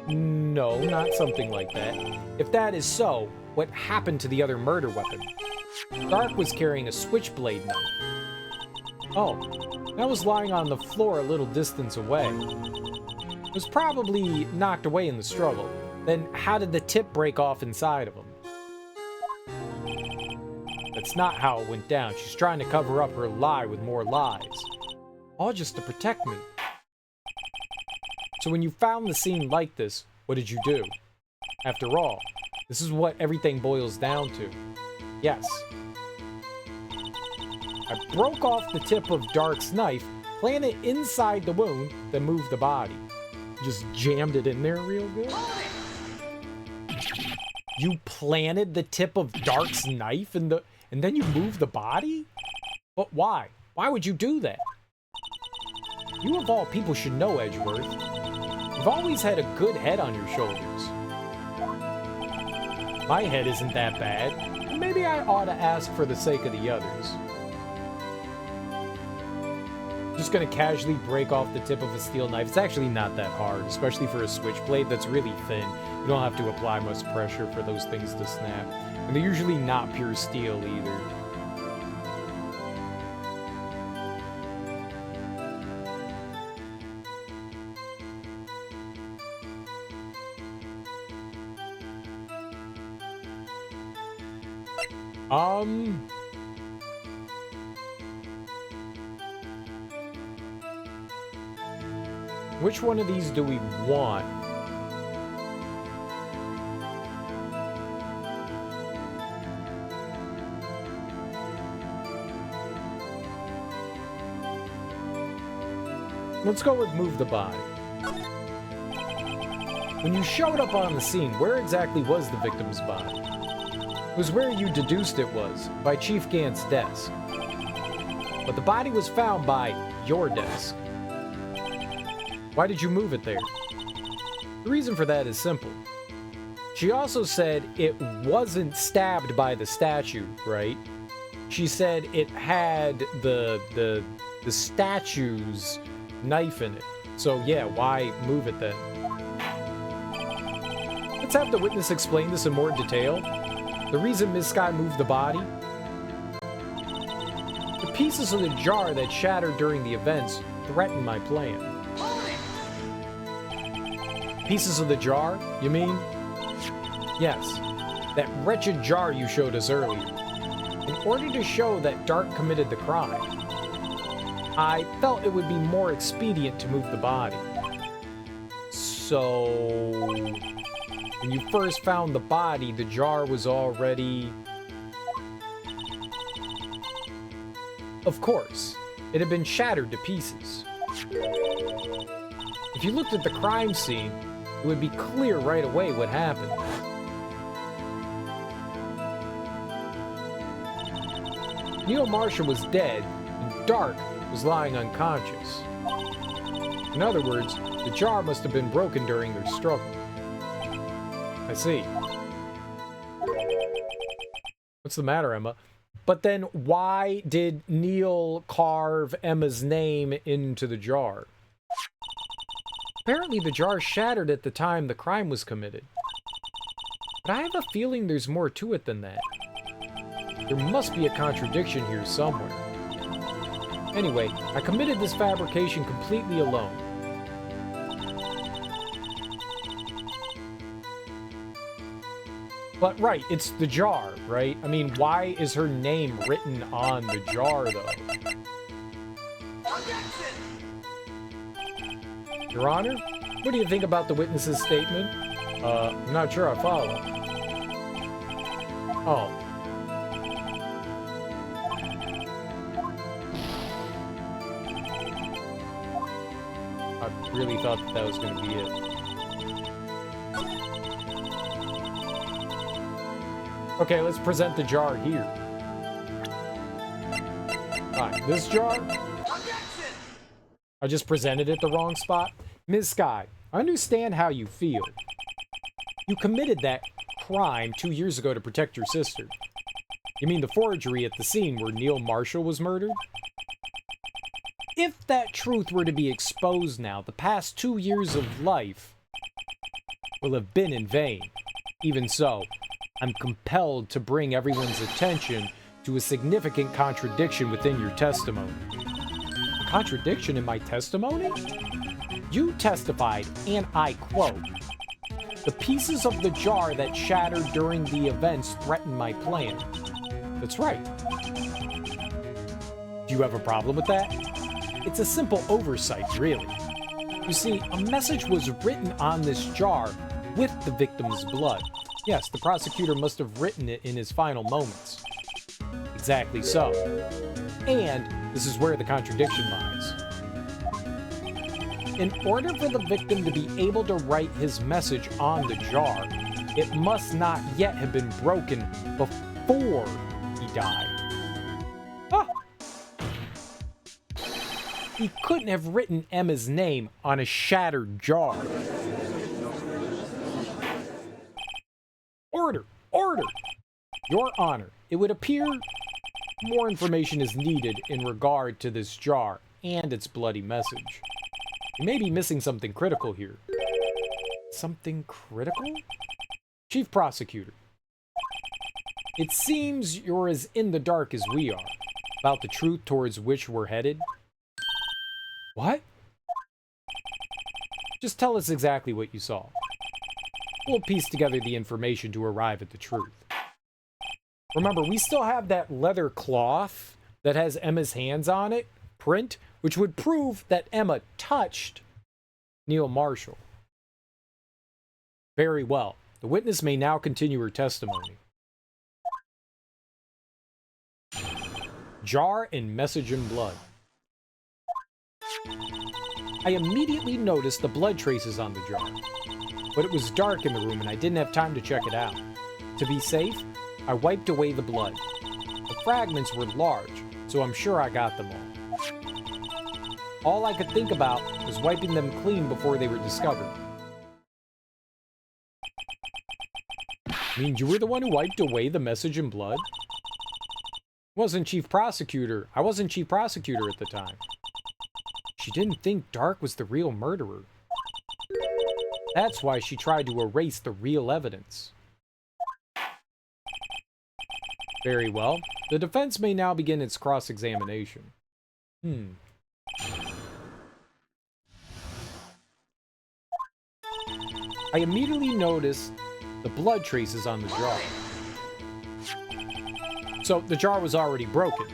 No, not something like that. If that is so, what happened to the other murder weapon? Dark was carrying a switchblade knife. Oh, that was lying on the floor a little distance away. It was probably knocked away in the struggle. Then how did the tip break off inside of him? That's not how it went down. She's trying to cover up her lie with more lies. All just to protect me. So when you found the scene like this, what did you do? After all, this is what everything boils down to. Yes. I broke off the tip of Dark's knife, planted it inside the wound, then moved the body. Just jammed it in there real good. You planted the tip of Dark's knife and then you moved the body? But why? Why would you do that? You of all people should know, Edgeworth. You've always had a good head on your shoulders. My head isn't that bad. Maybe I ought to ask for the sake of the others. Just gonna casually break off the tip of a steel knife. It's actually not that hard, especially for a switchblade that's really thin. You don't have to apply much pressure for those things to snap. And they're usually not pure steel either. Um... Which one of these do we want? Let's go with move the body. When you showed up on the scene, where exactly was the victim's body? It was where you deduced it was, by Chief Gant's desk. But the body was found by your desk. Why did you move it there? The reason for that is simple. She also said it wasn't stabbed by the statue, right? She said it had the statue's knife in it. So yeah, why move it then? Let's have the witness explain this in more detail. The reason Miss Sky moved the body? The pieces of the jar that shattered during the events threatened my plan. Pieces of the jar, you mean? Yes, that wretched jar you showed us earlier. In order to show that Dark committed the crime, I felt it would be more expedient to move the body. So... when you first found the body, the jar was already... Of course, it had been shattered to pieces. If you looked at the crime scene, it would be clear right away what happened. Neil Marshall was dead, and Dark was lying unconscious. In other words, the jar must have been broken during their struggle. I see. What's the matter, Emma? But then why did Neil carve Emma's name into the jar? Apparently the jar shattered at the time the crime was committed. But I have a feeling there's more to it than that. There must be a contradiction here somewhere. Anyway, I committed this fabrication completely alone. But right, it's the jar, right? I mean, why is her name written on the jar, though? Your Honor, what do you think about the witness's statement? I'm not sure I follow. Oh. I really thought that was going to be it. Okay, let's present the jar here. Alright, this jar... I just presented it the wrong spot. Ms. Sky, I understand how you feel. You committed that crime 2 years ago to protect your sister. You mean the forgery at the scene where Neil Marshall was murdered? If that truth were to be exposed now, the past 2 years of life will have been in vain. Even so, I'm compelled to bring everyone's attention to a significant contradiction within your testimony. A contradiction in my testimony? You testified, and I quote, "The pieces of the jar that shattered during the events threatened my plan." That's right. Do you have a problem with that? It's a simple oversight, really. You see, a message was written on this jar with the victim's blood. Yes, the prosecutor must have written it in his final moments. Exactly so. And this is where the contradiction lies. In order for the victim to be able to write his message on the jar, it must not yet have been broken before he died. Ah! He couldn't have written Emma's name on a shattered jar. Order! Order! Your Honor, it would appear more information is needed in regard to this jar and its bloody message. You may be missing something critical here. Something critical? Chief Prosecutor, it seems you're as in the dark as we are about the truth towards which we're headed. What? Just tell us exactly what you saw. We'll piece together the information to arrive at the truth. Remember, we still have that leather cloth that has Emma's hands on it, print, which would prove that Emma touched Neil Marshall. Very well. The witness may now continue her testimony. Jar and message in blood. I immediately noticed the blood traces on the jar, but it was dark in the room and I didn't have time to check it out. To be safe, I wiped away the blood. The fragments were large, so I'm sure I got them all. All I could think about was wiping them clean before they were discovered. Mean you were the one who wiped away the message in blood? I wasn't chief prosecutor at the time. She didn't think Dark was the real murderer. That's why she tried to erase the real evidence. Very well. The defense may now begin its cross-examination. I immediately noticed the blood traces on the jar. So the jar was already broken.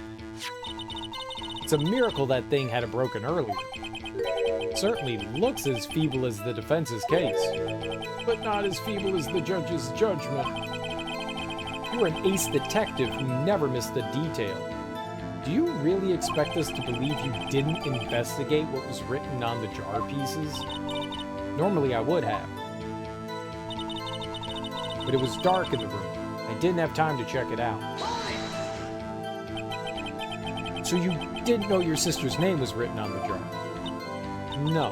It's a miracle that thing hadn't broken earlier. It certainly looks as feeble as the defense's case, but not as feeble as the judge's judgment. You're an ace detective who never missed a detail. Do you really expect us to believe you didn't investigate what was written on the jar pieces? Normally I would have. But it was dark in the room. I didn't have time to check it out. So you didn't know your sister's name was written on the jar? No.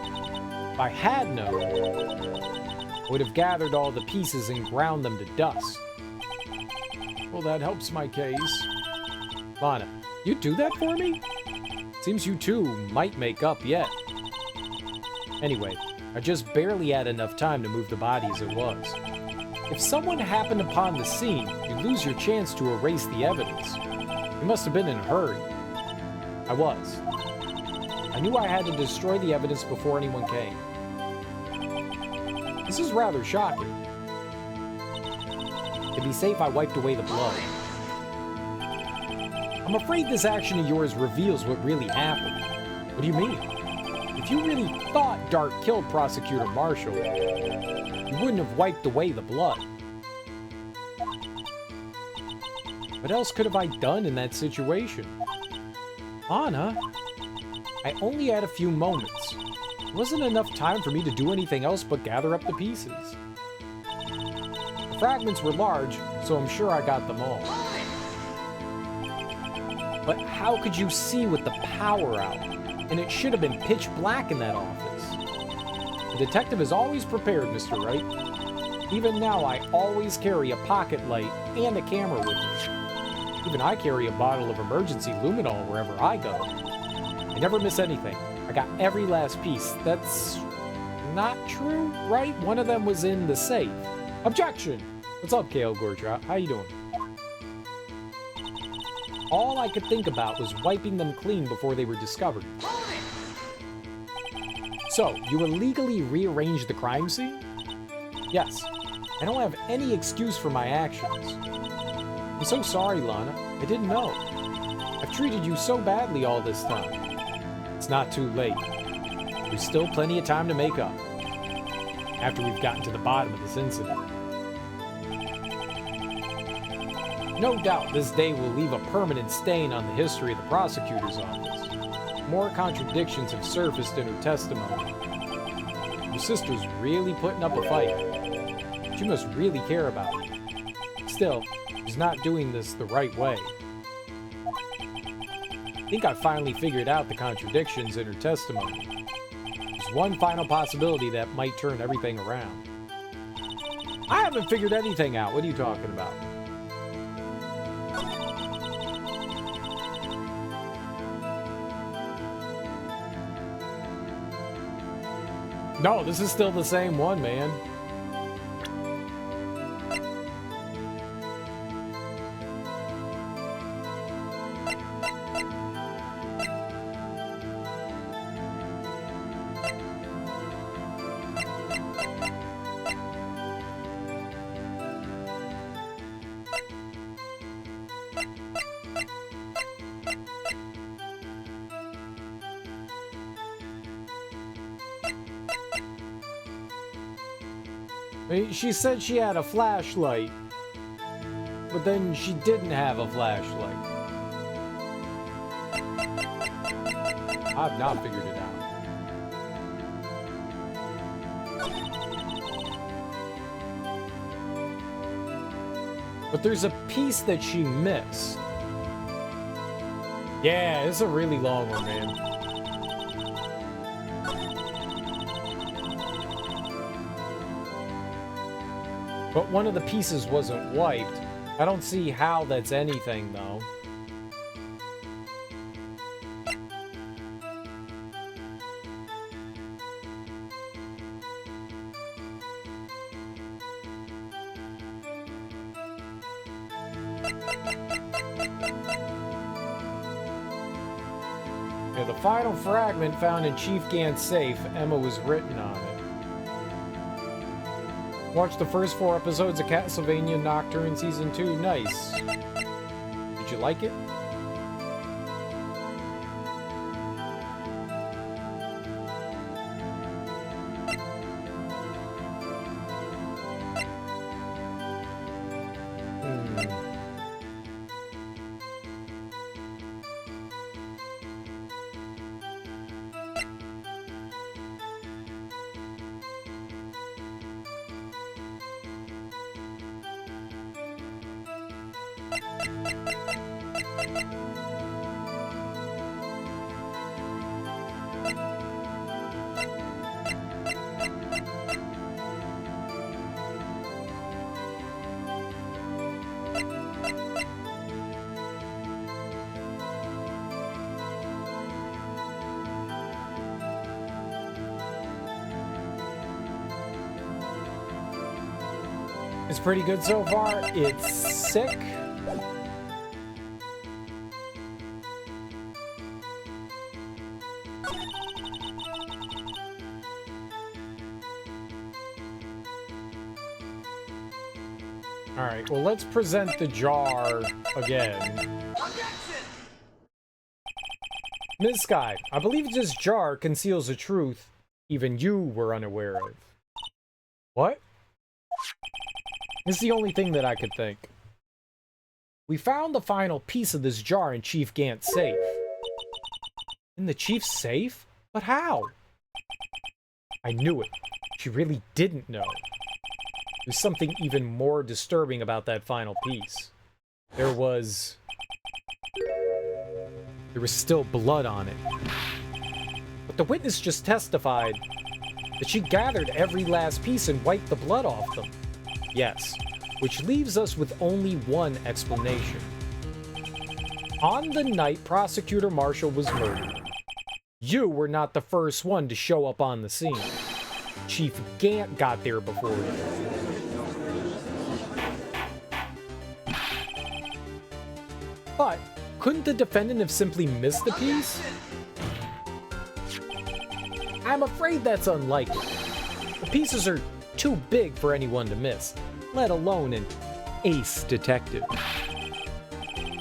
If I had known, I would have gathered all the pieces and ground them to dust. Well, that helps my case. Lana, you do that for me? Seems you two might make up yet. Anyway, I just barely had enough time to move the body as it was. If someone happened upon the scene, you lose your chance to erase the evidence. You must have been in a hurry. I was. I knew I had to destroy the evidence before anyone came. This is rather shocking. To be safe, I wiped away the blood. I'm afraid this action of yours reveals what really happened. What do you mean? If you really thought Dark killed Prosecutor Marshall, you wouldn't have wiped away the blood. What else could have I done in that situation? Anna, I only had a few moments. It wasn't enough time for me to do anything else but gather up the pieces. The fragments were large, so I'm sure I got them all. But how could you see with the power out? And it should have been pitch black in that office. The detective is always prepared, Mr. Wright. Even now, I always carry a pocket light and a camera with me. Even I carry a bottle of emergency luminol wherever I go. I never miss anything. I got every last piece. That's not true, right? One of them was in the safe. Objection! What's up, Kale Gortrap? How you doing? All I could think about was wiping them clean before they were discovered. So, you illegally rearranged the crime scene? Yes. I don't have any excuse for my actions. I'm so sorry, Lana. I didn't know. I've treated you so badly all this time. It's not too late. There's still plenty of time to make up. After we've gotten to the bottom of this incident. No doubt this day will leave a permanent stain on the history of the prosecutor's office. More contradictions have surfaced in her testimony. Your sister's really putting up a fight. She must really care about you. Still, she's not doing this the right way. I think I finally figured out the contradictions in her testimony. There's one final possibility that might turn everything around. I haven't figured anything out. What are you talking about? No, this is still the same one, man. She said she had a flashlight, but then she didn't have a flashlight. I've not figured it out. But there's a piece that she missed. Yeah, it's a really long one, man. But one of the pieces wasn't wiped. I don't see how that's anything, though. Yeah, the final fragment found in Chief Gant's safe, Emma was written on it. Watched the first 4 episodes of Castlevania Nocturne Season 2. Nice. Did you like it? It's pretty good so far. It's sick. Alright, well, let's present the jar again. Ms. Sky, I believe this jar conceals a truth even you were unaware of. What? This is the only thing that I could think. We found the final piece of this jar in Chief Gant's safe. In the Chief's safe? But how? I knew it. She really didn't know. There's something even more disturbing about that final piece. There was still blood on it. But the witness just testified that she gathered every last piece and wiped the blood off them. Yes, which leaves us with only one explanation. On the night Prosecutor Marshall was murdered, you were not the first one to show up on the scene. Chief Gant got there before you. But couldn't the defendant have simply missed the piece? I'm afraid that's unlikely. The pieces are too big for anyone to miss, let alone an ace detective.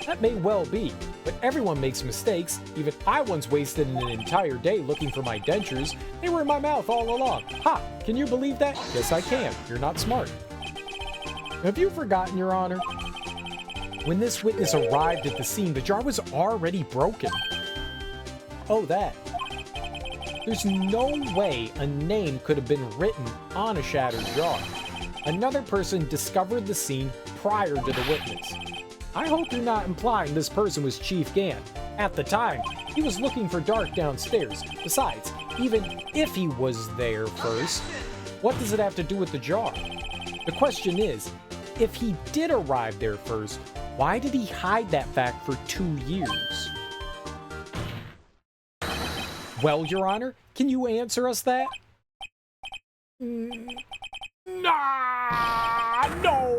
That may well be, but everyone makes mistakes. Even I once wasted an entire day looking for my dentures. They were in my mouth all along. Ha! Can you believe that? Yes, I can. You're not smart. Have you forgotten, Your Honor? When this witness arrived at the scene, the jar was already broken. Oh, that. There's no way a name could have been written on a shattered jar. Another person discovered the scene prior to the witness. I hope you're not implying this person was Chief Gant. At the time, he was looking for Dark downstairs. Besides, even if he was there first, what does it have to do with the jar? The question is, if he did arrive there first, why did he hide that fact for 2 years? Well, Your Honor, can you answer us that? Nah, no!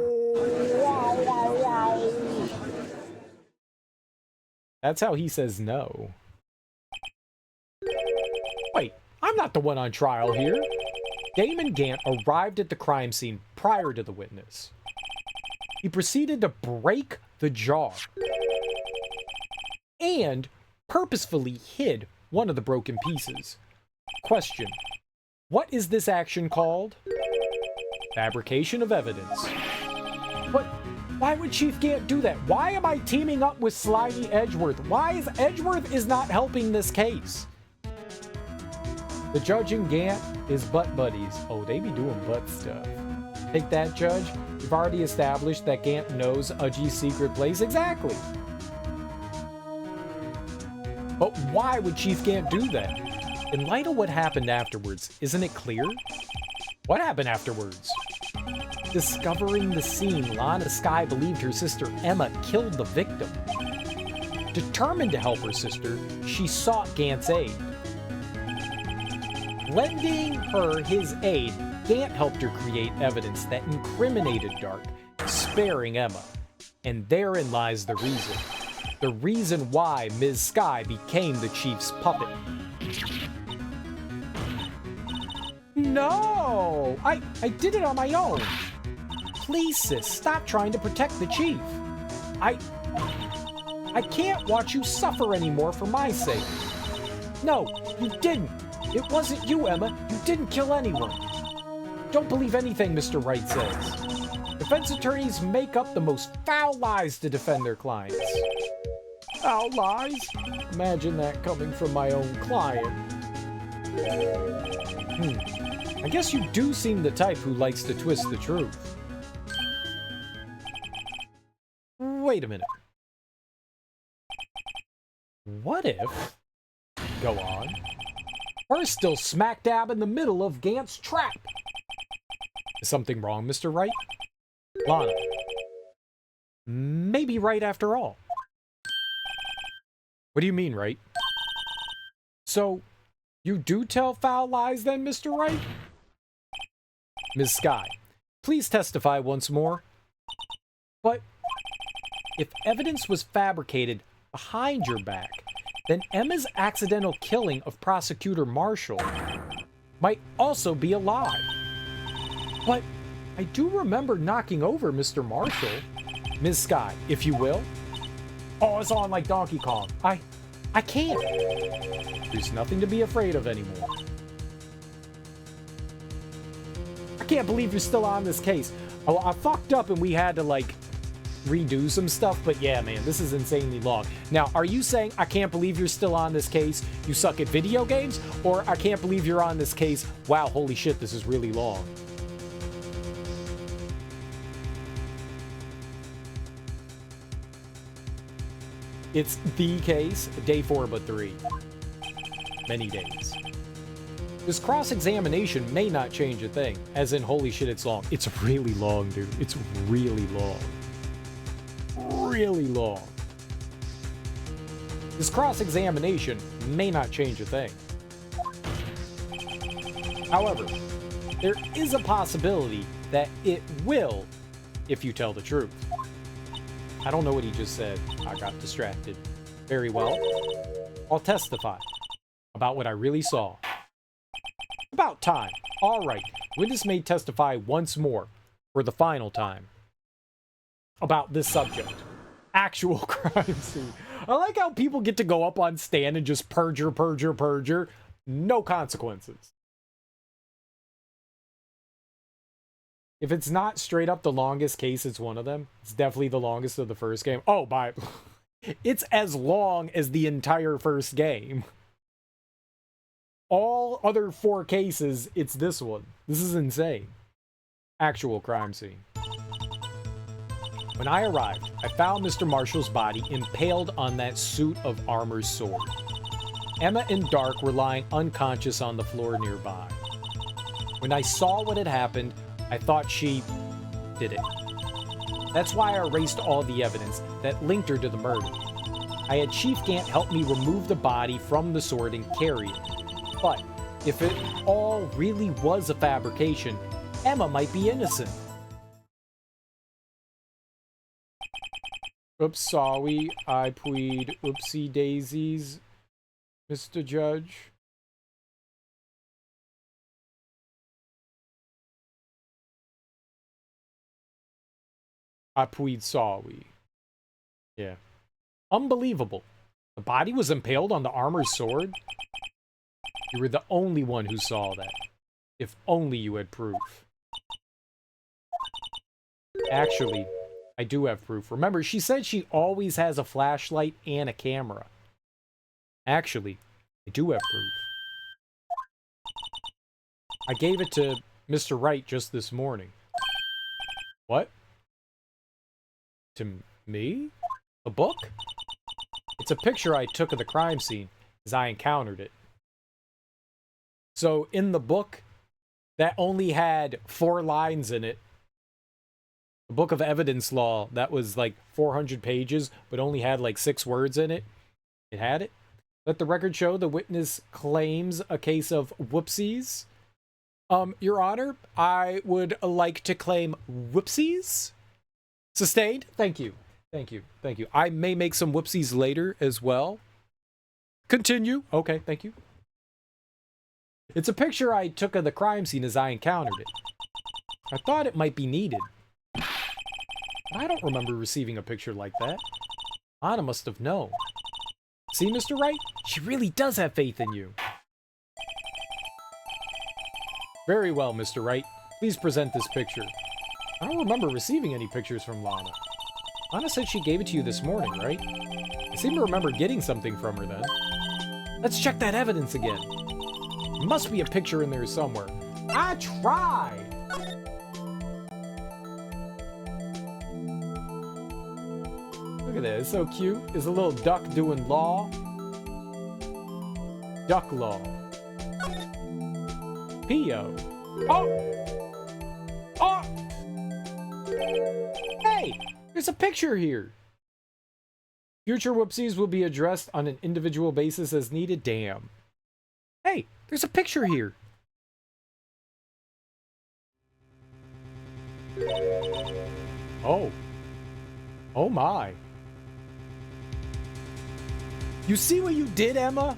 Wow, wow, wow. That's how he says no. Wait, I'm not the one on trial here. Damon Gant arrived at the crime scene prior to the witness. He proceeded to break the jar and purposefully hid one of the broken pieces. Question: what is this action called? Fabrication of evidence. But why would Chief Gant do that? Why am I teaming up with Slimy Edgeworth? Why is Edgeworth is not helping this case? The judge and Gant is butt buddies. Oh, they be doing butt stuff. Take that, Judge. We've already established that Gant knows Udgy's secret place. Exactly. But why would Chief Gant do that? In light of what happened afterwards, isn't it clear? What happened afterwards? Discovering the scene, Lana Skye believed her sister Emma killed the victim. Determined to help her sister, she sought Gant's aid. Lending her his aid, Gant helped her create evidence that incriminated Dark, sparing Emma. And therein lies the reason. The reason why Ms. Skye became the Chief's puppet. No! I did it on my own. Please, sis, stop trying to protect the Chief. I can't watch you suffer anymore for my sake. No, you didn't. It wasn't you, Emma. You didn't kill anyone. Don't believe anything Mr. Wright says. Defense attorneys make up the most foul lies to defend their clients. Foul lies? Imagine that coming from my own client. I guess you do seem the type who likes to twist the truth. Wait a minute. What if... Go on. We're still smack dab in the middle of Gant's trap. Is something wrong, Mr. Wright? Lana. Maybe right after all. What do you mean, Wright? So, you do tell foul lies then, Mr. Wright? Ms. Skye, please testify once more. But if evidence was fabricated behind your back, then Emma's accidental killing of Prosecutor Marshall might also be a lie. But I do remember knocking over Mr. Marshall. Ms. Skye, if you will. Oh, it's on like Donkey Kong. I can't. There's nothing to be afraid of anymore. I can't believe you're still on this case. Oh, I fucked up and we had to, like, redo some stuff, but yeah, man, this is insanely long. Now, are you saying, I can't believe you're still on this case, you suck at video games? Or, I can't believe you're on this case, wow, holy shit, this is really long? It's the case, day 4 but 3. Many days. This cross-examination may not change a thing, as in, holy shit, it's long. It's really long, dude. It's really long. Really long. This cross-examination may not change a thing. However, there is a possibility that it will if you tell the truth. I don't know what he just said. I got distracted. Very well. I'll testify about what I really saw. About time. All right. Witness may testify once more for the final time about this subject. Actual crime scene. I like how people get to go up on stand and just perjure, perjure, perjure. No consequences. If it's not straight up the longest case, it's one of them. It's definitely the longest of the first game. Oh, bye. It's as long as the entire first game. All other 4 cases, it's this one. This is insane. Actual crime scene. When I arrived, I found Mr. Marshall's body impaled on that suit of armor's sword. Emma and Dark were lying unconscious on the floor nearby. When I saw what had happened, I thought she did it. That's why I erased all the evidence that linked her to the murder. I had Chief Gant help me remove the body from the sword and carry it. But if it all really was a fabrication, Emma might be innocent. Oops, sorry, I plead oopsie daisies, Mr. Judge. I plead sorry. Yeah. Unbelievable. The body was impaled on the armor's sword? You were the only one who saw that. If only you had proof. Actually, I do have proof. Remember, she said she always has a flashlight and a camera. Actually, I do have proof. I gave it to Mr. Wright just this morning. What? To me? A book? It's a picture I took of the crime scene as I encountered it. So, in the book, that only had 4 lines in it. The book of evidence law, that was like 400 pages, but only had like 6 words in it. It had it. Let the record show the witness claims a case of whoopsies. Your Honor, I would like to claim whoopsies. Sustained? Thank you. Thank you. Thank you. I may make some whoopsies later as well. Continue. Okay, thank you. It's a picture I took of the crime scene as I encountered it. I thought it might be needed. I don't remember receiving a picture like that. Anna must have known. See, Mr. Wright? She really does have faith in you. Very well, Mr. Wright. Please present this picture. I don't remember receiving any pictures from Lana. Lana said she gave it to you this morning, right? I seem to remember getting something from her then. Let's check that evidence again. There must be a picture in there somewhere. I tried! Look at that, it's so cute. It's a little duck doing law. Duck law. P.O. Oh! Oh! Hey! There's a picture here! Future whoopsies will be addressed on an individual basis as needed. Damn. Hey! There's a picture here! Oh. Oh my. You see what you did, Emma?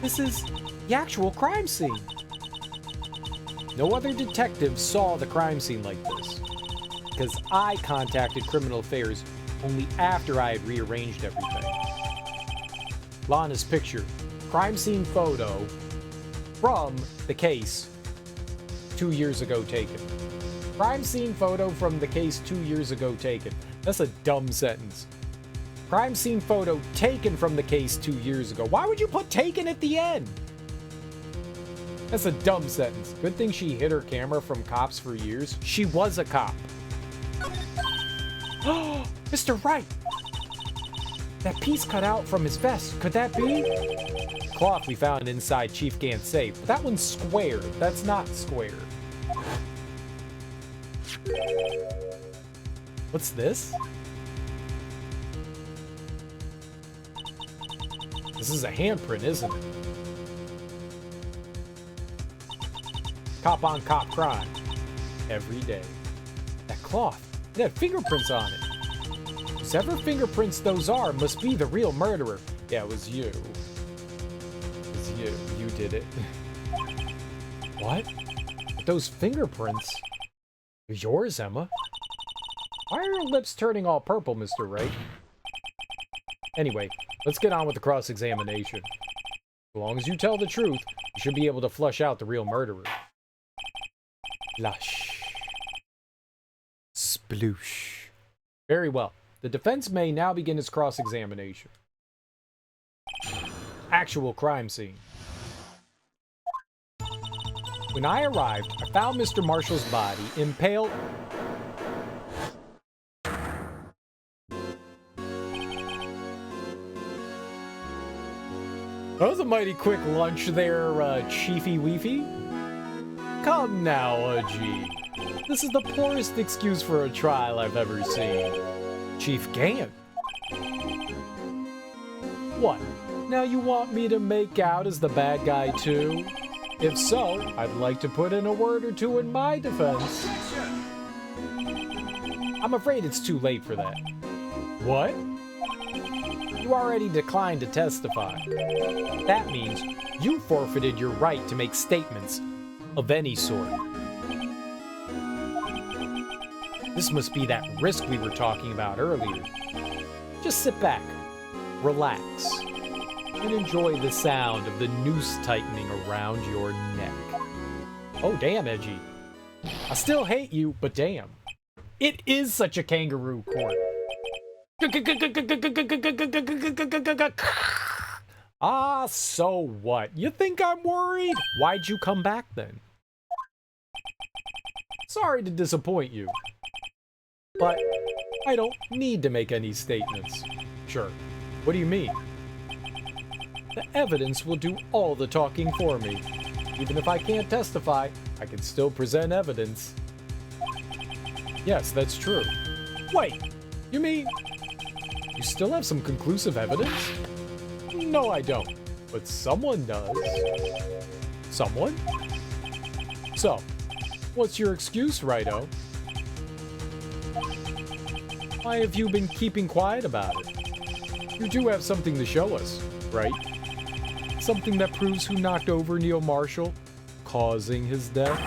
This is the actual crime scene. No other detective saw the crime scene like this, because I contacted Criminal Affairs only after I had rearranged everything. Lana's picture, crime scene photo from the case 2 years ago taken. Crime scene photo from the case 2 years ago taken. That's a dumb sentence. Crime scene photo taken from the case 2 years ago. Why would you put taken at the end? That's a dumb sentence. Good thing she hid her camera from cops for years. She was a cop. Oh, Mr. Wright! That piece cut out from his vest. Could that be? Cloth we found inside Chief Gant's safe. But that one's square. That's not square. What's this? This is a handprint, isn't it? Cop on cop crime. Every day. That cloth, it had fingerprints on it. Whoever fingerprints those are must be the real murderer. Yeah, it was you. It was you. You did it. What? But those fingerprints? They're yours, Emma. Why are your lips turning all purple, Mr. Wright? Anyway, let's get on with the cross-examination. As long as you tell the truth, you should be able to flush out the real murderer. Lush. Sploosh. Very well. The defense may now begin its cross-examination. Actual crime scene. When I arrived, I found Mr. Marshall's body impaled... That was a mighty quick lunch there, Chiefy Weefy. Come now, Udgy. This is the poorest excuse for a trial I've ever seen. Chief Gant. What? Now you want me to make out as the bad guy too? If so, I'd like to put in a word or two in my defense. I'm afraid it's too late for that. What? You already declined to testify. That means you forfeited your right to make statements of any sort. This must be that risk we were talking about earlier. Just sit back, relax, and enjoy the sound of the noose tightening around your neck. Oh, damn, Edgy. I still hate you, but damn. It is such a kangaroo court. Ah, so what? You think I'm worried? Why'd you come back then? Sorry to disappoint you, but I don't need to make any statements. Sure. What do you mean? The evidence will do all the talking for me. Even if I can't testify, I can still present evidence. Yes, that's true. Wait, you mean you still have some conclusive evidence? No, I don't. But someone does. Someone? So, what's your excuse, Righto? Why have you been keeping quiet about it? You do have something to show us, right? Something that proves who knocked over Neil Marshall, causing his death?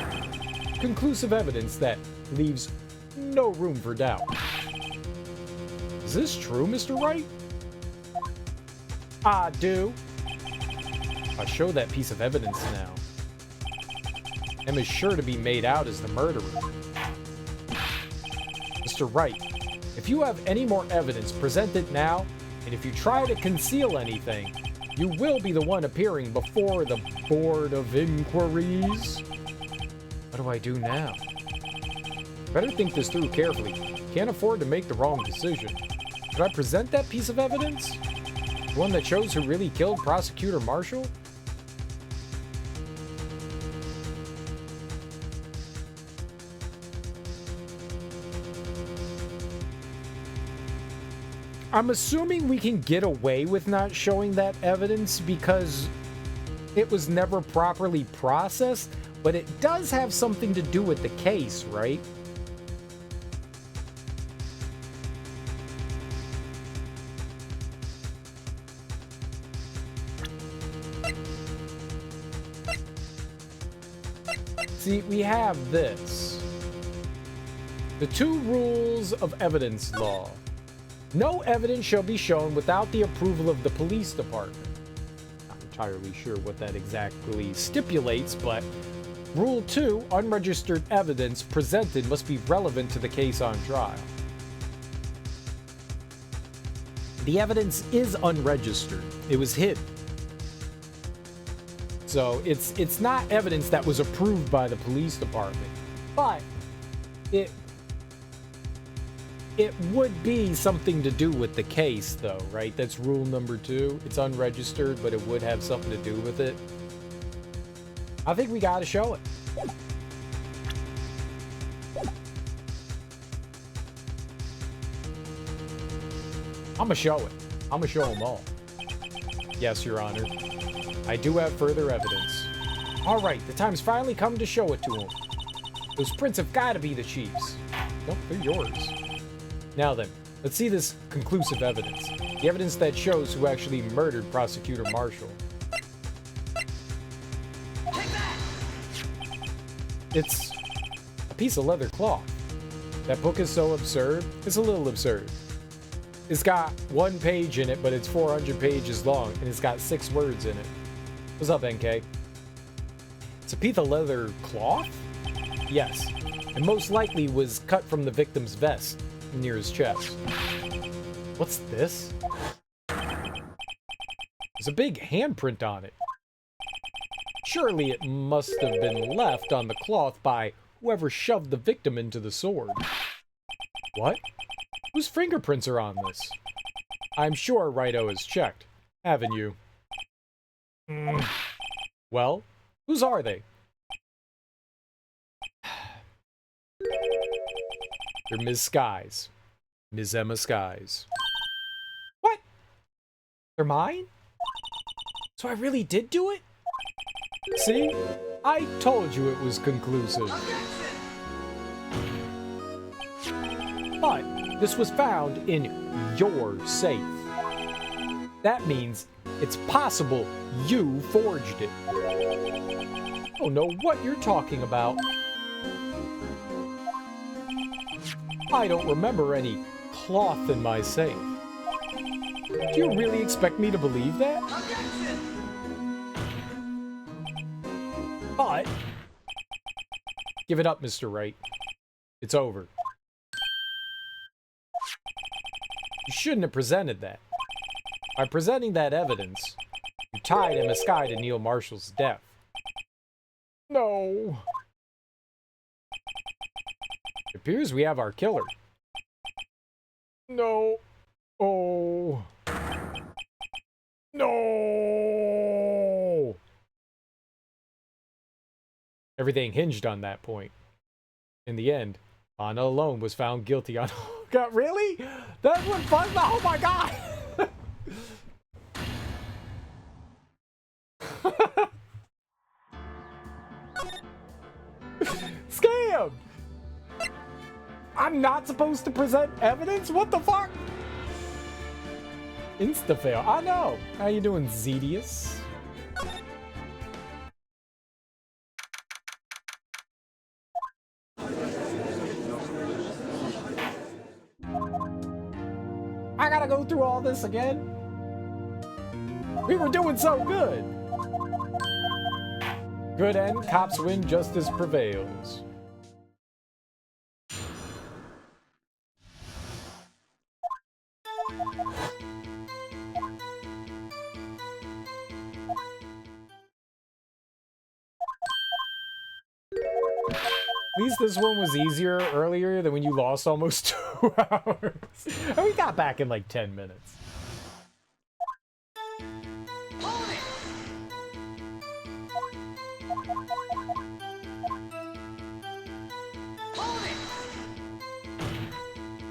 Conclusive evidence that leaves no room for doubt. Is this true, Mr. Wright? I do. I'll show that piece of evidence now. M is sure to be made out as the murderer. Mr. Wright, if you have any more evidence, present it now, and if you try to conceal anything, you will be the one appearing before the Board of Inquiries. What do I do now? Better think this through carefully. Can't afford to make the wrong decision. Should I present that piece of evidence? The one that shows who really killed Prosecutor Marshall? I'm assuming we can get away with not showing that evidence because it was never properly processed, but it does have something to do with the case, right? See, we have this. The 2 rules of evidence law. No evidence shall be shown without the approval of the police department. Not entirely sure what that exactly stipulates, but Rule 2, unregistered evidence presented must be relevant to the case on trial. The evidence is unregistered. It was hidden. So it's not evidence that was approved by the police department, but it would be something to do with the case, though, right? That's rule number 2. It's unregistered, but it would have something to do with it. I think we gotta show it. I'm gonna show it. I'm gonna show them all. Yes, Your Honor. I do have further evidence. All right, the time's finally come to show it to him. Those prints have got to be the chief's. Nope, they're yours. Now then, let's see this conclusive evidence. The evidence that shows who actually murdered Prosecutor Marshall.
Take that!
It's a piece of leather cloth. That book is so absurd. It's a little absurd. It's got 1 page in it, but it's 400 pages long, and it's got 6 words in it. What's up, NK? It's a piece of leather cloth? Yes, and most likely was cut from the victim's vest near his chest. What's this? There's a big handprint on it. Surely it must have been left on the cloth by whoever shoved the victim into the sword. What? Whose fingerprints are on this? I'm sure Righto has checked, haven't you? Well, whose are they? They're Ms. Skies. Ms. Emma Skies. What? They're mine? So I really did do it? See? I told you it was conclusive. But this was found in your safe. That means it's possible you forged it. I don't know what you're talking about. I don't remember any cloth in my safe. Do you really expect me to believe that? But Give it up, Mr. Wright. It's over. You shouldn't have presented that. By presenting that evidence, you tied MSK to Neil Marshall's death. No. It appears we have our killer. No. Oh. No. Everything hinged on that point. In the end, Anna alone was found guilty on... God, really? That's what fun? Oh my god! Scam! I'm not supposed to present evidence? What the fuck? Insta-fail. I know. How you doing, Zedius? I gotta go through all this again? We were doing so good. Good end, cops win, justice prevails. At least this one was easier earlier than when you lost almost 2 hours. And we got back in like 10 minutes.
Hold it! Hold it!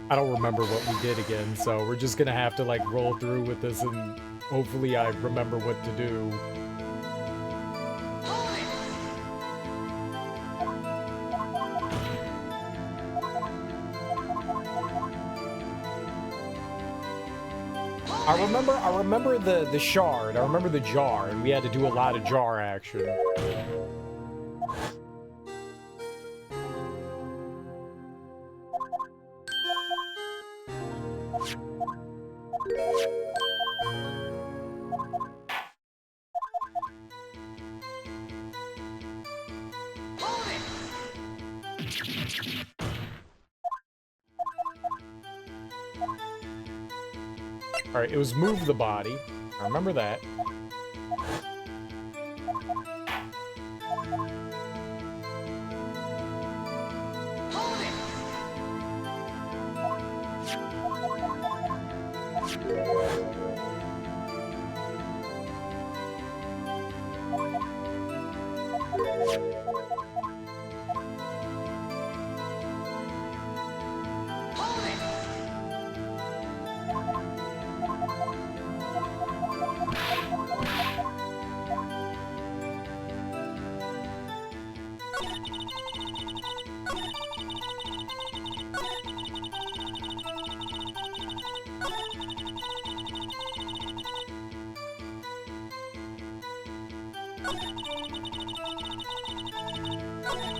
I don't remember what we did again, so we're just gonna have to like roll through with this and hopefully I remember what to do. I remember the shard. I remember the jar, and we had to do a lot of jar action. Alright, it was move the body. I remember that.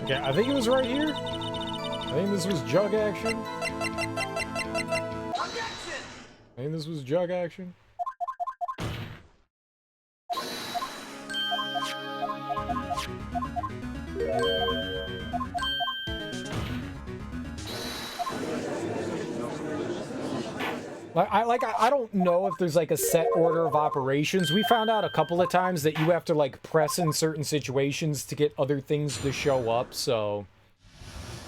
Okay, I think it was right here. I think this was jug action. I think this was jug action. I don't know if there's like a set order of operations. We found out a couple of times that you have to like press in certain situations to get other things to show up, so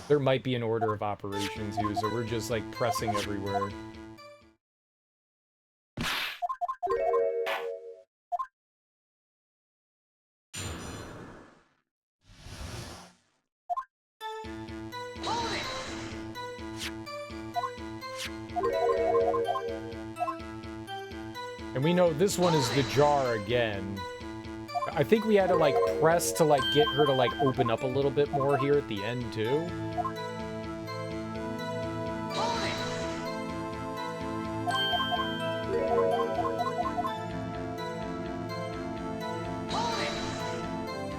there might be an order of operations here, so we're just like pressing everywhere. And we know this one is the jar again. I think we had to like press to like get her to like open up a little bit more here at the end too.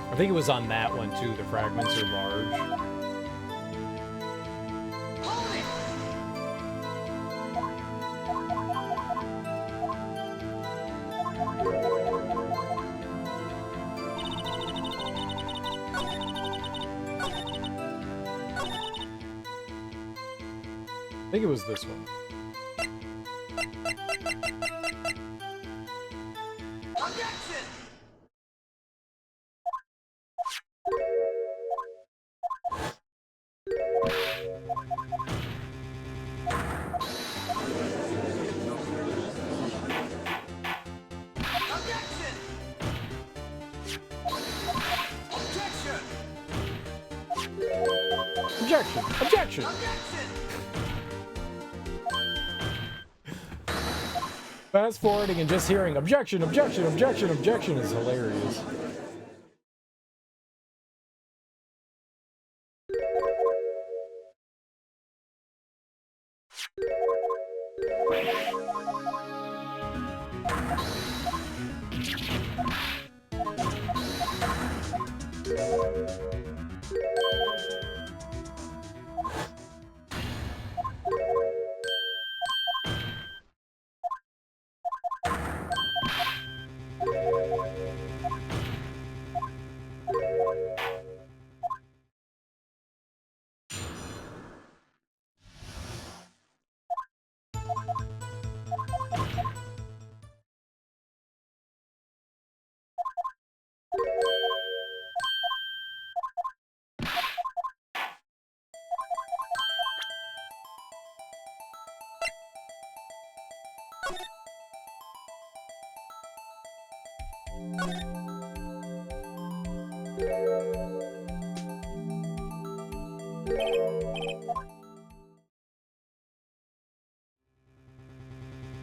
I think it was on that one too. The fragments are large. think it was this one.
Objection! Objection!
Objection! Objection!
Objection!
Fast forwarding and just hearing objection, objection, objection, objection is hilarious.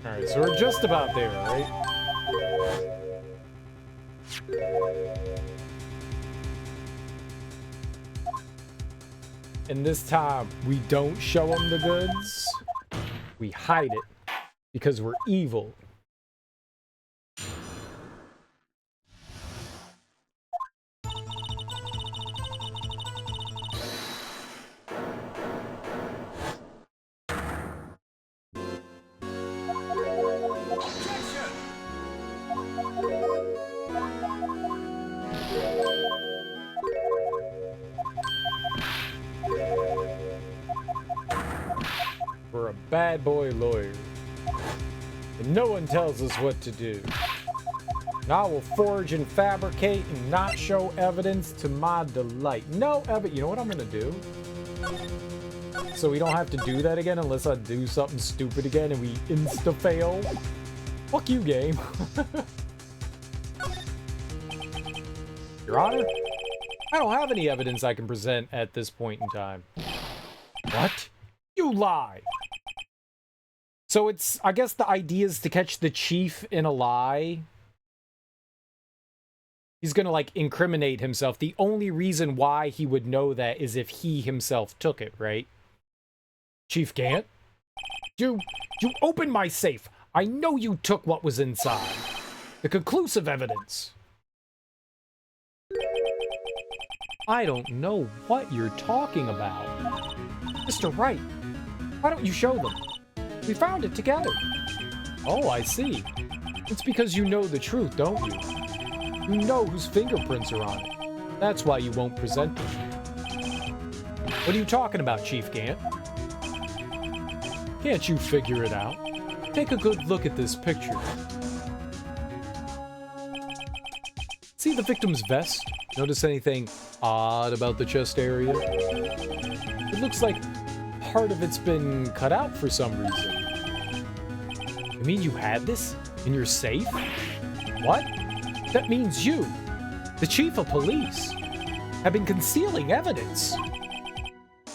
Alright, so we're just about there, right? And this time, we don't show them the goods. We hide it. Because we're evil. We're a bad boy lawyer. And no one tells us what to do. And I will forge and fabricate and not show evidence to my delight. No evidence. You know what I'm gonna do? So we don't have to do that again unless I do something stupid again and we insta-fail. Fuck you, game. Your Honor, I don't have any evidence I can present at this point in time. What? You lie! So it's, I guess the idea is to catch the chief in a lie. He's gonna, like, incriminate himself. The only reason why he would know that is if he himself took it, right? Chief Gant? You opened my safe. I know you took what was inside. The conclusive evidence. I don't know what you're talking about. Mr. Wright, why don't you show them? We found it together. Oh, I see. It's because you know the truth, don't you? You know whose fingerprints are on it. That's why you won't present it. What are you talking about, Chief Gant? Can't you figure it out? Take a good look at this picture. See the victim's vest? Notice anything odd about the chest area? It looks like part of it's been cut out for some reason. You mean you had this in your safe? What? That means you, the chief of police, have been concealing evidence.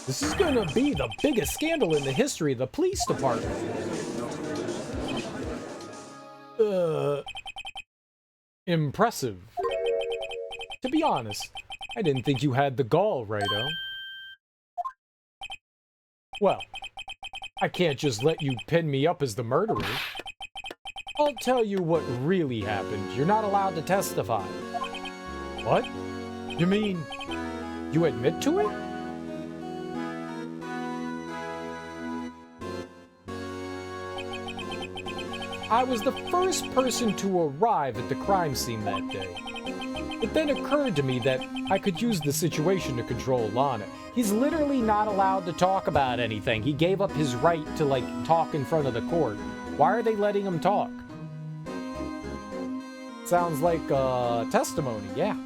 This is gonna be the biggest scandal in the history of the police department. Impressive. To be honest, I didn't think you had the gall, Righto. Well, I can't just let you pin me up as the murderer. I'll tell you what really happened. You're not allowed to testify. What? You mean you admit to it? I was the first person to arrive at the crime scene that day. It then occurred to me that I could use the situation to control Lana. He's literally not allowed to talk about anything. He gave up his right to, like, talk in front of the court. Why are they letting him talk? Sounds like testimony, yeah.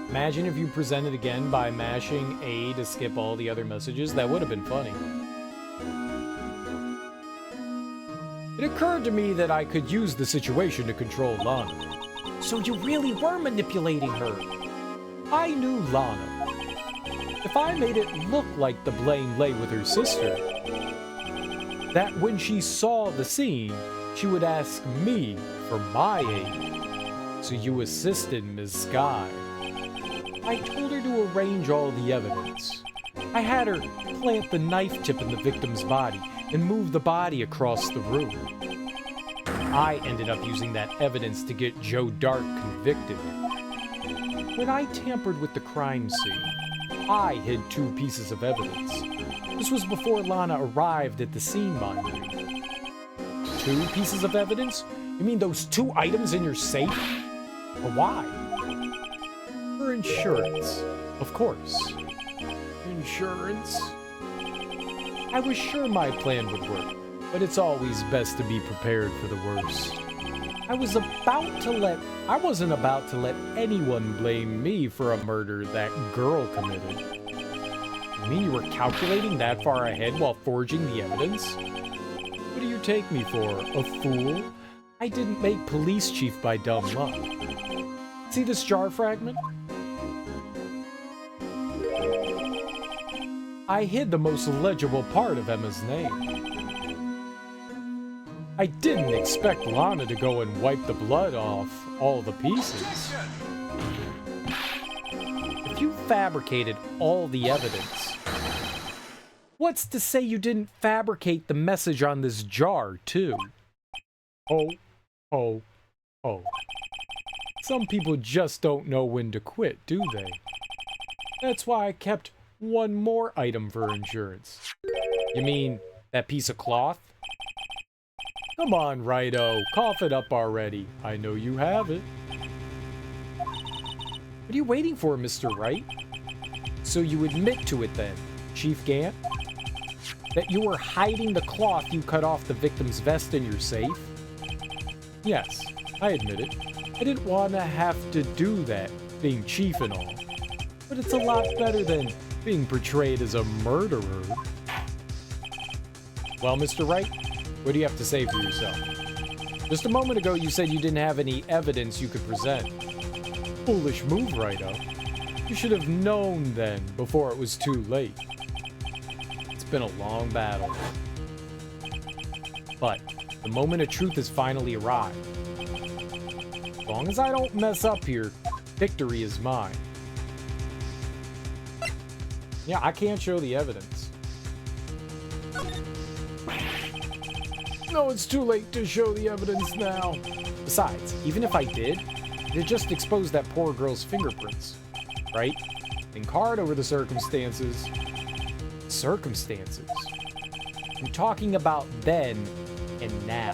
Imagine if you presented again by mashing A to skip all the other messages. That would have been funny. It occurred to me that I could use the situation to control Lana. So you really were manipulating her. I knew Lana. If I made it look like the blame lay with her sister, that when she saw the scene, she would ask me for my aid. So you assisted Ms. Sky. I told her to arrange all the evidence. I had her plant the knife tip in the victim's body and move the body across the room. I ended up using that evidence to get Joe Dart convicted. When I tampered with the crime scene, I hid 2 pieces of evidence. This was before Lana arrived at the scene, mind you. 2 pieces of evidence? You mean those 2 items in your safe? But why? For insurance, of course. Insurance? I was sure my plan would work, but it's always best to be prepared for the worst. I wasn't about to let anyone blame me for a murder that girl committed. You mean you were calculating that far ahead while forging the evidence? What do you take me for, a fool? I didn't make police chief by dumb luck. See this jar fragment? I hid the most legible part of Emma's name. I didn't expect Lana to go and wipe the blood off all the pieces. If you fabricated all the evidence, what's to say you didn't fabricate the message on this jar, too? Oh, oh, oh. Some people just don't know when to quit, do they? That's why I kept 1 more item for insurance. You mean that piece of cloth? Come on, Righto, cough it up already. I know you have it. What are you waiting for, Mr. Wright? So you admit to it then, Chief Gant? That you were hiding the cloth you cut off the victim's vest in your safe? Yes, I admit it. I didn't want to have to do that, being chief and all. But it's a lot better than being portrayed as a murderer. Well, Mr. Wright, what do you have to say for yourself? Just a moment ago, you said you didn't have any evidence you could present. Foolish move, Righto. You should have known then, before it was too late. It's been a long battle. But the moment of truth has finally arrived. As long as I don't mess up here, victory is mine. Yeah, I can't show the evidence. No, it's too late to show the evidence now. Besides, even if I did, it'd just expose that poor girl's fingerprints, right? And card over the circumstances. Circumstances? I'm talking about then and now.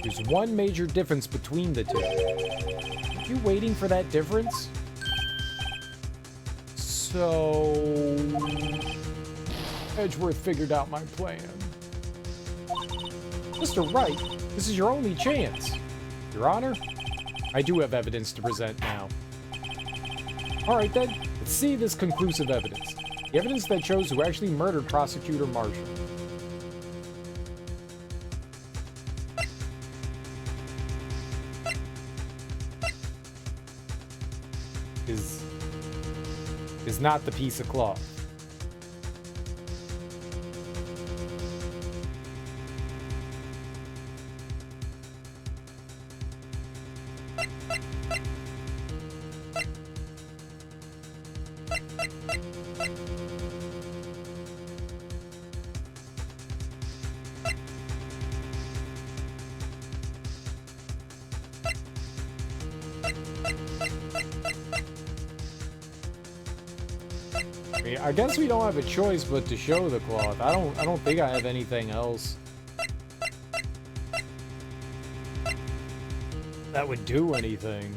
There's one major difference between the two. Are you waiting for that difference? So... Edgeworth figured out my plan. Mr. Wright, this is your only chance. Your Honor, I do have evidence to present now. Alright then, let's see this conclusive evidence. The evidence that shows who actually murdered Prosecutor Marshall. Is not the piece of cloth. I guess we don't have a choice but to show the cloth. I don't think I have anything else. that would do anything.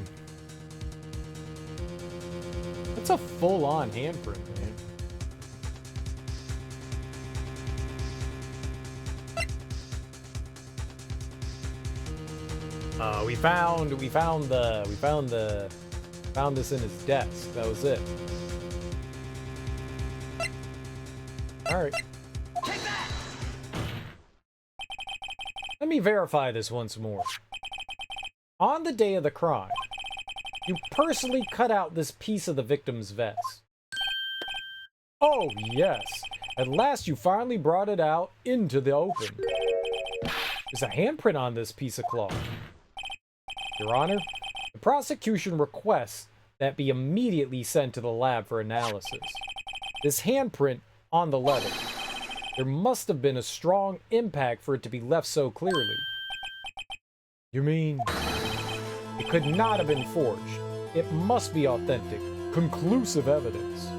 That's a full-on handprint, man. We found this in his desk. That was it. All right. Let me verify this once more. On the day of the crime, you personally cut out this piece of the victim's vest. Oh, yes. At last you finally brought it out into the open. There's a handprint on this piece of cloth. Your Honor, the prosecution requests that be immediately sent to the lab for analysis. This handprint on the leather. There must have been a strong impact for it to be left so clearly. You mean it could not have been forged? It must be authentic, conclusive evidence.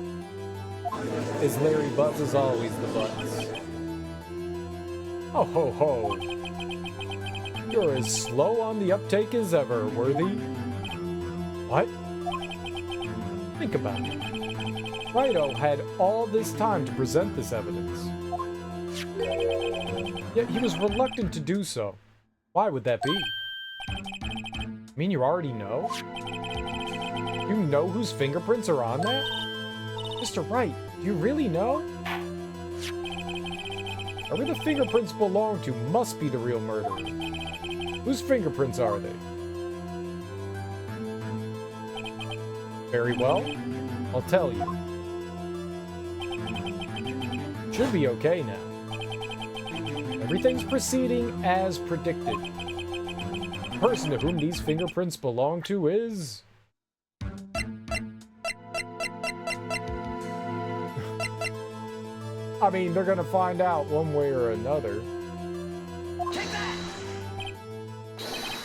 Is Larry Butts as always the Butts? Oh ho ho! You're as slow on the uptake as ever, Worthy. What? Think about it. Wright had all this time to present this evidence. Yet he was reluctant to do so. Why would that be? I mean, you already know? You know whose fingerprints are on that? Mr. Wright, do you really know? Whoever the fingerprints belong to must be the real murderer. Whose fingerprints are they? Very well, I'll tell you. Should be okay now. Everything's proceeding as predicted. The person to whom these fingerprints belong to is... I mean, they're gonna find out one way or another.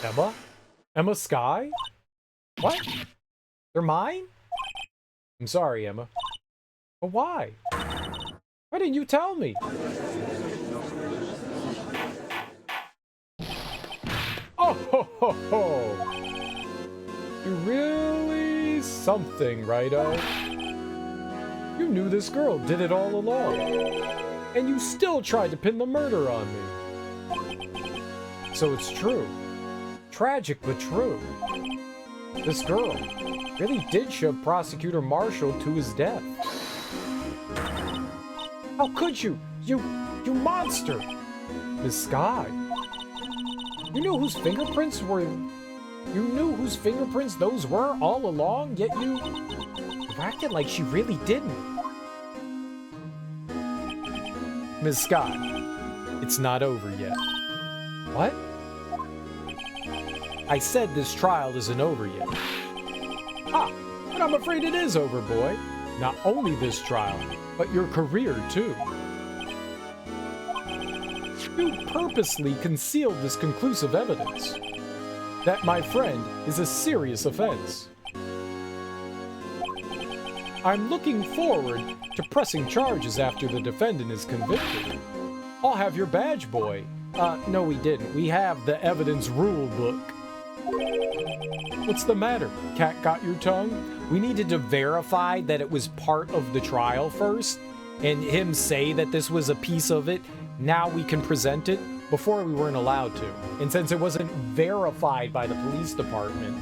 Emma? Emma Skye? What? They're mine? I'm sorry, Emma. But why? Why didn't you tell me? Oh ho ho ho! You really something, Righto. You knew this girl did it all along. And you still tried to pin the murder on me. So it's true. Tragic but true. This girl really did shove Prosecutor Marshall to his death. How could you? You monster! Miss Skye. You knew whose fingerprints were... You knew whose fingerprints those were all along, yet you acted like she really didn't. Miss Skye, it's not over yet. What? I said this trial isn't over yet. Ah, but I'm afraid it is over, boy. Not only this trial, but your career, too. You purposely concealed this conclusive evidence. That, my friend, is a serious offense. I'm looking forward to pressing charges after the defendant is convicted. I'll have your badge, boy. No, we didn't. We have the evidence rule book. What's the matter? Cat got your tongue? We needed to verify that it was part of the trial first, and him say that this was a piece of it. Now we can present it. Before we weren't allowed to. And since it wasn't verified by the police department,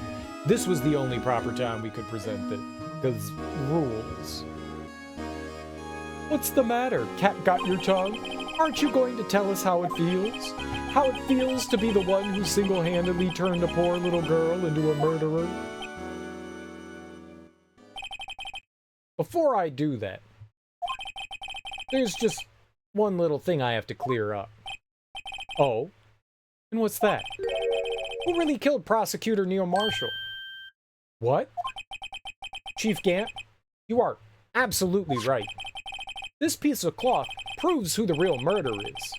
this was the only proper time we could present it. Because rules. What's the matter? Cat got your tongue? Aren't you going to tell us how it feels? How it feels to be the one who single-handedly turned a poor little girl into a murderer? Before I do that, there's just one little thing I have to clear up. Oh? And what's that? Who really killed Prosecutor Neil Marshall? What? Chief Gant, you are absolutely right. This piece of cloth proves who the real murderer is.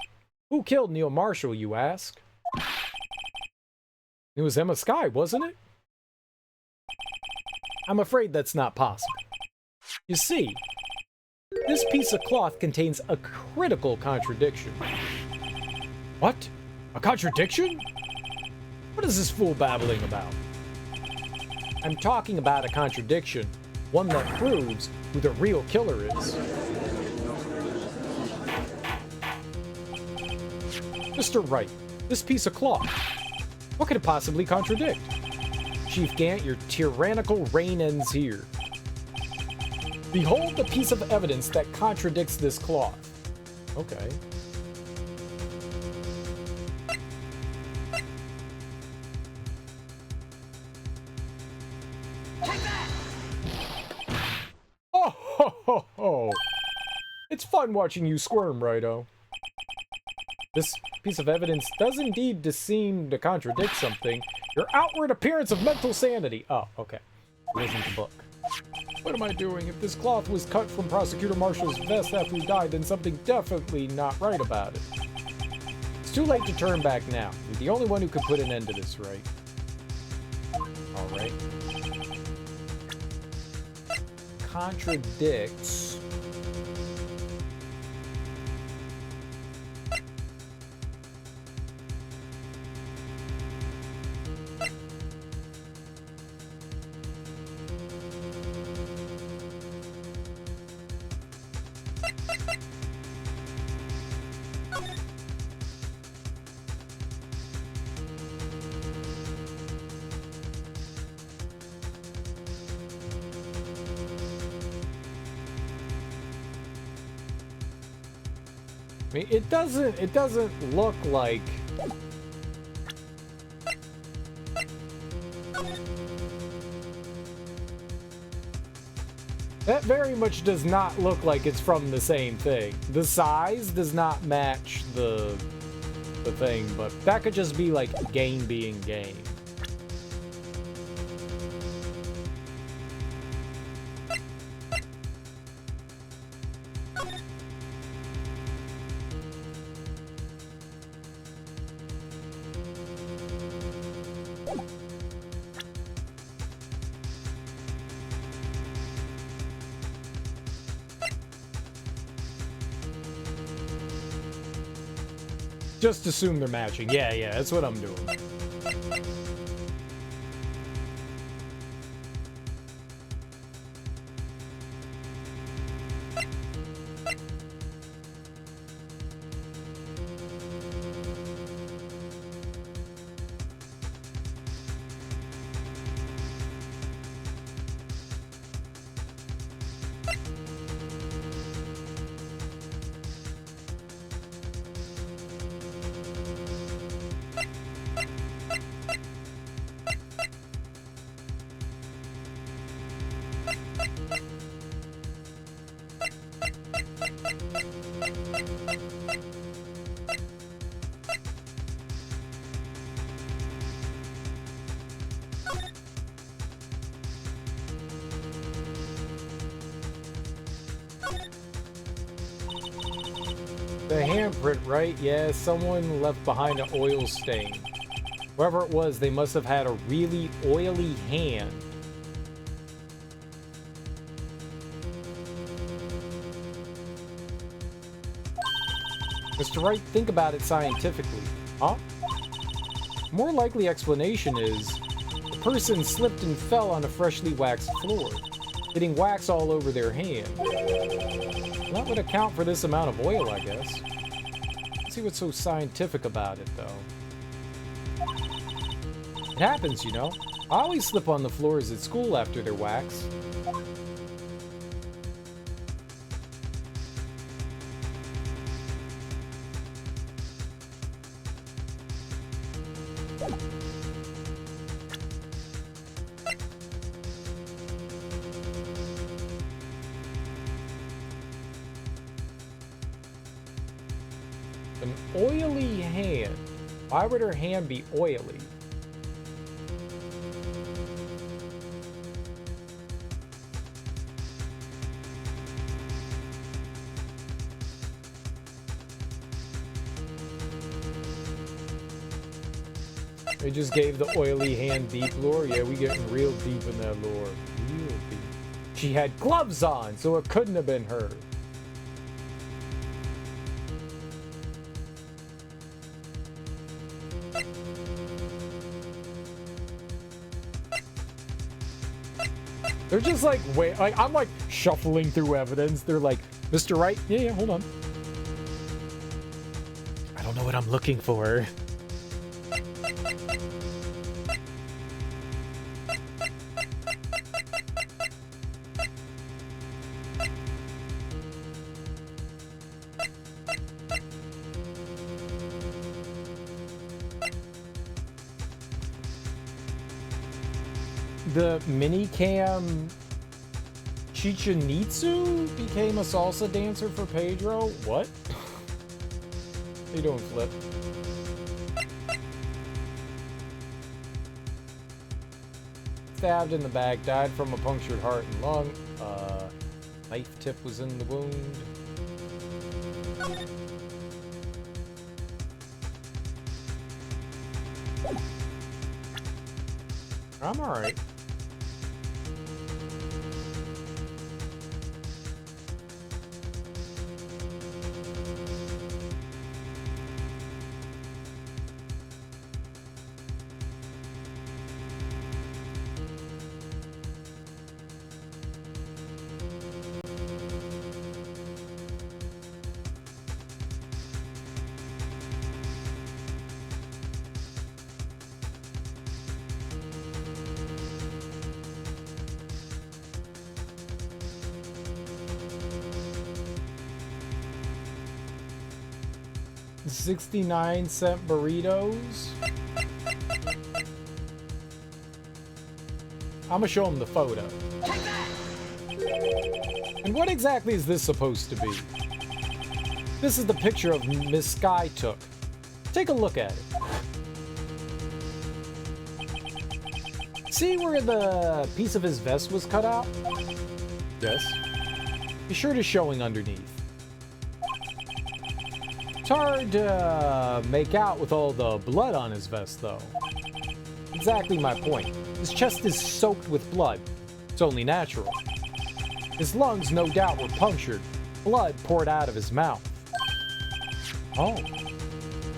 Who killed Neil Marshall, you ask? It was Emma Skye, wasn't it? I'm afraid that's not possible. You see, this piece of cloth contains a critical contradiction. What? A contradiction? What is this fool babbling about? I'm talking about a contradiction, one that proves who the real killer is. Mr. Wright, this piece of cloth. What could it possibly contradict? Chief Gant, your tyrannical reign ends here. Behold the piece of evidence that contradicts this cloth. Okay.
Take that!
Oh, ho, ho, ho. It's fun watching you squirm, Righto. This piece of evidence does indeed seem to contradict something. Your outward appearance of mental sanity. Oh, okay. It isn't the book. What am I doing? If this cloth was cut from Prosecutor Marshall's vest after he died, then something definitely not right about it. It's too late to turn back now. You're the only one who could put an end to this, right? Alright. Contradicts. I mean, it doesn't look like that very much does not look like it's from the same thing. The size does not match the thing, but that could just be like game being game. Just assume they're matching. Yeah, that's what I'm doing. The handprint, right? Yeah, someone left behind an oil stain. Whoever it was, they must have had a really oily hand. Mr. Wright, think about it scientifically. Huh? More likely explanation is the person slipped and fell on a freshly waxed floor, getting wax all over their hand. That would account for this amount of oil, I guess. Let's see what's so scientific about it, though. It happens, you know. I always slip on the floors at school after they're waxed. An oily hand. Why would her hand be oily? They just gave the oily hand deep lore. Yeah, we getting real deep in that lore. Real deep. She had gloves on, so it couldn't have been her. They're just like, wait, like, I'm like shuffling through evidence. They're like, Mr. Wright? Yeah, hold on. I don't know what I'm looking for. The minicam Chichinitsu became a salsa dancer for Pedro? What? How you doing, Flip? Stabbed in the back, died from a punctured heart and lung. Knife tip was in the wound. I'm alright. $0.69 burritos. I'm gonna show him the photo. And what exactly is this supposed to be? This is the picture of Miss Sky took. Take a look at it. See where the piece of his vest was cut out? Yes. His shirt is showing underneath. It's hard to make out with all the blood on his vest, though. Exactly my point. His chest is soaked with blood. It's only natural. His lungs, no doubt, were punctured. Blood poured out of his mouth. Oh.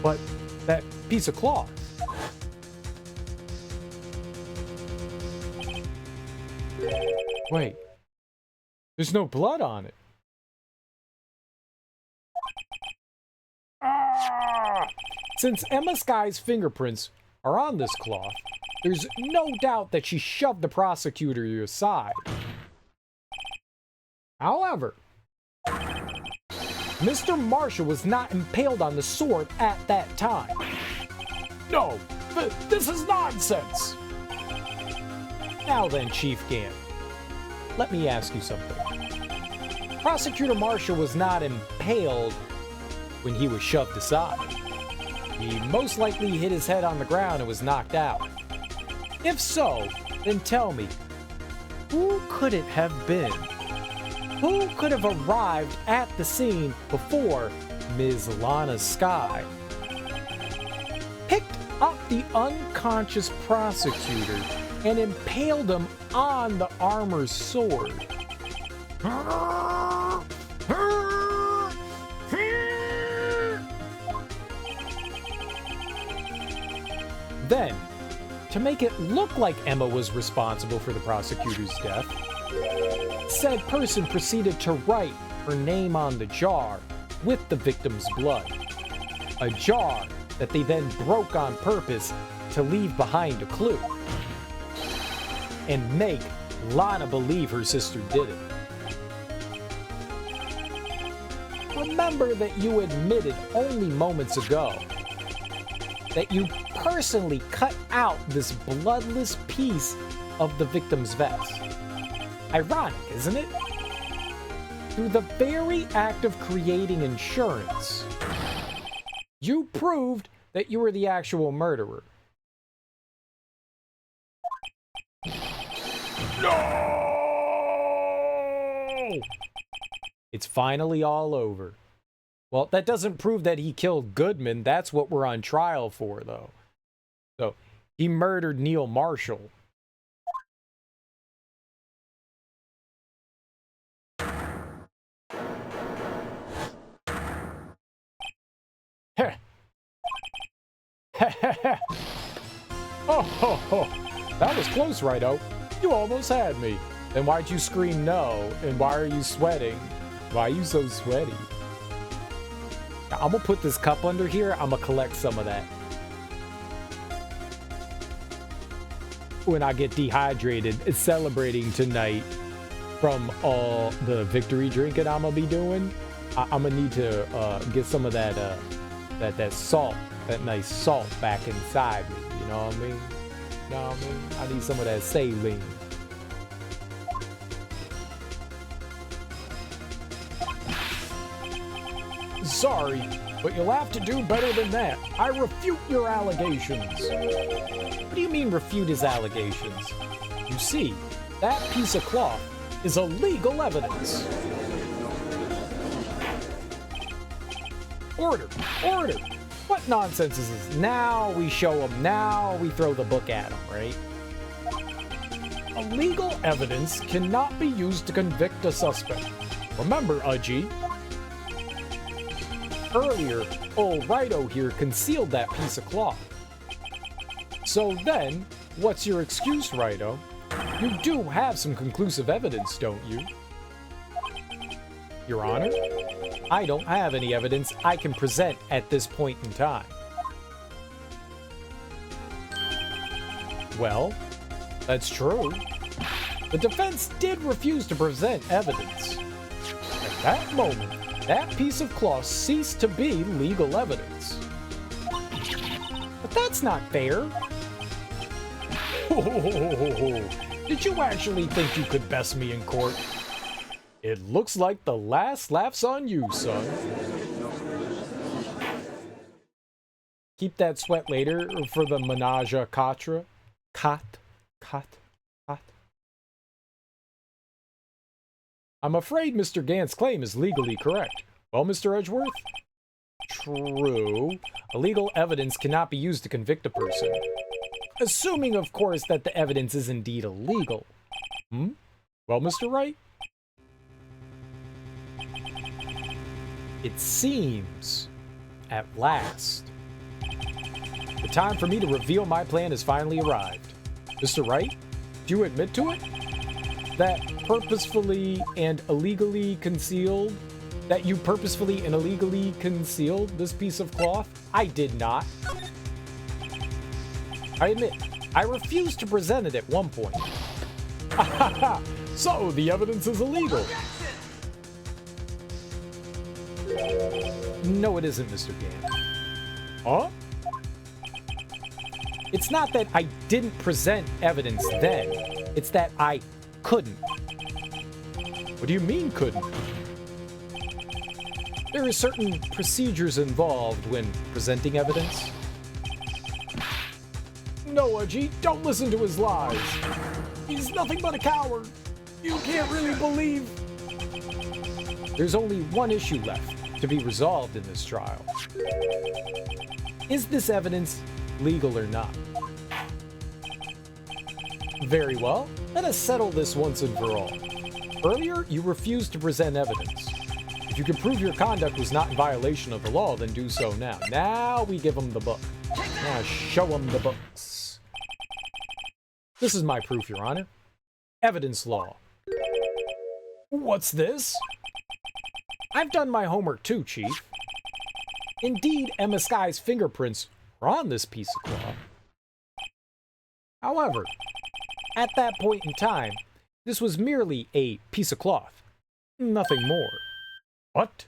But that piece of cloth. Wait. There's no blood on it. Since Emma Sky's fingerprints are on this cloth, there's no doubt that she shoved the prosecutor aside. However, Mr. Marshall was not impaled on the sword at that time. No, this is nonsense! Now then, Chief Gant, let me ask you something. Prosecutor Marshall was not impaled when he was shoved aside. He most likely hit his head on the ground and was knocked out. If so, then tell me, who could it have been? Who could have arrived at the scene before Ms. Lana Sky? Picked up the unconscious prosecutor and impaled him on the armor's sword. Then, to make it look like Emma was responsible for the prosecutor's death, said person proceeded to write her name on the jar with the victim's blood. A jar that they then broke on purpose to leave behind a clue and make Lana believe her sister did it. Remember that you admitted only moments ago that you personally cut out this bloodless piece of the victim's vest. Ironic, isn't it? Through the very act of creating insurance, you proved that you were the actual murderer. No! It's finally all over. Well, that doesn't prove that he killed Goodman. That's what we're on trial for, though. So, he murdered Neil Marshall. Oh, ho, ho. That was close, Righto. You almost had me. Then why'd you scream no? And why are you sweating? Why are you so sweaty? Now, I'm gonna put this cup under here. I'm gonna collect some of that. When I get dehydrated, it's celebrating tonight from all the victory drinking I'm gonna be doing. I'm gonna need to get some of that that salt, that nice salt back inside me. You know what I mean? You know what I mean? I need some of that saline. Sorry, but you'll have to do better than that. I refute your allegations. What do you mean refute his allegations? You see, that piece of cloth is illegal evidence. Order! Order! What nonsense is this? Now we show him, now we throw the book at him, right? Illegal evidence cannot be used to convict a suspect. Remember, Udgy. Earlier, old Wright here concealed that piece of cloth. So then, what's your excuse, Wright? You do have some conclusive evidence, don't you? Your Honor, I don't have any evidence I can present at this point in time. Well, that's true. The defense did refuse to present evidence. At that moment, that piece of cloth ceased to be legal evidence. But that's not fair. Did you actually think you could best me in court? It looks like the last laugh's on you, son. Keep that sweat later for the menage a quatre. Cot. I'm afraid Mr. Gant's claim is legally correct. Well, Mr. Edgeworth? True. Illegal evidence cannot be used to convict a person. Assuming, of course, that the evidence is indeed illegal. Well, Mr. Wright? It seems, at last, the time for me to reveal my plan has finally arrived. Mr. Wright, do you admit to it? That you purposefully and illegally concealed this piece of cloth? I did not. I admit, I refused to present it at one point. So, the evidence is illegal. No, it isn't, Mr. Gant. Huh? It's not that I didn't present evidence then. It's that I couldn't. What do you mean, couldn't? There are certain procedures involved when presenting evidence. No, Udgy, don't listen to his lies. He's nothing but a coward. You can't really believe. There's only one issue left to be resolved in this trial. Is this evidence legal or not? Very well, let us settle this once and for all. Earlier, you refused to present evidence. If you can prove your conduct was not in violation of the law, then do so now. Now we give him the book. Now show him the books. This is my proof, Your Honor. Evidence law. What's this? I've done my homework too, Chief. Indeed, Emma Sky's fingerprints were on this piece of cloth. However, at that point in time, this was merely a piece of cloth. Nothing more. What?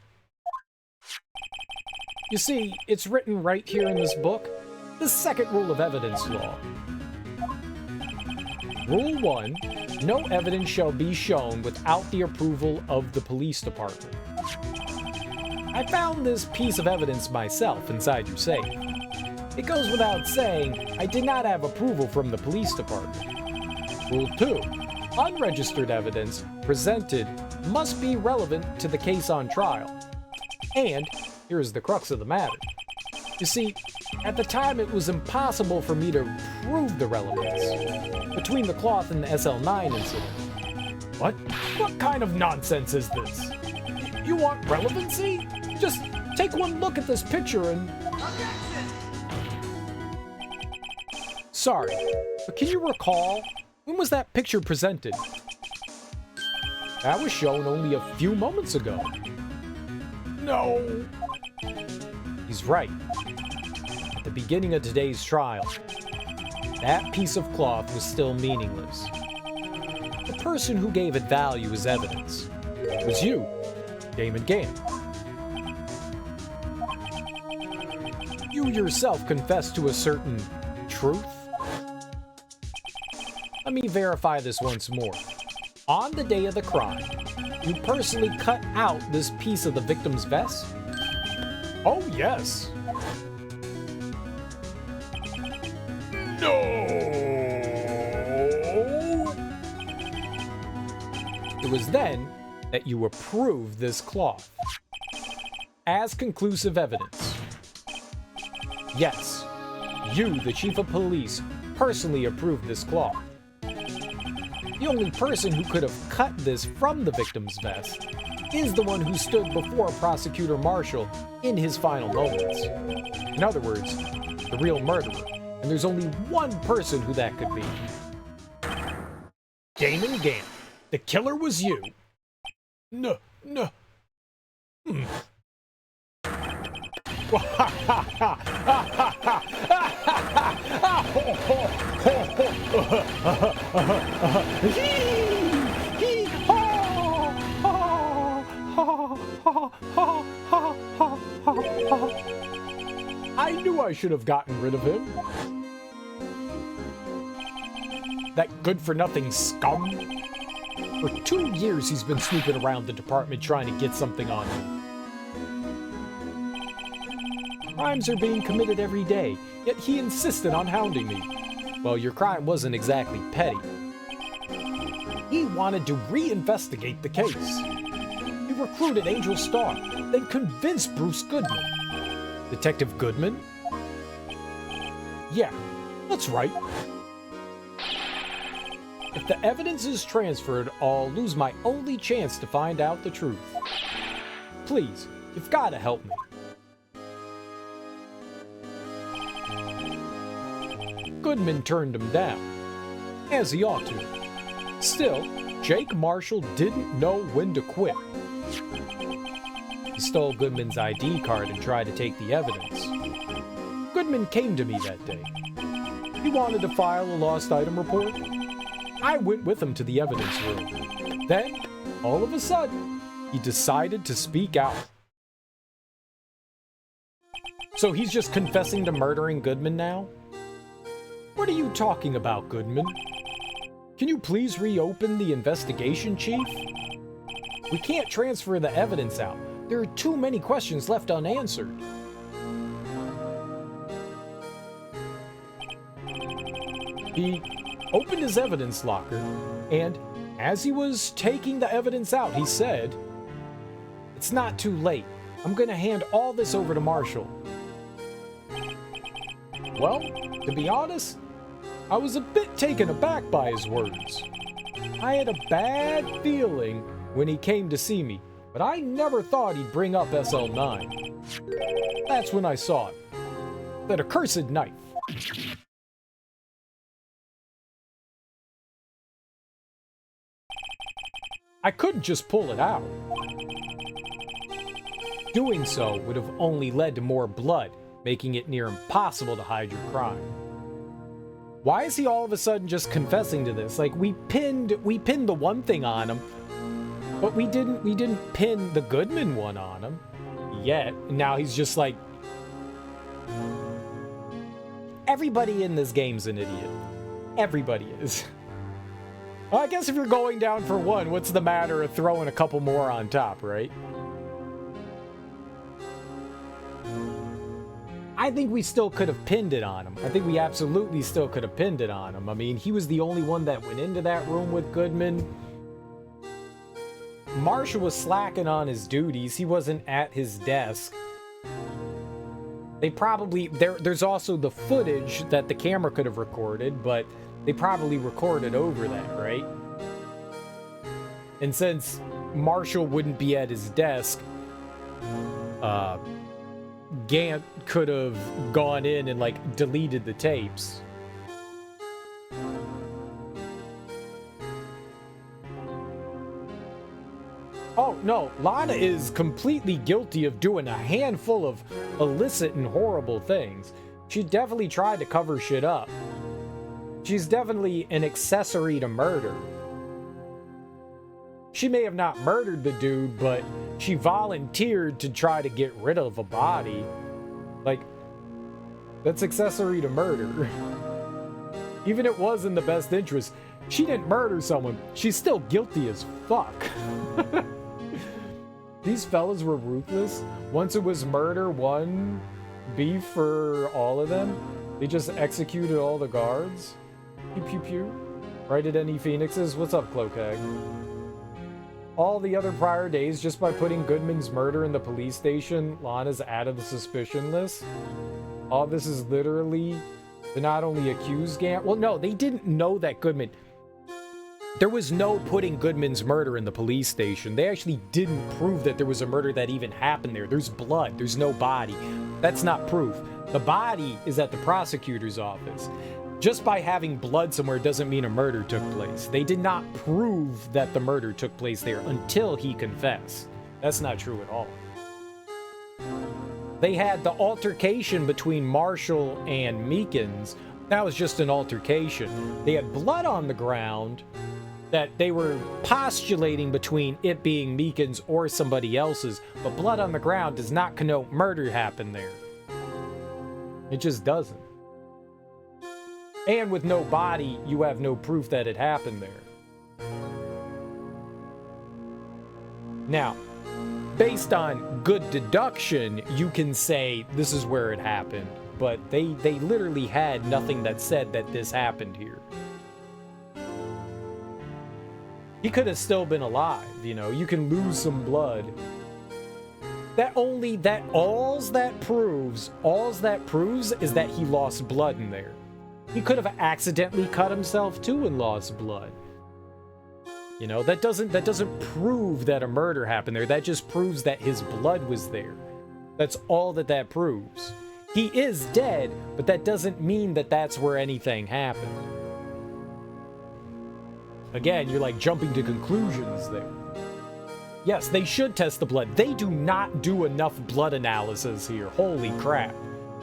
You see, it's written right here in this book. The second rule of evidence law. Rule 1, no evidence shall be shown without the approval of the police department. I found this piece of evidence myself inside your safe. It goes without saying, I did not have approval from the police department. Rule 2, unregistered evidence presented must be relevant to the case on trial. And here is the crux of the matter. You see, at the time it was impossible for me to prove the relevance between the cloth and the SL9 incident. What? What kind of nonsense is this? You want relevancy? Just take one look at this picture and... Sorry, but can you recall, when was that picture presented? That was shown only a few moments ago. No! He's right. At the beginning of today's trial, that piece of cloth was still meaningless. The person who gave it value as evidence was you, Damon Gann. You yourself confessed to a certain truth. Let me verify this once more. On the day of the crime, you personally cut out this piece of the victim's vest? Oh, yes. No! It was then that you approved this cloth as conclusive evidence. Yes, you, the chief of police, personally approved this cloth. The only person who could have cut this from the victim's vest is the one who stood before Prosecutor Marshall in his final moments. In other words, the real murderer. And there's only one person who that could be. Damon Gann. The killer was you. No. I knew I should have gotten rid of him. That good-for-nothing scum. For 2 years he's been snooping around the department trying to get something on me. Crimes are being committed every day, yet he insisted on hounding me. Well, your crime wasn't exactly petty. He wanted to reinvestigate the case. He recruited Angel Starr, then convinced Bruce Goodman. Detective Goodman? Yeah, that's right. If the evidence is transferred, I'll lose my only chance to find out the truth. Please, you've got to help me. Goodman turned him down, as he ought to. Still, Jake Marshall didn't know when to quit. He stole Goodman's ID card and tried to take the evidence. Goodman came to me that day. He wanted to file a lost item report. I went with him to the evidence room. Then, all of a sudden, he decided to speak out. So he's just confessing to murdering Goodman now? What are you talking about, Goodman? Can you please reopen the investigation, Chief? We can't transfer the evidence out. There are too many questions left unanswered. He opened his evidence locker, and as he was taking the evidence out, he said, "It's not too late. I'm going to hand all this over to Marshall." Well, to be honest, I was a bit taken aback by his words. I had a bad feeling when he came to see me, but I never thought he'd bring up SL9. That's when I saw it. That accursed knife. I couldn't just pull it out. Doing so would have only led to more blood, making it near impossible to hide your crime. Why is he all of a sudden just confessing to this? Like, we pinned the one thing on him, but we didn't pin the Goodman one on him yet. Now he's just like, everybody in this game's an idiot. Everybody is. Well, I guess if you're going down for one, what's the matter of throwing a couple more on top, right? I think we still could have pinned it on him. I think we absolutely still could have pinned it on him. I mean, he was the only one that went into that room with Goodman. Marshall was slacking on his duties. He wasn't at his desk. They probably... There's also the footage that the camera could have recorded, but they probably recorded over that, right? And since Marshall wouldn't be at his desk, Gant could have gone in and, like, deleted the tapes. no, Lana is completely guilty of doing a handful of illicit and horrible things. She definitely tried to cover shit up. She's definitely an accessory to murder. She may have not murdered the dude, but she volunteered to try to get rid of a body. Like, that's accessory to murder. Even if it was in the best interest, she didn't murder someone. She's still guilty as fuck. These fellas were ruthless. Once it was murder, one beef for all of them. They just executed all the guards. Pew pew pew. Right at any phoenixes? What's up, Cloakag? All the other prior days, just by putting Goodman's murder in the police station, Lana's out of the suspicion list. All this is literally to not only accuse Gant. Well, no, they didn't know that Goodman. There was no putting Goodman's murder in the police station. They actually didn't prove that there was a murder that even happened there. There's blood. There's no body. That's not proof. The body is at the prosecutor's office. Just by having blood somewhere doesn't mean a murder took place. They did not prove that the murder took place there until he confessed. That's not true at all. They had the altercation between Marshall and Meekins. That was just an altercation. They had blood on the ground that they were postulating between it being Meekins or somebody else's, but blood on the ground does not connote murder happened there. It just doesn't. And with no body, you have no proof that it happened there. Now, based on good deduction, you can say this is where it happened, but they literally had nothing that said that this happened here. He could have still been alive, you know, you can lose some blood. Alls that proves is that he lost blood in there. He could have accidentally cut himself too and lost blood. You know, that doesn't prove that a murder happened there. That just proves that his blood was there. That's all that proves. He is dead, but that doesn't mean that that's where anything happened. Again, you're like jumping to conclusions there. Yes, they should test the blood. They do not do enough blood analysis here. Holy crap.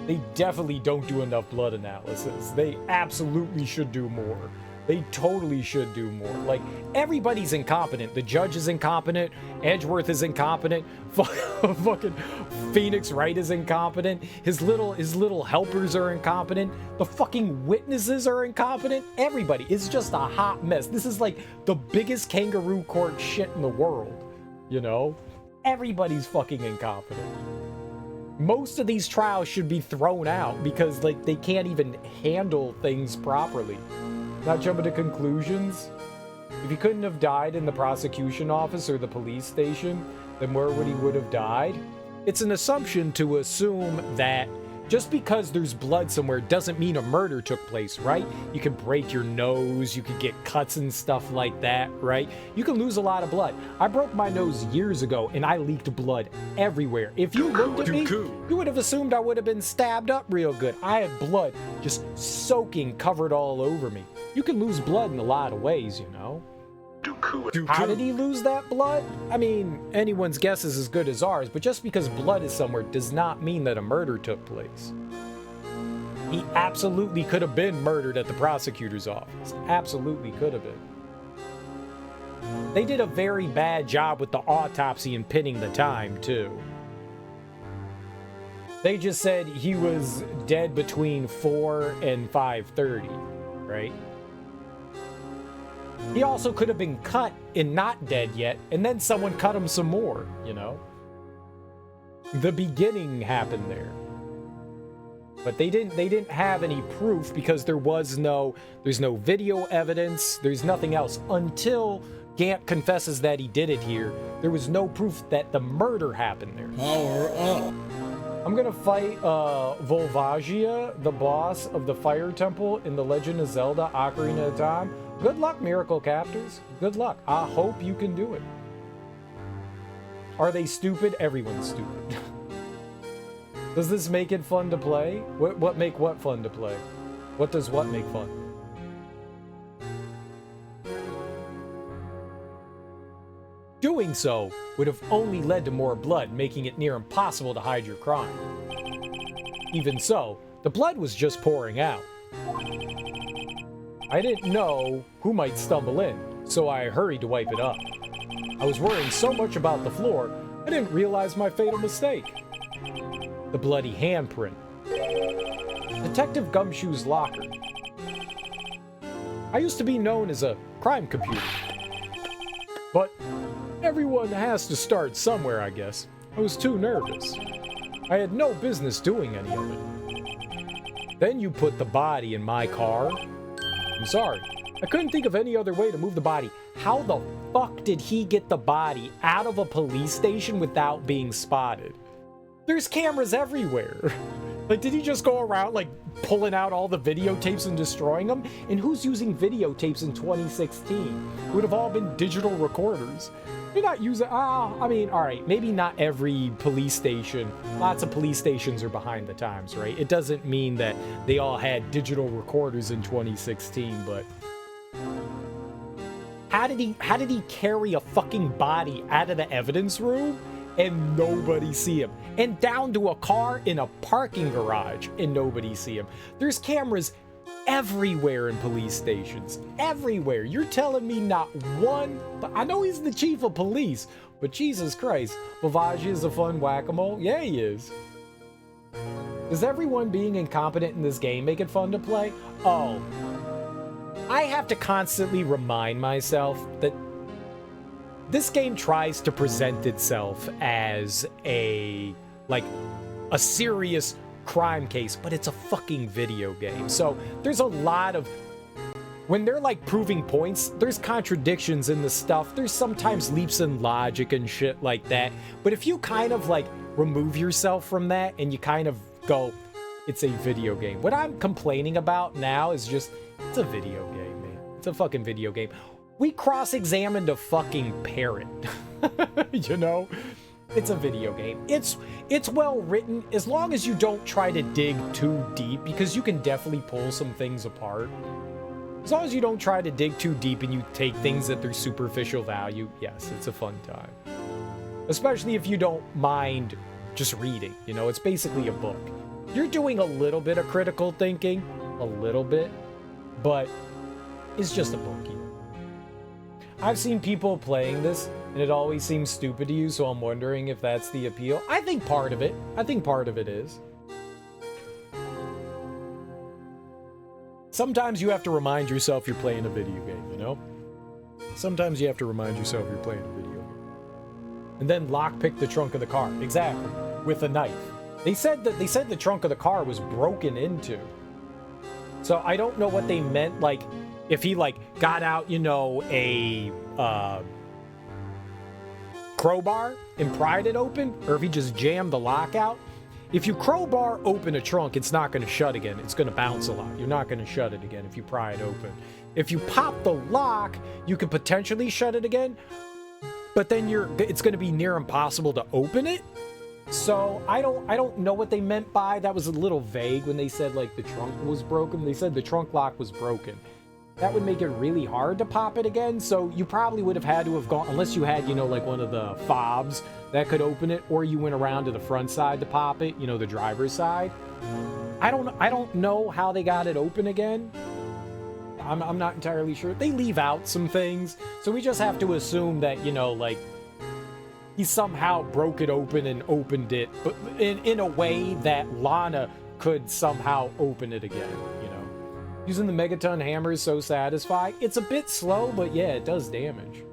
They definitely don't do enough blood analysis. They absolutely should do more. They totally should do more. Like, everybody's incompetent. The judge is incompetent. Edgeworth is incompetent. Fucking Phoenix Wright is incompetent. His little helpers are incompetent. The fucking witnesses are incompetent. Everybody. It's just a hot mess. This is like the biggest kangaroo court shit in the world. You know? Everybody's fucking incompetent. Most of these trials should be thrown out because, like, they can't even handle things properly. Not jumping to conclusions. If he couldn't have died in the prosecution office or the police station, then where would he have died? It's an assumption to assume that just because there's blood somewhere doesn't mean a murder took place, right? You could break your nose, you could get cuts and stuff like that, right? You can lose a lot of blood. I broke my nose years ago and I leaked blood everywhere. If you looked at me, you would have assumed I would have been stabbed up real good. I had blood just soaking, covered all over me. You can lose blood in a lot of ways, you know? How did he lose that blood? I mean, anyone's guess is as good as ours, but just because blood is somewhere does not mean that a murder took place. He absolutely could have been murdered at the prosecutor's office. Absolutely could have been. They did a very bad job with the autopsy and pinning the time, too. They just said he was dead between 4 and 5:30, right? He also could have been cut and not dead yet, and then someone cut him some more, you know? The beginning happened there. But they didn't have any proof because there's no video evidence, there's nothing else. Until Gant confesses that he did it here, there was no proof that the murder happened there.
Power up.
I'm gonna fight Volvagia, the boss of the Fire Temple in The Legend of Zelda Ocarina of Time. Good luck, Miracle Captors. Good luck. I hope you can do it. Are they stupid? Everyone's stupid. Does this make it fun to play? What make what fun to play? What does what make fun? Doing so would have only led to more blood, making it near impossible to hide your crime. Even so, the blood was just pouring out. I didn't know who might stumble in, so I hurried to wipe it up. I was worrying so much about the floor, I didn't realize my fatal mistake. The bloody handprint. Detective Gumshoe's locker. I used to be known as a crime computer. But everyone has to start somewhere, I guess. I was too nervous. I had no business doing any of it. Then you put the body in my car. I'm sorry. I couldn't think of any other way to move the body. How the fuck did he get the body out of a police station without being spotted? There's cameras everywhere. Like, did he just go around, like, pulling out all the videotapes and destroying them? And who's using videotapes in 2016? It would have all been digital recorders. You're not using, I mean, all right, maybe not every police station. Lots of police stations are behind the times, right? It doesn't mean that they all had digital recorders in 2016, but how did he carry a fucking body out of the evidence room and nobody see him? And down to a car in a parking garage and nobody see him. There's cameras everywhere in police stations. Everywhere. You're telling me not one? But I know he's the chief of police, but Jesus Christ, Bavaji is a fun whack-a-mole? Yeah, he is. Is everyone being incompetent in this game make it fun to play? Oh. I have to constantly remind myself that this game tries to present itself as a serious crime case, but it's a fucking video game. So there's a lot of, when they're like proving points, there's contradictions in the stuff. There's sometimes leaps in logic and shit like that. But if you kind of like remove yourself from that and you kind of go, it's a video game. What I'm complaining about now is just, it's a video game, man. It's a fucking video game. We cross-examined a fucking parrot. You know? It's a video game. It's well written, as long as you don't try to dig too deep, because you can definitely pull some things apart. As long as you don't try to dig too deep and you take things at their superficial value, yes, it's a fun time. Especially if you don't mind just reading, you know, it's basically a book. You're doing a little bit of critical thinking, a little bit, but it's just a book. I've seen people playing this, and it always seems stupid to you, so I'm wondering if that's the appeal. I think part of it is. Sometimes you have to remind yourself you're playing a video game, you know? Sometimes you have to remind yourself you're playing a video game. And then lockpick the trunk of the car. Exactly. With a knife. They said the trunk of the car was broken into. So I don't know what they meant, like, if he, like, got out, you know, a crowbar and pried it open, or if he just jammed the lock out. If you crowbar open a trunk, it's not going to shut again. It's going to bounce a lot. You're not going to shut it again if you pry it open. If you pop the lock, you could potentially shut it again, but then it's going to be near impossible to open it. So I don't know what they meant by that. Was a little vague when they said, like, the trunk was broken. They said the trunk lock was broken. That would make it really hard to pop it again, so you probably would have had to have gone, unless you had, you know, like one of the fobs that could open it, or you went around to the front side to pop it, you know, the driver's side. I don't know how they got it open again. I'm not entirely sure. They leave out some things, so we just have to assume that, you know, like, he somehow broke it open and opened it, but in a way that Lana could somehow open it again, you know. Using the Megaton hammer is so satisfying. It's a bit slow, but yeah, it does damage.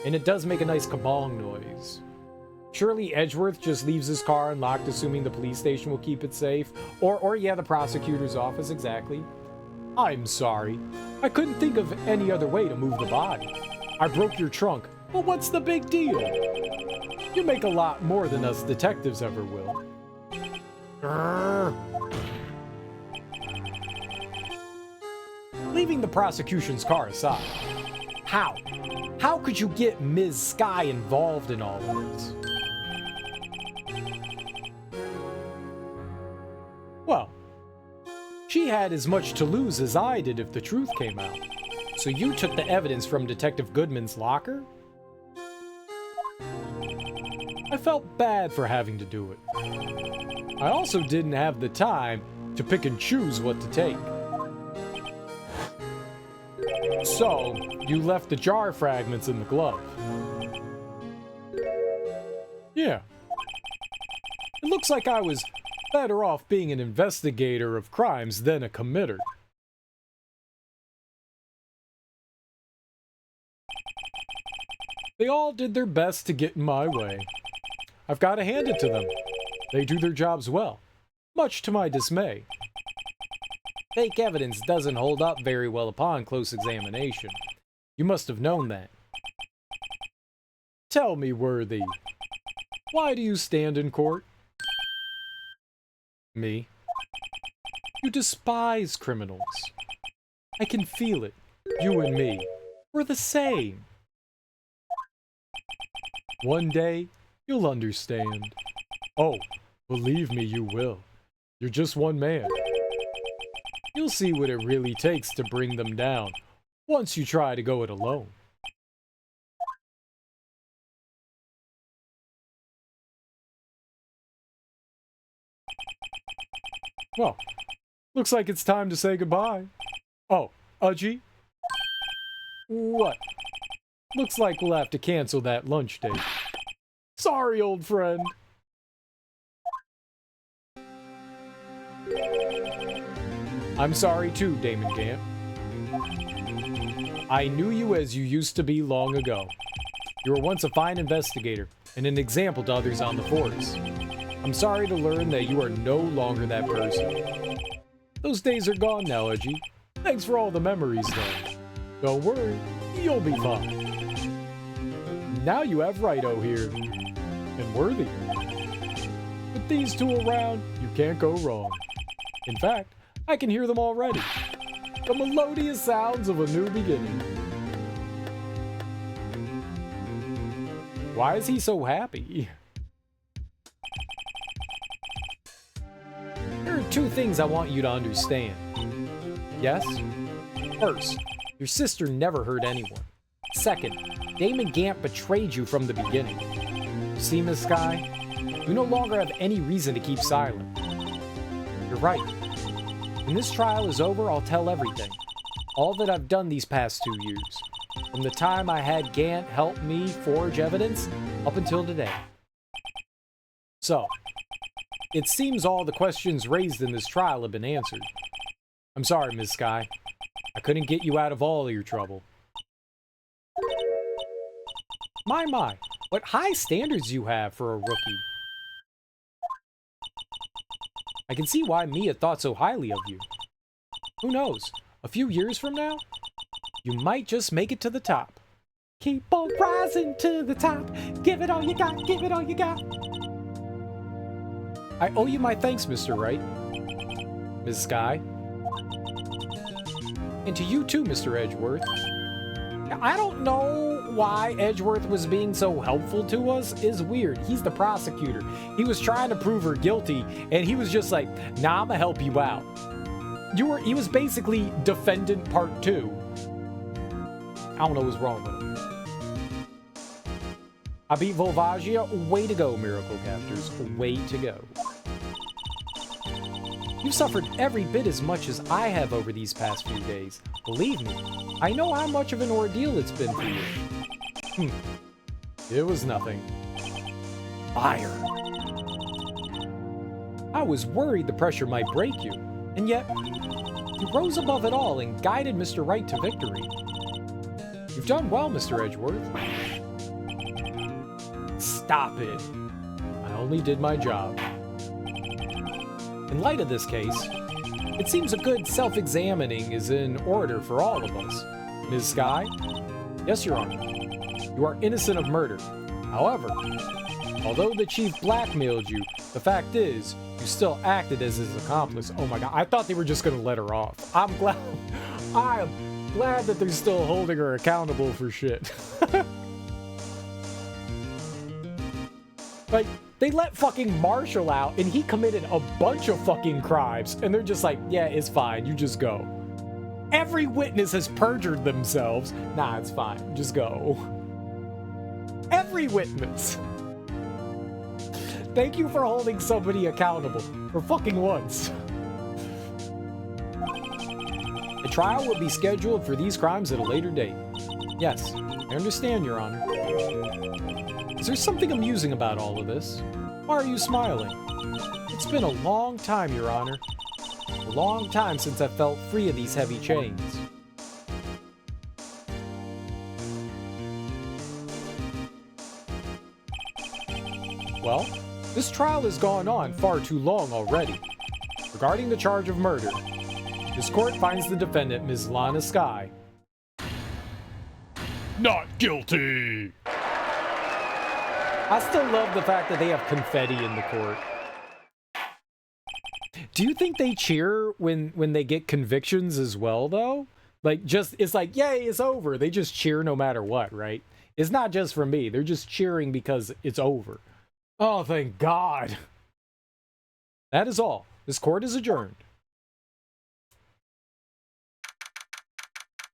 And it does make a nice kabong noise. Surely Edgeworth just leaves his car unlocked, assuming the police station will keep it safe. Or yeah, the prosecutor's office, exactly. I'm sorry. I couldn't think of any other way to move the body. I broke your trunk. Well, what's the big deal? You make a lot more than us detectives ever will. Grrr. Leaving the prosecution's car aside, how could you get Ms. Sky involved in all of this? Well, she had as much to lose as I did if the truth came out. So you took the evidence from Detective Goodman's locker? I felt bad for having to do it. I also didn't have the time to pick and choose what to take. So, you left the jar fragments in the glove. Yeah. It looks like I was better off being an investigator of crimes than a committer. They all did their best to get in my way. I've got to hand it to them. They do their jobs well, much to my dismay. Fake evidence doesn't hold up very well upon close examination. You must have known that. Tell me, Worthy, why do you stand in court? Me. You despise criminals. I can feel it. You and me. We're the same. One day, you'll understand. Oh, believe me, you will. You're just one man. You'll see what it really takes to bring them down once you try to go it alone. Well, looks like it's time to say goodbye. Oh, Udgy? What? Looks like we'll have to cancel that lunch date. Sorry, old friend. I'm sorry too, Damon Gant. I knew you as you used to be long ago. You were once a fine investigator and an example to others on the force. I'm sorry to learn that you are no longer that person. Those days are gone now, Edgy. Thanks for all the memories, though. Don't worry, you'll be fine. Now you have Righto here. And Worthy. With these two around, you can't go wrong. In fact, I can hear them already. The melodious sounds of a new beginning. Why is he so happy? There are two things I want you to understand. Yes? First, your sister never hurt anyone. Second, Damon Gant betrayed you from the beginning. See, Miss Sky? You no longer have any reason to keep silent. You're right. When this trial is over, I'll tell everything. All that I've done these past 2 years. From the time I had Gant help me forge evidence, up until today. So, it seems all the questions raised in this trial have been answered. I'm sorry, Miss Sky. I couldn't get you out of all of your trouble. My, what high standards you have for a rookie. I can see why Mia thought so highly of you. Who knows, a few years from now, you might just make it to the top. Keep on rising to the top. Give it all you got, give it all you got. I owe you my thanks, Mr. Wright. Ms. Sky. And to you too, Mr. Edgeworth. Now, I don't know why Edgeworth was being so helpful to us. It's weird. He's the prosecutor. He was trying to prove her guilty, and he was just like, nah, I'm gonna help you out. He was basically defendant part 2. I don't know what's wrong with him. I beat Volvagia. Way to go, Miracle Captors. Way to go. You've suffered every bit as much as I have over these past few days. Believe me, I know how much of an ordeal it's been for you. It was nothing. Fire. I was worried the pressure might break you, and yet you rose above it all and guided Mr. Wright to victory. You've done well, Mr. Edgeworth. Stop it. I only did my job. In light of this case, it seems a good self-examining is in order for all of us. Ms. Sky? Yes, Your Honor. You are innocent of murder. However, although the chief blackmailed you, the fact is, you still acted as his accomplice. Oh my god, I thought they were just gonna let her off. I am glad that they're still holding her accountable for shit. Like, they let fucking Marshall out, and he committed a bunch of fucking crimes, and they're just like, yeah, it's fine, you just go. Every witness has perjured themselves. Nah, it's fine, just go. Every witness. Thank you for holding somebody accountable. For fucking once. A trial will be scheduled for these crimes at a later date. Yes, I understand, Your Honor. Is there something amusing about all of this? Why are you smiling? It's been a long time, Your Honor. A long time since I felt free of these heavy chains. Well, this trial has gone on far too long already. Regarding the charge of murder, this court finds the defendant, Ms. Lana Skye, not guilty! I still love the fact that they have confetti in the court. Do you think they cheer when they get convictions as well, though? Like, just, it's like, yay, it's over. They just cheer no matter what, right? It's not just for me. They're just cheering because it's over. Oh, thank God. That is all. This court is adjourned.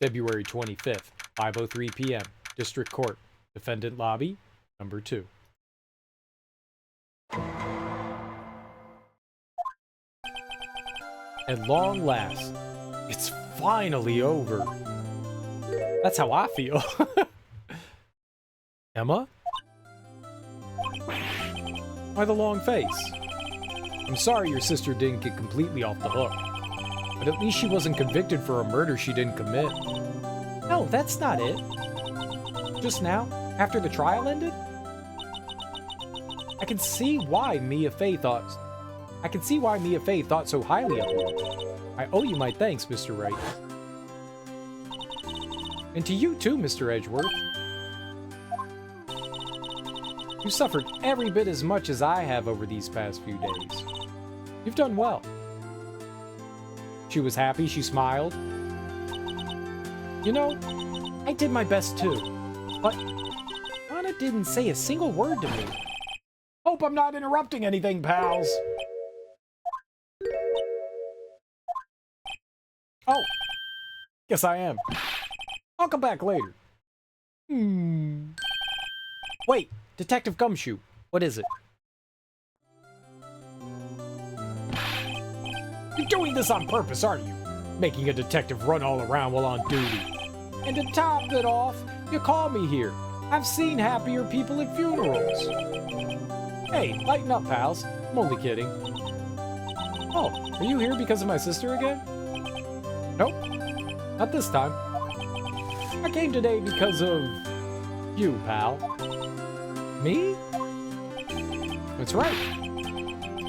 February 25th, 5:03 p.m. District Court. Defendant Lobby, number 2. At long last, it's finally over. That's how I feel. Emma? Why the long face? I'm sorry your sister didn't get completely off the hook. But at least she wasn't convicted for a murder she didn't commit. No, that's not it. Just now, after the trial ended? I can see why Mia Fey thought so highly of you. I owe you my thanks, Mr. Wright. And to you too, Mr. Edgeworth. You suffered every bit as much as I have over these past few days. You've done well. She was happy, she smiled. You know, I did my best too, but Anna didn't say a single word to me. Hope I'm not interrupting anything, pals. Oh, guess I am. I'll come back later. Wait, Detective Gumshoe, what is it? You're doing this on purpose, aren't you? Making a detective run all around while on duty. And to top it off, you call me here. I've seen happier people at funerals. Hey, lighten up, pals. I'm only kidding. Oh, are you here because of my sister again? Nope, not this time. I came today because of you, pal. Me? That's right.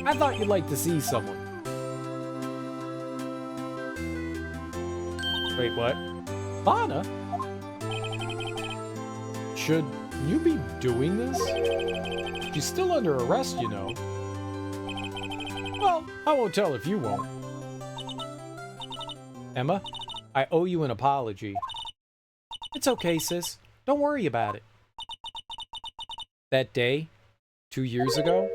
I thought you'd like to see someone. Wait, what? Lana? Should you be doing this? She's still under arrest, you know. Well, I won't tell if you won't. Emma, I owe you an apology. It's okay, sis. Don't worry about it. That day, 2 years ago,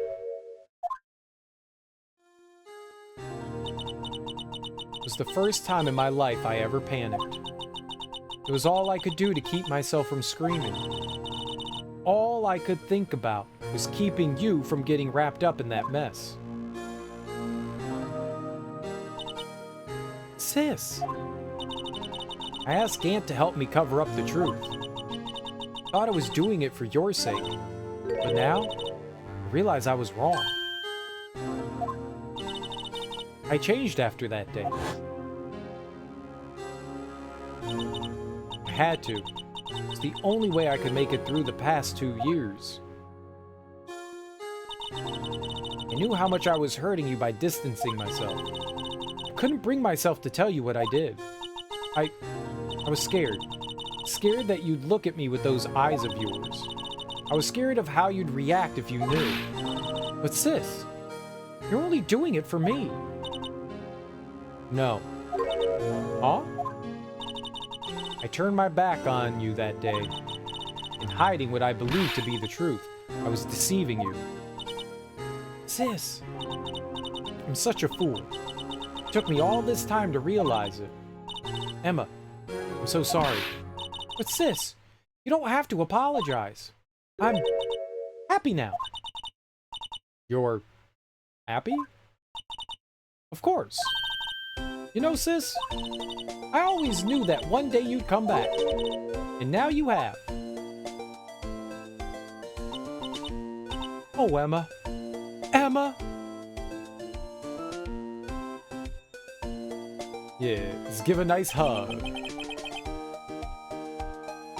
was the first time in my life I ever panicked. It was all I could do to keep myself from screaming. All I could think about was keeping you from getting wrapped up in that mess. Sis, I asked Aunt to help me cover up the truth. Thought I was doing it for your sake, but now I realize I was wrong. I changed after that day. I had to. It's the only way I could make it through the past 2 years. I knew how much I was hurting you by distancing myself. I couldn't bring myself to tell you what I did. I was scared. Scared that you'd look at me with those eyes of yours. I was scared of how you'd react if you knew. But sis, you're only doing it for me. No. Huh? I turned my back on you that day, in hiding what I believed to be the truth. I was deceiving you. Sis, I'm such a fool. It took me all this time to realize it. Emma, I'm so sorry. But sis, you don't have to apologize. I'm happy now. You're happy? Of course. You know, sis, I always knew that one day you'd come back. And now you have. Oh, Emma. Emma! Yes, give a nice hug.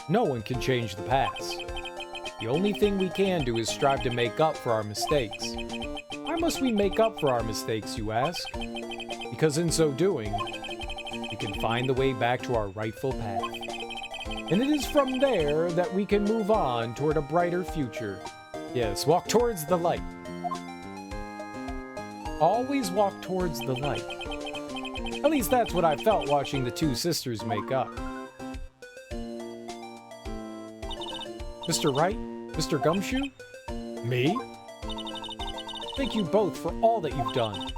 No one can change the past. The only thing we can do is strive to make up for our mistakes. Why must we make up for our mistakes, you ask? Because in so doing, we can find the way back to our rightful path. And it is from there that we can move on toward a brighter future. Yes, walk towards the light. Always walk towards the light. At least that's what I felt watching the two sisters make up. Mr. Wright? Mr. Gumshoe? Me? Thank you both for all that you've done.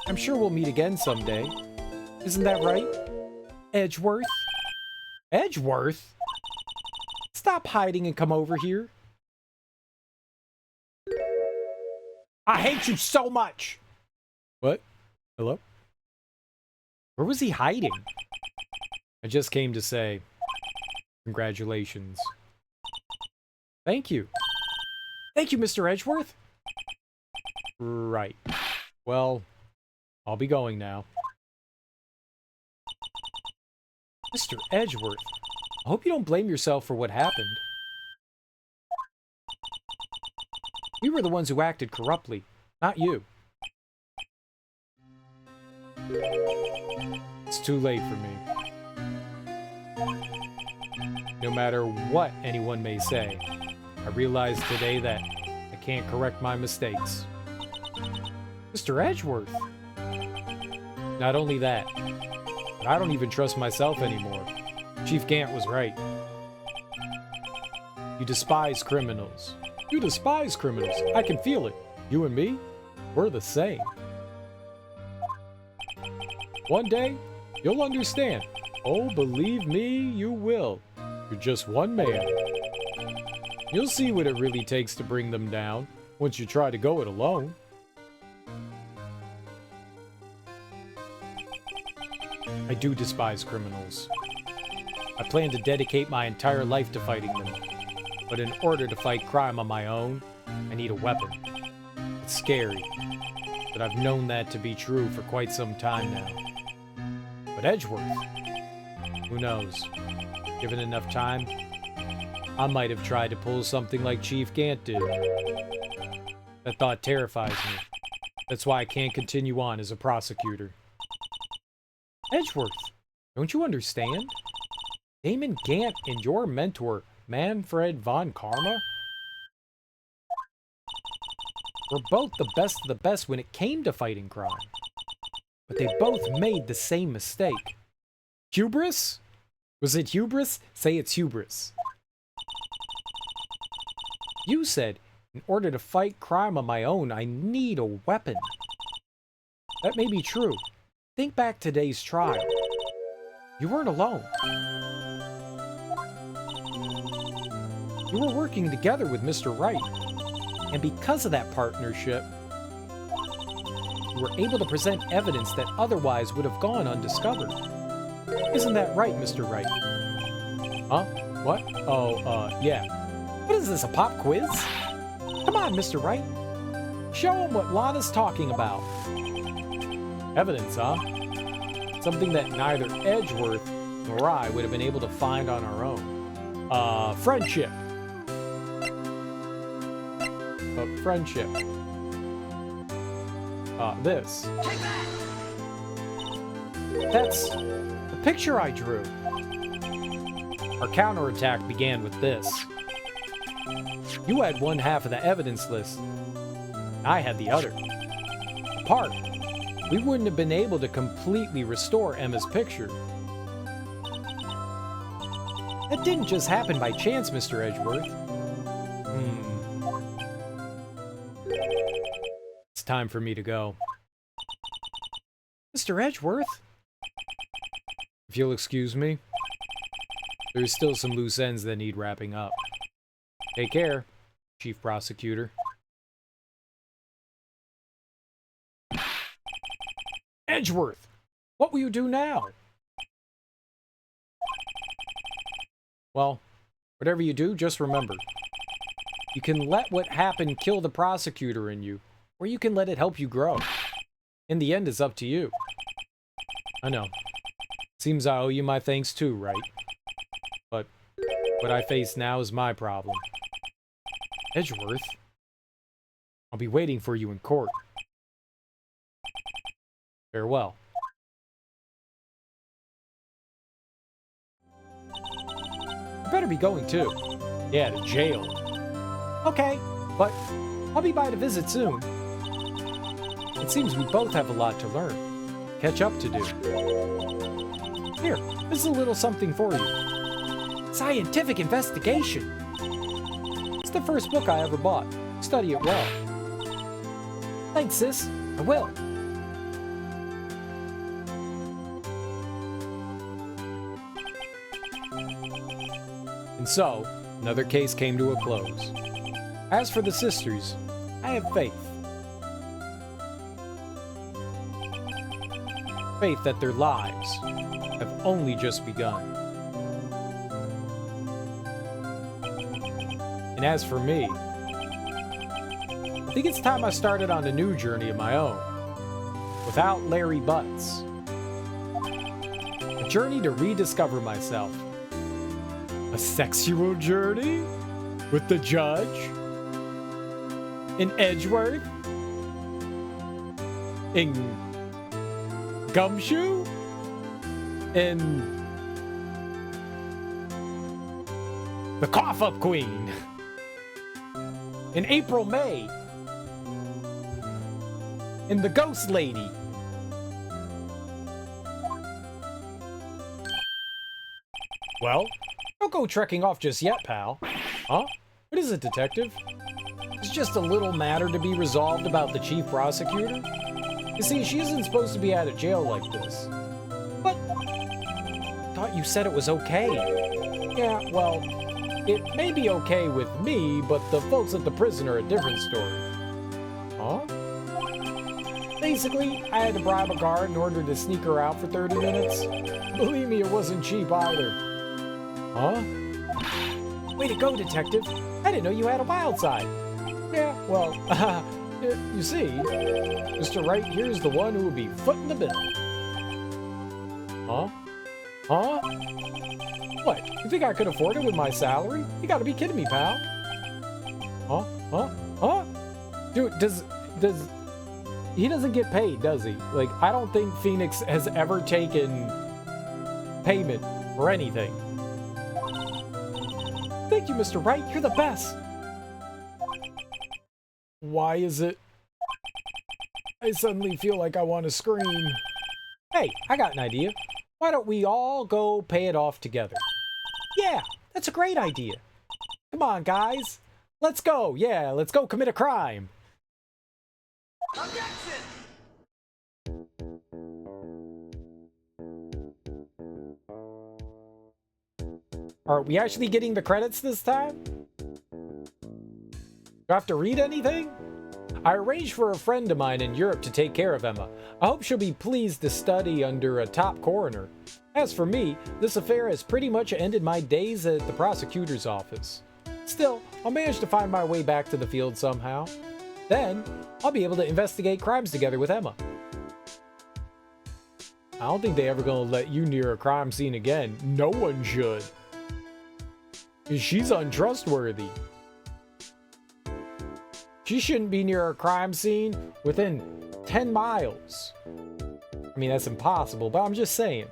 I'm sure we'll meet again someday. Isn't that right? Edgeworth? Edgeworth? Stop hiding and come over here. I hate you so much! What? Hello? Where was he hiding? I just came to say, congratulations. Thank you. Thank you, Mr. Edgeworth. Right. Well, I'll be going now. Mr. Edgeworth, I hope you don't blame yourself for what happened. We were the ones who acted corruptly, not you. It's too late for me. No matter what anyone may say, I realize today that I can't correct my mistakes. Mr. Edgeworth! Not only that, but I don't even trust myself anymore. Chief Gant was right. You despise criminals. You despise criminals. I can feel it. You and me, we're the same. One day, you'll understand. Oh, believe me, you will. You're just one man. You'll see what it really takes to bring them down once you try to go it alone. I do despise criminals. I plan to dedicate my entire life to fighting them. But in order to fight crime on my own, I need a weapon. It's scary, but I've known that to be true for quite some time now. But Edgeworth, who knows? Given enough time, I might have tried to pull something like Chief Gant did. That thought terrifies me. That's why I can't continue on as a prosecutor. Edgeworth, don't you understand? Damon Gant and your mentor, Manfred von Karma, were both the best of the best when it came to fighting crime. But they both made the same mistake. Hubris? Was it hubris? Say it's hubris. You said, in order to fight crime on my own, I need a weapon. That may be true. Think back to today's trial. You weren't alone. You were working together with Mr. Wright. And because of that partnership, you were able to present evidence that otherwise would have gone undiscovered. Isn't that right, Mr. Wright? Huh? What? Oh, yeah. What is this, a pop quiz? Come on, Mr. Wright. Show him what Lana's talking about. Evidence, huh? Something that neither Edgeworth nor I would have been able to find on our own. Friendship. Friendship. This. That's the picture I drew. Our counterattack began with this. You had one half of the evidence list. I had the other. Apart, we wouldn't have been able to completely restore Emma's picture. That didn't just happen by chance, Mr. Edgeworth. It's time for me to go. Mr. Edgeworth? If you'll excuse me, there's still some loose ends that need wrapping up. Take care, Chief Prosecutor. Edgeworth, what will you do now? Well, whatever you do, just remember. You can let what happened kill the prosecutor in you, or you can let it help you grow. In the end, it's up to you. I know. Seems I owe you my thanks too, right? But what I face now is my problem. Edgeworth, I'll be waiting for you in court. Farewell. You better be going too. Yeah, to jail. Okay, but I'll be by to visit soon. It seems we both have a lot to learn. Catch up to do. Here, this is a little something for you. Scientific investigation. It's the first book I ever bought. Study it well. Thanks, sis. I will. And so, another case came to a close. As for the sisters, I have faith. Faith that their lives have only just begun. And as for me, I think it's time I started on a new journey of my own, without Larry Butts. A journey to rediscover myself. A sexual journey? With the judge? In Edgeworth? In Gumshoe? In the Cough-Up Queen? In April May? In the Ghost Lady? Well, don't go trekking off just yet, pal. Huh? What is it, detective? It's just a little matter to be resolved about the chief prosecutor. You see, she isn't supposed to be out of jail like this. But I thought you said it was okay. Yeah, well, it may be okay with me, but the folks at the prison are a different story. Huh? Basically, I had to bribe a guard in order to sneak her out for 30 minutes. Believe me, it wasn't cheap either. Huh? Way to go, detective. I didn't know you had a wild side. Yeah, well, you see, Mr. Wright here's the one who will be footing the bill. Huh? Huh? What? You think I could afford it with my salary? You gotta be kidding me, pal. Huh? Huh? Huh? Dude, he doesn't get paid, does he? Like, I don't think Phoenix has ever taken payment for anything. Thank you, Mr. Wright. You're the best. Why is it? I suddenly feel like I want to scream. Hey, I got an idea. Why don't we all go pay it off together? Yeah, that's a great idea. Come on, guys. Let's go. Yeah, let's go commit a crime.
Objection!
Are we actually getting the credits this time? Do I have to read anything? I arranged for a friend of mine in Europe to take care of Emma. I hope she'll be pleased to study under a top coroner. As for me, this affair has pretty much ended my days at the prosecutor's office. Still, I'll manage to find my way back to the field somehow. Then, I'll be able to investigate crimes together with Emma. I don't think they're ever gonna let you near a crime scene again. No one should. She's untrustworthy. She shouldn't be near a crime scene within 10 miles. I mean, that's impossible, but I'm just saying.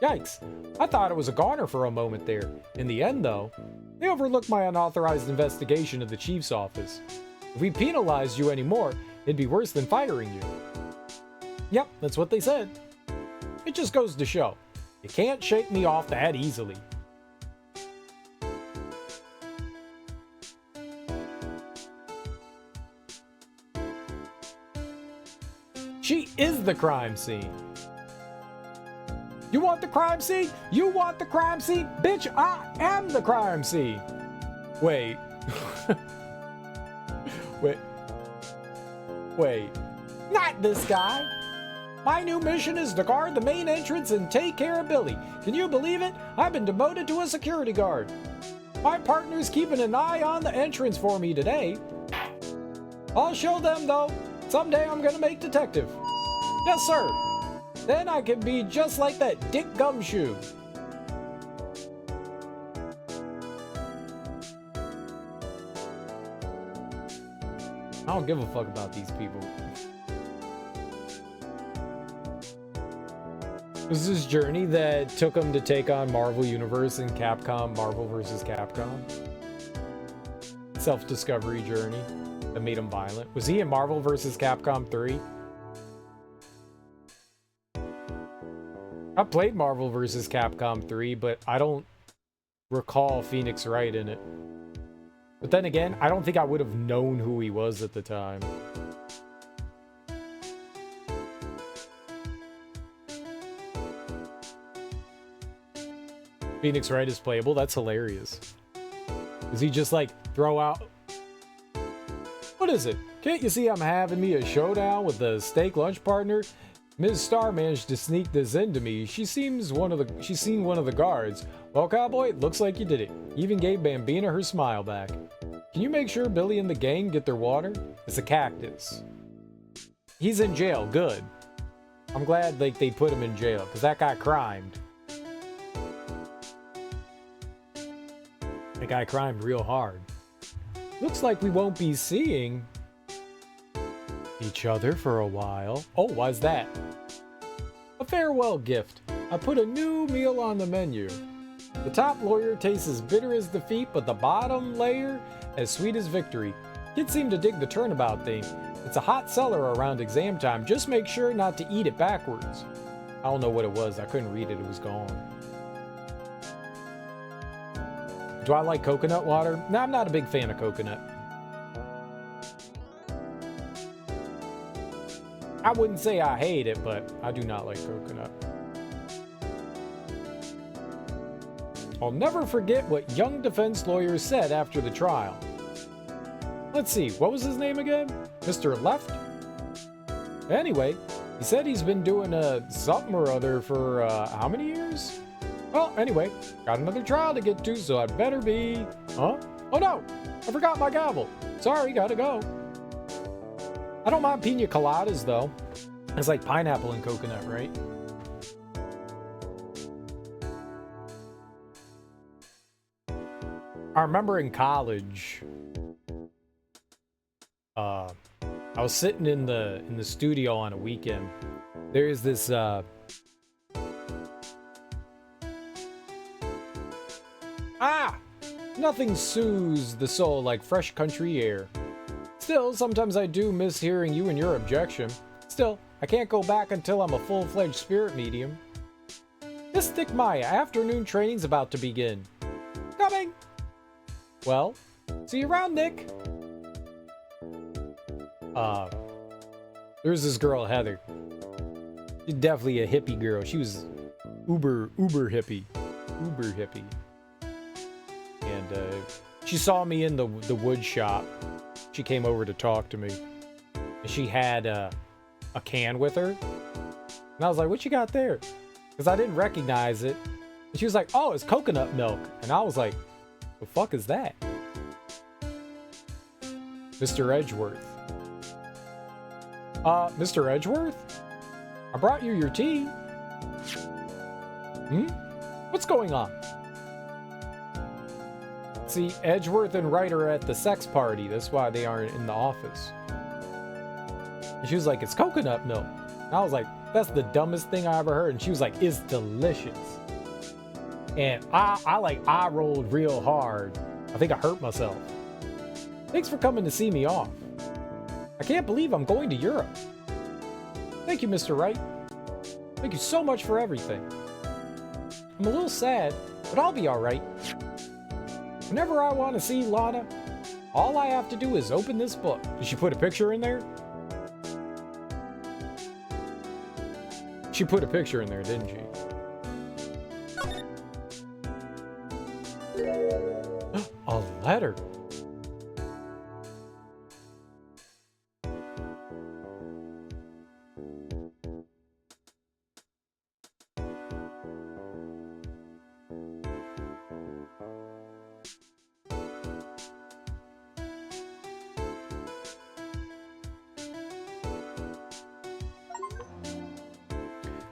Yikes. I thought it was a goner for a moment there. In the end, though, they overlooked my unauthorized investigation of the chief's office. If we penalized you anymore, it'd be worse than firing you. Yep, that's what they said. It just goes to show, you can't shake me off that easily. She is the crime scene. You want the crime scene? You want the crime scene? Bitch, I am the crime scene. Wait. Wait. Not this guy. My new mission is to guard the main entrance and take care of Billy. Can you believe it? I've been demoted to a security guard. My partner's keeping an eye on the entrance for me today. I'll show them, though. Someday I'm gonna make detective. Yes, sir. Then I can be just like that Dick Gumshoe. I don't give a fuck about these people. This is journey that took him to take on Marvel Universe and Capcom Marvel vs. Capcom. Self-discovery journey that made him violent. Was he in Marvel vs. Capcom 3? I played Marvel vs. Capcom 3, but I don't recall Phoenix Wright in it. But then again, I don't think I would have known who he was at the time. Phoenix Wright is playable. That's hilarious. Does he just like throw out? What is it? Can't you see I'm having me a showdown with the steak lunch partner? Ms. Star managed to sneak this into me. She's seen one of the guards. Well, cowboy, looks like you did it. Even gave Bambina her smile back. Can you make sure Billy and the gang get their water? It's a cactus. He's in jail. Good. I'm glad like they put him in jail because that guy crimed. That guy crimed real hard. Looks like we won't be seeing each other for a while. Oh, why's that? A farewell gift. I put a new meal on the menu. The top layer tastes as bitter as defeat, but the bottom layer as sweet as victory. Kids seem to dig the turnabout thing. It's a hot seller around exam time. Just make sure not to eat it backwards. I don't know what it was. I couldn't read it. It was gone. Do I like coconut water? No, I'm not a big fan of coconut. I wouldn't say I hate it, but I do not like coconut. I'll never forget what young defense lawyer said after the trial. Let's see, what was his name again? Mr. Left? Anyway, he said he's been doing something or other for how many years? Well, anyway, got another trial to get to, so I'd better be... Huh? Oh no! I forgot my gavel. Sorry, gotta go. I don't mind pina coladas, though. It's like pineapple and coconut, right? I remember in college, I was sitting in the studio on a weekend. There's this nothing soothes the soul like fresh country air. Still, sometimes I do miss hearing you and your objection. Still, I can't go back until I'm a full-fledged spirit medium. Mystic Maya, afternoon training's about to begin. Coming! Well, see you around, Nick. There's this girl, Heather. She's definitely a hippie girl. She was uber hippie. Uber hippie. And she saw me in the wood shop. She came over to talk to me. And she had a can with her. And I was like, what you got there? Because I didn't recognize it. And she was like, oh, it's coconut milk. And I was like, the fuck is that? Mr. Edgeworth. Mr. Edgeworth? I brought you your tea. What's going on? See, Edgeworth and Wright are at the sex party. That's why they aren't in the office. And she was like, it's coconut milk. And I was like, that's the dumbest thing I ever heard. And she was like, it's delicious. And I rolled real hard. I think I hurt myself. Thanks for coming to see me off. I can't believe I'm going to Europe. Thank you, Mr. Wright. Thank you so much for everything. I'm a little sad, but I'll be all right. Whenever I want to see Lana, all I have to do is open this book. Did she put a picture in there? She put a picture in there, didn't she? A letter.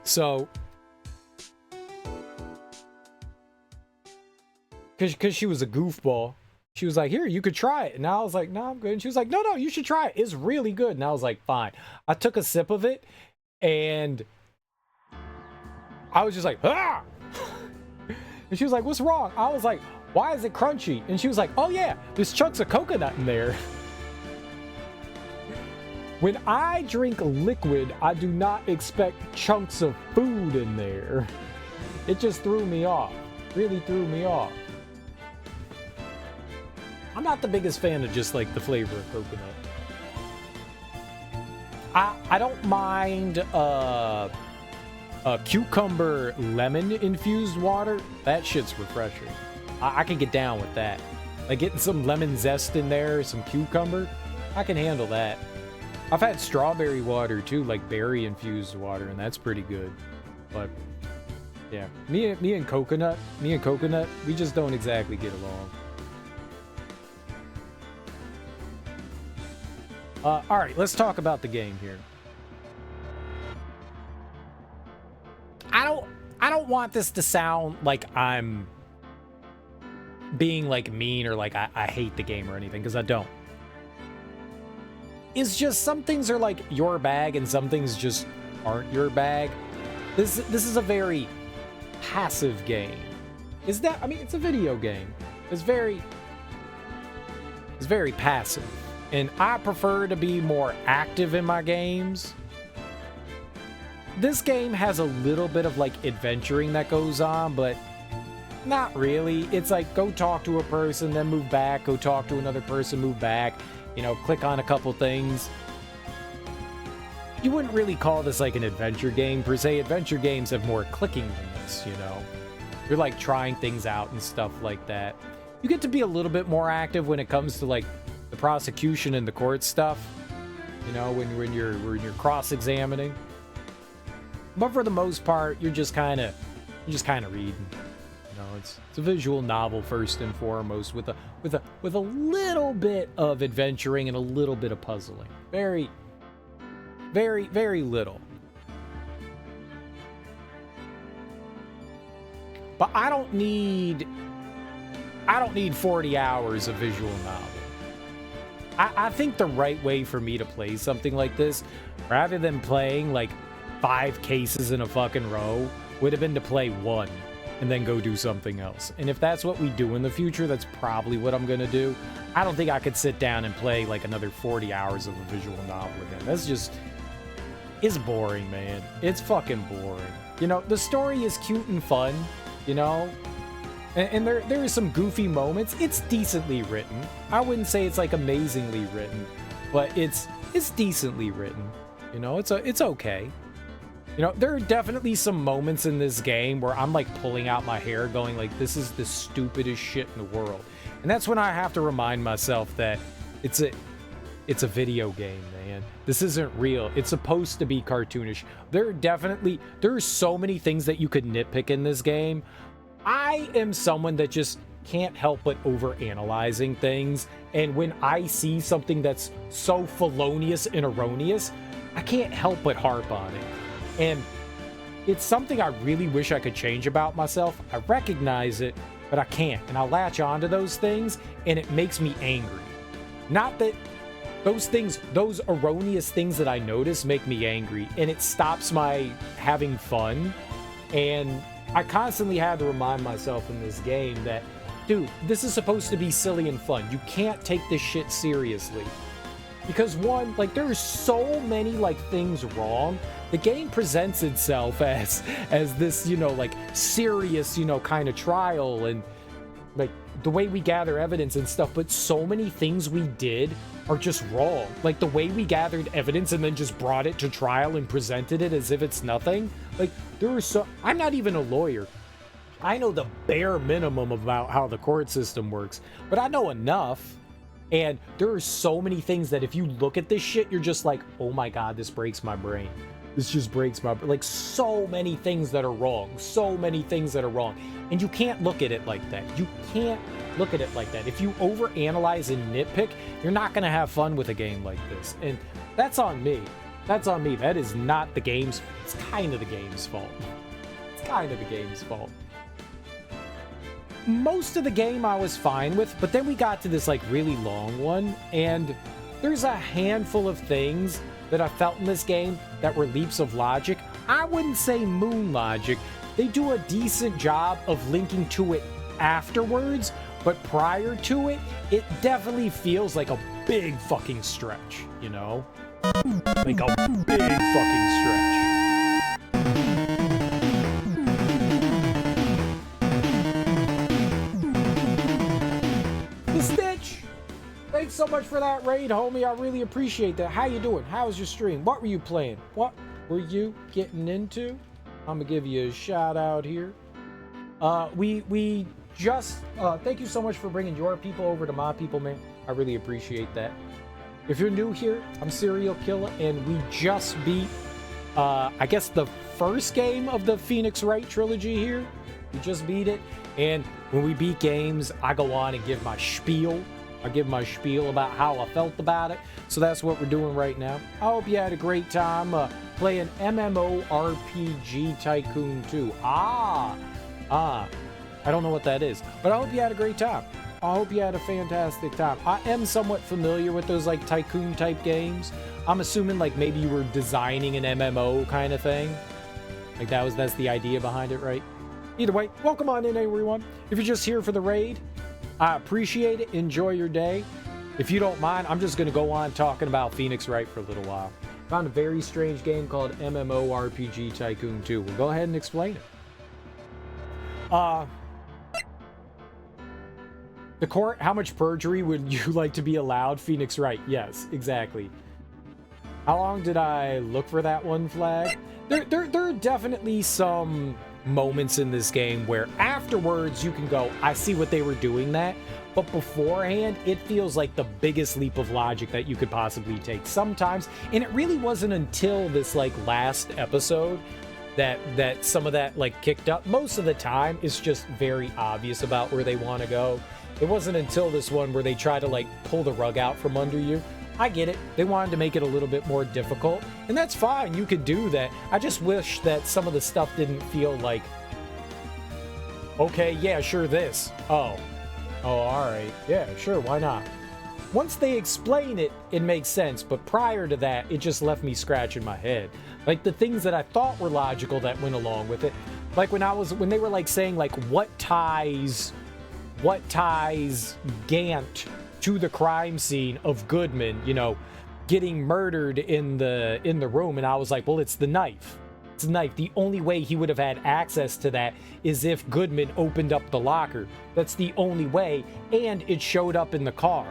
So, because she was a goofball, she was like, here, you could try it. And I was like, no, I'm good. And she was like, no, you should try it. It's really good. And I was like, fine. I took a sip of it, and I was just like, ah! And she was like, what's wrong? I was like, why is it crunchy? And she was like, oh yeah, there's chunks of coconut in there. When I drink liquid, I do not expect chunks of food in there. It just threw me off. Really threw me off. I'm not the biggest fan of just like the flavor of coconut. I don't mind cucumber lemon infused water. That shit's refreshing. I can get down with that. Like getting some lemon zest in there, some cucumber, I can handle that. I've had strawberry water too, like berry infused water, and that's pretty good. But yeah, me and coconut, we just don't exactly get along. All right, let's talk about the game here. I don't want this to sound like I'm being like mean or like I hate the game or anything, because I don't. It's just some things are like your bag and some things just aren't your bag. This is a very passive game. Is that? I mean, it's a video game. It's very passive. And I prefer to be more active in my games. This game has a little bit of like adventuring that goes on, but not really. It's like go talk to a person, then move back, go talk to another person, move back, you know, click on a couple things. You wouldn't really call this like an adventure game per se. Adventure games have more clicking than this, you know. You're like trying things out and stuff like that. You get to be a little bit more active when it comes to like the prosecution and the court stuff, you know, when you're cross-examining. But for the most part, you're just kind of reading. You know, it's a visual novel first and foremost, with a little bit of adventuring and a little bit of puzzling. Very, very, very little. But I don't need 40 hours of visual novel. I think the right way for me to play something like this, rather than playing like 5 cases in a fucking row, would have been to play one and then go do something else. And if that's what we do in the future, that's probably what I'm gonna do. I don't think I could sit down and play like another 40 hours of a visual novel again. That's just, it's boring, man. It's fucking boring. You know, the story is cute and fun, you know, and there is some goofy moments. It's decently written. I wouldn't say it's like amazingly written, but it's decently written. You know, it's okay. You know, there are definitely some moments in this game where I'm like pulling out my hair going like, this is the stupidest shit in the world. And that's when I have to remind myself that it's a video game, man. This isn't real. It's supposed to be cartoonish. There are so many things that you could nitpick in this game. I am someone that just can't help but overanalyzing things. And when I see something that's so felonious and erroneous, I can't help but harp on it. And it's something I really wish I could change about myself. I recognize it, but I can't. And I latch onto those things, and it makes me angry. Not that those erroneous things that I notice make me angry, and it stops my having fun. And I constantly had to remind myself in this game that, dude, this is supposed to be silly and fun. You can't take this shit seriously. Because one, like, there are so many, like, things wrong. The game presents itself as this, you know, like, serious, you know, kind of trial, and, like, the way we gather evidence and stuff, but so many things we did are just wrong. Like, the way we gathered evidence and then just brought it to trial and presented it as if it's nothing. Like, I'm not even a lawyer. I know the bare minimum about how the court system works, but I know enough. And there are so many things that if you look at this shit, you're just like, oh my God, this breaks my brain. This just breaks my brain. Like, so many things that are wrong. So many things that are wrong. And you can't look at it like that. You can't look at it like that. If you overanalyze and nitpick, you're not going to have fun with a game like this. And that's on me. That's on me. That is not the game's. It's kind of the game's fault. It's kind of the game's fault. Most of the game I was fine with, but then we got to this like really long one, and there's a handful of things that I felt in this game that were leaps of logic. I wouldn't say moon logic. They do a decent job of linking to it afterwards, but prior to it, it definitely feels like a big fucking stretch, you know? Like a big fucking stretch. The Stitch! Thanks so much for that raid, homie. I really appreciate that. How you doing? How was your stream? What were you playing? What were you getting into? I'm gonna give you a shout out here. We just thank you so much for bringing your people over to my people, man. I really appreciate that. If you're new here, I'm Serial Killer, and we just beat I guess the first game of the Phoenix Wright trilogy here. We just beat it, and when we beat games, I go on and give my spiel. I give my spiel about how I felt about it. So that's what we're doing right now. I hope you had a great time playing MMORPG Tycoon 2. I don't know what that is, but I hope you had a great time. I hope you had a fantastic time. I am somewhat familiar with those like tycoon type games. I'm assuming like maybe you were designing an MMO kind of thing. Like that's the idea behind it, right? Either way, welcome on in, everyone. If you're just here for the raid, I appreciate it. Enjoy your day. If you don't mind, I'm just going to go on talking about Phoenix Wright for a little while. Found a very strange game called MMORPG Tycoon 2. We'll go ahead and explain it. The court, how much perjury would you like to be allowed? Phoenix Wright. Yes, exactly. How long did I look for that one flag? There are definitely some moments in this game where afterwards you can go, I see what they were doing that. But beforehand, it feels like the biggest leap of logic that you could possibly take sometimes. And it really wasn't until this like last episode that some of that like kicked up. Most of the time, it's just very obvious about where they want to go. It wasn't until this one where they try to like pull the rug out from under you. I get it. They wanted to make it a little bit more difficult, and that's fine. You could do that. I just wish that some of the stuff didn't feel like, okay, yeah, sure, this. Oh, all right. Yeah, sure, why not? Once they explain it, it makes sense, but prior to that, it just left me scratching my head. Like the things that I thought were logical that went along with it. Like when they were like saying like what ties Gant to the crime scene of Goodman, you know, getting murdered in the room, and I was like, well, it's the knife. It's the knife. The only way he would have had access to that is if Goodman opened up the locker. That's the only way, and it showed up in the car.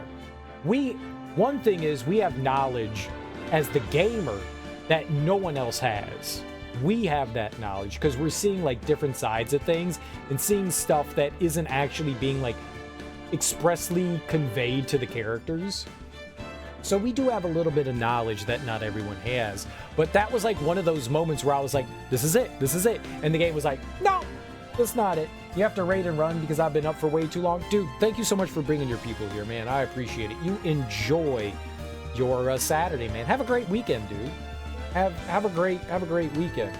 One thing is we have knowledge as the gamer that no one else has. We have that knowledge because we're seeing like different sides of things and seeing stuff that isn't actually being like expressly conveyed to the characters. So we do have a little bit of knowledge that not everyone has. But that was like one of those moments where I was like, this is it. And the game was like, no, that's not it. You have to raid and run because I've been up for way too long. Dude, thank you so much for bringing your people here, man. I appreciate it. You enjoy your Saturday, man. Have a great weekend, dude. Have a great weekend.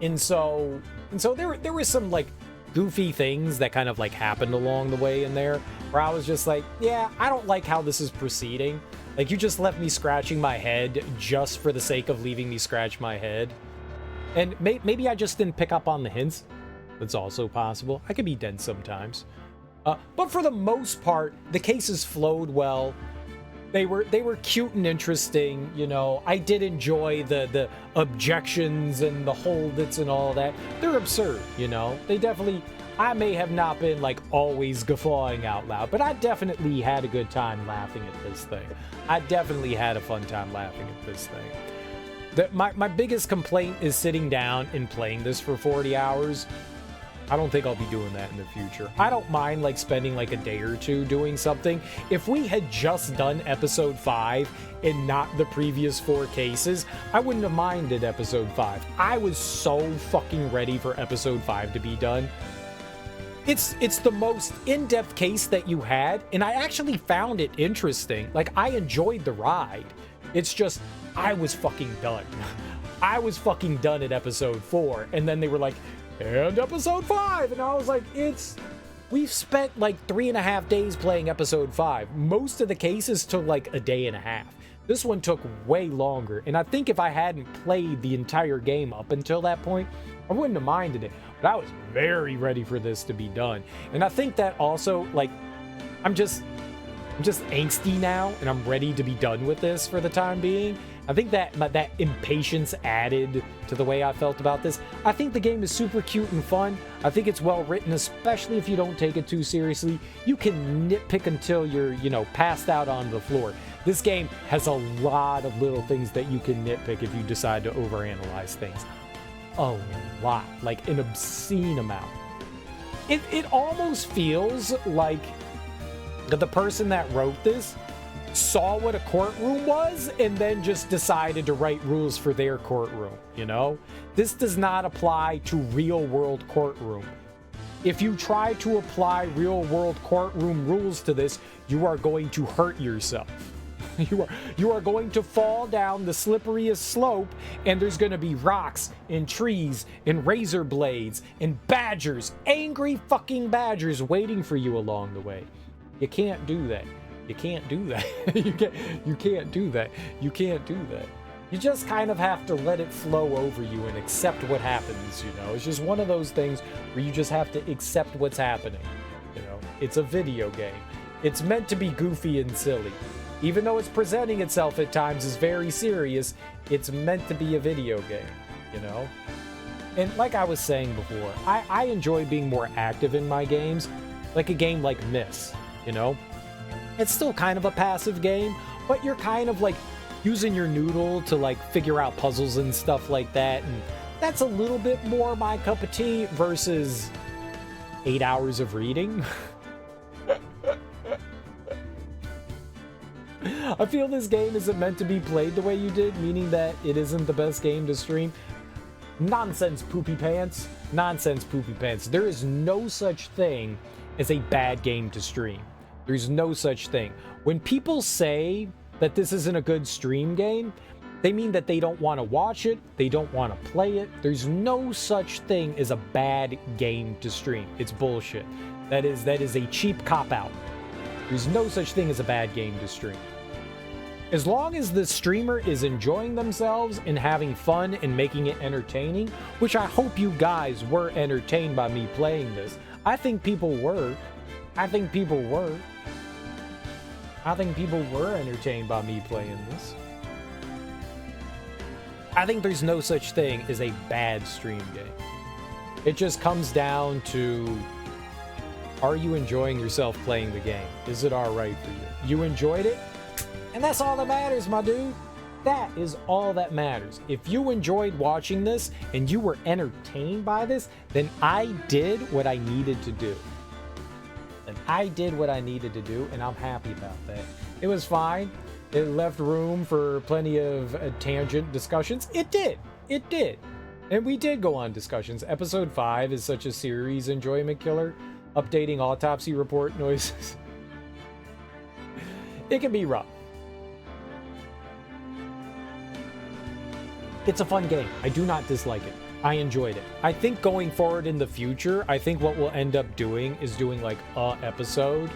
And so there were some like goofy things that kind of like happened along the way in there where I was just like, yeah, I don't like how this is proceeding. Like you just left me scratching my head just for the sake of leaving me scratch my head. And maybe I just didn't pick up on the hints. That's also possible. I could be dense sometimes. But for the most part, the cases flowed well. They were cute and interesting, you know. I did enjoy the objections and the holdits and all that. They're absurd, you know. I may have not been like always guffawing out loud, but I definitely had a good time laughing at this thing. I definitely had a fun time laughing at this thing. My biggest complaint is sitting down and playing this for 40 hours. I don't think I'll be doing that in the future. I don't mind like spending like a day or two doing something. If we had just done episode 5 and not the previous 4 cases, I wouldn't have minded episode 5. I was so fucking ready for episode 5 to be done. It's the most in-depth case that you had, and I actually found it interesting. Like, I enjoyed the ride. It's just, I was fucking done. I was fucking done at episode 4. And then they were like, and episode 5. And I was like, we've spent like 3.5 days playing episode 5. Most of the cases took like a day and a half. This one took way longer. And I think if I hadn't played the entire game up until that point, I wouldn't have minded it. But I was very ready for this to be done. And I think that also, like, I'm just angsty now, and I'm ready to be done with this for the time being. I think that that impatience added to the way I felt about this. I think the game is super cute and fun. I think it's well written, especially if you don't take it too seriously. You can nitpick until you're, passed out on the floor. This game has a lot of little things that you can nitpick if you decide to overanalyze things. A lot, like an obscene amount. It almost feels like the person that wrote this saw what a courtroom was and then just decided to write rules for their courtroom, This does not apply to real-world courtroom. If you try to apply real-world courtroom rules to this, you are going to hurt yourself. You are going to fall down the slipperiest slope, and there's going to be rocks and trees and razor blades and badgers, angry fucking badgers waiting for you along the way. You can't do that. You can't do that. You can't do that. You can't do that. You just kind of have to let it flow over you and accept what happens, It's just one of those things where you just have to accept what's happening, It's a video game. It's meant to be goofy and silly. Even though it's presenting itself at times as very serious, it's meant to be a video game, And like I was saying before, I enjoy being more active in my games, like a game like Myst, It's still kind of a passive game, but you're kind of like using your noodle to like figure out puzzles and stuff like that, and that's a little bit more my cup of tea versus 8 hours of reading. I feel this game isn't meant to be played the way you did, meaning that it isn't the best game to stream. Nonsense, poopy pants. Nonsense, poopy pants. There is no such thing as a bad game to stream. There's no such thing. When people say that this isn't a good stream game, they mean that they don't want to watch it, they don't want to play it. There's no such thing as a bad game to stream. It's bullshit. That is a cheap cop-out. There's no such thing as a bad game to stream. As long as the streamer is enjoying themselves and having fun and making it entertaining, which I hope you guys were entertained by me playing this. I think people were. I think people were entertained by me playing this. I think there's no such thing as a bad stream game. It just comes down to, are you enjoying yourself playing the game? Is it alright for you? You enjoyed it? And that's all that matters, my dude. That is all that matters. If you enjoyed watching this and you were entertained by this, then I did what I needed to do. And I'm happy about that. It was fine. It left room for plenty of tangent discussions. It did. And we did go on discussions. Episode 5 is such a series enjoyment killer. Updating autopsy report noises. It can be rough. It's a fun game. I do not dislike it. I enjoyed it. I think going forward in the future, I think what we'll end up doing is doing like a episode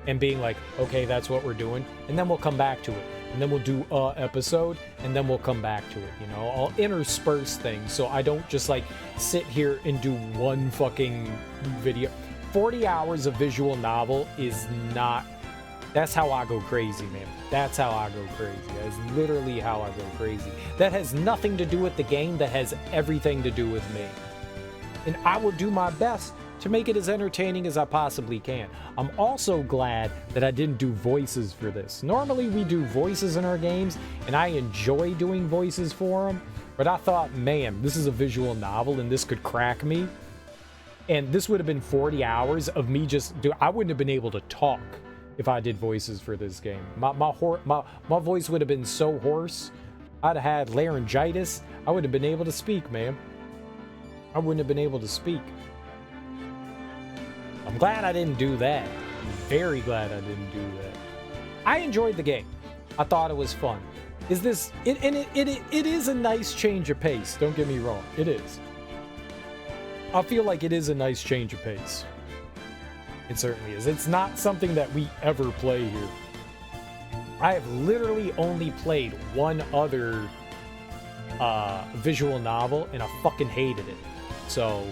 and being like, okay, that's what we're doing. And then we'll come back to it. And then we'll do a episode and then we'll come back to it. I'll intersperse things so I don't just like sit here and do one fucking video. 40 hours of visual novel is not... That's how I go crazy, man. That's how I go crazy. That's literally how I go crazy. That has nothing to do with the game. That has everything to do with me. And I will do my best to make it as entertaining as I possibly can. I'm also glad that I didn't do voices for this. Normally we do voices in our games, and I enjoy doing voices for them. But I thought, man, this is a visual novel, and this could crack me. And this would have been 40 hours of me I wouldn't have been able to talk if I did voices for this game. My voice would have been so hoarse. I'd have had laryngitis. I wouldn't have been able to speak, man. I wouldn't have been able to speak. I'm glad I didn't do that. I'm very glad I didn't do that. I enjoyed the game. I thought it was fun. is this, it is a nice change of pace. Don't get me wrong. It is. I feel like it is a nice change of pace. It certainly is. It's not something that we ever play here. I have literally only played one other visual novel, and I fucking hated it. So,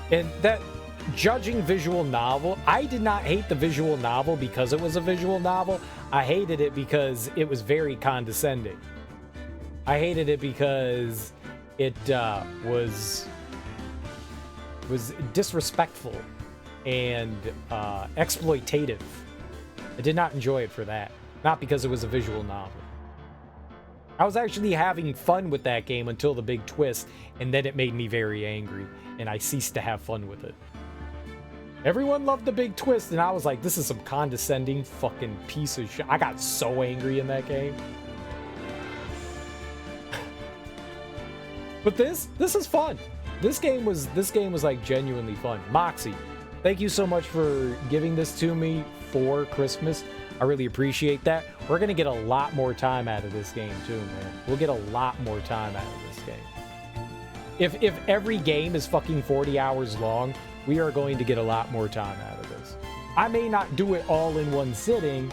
and that, judging visual novel, I did not hate the visual novel because it was a visual novel. I hated it because it was very condescending. I hated it because it was disrespectful and exploitative. I did not enjoy it for that. Not because it was a visual novel. I was actually having fun with that game until the big twist, and then it made me very angry, and I ceased to have fun with it. Everyone loved the big twist, and I was like, this is some condescending fucking piece of shit. I got so angry in that game. But this is fun. This game was like genuinely fun. Moxie, thank you so much for giving this to me for Christmas. I really appreciate that. We're gonna get a lot more time out of this game too, man. We'll get a lot more time out of this game. If every game is fucking 40 hours long, we are going to get a lot more time out of this. I may not do it all in one sitting,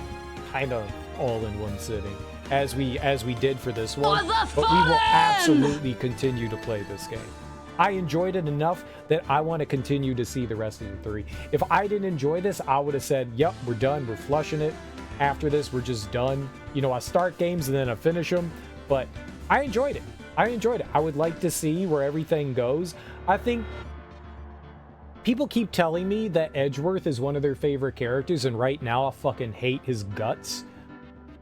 kind of all in one sitting, as we did for this one, but we will absolutely continue to play this game. I enjoyed it enough that I want to continue to see the rest of the 3. If I didn't enjoy this, I would have said, yep, we're done, we're flushing it. After this, we're just done. You know, I start games and then I finish them, but I enjoyed it. I would like to see where everything goes. I think people keep telling me that Edgeworth is one of their favorite characters, and right now I fucking hate his guts.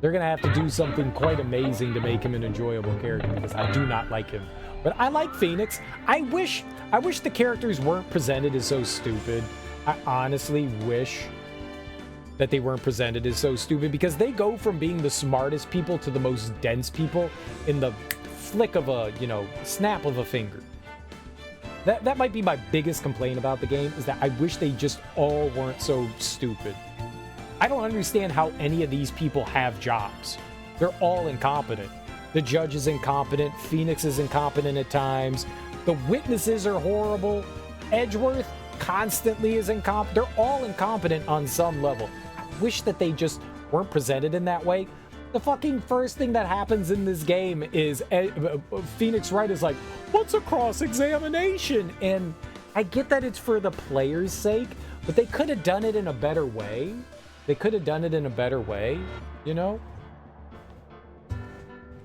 They're gonna have to do something quite amazing to make him an enjoyable character, because I do not like him. But I like Phoenix. I wish the characters weren't presented as so stupid. I honestly wish that they weren't presented as so stupid, because they go from being the smartest people to the most dense people in the flick of a, snap of a finger. That might be my biggest complaint about the game, is that I wish they just all weren't so stupid. I don't understand how any of these people have jobs. They're all incompetent. The judge is incompetent. Phoenix is incompetent at times. The witnesses are horrible. Edgeworth constantly is incompetent. They're all incompetent on some level. I wish that they just weren't presented in that way. The fucking first thing that happens in this game is Phoenix Wright is like, what's a cross-examination? And I get that it's for the player's sake, but they could have done it in a better way. They could have done it in a better way, you know?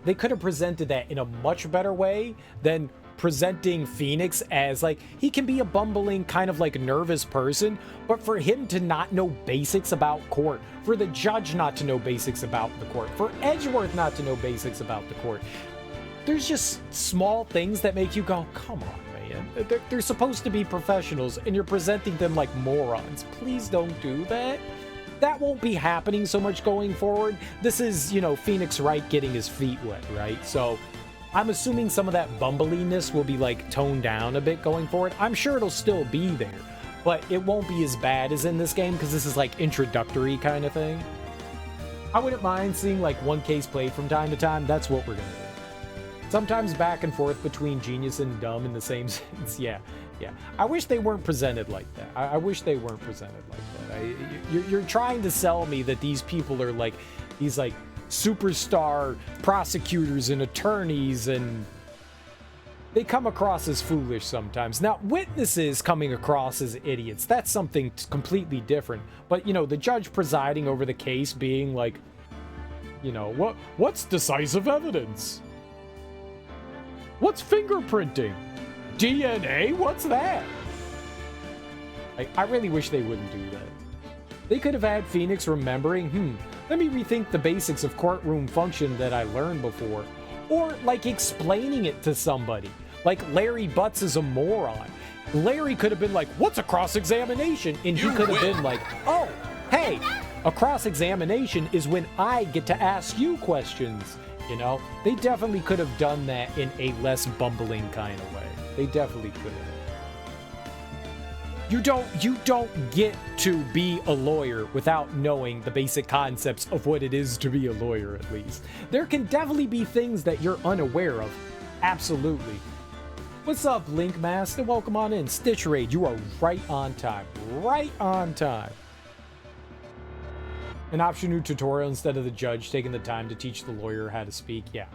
They could have presented that in a much better way than presenting Phoenix as, like, he can be a bumbling, kind of like nervous person, but for him to not know basics about court, for the judge not to know basics about the court, for Edgeworth not to know basics about the court, there's just small things that make you go, come on, man. They're supposed to be professionals, and you're presenting them like morons. Please don't do that. That won't be happening so much going forward. This is, Phoenix Wright getting his feet wet, right? So I'm assuming some of that bumbliness will be, like, toned down a bit going forward. I'm sure it'll still be there, but it won't be as bad as in this game, because this is, like, introductory kind of thing. I wouldn't mind seeing, like, one case played from time to time. That's what we're gonna do. Sometimes back and forth between genius and dumb in the same sense. Yeah. I wish they weren't presented like that. I wish they weren't presented like that. You're trying to sell me that these people are like these, like, superstar prosecutors and attorneys, and they come across as foolish sometimes. Now, witnesses coming across as idiots, that's something completely different. But, the judge presiding over the case being like, what's decisive evidence? What's fingerprinting? DNA? What's that? I really wish they wouldn't do that. They could have had Phoenix remembering, let me rethink the basics of courtroom function that I learned before. Or, like, explaining it to somebody. Like, Larry Butts is a moron. Larry could have been like, what's a cross-examination? And he could have been like, oh, hey, a cross-examination is when I get to ask you questions. They definitely could have done that in a less bumbling kind of way. They definitely could have. You don't get to be a lawyer without knowing the basic concepts of what it is to be a lawyer, at least. There can definitely be things that you're unaware of. Absolutely. What's up, Linkmaster? Welcome on in. Stitch Raid, you are right on time. Right on time. An optional tutorial instead of the judge taking the time to teach the lawyer how to speak. Yeah.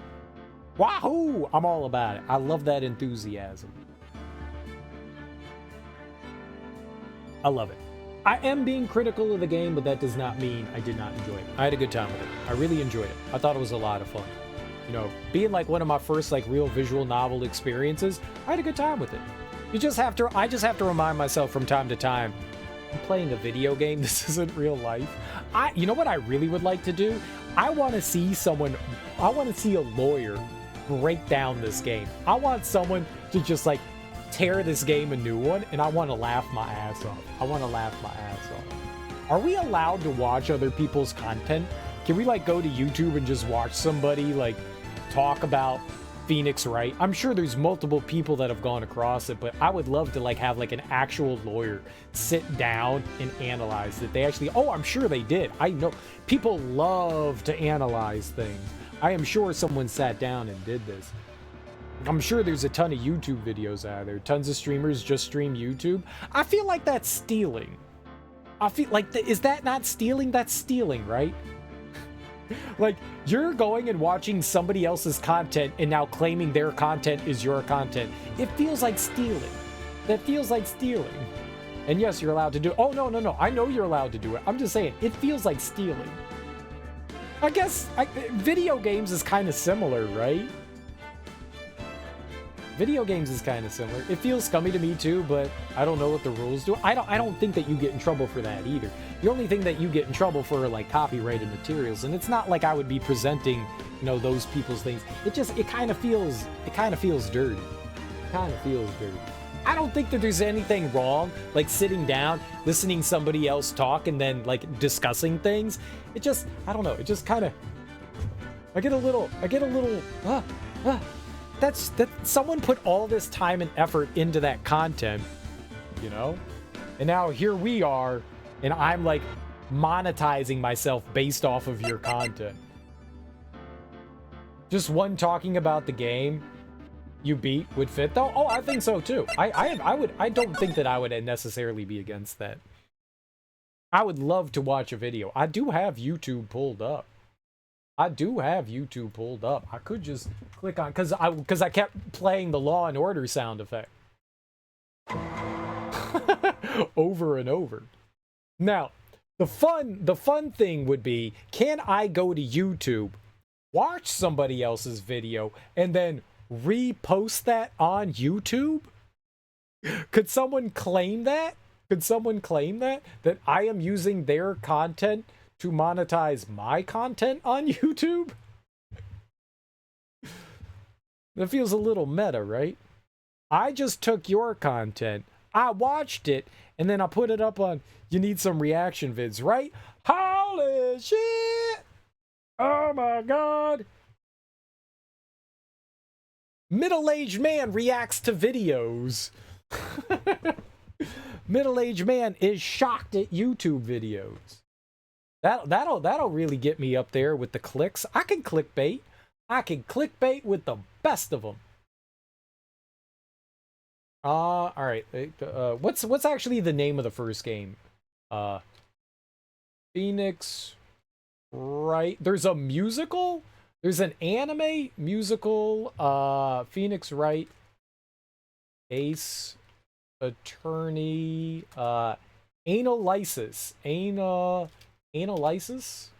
Wahoo! I'm all about it. I love that enthusiasm. I love it. I am being critical of the game, but that does not mean I did not enjoy it. I had a good time with it. I really enjoyed it. I thought it was a lot of fun. You know, being like one of my first like real visual novel experiences, I had a good time with it. I just have to remind myself from time to time, I'm playing a video game. This isn't real life. You know what I really would like to do? I want to see a lawyer break down this game. I want someone to just like tear this game a new one, and I want to laugh my ass off. Are we allowed to watch other people's content? Can we like go to YouTube and just watch somebody like talk about Phoenix Wright? I'm sure there's multiple people that have gone across it, but I would love to like have like an actual lawyer sit down and analyze it. They actually, oh, I'm sure they did. I know people love to analyze things. I am sure someone sat down and did this. I'm sure there's a ton of YouTube videos out there. Tons of streamers just stream YouTube. I feel like that's stealing. I feel like, is that not stealing? That's stealing, right? Like, you're going and watching somebody else's content and now claiming their content is your content. It feels like stealing. That feels like stealing. And yes, you're allowed to do it. Oh, no. I know you're allowed to do it. I'm just saying, it feels like stealing. I guess video games is kind of similar, right? Video games is kind of similar. It feels scummy to me too, but I don't know what the rules do. I don't think that you get in trouble for that either. The only thing that you get in trouble for are like copyrighted materials, and it's not like I would be presenting, you know, those people's things. It kind of feels dirty. I don't think that there's anything wrong like sitting down, listening somebody else talk, and then like discussing things. It just, I don't know. It just kind of, I get a little. That someone put all this time and effort into that content, you know? And now here we are, and I'm like monetizing myself based off of your content. Just one talking about the game you beat would fit though? Oh, I think so too. I don't think that I would necessarily be against that. I would love to watch a video. I do have YouTube pulled up. I could just click on, because I kept playing the Law and Order sound effect over and over. Now, the fun thing would be, can I go to YouTube, watch somebody else's video, and then repost that on YouTube? Could someone claim that? That I am using their content to monetize my content on YouTube? That feels a little meta, right? I just took your content, I watched it, and then I put it up on, you need some reaction vids, right? Holy shit! Oh my god! Middle-aged man reacts to videos. Middle-aged man is shocked at YouTube videos. That'll really get me up there with the clicks. I can clickbait. With the best of them. All right. What's actually the name of the first game? Phoenix Wright. There's a musical. There's an anime musical. Phoenix Wright. Ace Attorney. Analysis. Analysis?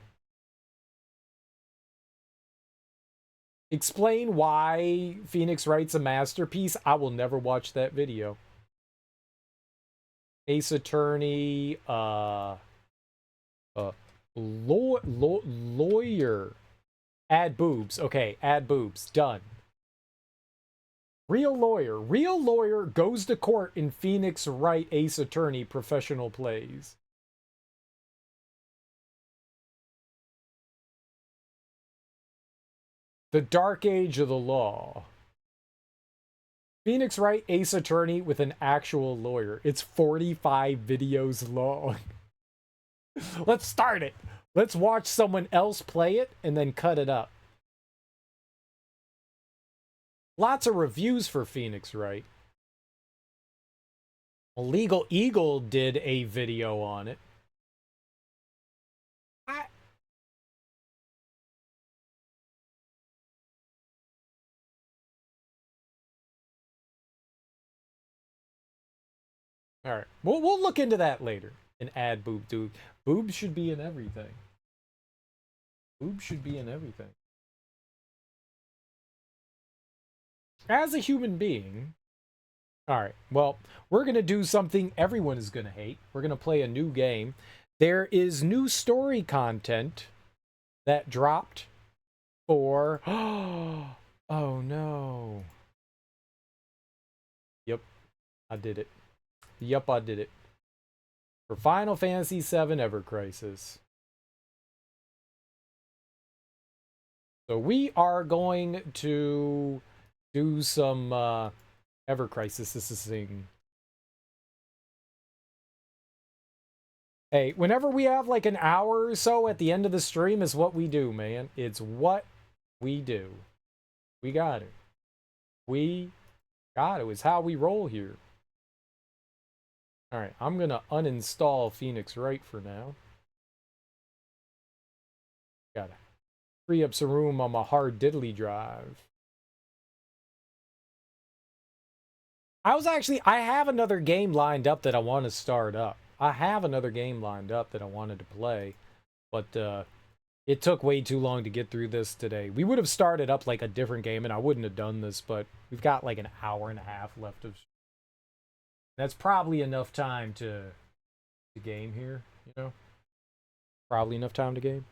Explain why Phoenix Wright's a masterpiece. I will never watch that video. Ace Attorney, lawyer. Add boobs. Okay, add boobs. Done. Real lawyer goes to court in Phoenix Wright Ace Attorney professional plays. The Dark Age of the Law. Phoenix Wright Ace Attorney with an actual lawyer. It's 45 videos long. Let's start it. Let's watch someone else play it and then cut it up. Lots of reviews for Phoenix Wright. Legal Eagle did a video on it. All right, we'll look into that later and add boob. Dude, boobs should be in everything. Boobs should be in everything. As a human being, all right, well, we're going to do something everyone is going to hate. We're going to play a new game. There is new story content that dropped for... Oh, no. Yep, I did it. Yep, I did it. For Final Fantasy VII Ever Crisis. So we are going to do some Ever Crisis. This is thing. Hey, whenever we have like an hour or so at the end of the stream is what we do, man. It's what we do. We got it. We got it. It's how we roll here. All right, I'm going to uninstall Phoenix Wright for now. Gotta free up some room on my hard diddly drive. I have another game lined up that I want to start up. I have another game lined up that I wanted to play, but it took way too long to get through this today. We would have started up like a different game and I wouldn't have done this, but we've got like an hour and a half left of... That's probably enough time to game here, you know? Probably enough time to game.